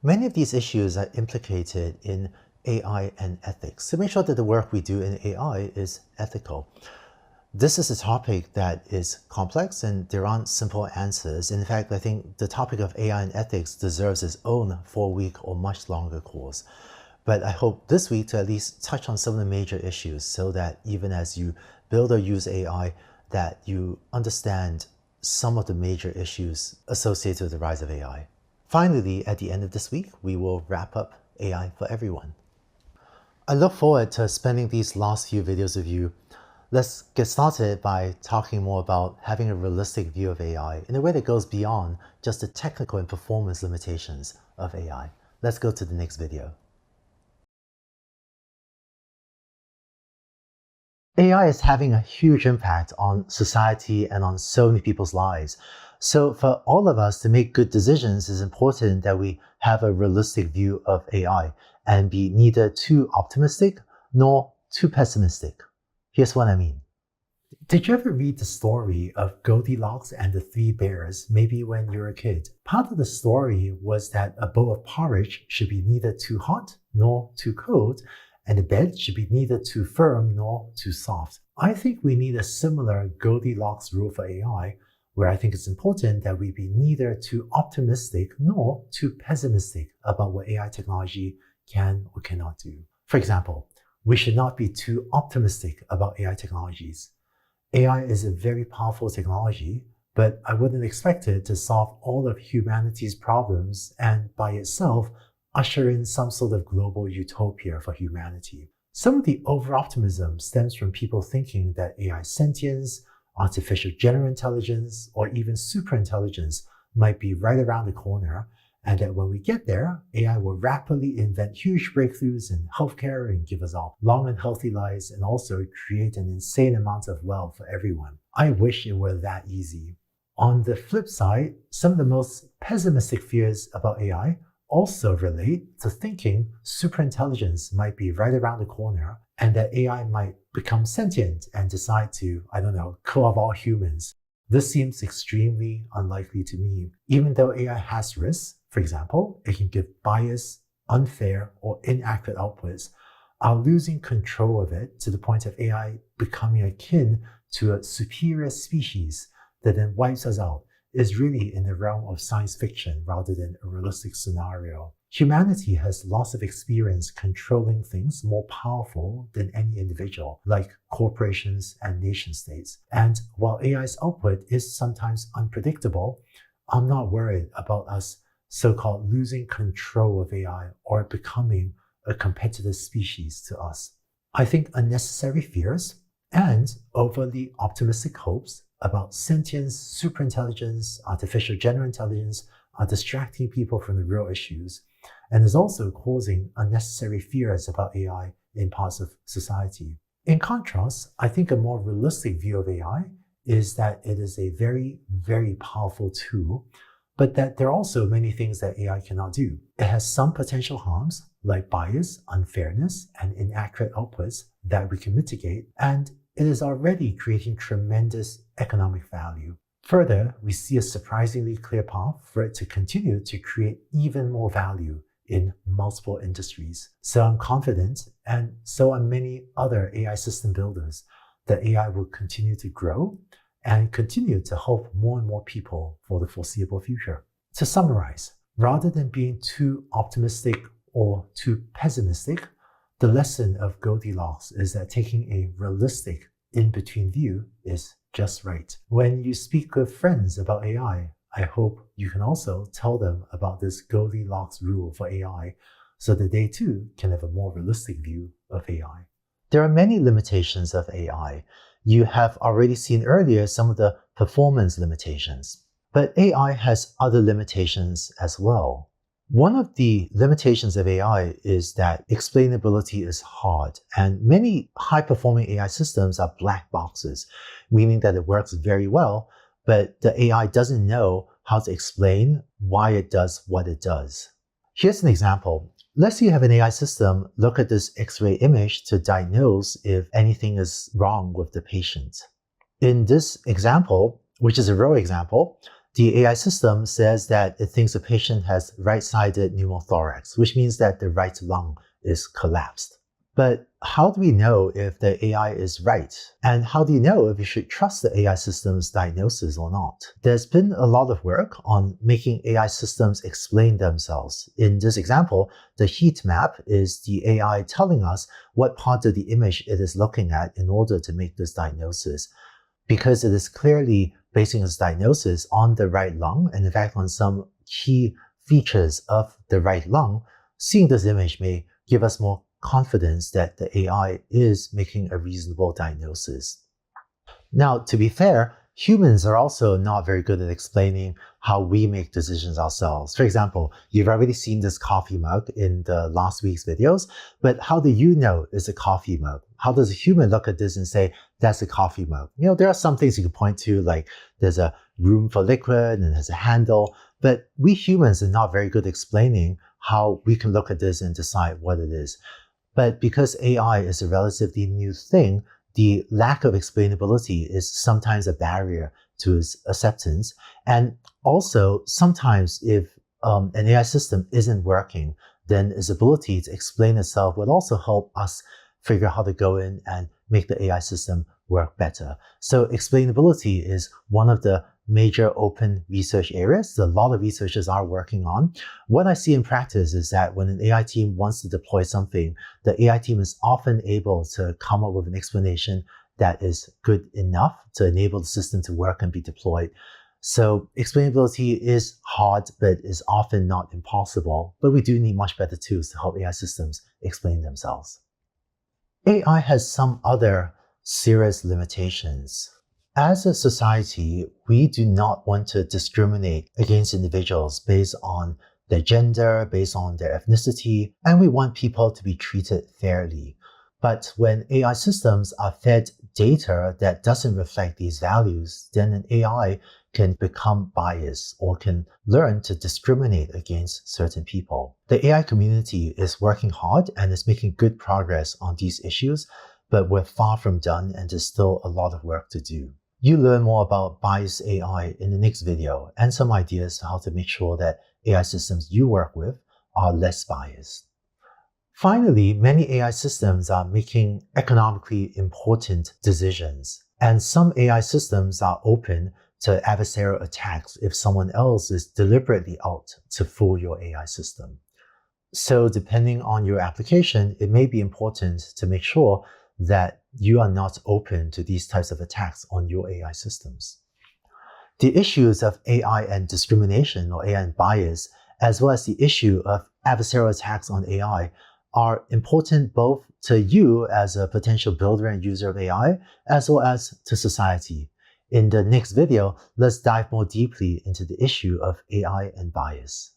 Many of these issues are implicated in AI and ethics. So make sure that the work we do in AI is ethical. This is a topic that is complex and there aren't simple answers. In fact, I think the topic of AI and ethics deserves its own 4-week or much longer course. But I hope this week to at least touch on some of the major issues so that even as you build or use AI, that you understand some of the major issues associated with the rise of AI. Finally, at the end of this week, we will wrap up AI for Everyone. I look forward to spending these last few videos with you. Let's get started by talking more about having a realistic view of AI in a way that goes beyond just the technical and performance limitations of AI. Let's go to the next video. AI is having a huge impact on society and on so many people's lives. So for all of us to make good decisions, it's important that we have a realistic view of AI and be neither too optimistic nor too pessimistic. Here's what I mean. Did you ever read the story of Goldilocks and the Three Bears, maybe when you were a kid? Part of the story was that a bowl of porridge should be neither too hot nor too cold, and the bed should be neither too firm nor too soft. I think we need a similar Goldilocks rule for AI, where I think it's important that we be neither too optimistic nor too pessimistic about what AI technology can or cannot do. For example, we should not be too optimistic about AI technologies. AI is a very powerful technology, but I wouldn't expect it to solve all of humanity's problems and by itself usher in some sort of global utopia for humanity. Some of the over-optimism stems from people thinking that AI sentience, artificial general intelligence, or even superintelligence might be right around the corner, and that when we get there, AI will rapidly invent huge breakthroughs in healthcare and give us all long and healthy lives and also create an insane amount of wealth for everyone. I wish it were that easy. On the flip side, some of the most pessimistic fears about AI also relate to thinking superintelligence might be right around the corner and that AI might become sentient and decide to, kill off all humans. This seems extremely unlikely to me. Even though AI has risks, for example, it can give biased, unfair, or inaccurate outputs, our losing control of it to the point of AI becoming akin to a superior species that then wipes us out is really in the realm of science fiction rather than a realistic scenario. Humanity has lots of experience controlling things more powerful than any individual, like corporations and nation states. And while AI's output is sometimes unpredictable, I'm not worried about us so-called losing control of AI or becoming a competitive species to us. I think unnecessary fears and overly optimistic hopes about sentience, superintelligence, artificial general intelligence are distracting people from the real issues, and is also causing unnecessary fears about AI in parts of society. In contrast, I think a more realistic view of AI is that it is a very, very powerful tool, but that there are also many things that AI cannot do. It has some potential harms, like bias, unfairness, and inaccurate outputs that we can mitigate, and it is already creating tremendous economic value. Further, we see a surprisingly clear path for it to continue to create even more value in multiple industries. So I'm confident, and so are many other AI system builders, that AI will continue to grow and continue to help more and more people for the foreseeable future. To summarize, rather than being too optimistic or too pessimistic, the lesson of Goldilocks is that taking a realistic in-between view is just right. When you speak with friends about AI, I hope you can also tell them about this Goldilocks rule for AI so that they too can have a more realistic view of AI. There are many limitations of AI. You have already seen earlier some of the performance limitations, but AI has other limitations as well. One of the limitations of AI is that explainability is hard, and many high-performing AI systems are black boxes, meaning that it works very well, but the AI doesn't know how to explain why it does what it does. Here's an example. Let's say you have an AI system look at this X-ray image to diagnose if anything is wrong with the patient. In this example, which is a real example, the AI system says that it thinks the patient has right-sided pneumothorax, which means that the right lung is collapsed. But how do we know if the AI is right? And how do you know if you should trust the AI system's diagnosis or not? There's been a lot of work on making AI systems explain themselves. In this example, the heat map is the AI telling us what part of the image it is looking at in order to make this diagnosis. Because it is clearly basing its diagnosis on the right lung, and in fact on some key features of the right lung, seeing this image may give us more confidence that the AI is making a reasonable diagnosis. Now, to be fair, humans are also not very good at explaining how we make decisions ourselves. For example, you've already seen this coffee mug in the last week's videos, but how do you know it's a coffee mug? How does a human look at this and say, that's a coffee mug? You know, there are some things you can point to, like there's a room for liquid and there's a handle, but we humans are not very good at explaining how we can look at this and decide what it is. But because AI is a relatively new thing, the lack of explainability is sometimes a barrier to its acceptance. And also, sometimes if an AI system isn't working, then its ability to explain itself would also help us figure out how to go in and make the AI system work better. So explainability is one of the major open research areas that a lot of researchers are working on. What I see in practice is that when an AI team wants to deploy something, the AI team is often able to come up with an explanation that is good enough to enable the system to work and be deployed. So explainability is hard, but is often not impossible, but we do need much better tools to help AI systems explain themselves. AI has some other serious limitations. As a society, we do not want to discriminate against individuals based on their gender, based on their ethnicity, and we want people to be treated fairly. But when AI systems are fed data that doesn't reflect these values, then an AI can become biased or can learn to discriminate against certain people. The AI community is working hard and is making good progress on these issues, but we're far from done and there's still a lot of work to do. You learn more about biased AI in the next video and some ideas on how to make sure that AI systems you work with are less biased. Finally, many AI systems are making economically important decisions, and some AI systems are open to adversarial attacks if someone else is deliberately out to fool your AI system. So depending on your application, it may be important to make sure that you are not open to these types of attacks on your AI systems. The issues of AI and discrimination or AI and bias, as well as the issue of adversarial attacks on AI, are important both to you as a potential builder and user of AI, as well as to society. In the next video, let's dive more deeply into the issue of AI and bias.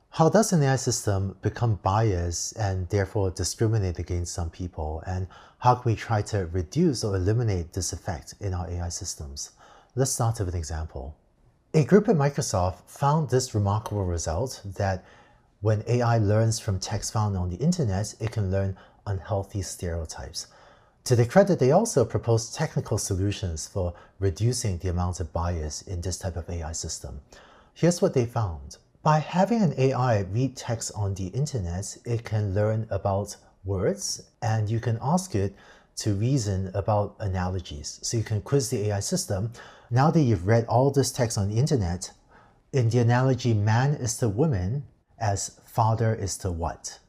How does an AI system become biased and therefore discriminate against some people? And how can we try to reduce or eliminate this effect in our AI systems? Let's start with an example. A group at Microsoft found this remarkable result that when AI learns from text found on the internet, it can learn unhealthy stereotypes. To their credit, they also proposed technical solutions for reducing the amount of bias in this type of AI system. Here's what they found. By having an AI read text on the internet, it can learn about words, and you can ask it to reason about analogies. So you can quiz the AI system. Now that you've read all this text on the internet, in the analogy man is to woman, as father is to what?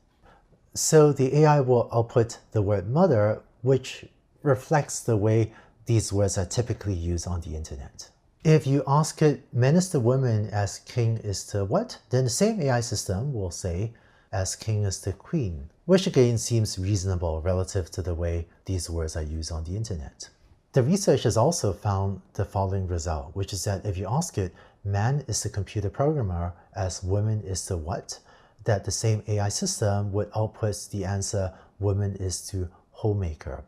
So the AI will output the word mother, which reflects the way these words are typically used on the internet. If you ask it man is to woman as king is to what, then the same AI system will say as king is to queen, which again seems reasonable relative to the way these words are used on the internet. The research has also found the following result, which is that if you ask it man is the computer programmer as woman is to what, that the same AI system would output the answer woman is to homemaker.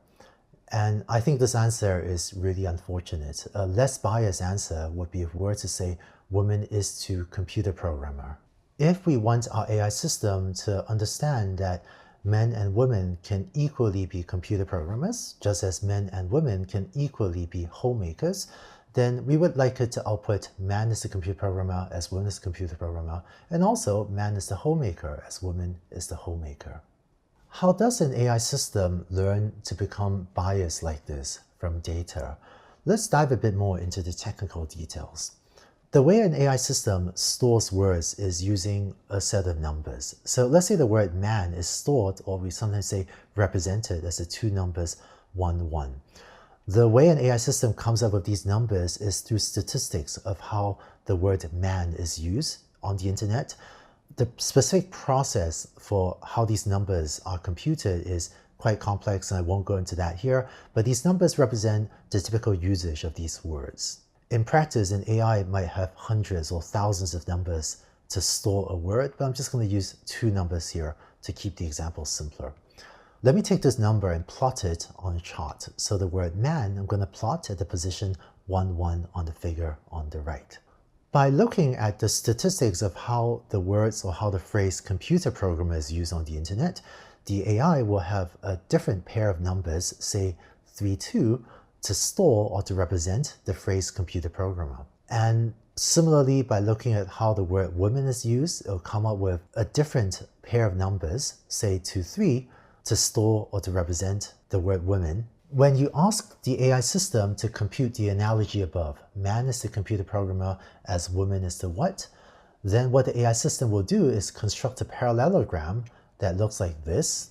And I think this answer is really unfortunate. A less biased answer would be if we were to say woman is to computer programmer. If we want our AI system to understand that men and women can equally be computer programmers, just as men and women can equally be homemakers, then we would like it to output man is the computer programmer as woman is the computer programmer, and also man is the homemaker as woman is the homemaker. How does an AI system learn to become biased like this from data? Let's dive a bit more into the technical details. The way an AI system stores words is using a set of numbers. So let's say the word man is stored, or we sometimes say represented, as the two numbers 1, 1. The way an AI system comes up with these numbers is through statistics of how the word man is used on the internet. The specific process for how these numbers are computed is quite complex, and I won't go into that here, but these numbers represent the typical usage of these words. In practice, an AI might have hundreds or thousands of numbers to store a word, but I'm just going to use two numbers here to keep the example simpler. Let me take this number and plot it on a chart. So the word man, I'm going to plot at the position 1, 1 on the figure on the right. By looking at the statistics of how the words or how the phrase computer programmer is used on the internet, the AI will have a different pair of numbers, say 3, 2, to store or to represent the phrase computer programmer. And similarly, by looking at how the word woman is used, it'll come up with a different pair of numbers, say 2, 3, to store or to represent the word woman. When you ask the AI system to compute the analogy above, man is the computer programmer as woman is the what, then what the AI system will do is construct a parallelogram that looks like this,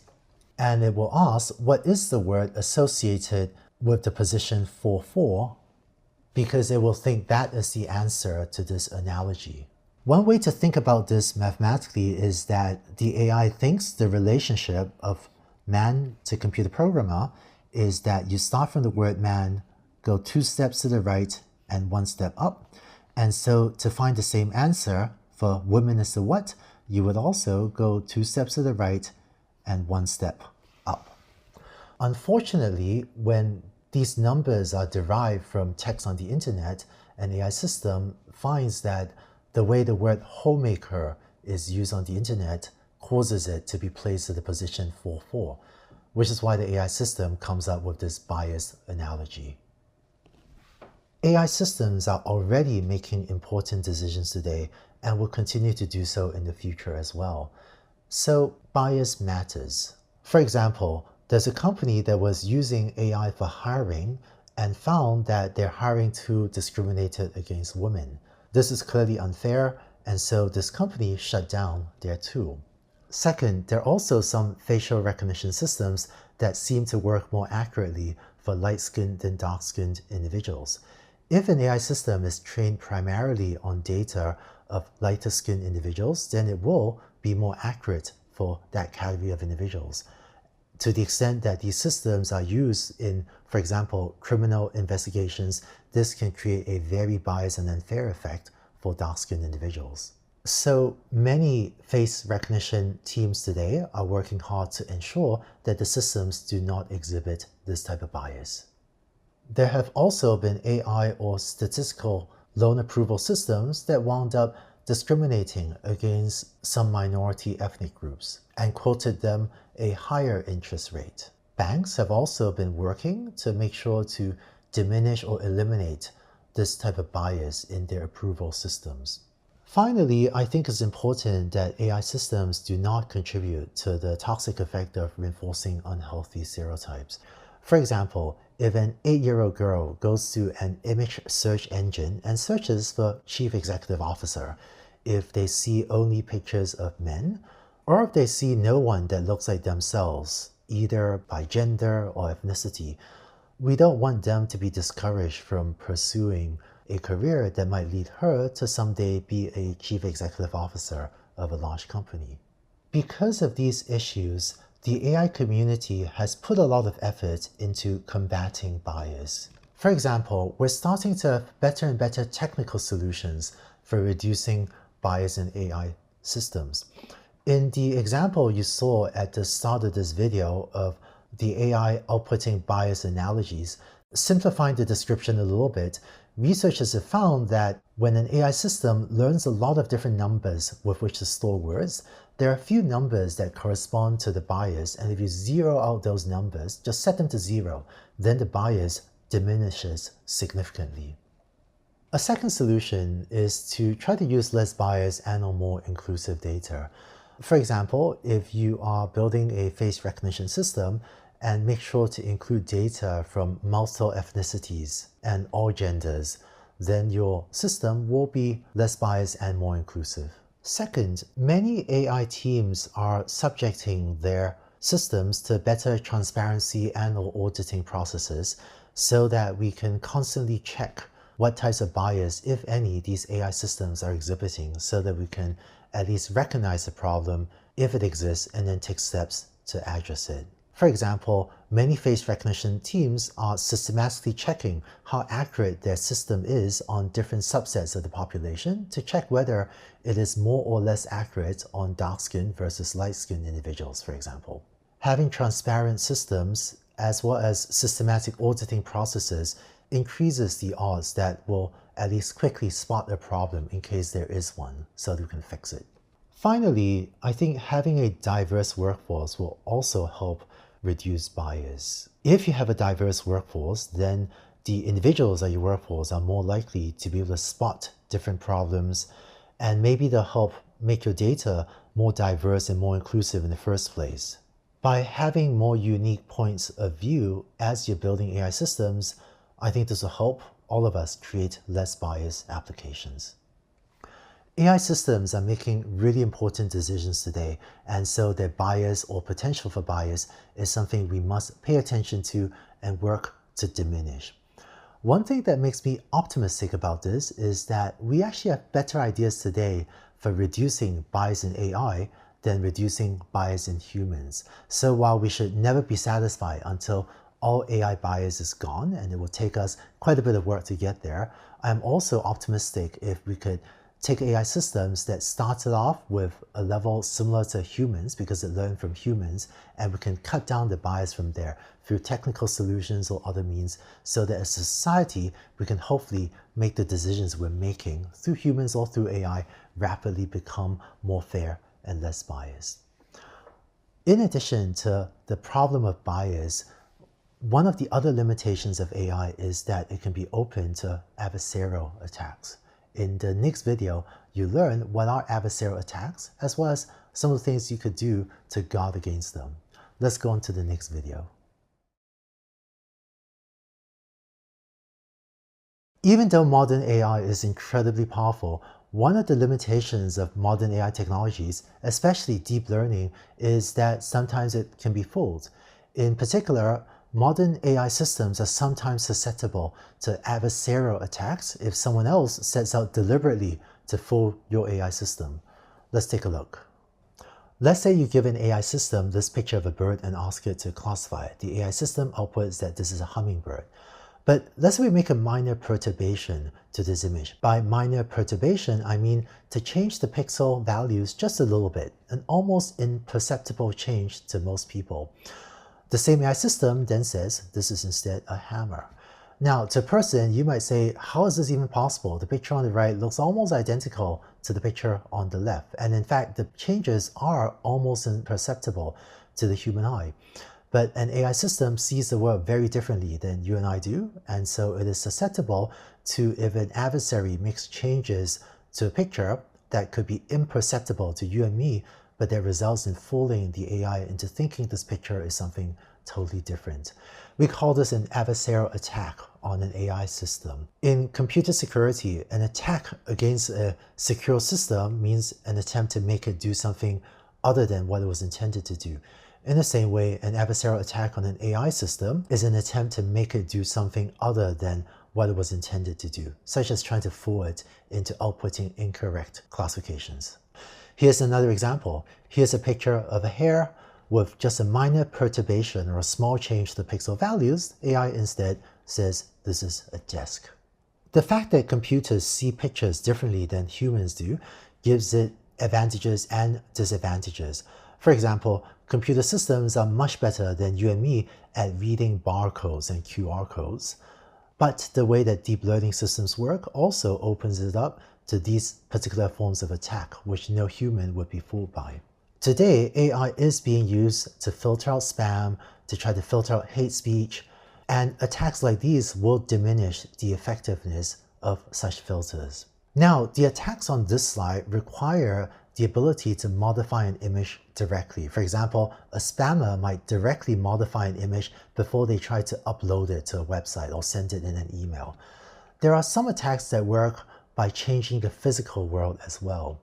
and it will ask what is the word associated with the position 4, 4, because it will think that is the answer to this analogy. One way to think about this mathematically is that the AI thinks the relationship of man to computer programmer is that you start from the word man, go 2 steps to the right and 1 step up. And so to find the same answer for woman is the what, you would also go 2 steps to the right and 1 step up. Unfortunately, when these numbers are derived from text on the internet, an AI system finds that the way the word homemaker is used on the internet causes it to be placed at the position 4, 4. Which is why the AI system comes up with this biased analogy. AI systems are already making important decisions today and will continue to do so in the future as well. So bias matters. For example, There's a company that was using AI for hiring and found that their hiring tool discriminated against women. This is clearly unfair, and so this company shut down their tool. Second, there are also some facial recognition systems that seem to work more accurately for light-skinned than dark-skinned individuals. If an AI system is trained primarily on data of lighter-skinned individuals, then it will be more accurate for that category of individuals. To the extent that these systems are used in, for example, criminal investigations, this can create a very biased and unfair effect for dark-skinned individuals. So many face recognition teams today are working hard to ensure that the systems do not exhibit this type of bias. There have also been AI or statistical loan approval systems that wound up discriminating against some minority ethnic groups and quoted them a higher interest rate. Banks have also been working to make sure to diminish or eliminate this type of bias in their approval systems. Finally, I think it's important that AI systems do not contribute to the toxic effect of reinforcing unhealthy stereotypes. For example, if an 8-year-old girl goes to an image search engine and searches for Chief Executive Officer, if they see only pictures of men, or if they see no one that looks like themselves, either by gender or ethnicity, we don't want them to be discouraged from pursuing a career that might lead her to someday be a chief executive officer of a large company. Because of these issues, the AI community has put a lot of effort into combating bias. For example, we're starting to have better and better technical solutions for reducing bias in AI systems. In the example you saw at the start of this video of the AI outputting bias analogies, simplifying the description a little bit, researchers have found that when an AI system learns a lot of different numbers with which to store words, there are a few numbers that correspond to the bias, and if you zero out those numbers, just set them to 0, then the bias diminishes significantly. A second solution is to try to use less bias and or more inclusive data. For example, if you are building a face recognition system, and make sure to include data from multiple ethnicities and all genders, then your system will be less biased and more inclusive. Second, many AI teams are subjecting their systems to better transparency and or auditing processes so that we can constantly check what types of bias, if any, these AI systems are exhibiting so that we can at least recognize the problem if it exists and then take steps to address it. For example, many face recognition teams are systematically checking how accurate their system is on different subsets of the population to check whether it is more or less accurate on dark-skinned versus light-skinned individuals, for example. Having transparent systems as well as systematic auditing processes increases the odds that we'll at least quickly spot a problem in case there is one so that we can fix it. Finally, I think having a diverse workforce will also help reduce bias. If you have a diverse workforce, then the individuals at your workforce are more likely to be able to spot different problems, and maybe they'll help make your data more diverse and more inclusive in the first place. By having more unique points of view as you're building AI systems, I think this will help all of us create less biased applications. AI systems are making really important decisions today, and so their bias or potential for bias is something we must pay attention to and work to diminish. One thing that makes me optimistic about this is that we actually have better ideas today for reducing bias in AI than reducing bias in humans. So while we should never be satisfied until all AI bias is gone, and it will take us quite a bit of work to get there, I'm also optimistic if we could take AI systems that started off with a level similar to humans because it learned from humans, and we can cut down the bias from there through technical solutions or other means so that as a society, we can hopefully make the decisions we're making through humans or through AI rapidly become more fair and less biased. In addition to the problem of bias, one of the other limitations of AI is that it can be open to adversarial attacks. In the next video, you learn what are adversarial attacks, as well as some of the things you could do to guard against them. Let's go on to the next video. Even though modern AI is incredibly powerful, one of the limitations of modern AI technologies, especially deep learning, is that sometimes it can be fooled. In particular, modern AI systems are sometimes susceptible to adversarial attacks if someone else sets out deliberately to fool your AI system. Let's take a look. Let's say you give an AI system this picture of a bird and ask it to classify it. The AI system outputs that this is a hummingbird. But let's say we make a minor perturbation to this image. By minor perturbation, I mean to change the pixel values just a little bit, an almost imperceptible change to most people. The same AI system then says this is instead a hammer. Now, to a person, you might say, how is this even possible? The picture on the right looks almost identical to the picture on the left. And in fact, the changes are almost imperceptible to the human eye. But an AI system sees the world very differently than you and I do, and so it is susceptible to if an adversary makes changes to a picture that could be imperceptible to you and me, but that results in fooling the AI into thinking this picture is something totally different. We call this an adversarial attack on an AI system. In computer security, an attack against a secure system means an attempt to make it do something other than what it was intended to do. In the same way, an adversarial attack on an AI system is an attempt to make it do something other than what it was intended to do, such as trying to fool it into outputting incorrect classifications. Here's another example. Here's a picture of a hair with just a minor perturbation or a small change to the pixel values. AI instead says this is a desk. The fact that computers see pictures differently than humans do gives it advantages and disadvantages. For example, computer systems are much better than you and me at reading barcodes and QR codes. But the way that deep learning systems work also opens it up to these particular forms of attack, which no human would be fooled by. Today, AI is being used to filter out spam, to try to filter out hate speech, and attacks like these will diminish the effectiveness of such filters. Now, the attacks on this slide require the ability to modify an image directly. For example, a spammer might directly modify an image before they try to upload it to a website or send it in an email. There are some attacks that work by changing the physical world as well.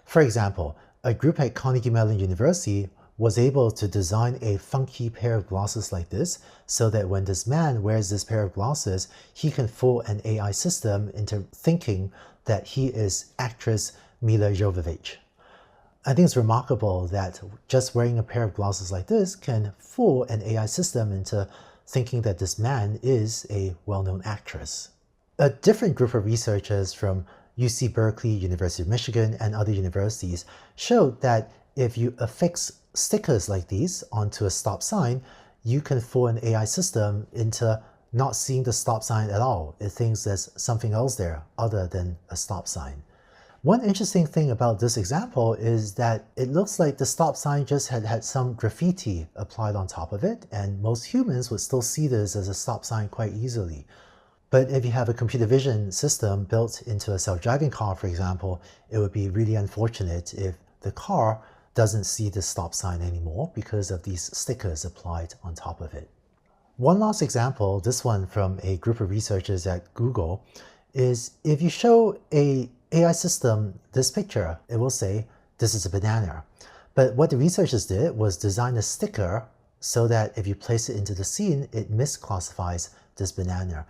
For example, a group at Carnegie Mellon University was able to design a funky pair of glasses like this so that when this man wears this pair of glasses, he can fool an AI system into thinking that he is actress Mila Jovovich. I think it's remarkable that just wearing a pair of glasses like this can fool an AI system into thinking that this man is a well-known actress. A different group of researchers from UC Berkeley, University of Michigan, and other universities showed that if you affix stickers like these onto a stop sign, you can fool an AI system into not seeing the stop sign at all. It thinks there's something else there other than a stop sign. One interesting thing about this example is that it looks like the stop sign just had some graffiti applied on top of it, and most humans would still see this as a stop sign quite easily. But if you have a computer vision system built into a self-driving car, for example, it would be really unfortunate if the car doesn't see the stop sign anymore because of these stickers applied on top of it. One last example, this one from a group of researchers at Google, is if you show an AI system this picture, it will say, this is a banana. But what the researchers did was design a sticker so that if you place it into the scene, it misclassifies this banana.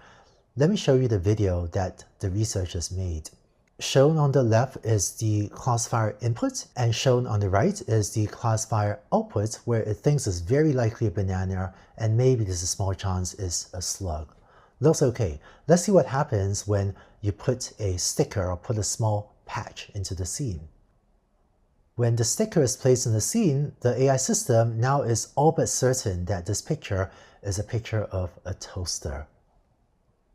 Let me show you the video that the researchers made. Shown on the left is the classifier input, and shown on the right is the classifier output, where it thinks it's very likely a banana, and maybe there's a small chance it's a slug. Looks okay. Let's see what happens when you put a sticker or put a small patch into the scene. When the sticker is placed in the scene, the AI system now is all but certain that this picture is a picture of a toaster.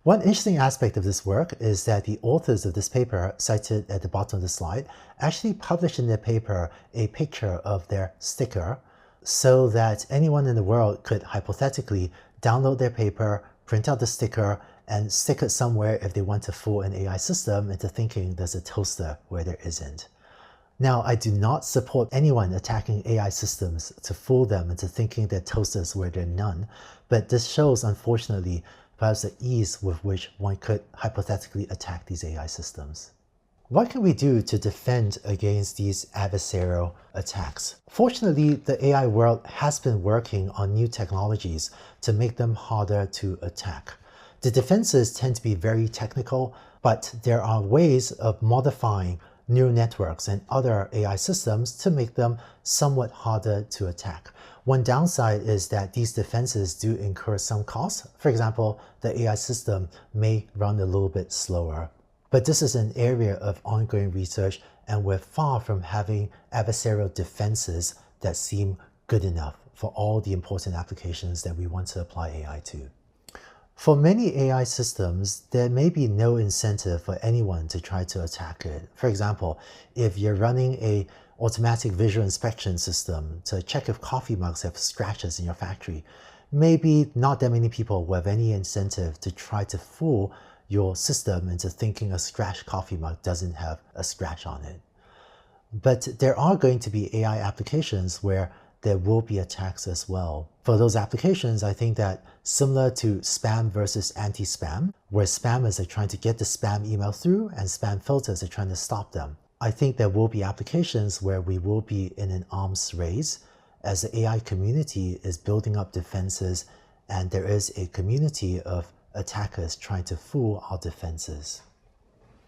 One interesting aspect of this work is that the authors of this paper, cited at the bottom of the slide, actually published in their paper a picture of their sticker so that anyone in the world could hypothetically download their paper, print out the sticker, and stick it somewhere if they want to fool an AI system into thinking there's a toaster where there isn't. Now, I do not support anyone attacking AI systems to fool them into thinking they're toasters where they're none, but this shows, unfortunately, perhaps the ease with which one could hypothetically attack these AI systems. What can we do to defend against these adversarial attacks? Fortunately, the AI world has been working on new technologies to make them harder to attack. The defenses tend to be very technical, but there are ways of modifying neural networks and other AI systems to make them somewhat harder to attack. One downside is that these defenses do incur some costs. For example, the AI system may run a little bit slower. But this is an area of ongoing research, and we're far from having adversarial defenses that seem good enough for all the important applications that we want to apply AI to. For many AI systems, there may be no incentive for anyone to try to attack it. For example, if you're running an automatic visual inspection system to check if coffee mugs have scratches in your factory, maybe not that many people will have any incentive to try to fool your system into thinking a scratched coffee mug doesn't have a scratch on it. But there are going to be AI applications where there will be attacks as well. For those applications, I think that similar to spam versus anti-spam, where spammers are trying to get the spam email through and spam filters are trying to stop them, I think there will be applications where we will be in an arms race as the AI community is building up defenses and there is a community of attackers trying to fool our defenses.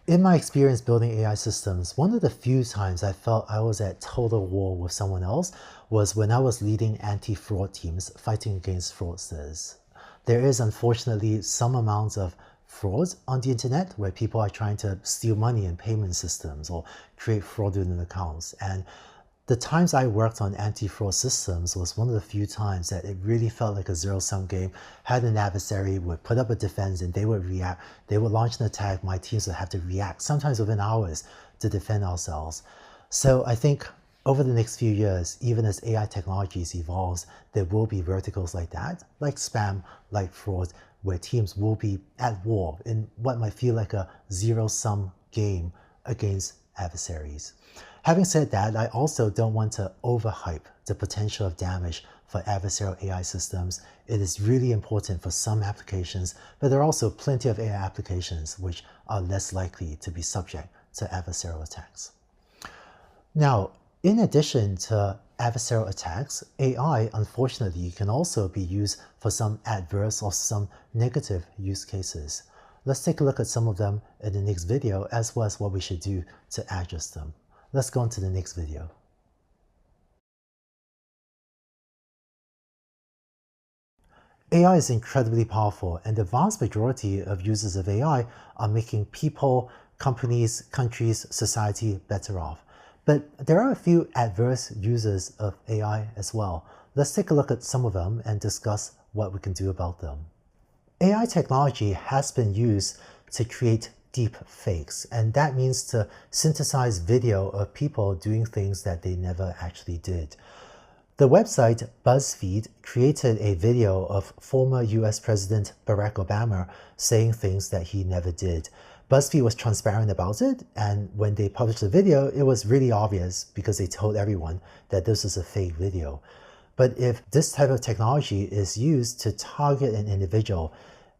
In my experience building AI systems, one of the few times I felt I was at total war with someone else was when I was leading anti-fraud teams fighting against fraudsters. There is unfortunately some amounts of fraud on the internet where people are trying to steal money in payment systems or create fraudulent accounts. And the times I worked on anti-fraud systems was one of the few times that it really felt like a zero-sum game. Had an adversary would put up a defense and they would react. They would launch an attack. My teams would have to react, sometimes within hours, to defend ourselves. So I think over the next few years, even as AI technologies evolves, there will be verticals like that, like spam, like fraud, where teams will be at war in what might feel like a zero-sum game against adversaries. Having said that, I also don't want to overhype the potential of damage for adversarial AI systems. It is really important for some applications, but there are also plenty of AI applications which are less likely to be subject to adversarial attacks. Now, in addition to adversarial attacks, AI, unfortunately, can also be used for some adverse or some negative use cases. Let's take a look at some of them in the next video, as well as what we should do to address them. Let's go on to the next video. AI is incredibly powerful, and the vast majority of users of AI are making people, companies, countries, society better off. But there are a few adverse users of AI as well. Let's take a look at some of them and discuss what we can do about them. AI technology has been used to create deep fakes, and that means to synthesize video of people doing things that they never actually did. The website BuzzFeed created a video of former US President Barack Obama saying things that he never did. BuzzFeed was transparent about it, and when they published the video, it was really obvious because they told everyone that this was a fake video. But if this type of technology is used to target an individual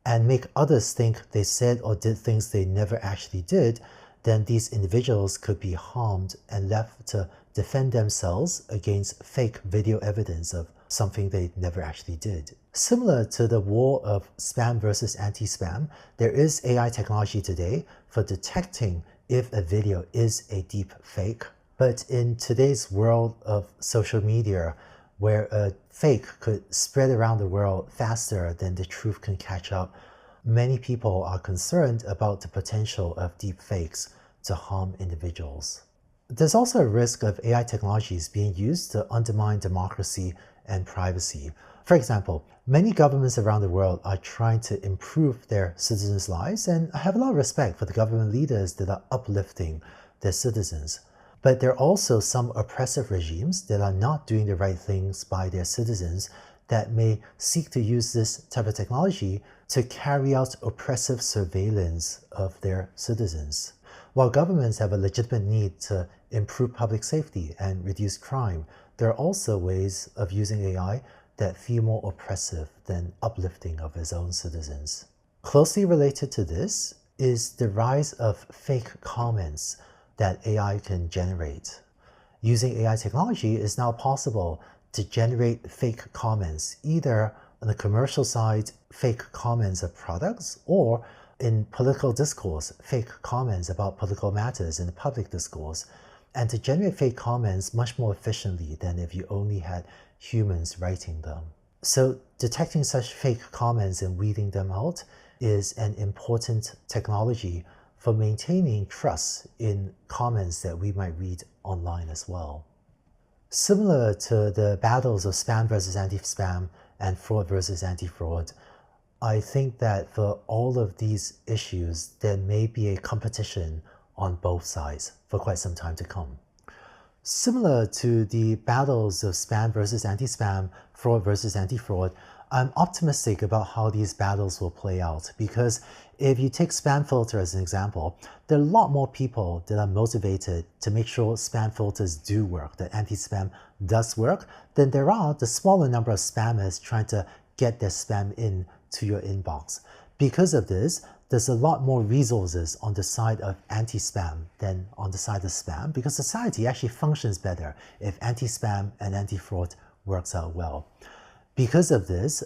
and make others think they said or did things they never actually did, then these individuals could be harmed and left to defend themselves against fake video evidence of something they never actually did. Similar to the war of spam versus anti-spam, there is AI technology today for detecting if a video is a deep fake. But in today's world of social media, where a fake could spread around the world faster than the truth can catch up, many people are concerned about the potential of deep fakes to harm individuals. There's also a risk of AI technologies being used to undermine democracy and privacy. For example, many governments around the world are trying to improve their citizens' lives, and I have a lot of respect for the government leaders that are uplifting their citizens. But there are also some oppressive regimes that are not doing the right things by their citizens that may seek to use this type of technology to carry out oppressive surveillance of their citizens. While governments have a legitimate need to improve public safety and reduce crime, there are also ways of using AI that feel more oppressive than uplifting of its own citizens. Closely related to this is the rise of fake comments that AI can generate. Using AI technology, it's now possible to generate fake comments, either on the commercial side, fake comments of products, or in political discourse, fake comments about political matters in the public discourse, and to generate fake comments much more efficiently than if you only had humans writing them. So detecting such fake comments and weeding them out is an important technology for maintaining trust in comments that we might read online as well. Similar to the battles of spam versus anti-spam and fraud versus anti-fraud, I think that for all of these issues, there may be a competition on both sides for quite some time to come. Similar to the battles of spam versus anti-spam, fraud versus anti-fraud, I'm optimistic about how these battles will play out, because if you take spam filter as an example, there are a lot more people that are motivated to make sure spam filters do work, that anti-spam does work, than there are the smaller number of spammers trying to get their spam in to your inbox. Because of this, there's a lot more resources on the side of anti-spam than on the side of spam, because society actually functions better if anti-spam and anti-fraud works out well. Because of this,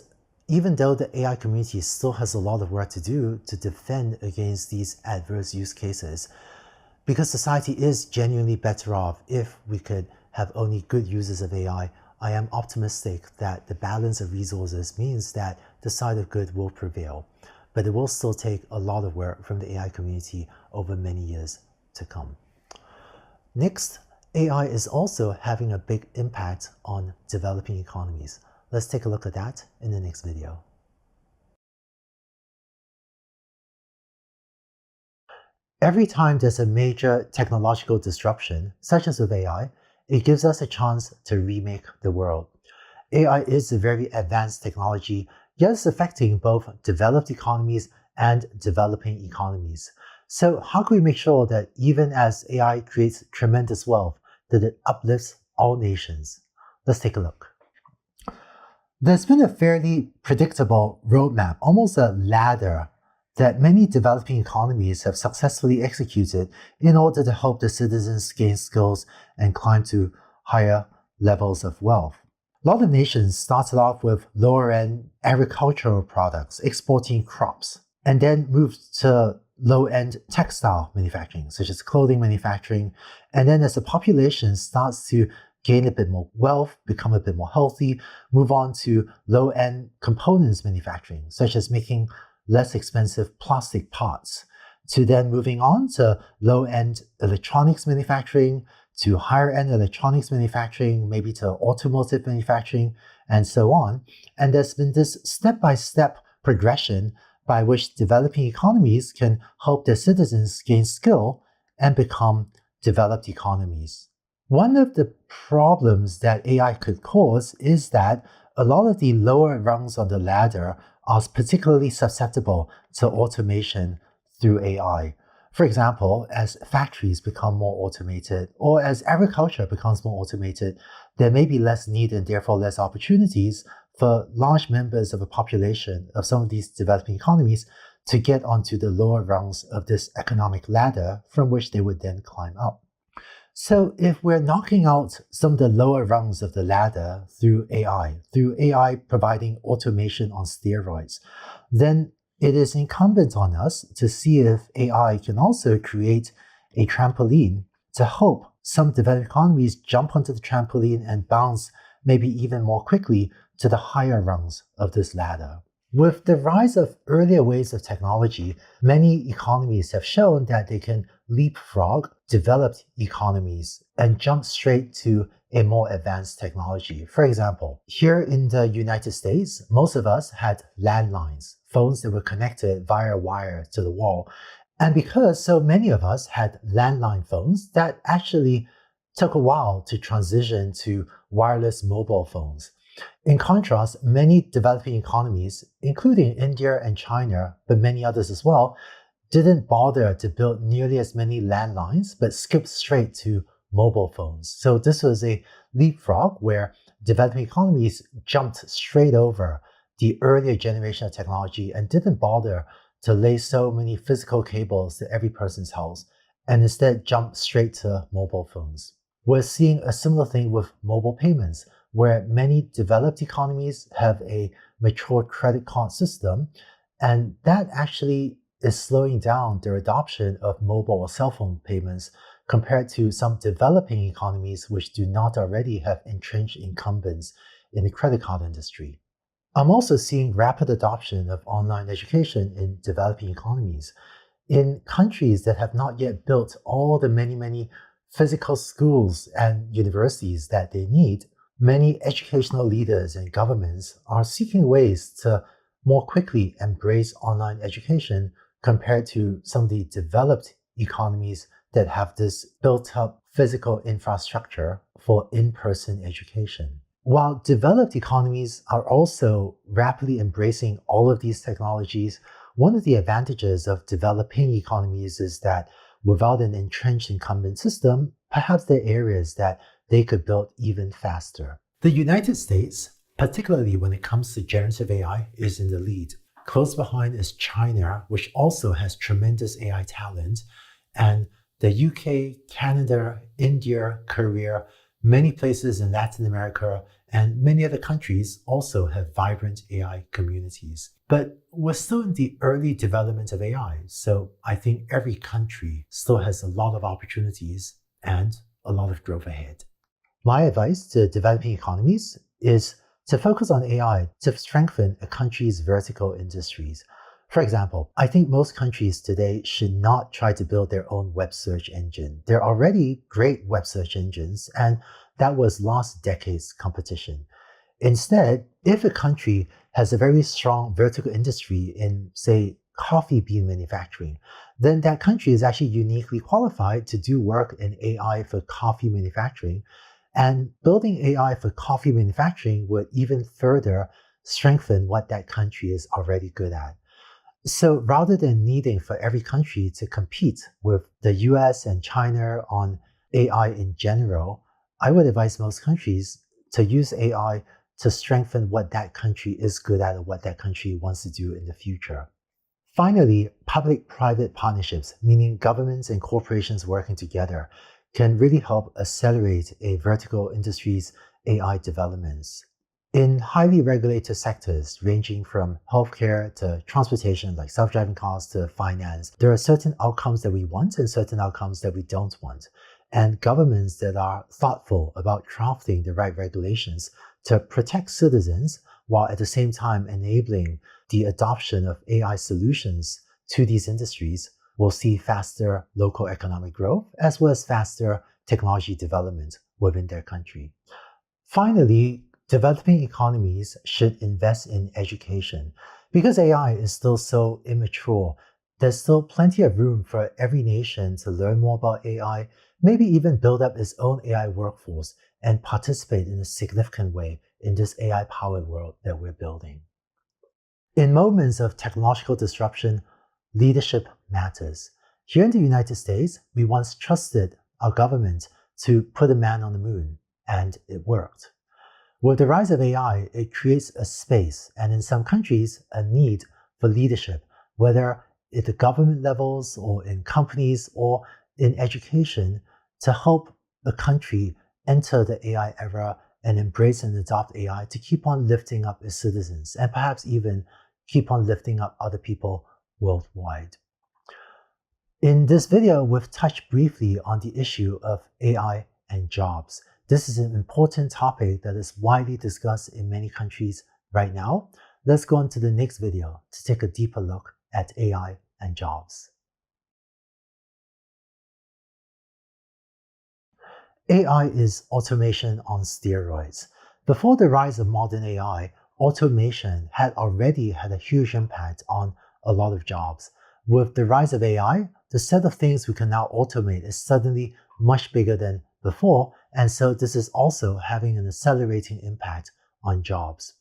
even though the AI community still has a lot of work to do to defend against these adverse use cases, because society is genuinely better off if we could have only good users of AI, I am optimistic that the balance of resources means that the side of good will prevail. But it will still take a lot of work from the AI community over many years to come. Next, AI is also having a big impact on developing economies. Let's take a look at that in the next video. Every time there's a major technological disruption, such as with AI, it gives us a chance to remake the world. AI is a very advanced technology, yet it's affecting both developed economies and developing economies. So how can we make sure that even as AI creates tremendous wealth, that it uplifts all nations? Let's take a look. There's been a fairly predictable roadmap, almost a ladder, that many developing economies have successfully executed in order to help the citizens gain skills and climb to higher levels of wealth. A lot of nations started off with lower-end agricultural products, exporting crops, and then moved to low-end textile manufacturing, such as clothing manufacturing. And then as the population starts to gain a bit more wealth, become a bit more healthy, move on to low-end components manufacturing, such as making less expensive plastic parts, to then moving on to low-end electronics manufacturing, to higher-end electronics manufacturing, maybe to automotive manufacturing, and so on. And there's been this step-by-step progression by which developing economies can help their citizens gain skill and become developed economies. One of the problems that AI could cause is that a lot of the lower rungs on the ladder are particularly susceptible to automation through AI. For example, as factories become more automated, or as agriculture becomes more automated, there may be less need and therefore less opportunities for large members of a population of some of these developing economies to get onto the lower rungs of this economic ladder from which they would then climb up. So if we're knocking out some of the lower rungs of the ladder through AI providing automation on steroids, then it is incumbent on us to see if AI can also create a trampoline to help some developed economies jump onto the trampoline and bounce maybe even more quickly to the higher rungs of this ladder. With the rise of earlier waves of technology, many economies have shown that they can leapfrog developed economies and jump straight to a more advanced technology. For example, here in the United States, most of us had landlines, phones that were connected via wire to the wall. And because so many of us had landline phones, that actually took a while to transition to wireless mobile phones. In contrast, many developing economies, including India and China, but many others as well, didn't bother to build nearly as many landlines, but skipped straight to mobile phones. So this was a leapfrog where developing economies jumped straight over the earlier generation of technology and didn't bother to lay so many physical cables to every person's house, and instead jumped straight to mobile phones. We're seeing a similar thing with mobile payments, where many developed economies have a mature credit card system, and that actually is slowing down their adoption of mobile or cell phone payments compared to some developing economies which do not already have entrenched incumbents in the credit card industry. I'm also seeing rapid adoption of online education in developing economies. In countries that have not yet built all the many physical schools and universities that they need, many educational leaders and governments are seeking ways to more quickly embrace online education compared to some of the developed economies that have this built up physical infrastructure for in-person education. While developed economies are also rapidly embracing all of these technologies, one of the advantages of developing economies is that without an entrenched incumbent system, perhaps there are areas that they could build even faster. The United States, particularly when it comes to generative AI, is in the lead. Close behind is China, which also has tremendous AI talent, and the UK, Canada, India, Korea, many places in Latin America, and many other countries also have vibrant AI communities. But we're still in the early development of AI, so I think every country still has a lot of opportunities and a lot of growth ahead. My advice to developing economies is to focus on AI to strengthen a country's vertical industries. For example, I think most countries today should not try to build their own web search engine. There are already great web search engines, and that was last decade's competition. Instead, if a country has a very strong vertical industry in, say, coffee bean manufacturing, then that country is actually uniquely qualified to do work in AI for coffee manufacturing. And building AI for coffee manufacturing would even further strengthen what that country is already good at. So rather than needing for every country to compete with the US and China on AI in general, I would advise most countries to use AI to strengthen what that country is good at and what that country wants to do in the future. Finally, public-private partnerships, meaning governments and corporations working together, can really help accelerate a vertical industry's AI developments. In highly regulated sectors, ranging from healthcare to transportation, like self-driving cars, to finance, there are certain outcomes that we want and certain outcomes that we don't want. And governments that are thoughtful about crafting the right regulations to protect citizens while at the same time enabling the adoption of AI solutions to these industries will see faster local economic growth as well as faster technology development within their country. Finally, developing economies should invest in education. Because AI is still so immature, there's still plenty of room for every nation to learn more about AI, maybe even build up its own AI workforce and participate in a significant way in this AI-powered world that we're building. In moments of technological disruption, leadership matters. Here in the United States, we once trusted our government to put a man on the moon, and it worked. With the rise of AI, it creates a space, and in some countries, a need for leadership, whether at the government levels or in companies or in education, to help a country enter the AI era and embrace and adopt AI to keep on lifting up its citizens and perhaps even keep on lifting up other people worldwide. In this video, we've touched briefly on the issue of AI and jobs. This is an important topic that is widely discussed in many countries right now. Let's go on to the next video to take a deeper look at AI and jobs. AI is automation on steroids. Before the rise of modern AI, automation had already had a huge impact on a lot of jobs. With the rise of AI, the set of things we can now automate is suddenly much bigger than before, and so this is also having an accelerating impact on jobs.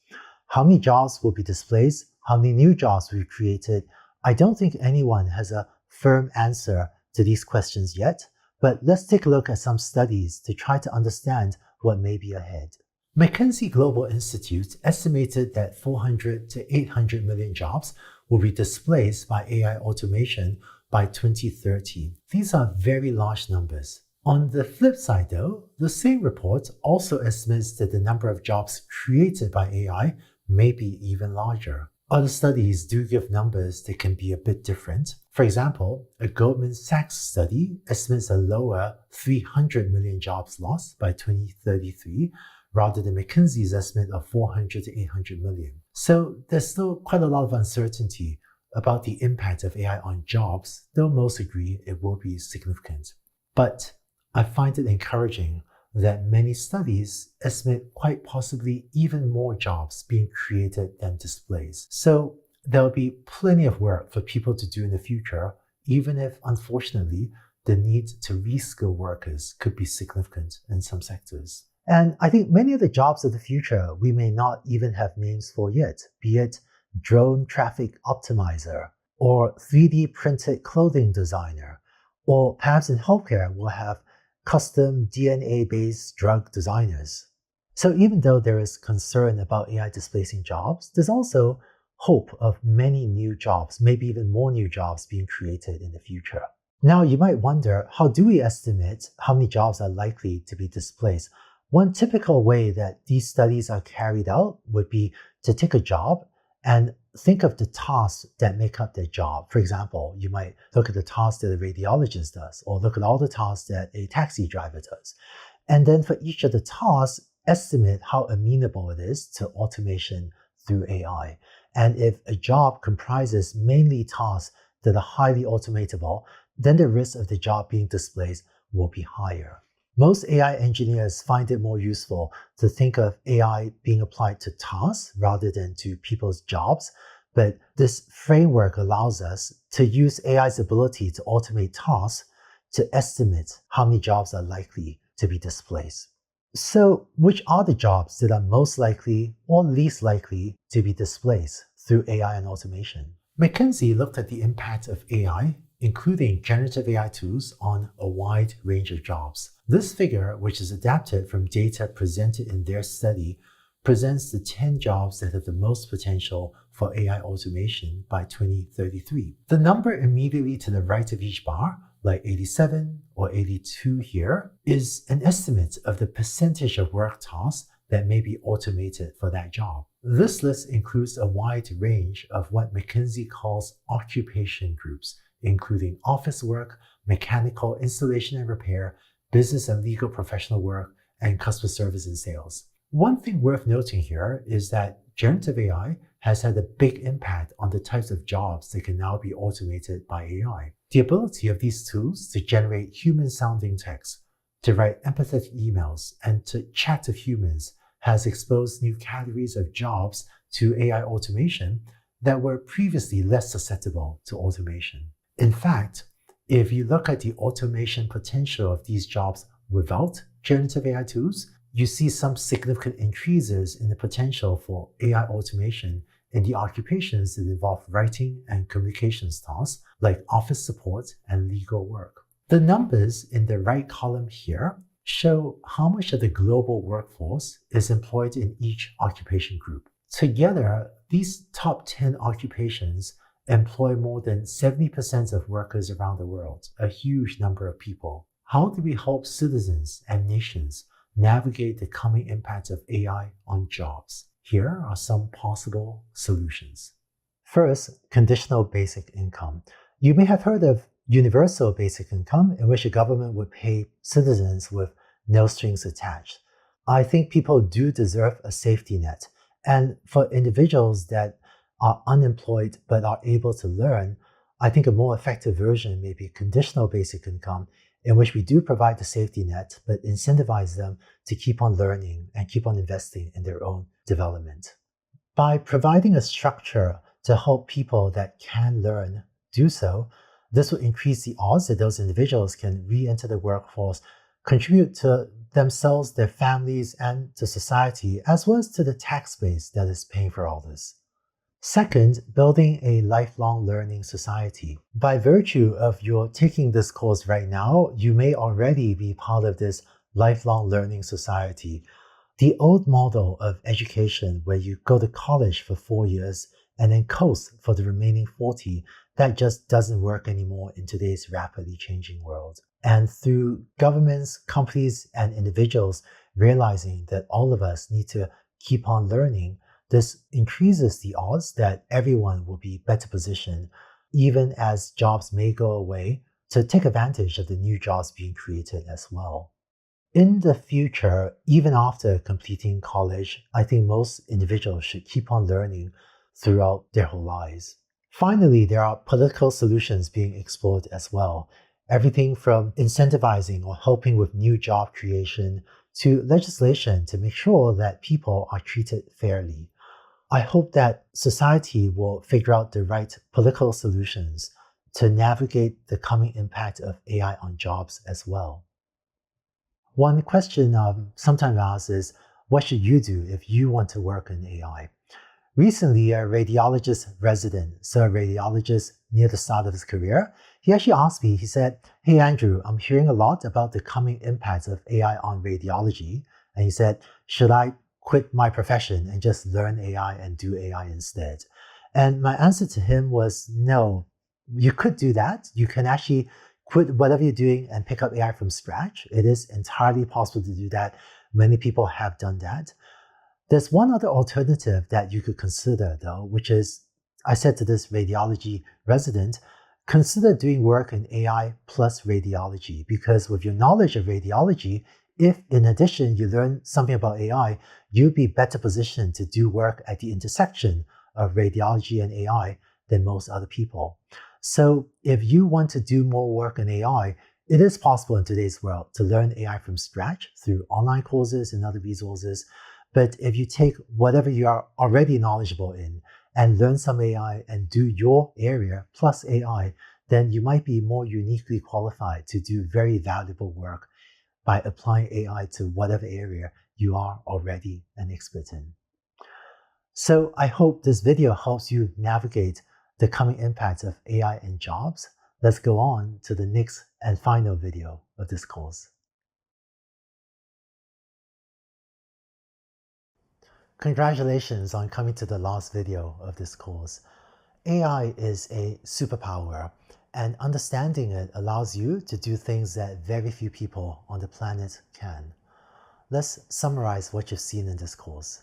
How many jobs will be displaced? How many new jobs will be created? I don't think anyone has a firm answer to these questions yet, But let's take a look at some studies to try to understand what may be ahead. McKinsey Global Institute estimated that 400 to 800 million jobs will be displaced by AI automation by 2030. These are very large numbers. On the flip side though, the same report also estimates that the number of jobs created by AI may be even larger. Other studies do give numbers that can be a bit different. For example, a Goldman Sachs study estimates a lower 300 million jobs lost by 2033 rather than McKinsey's estimate of 400 to 800 million. So there's still quite a lot of uncertainty about the impact of AI on jobs, though most agree it will be significant. But I find it encouraging that many studies estimate quite possibly even more jobs being created than displaced. So there'll be plenty of work for people to do in the future, even if, unfortunately, the need to reskill workers could be significant in some sectors. And I think many of the jobs of the future we may not even have names for yet, be it drone traffic optimizer, or 3D printed clothing designer, or perhaps in healthcare we'll have custom DNA-based drug designers. So even though there is concern about AI displacing jobs, there's also hope of many new jobs, maybe even more new jobs being created in the future. Now you might wonder, how do we estimate how many jobs are likely to be displaced? One typical way that these studies are carried out would be to take a job and think of the tasks that make up that job. For example, you might look at the tasks that a radiologist does, or look at all the tasks that a taxi driver does. And then for each of the tasks, estimate how amenable it is to automation through AI. And if a job comprises mainly tasks that are highly automatable, then the risk of the job being displaced will be higher. Most AI engineers find it more useful to think of AI being applied to tasks rather than to people's jobs, but this framework allows us to use AI's ability to automate tasks to estimate how many jobs are likely to be displaced. So, which are the jobs that are most likely or least likely to be displaced through AI and automation? McKinsey looked at the impact of AI, including generative AI tools, on a wide range of jobs. This figure, which is adapted from data presented in their study, presents the 10 jobs that have the most potential for AI automation by 2033. The number immediately to the right of each bar, like 87 or 82 here, is an estimate of the percentage of work tasks that may be automated for that job. This list includes a wide range of what McKinsey calls occupation groups, including office work, mechanical installation and repair, business and legal professional work, and customer service and sales. One thing worth noting here is that generative AI has had a big impact on the types of jobs that can now be automated by AI. The ability of these tools to generate human-sounding text, to write empathetic emails, and to chat to humans has exposed new categories of jobs to AI automation that were previously less susceptible to automation. In fact, if you look at the automation potential of these jobs without generative AI tools, you see some significant increases in the potential for AI automation in the occupations that involve writing and communications tasks like office support and legal work. The numbers in the right column here show how much of the global workforce is employed in each occupation group. Together, these top 10 occupations employ more than 70% of workers around the world, a huge number of people. How do we help citizens and nations navigate the coming impact of AI on jobs? Here are some possible solutions. First, conditional basic income. You may have heard of universal basic income, in which the government would pay citizens with no strings attached. I think people do deserve a safety net. And for individuals that are unemployed but are able to learn, I think a more effective version may be conditional basic income, in which we do provide the safety net but incentivize them to keep on learning and keep on investing in their own development. By providing a structure to help people that can learn do so, this will increase the odds that those individuals can re-enter the workforce, contribute to themselves, their families, and to society, as well as to the tax base that is paying for all this. Second, building a lifelong learning society. By virtue of your taking this course right now, you may already be part of this lifelong learning society. The old model of education, where you go to college for 4 years and then coast for the remaining 40, that just doesn't work anymore in today's rapidly changing world. And through governments, companies, and individuals realizing that all of us need to keep on learning, this increases the odds that everyone will be better positioned, even as jobs may go away, to take advantage of the new jobs being created as well. In the future, even after completing college, I think most individuals should keep on learning throughout their whole lives. Finally, there are political solutions being explored as well. Everything from incentivizing or helping with new job creation to legislation to make sure that people are treated fairly. I hope that society will figure out the right political solutions to navigate the coming impact of AI on jobs as well. One question sometimes asked is, what should you do if you want to work in AI? Recently, a radiologist resident, so a radiologist near the start of his career, he actually asked me, he said, "Hey Andrew, I'm hearing a lot about the coming impacts of AI on radiology." And he said, "Should I quit my profession and just learn AI and do AI instead?" And my answer to him was, no, you could do that. You can actually quit whatever you're doing and pick up AI from scratch. It is entirely possible to do that. Many people have done that. There's one other alternative that you could consider, though, which is, I said to this radiology resident, consider doing work in AI plus radiology, because with your knowledge of radiology, if in addition you learn something about AI, you'll be better positioned to do work at the intersection of radiology and AI than most other people. So if you want to do more work in AI, it is possible in today's world to learn AI from scratch through online courses and other resources. But if you take whatever you are already knowledgeable in and learn some AI and do your area plus AI, then you might be more uniquely qualified to do very valuable work by applying AI to whatever area you are already an expert in. So I hope this video helps you navigate the coming impacts of AI in jobs. Let's go on to the next and final video of this course. Congratulations on coming to the last video of this course. AI is a superpower, and understanding it allows you to do things that very few people on the planet can. Let's summarize what you've seen in this course.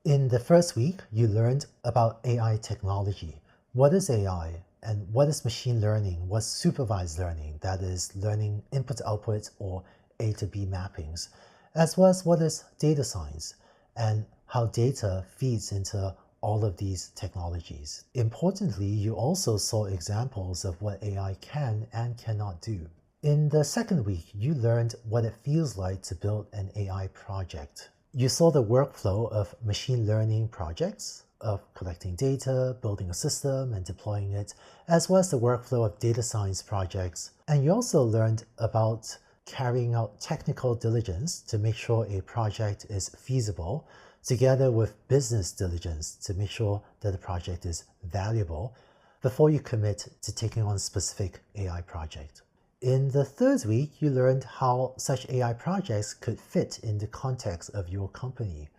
In the first week, you learned about AI technology. What is AI? And what is machine learning? What's supervised learning? That is, learning input-output or A to B mappings, as well as what is data science and how data feeds into all of these technologies. Importantly, you also saw examples of what AI can and cannot do. In the second week, you learned what it feels like to build an AI project. You saw the workflow of machine learning projects, of collecting data, building a system, and deploying it, as well as the workflow of data science projects. And you also learned about carrying out technical diligence to make sure a project is feasible, together with business diligence to make sure that the project is valuable before you commit to taking on a specific AI project. In the third week, you learned how such AI projects could fit in the context of your company.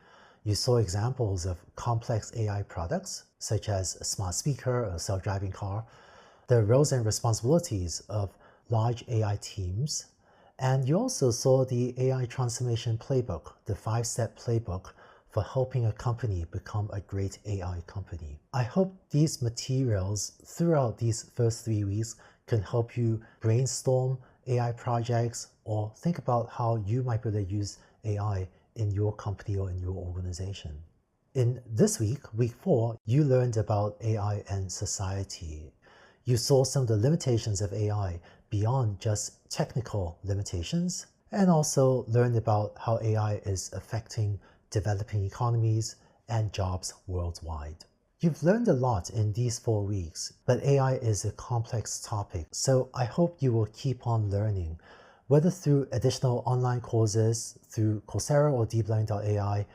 You saw examples of complex AI products, such as a smart speaker or a self-driving car, the roles and responsibilities of large AI teams, and you also saw the AI transformation playbook, the 5-step playbook for helping a company become a great AI company. I hope these materials throughout these first 3 weeks can help you brainstorm AI projects or think about how you might be able to use AI in your company or in your organization. In this week, week 4, you learned about AI and society. You saw some of the limitations of AI beyond just technical limitations, and also learned about how AI is affecting developing economies and jobs worldwide. You've learned a lot in these 4 weeks, but AI is a complex topic, so I hope you will keep on learning, whether through additional online courses, through Coursera or DeepLearning.ai,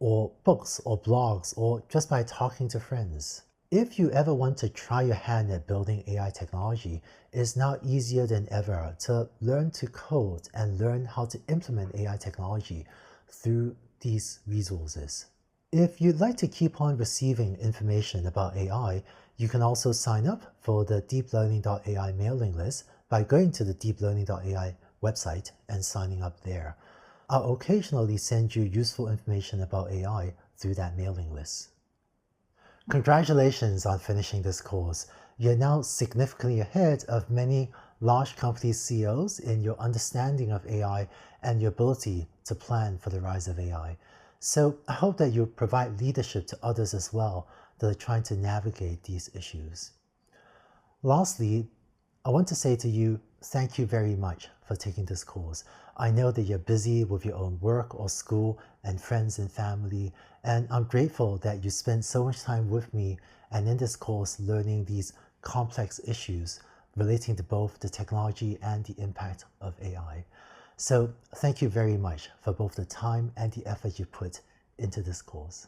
or books or blogs, or just by talking to friends. If you ever want to try your hand at building AI technology, it's now easier than ever to learn to code and learn how to implement AI technology through these resources. If you'd like to keep on receiving information about AI, you can also sign up for the deeplearning.ai mailing list by going to the deeplearning.ai website and signing up there. I'll occasionally send you useful information about AI through that mailing list. Congratulations on finishing this course. You're now significantly ahead of many large company CEOs in your understanding of AI and your ability to plan for the rise of AI. So I hope that you provide leadership to others as well that are trying to navigate these issues. Lastly, I want to say to you, thank you very much for taking this course. I know that you're busy with your own work or school and friends and family, and I'm grateful that you spend so much time with me and in this course learning these complex issues relating to both the technology and the impact of AI. So thank you very much for both the time and the effort you put into this course.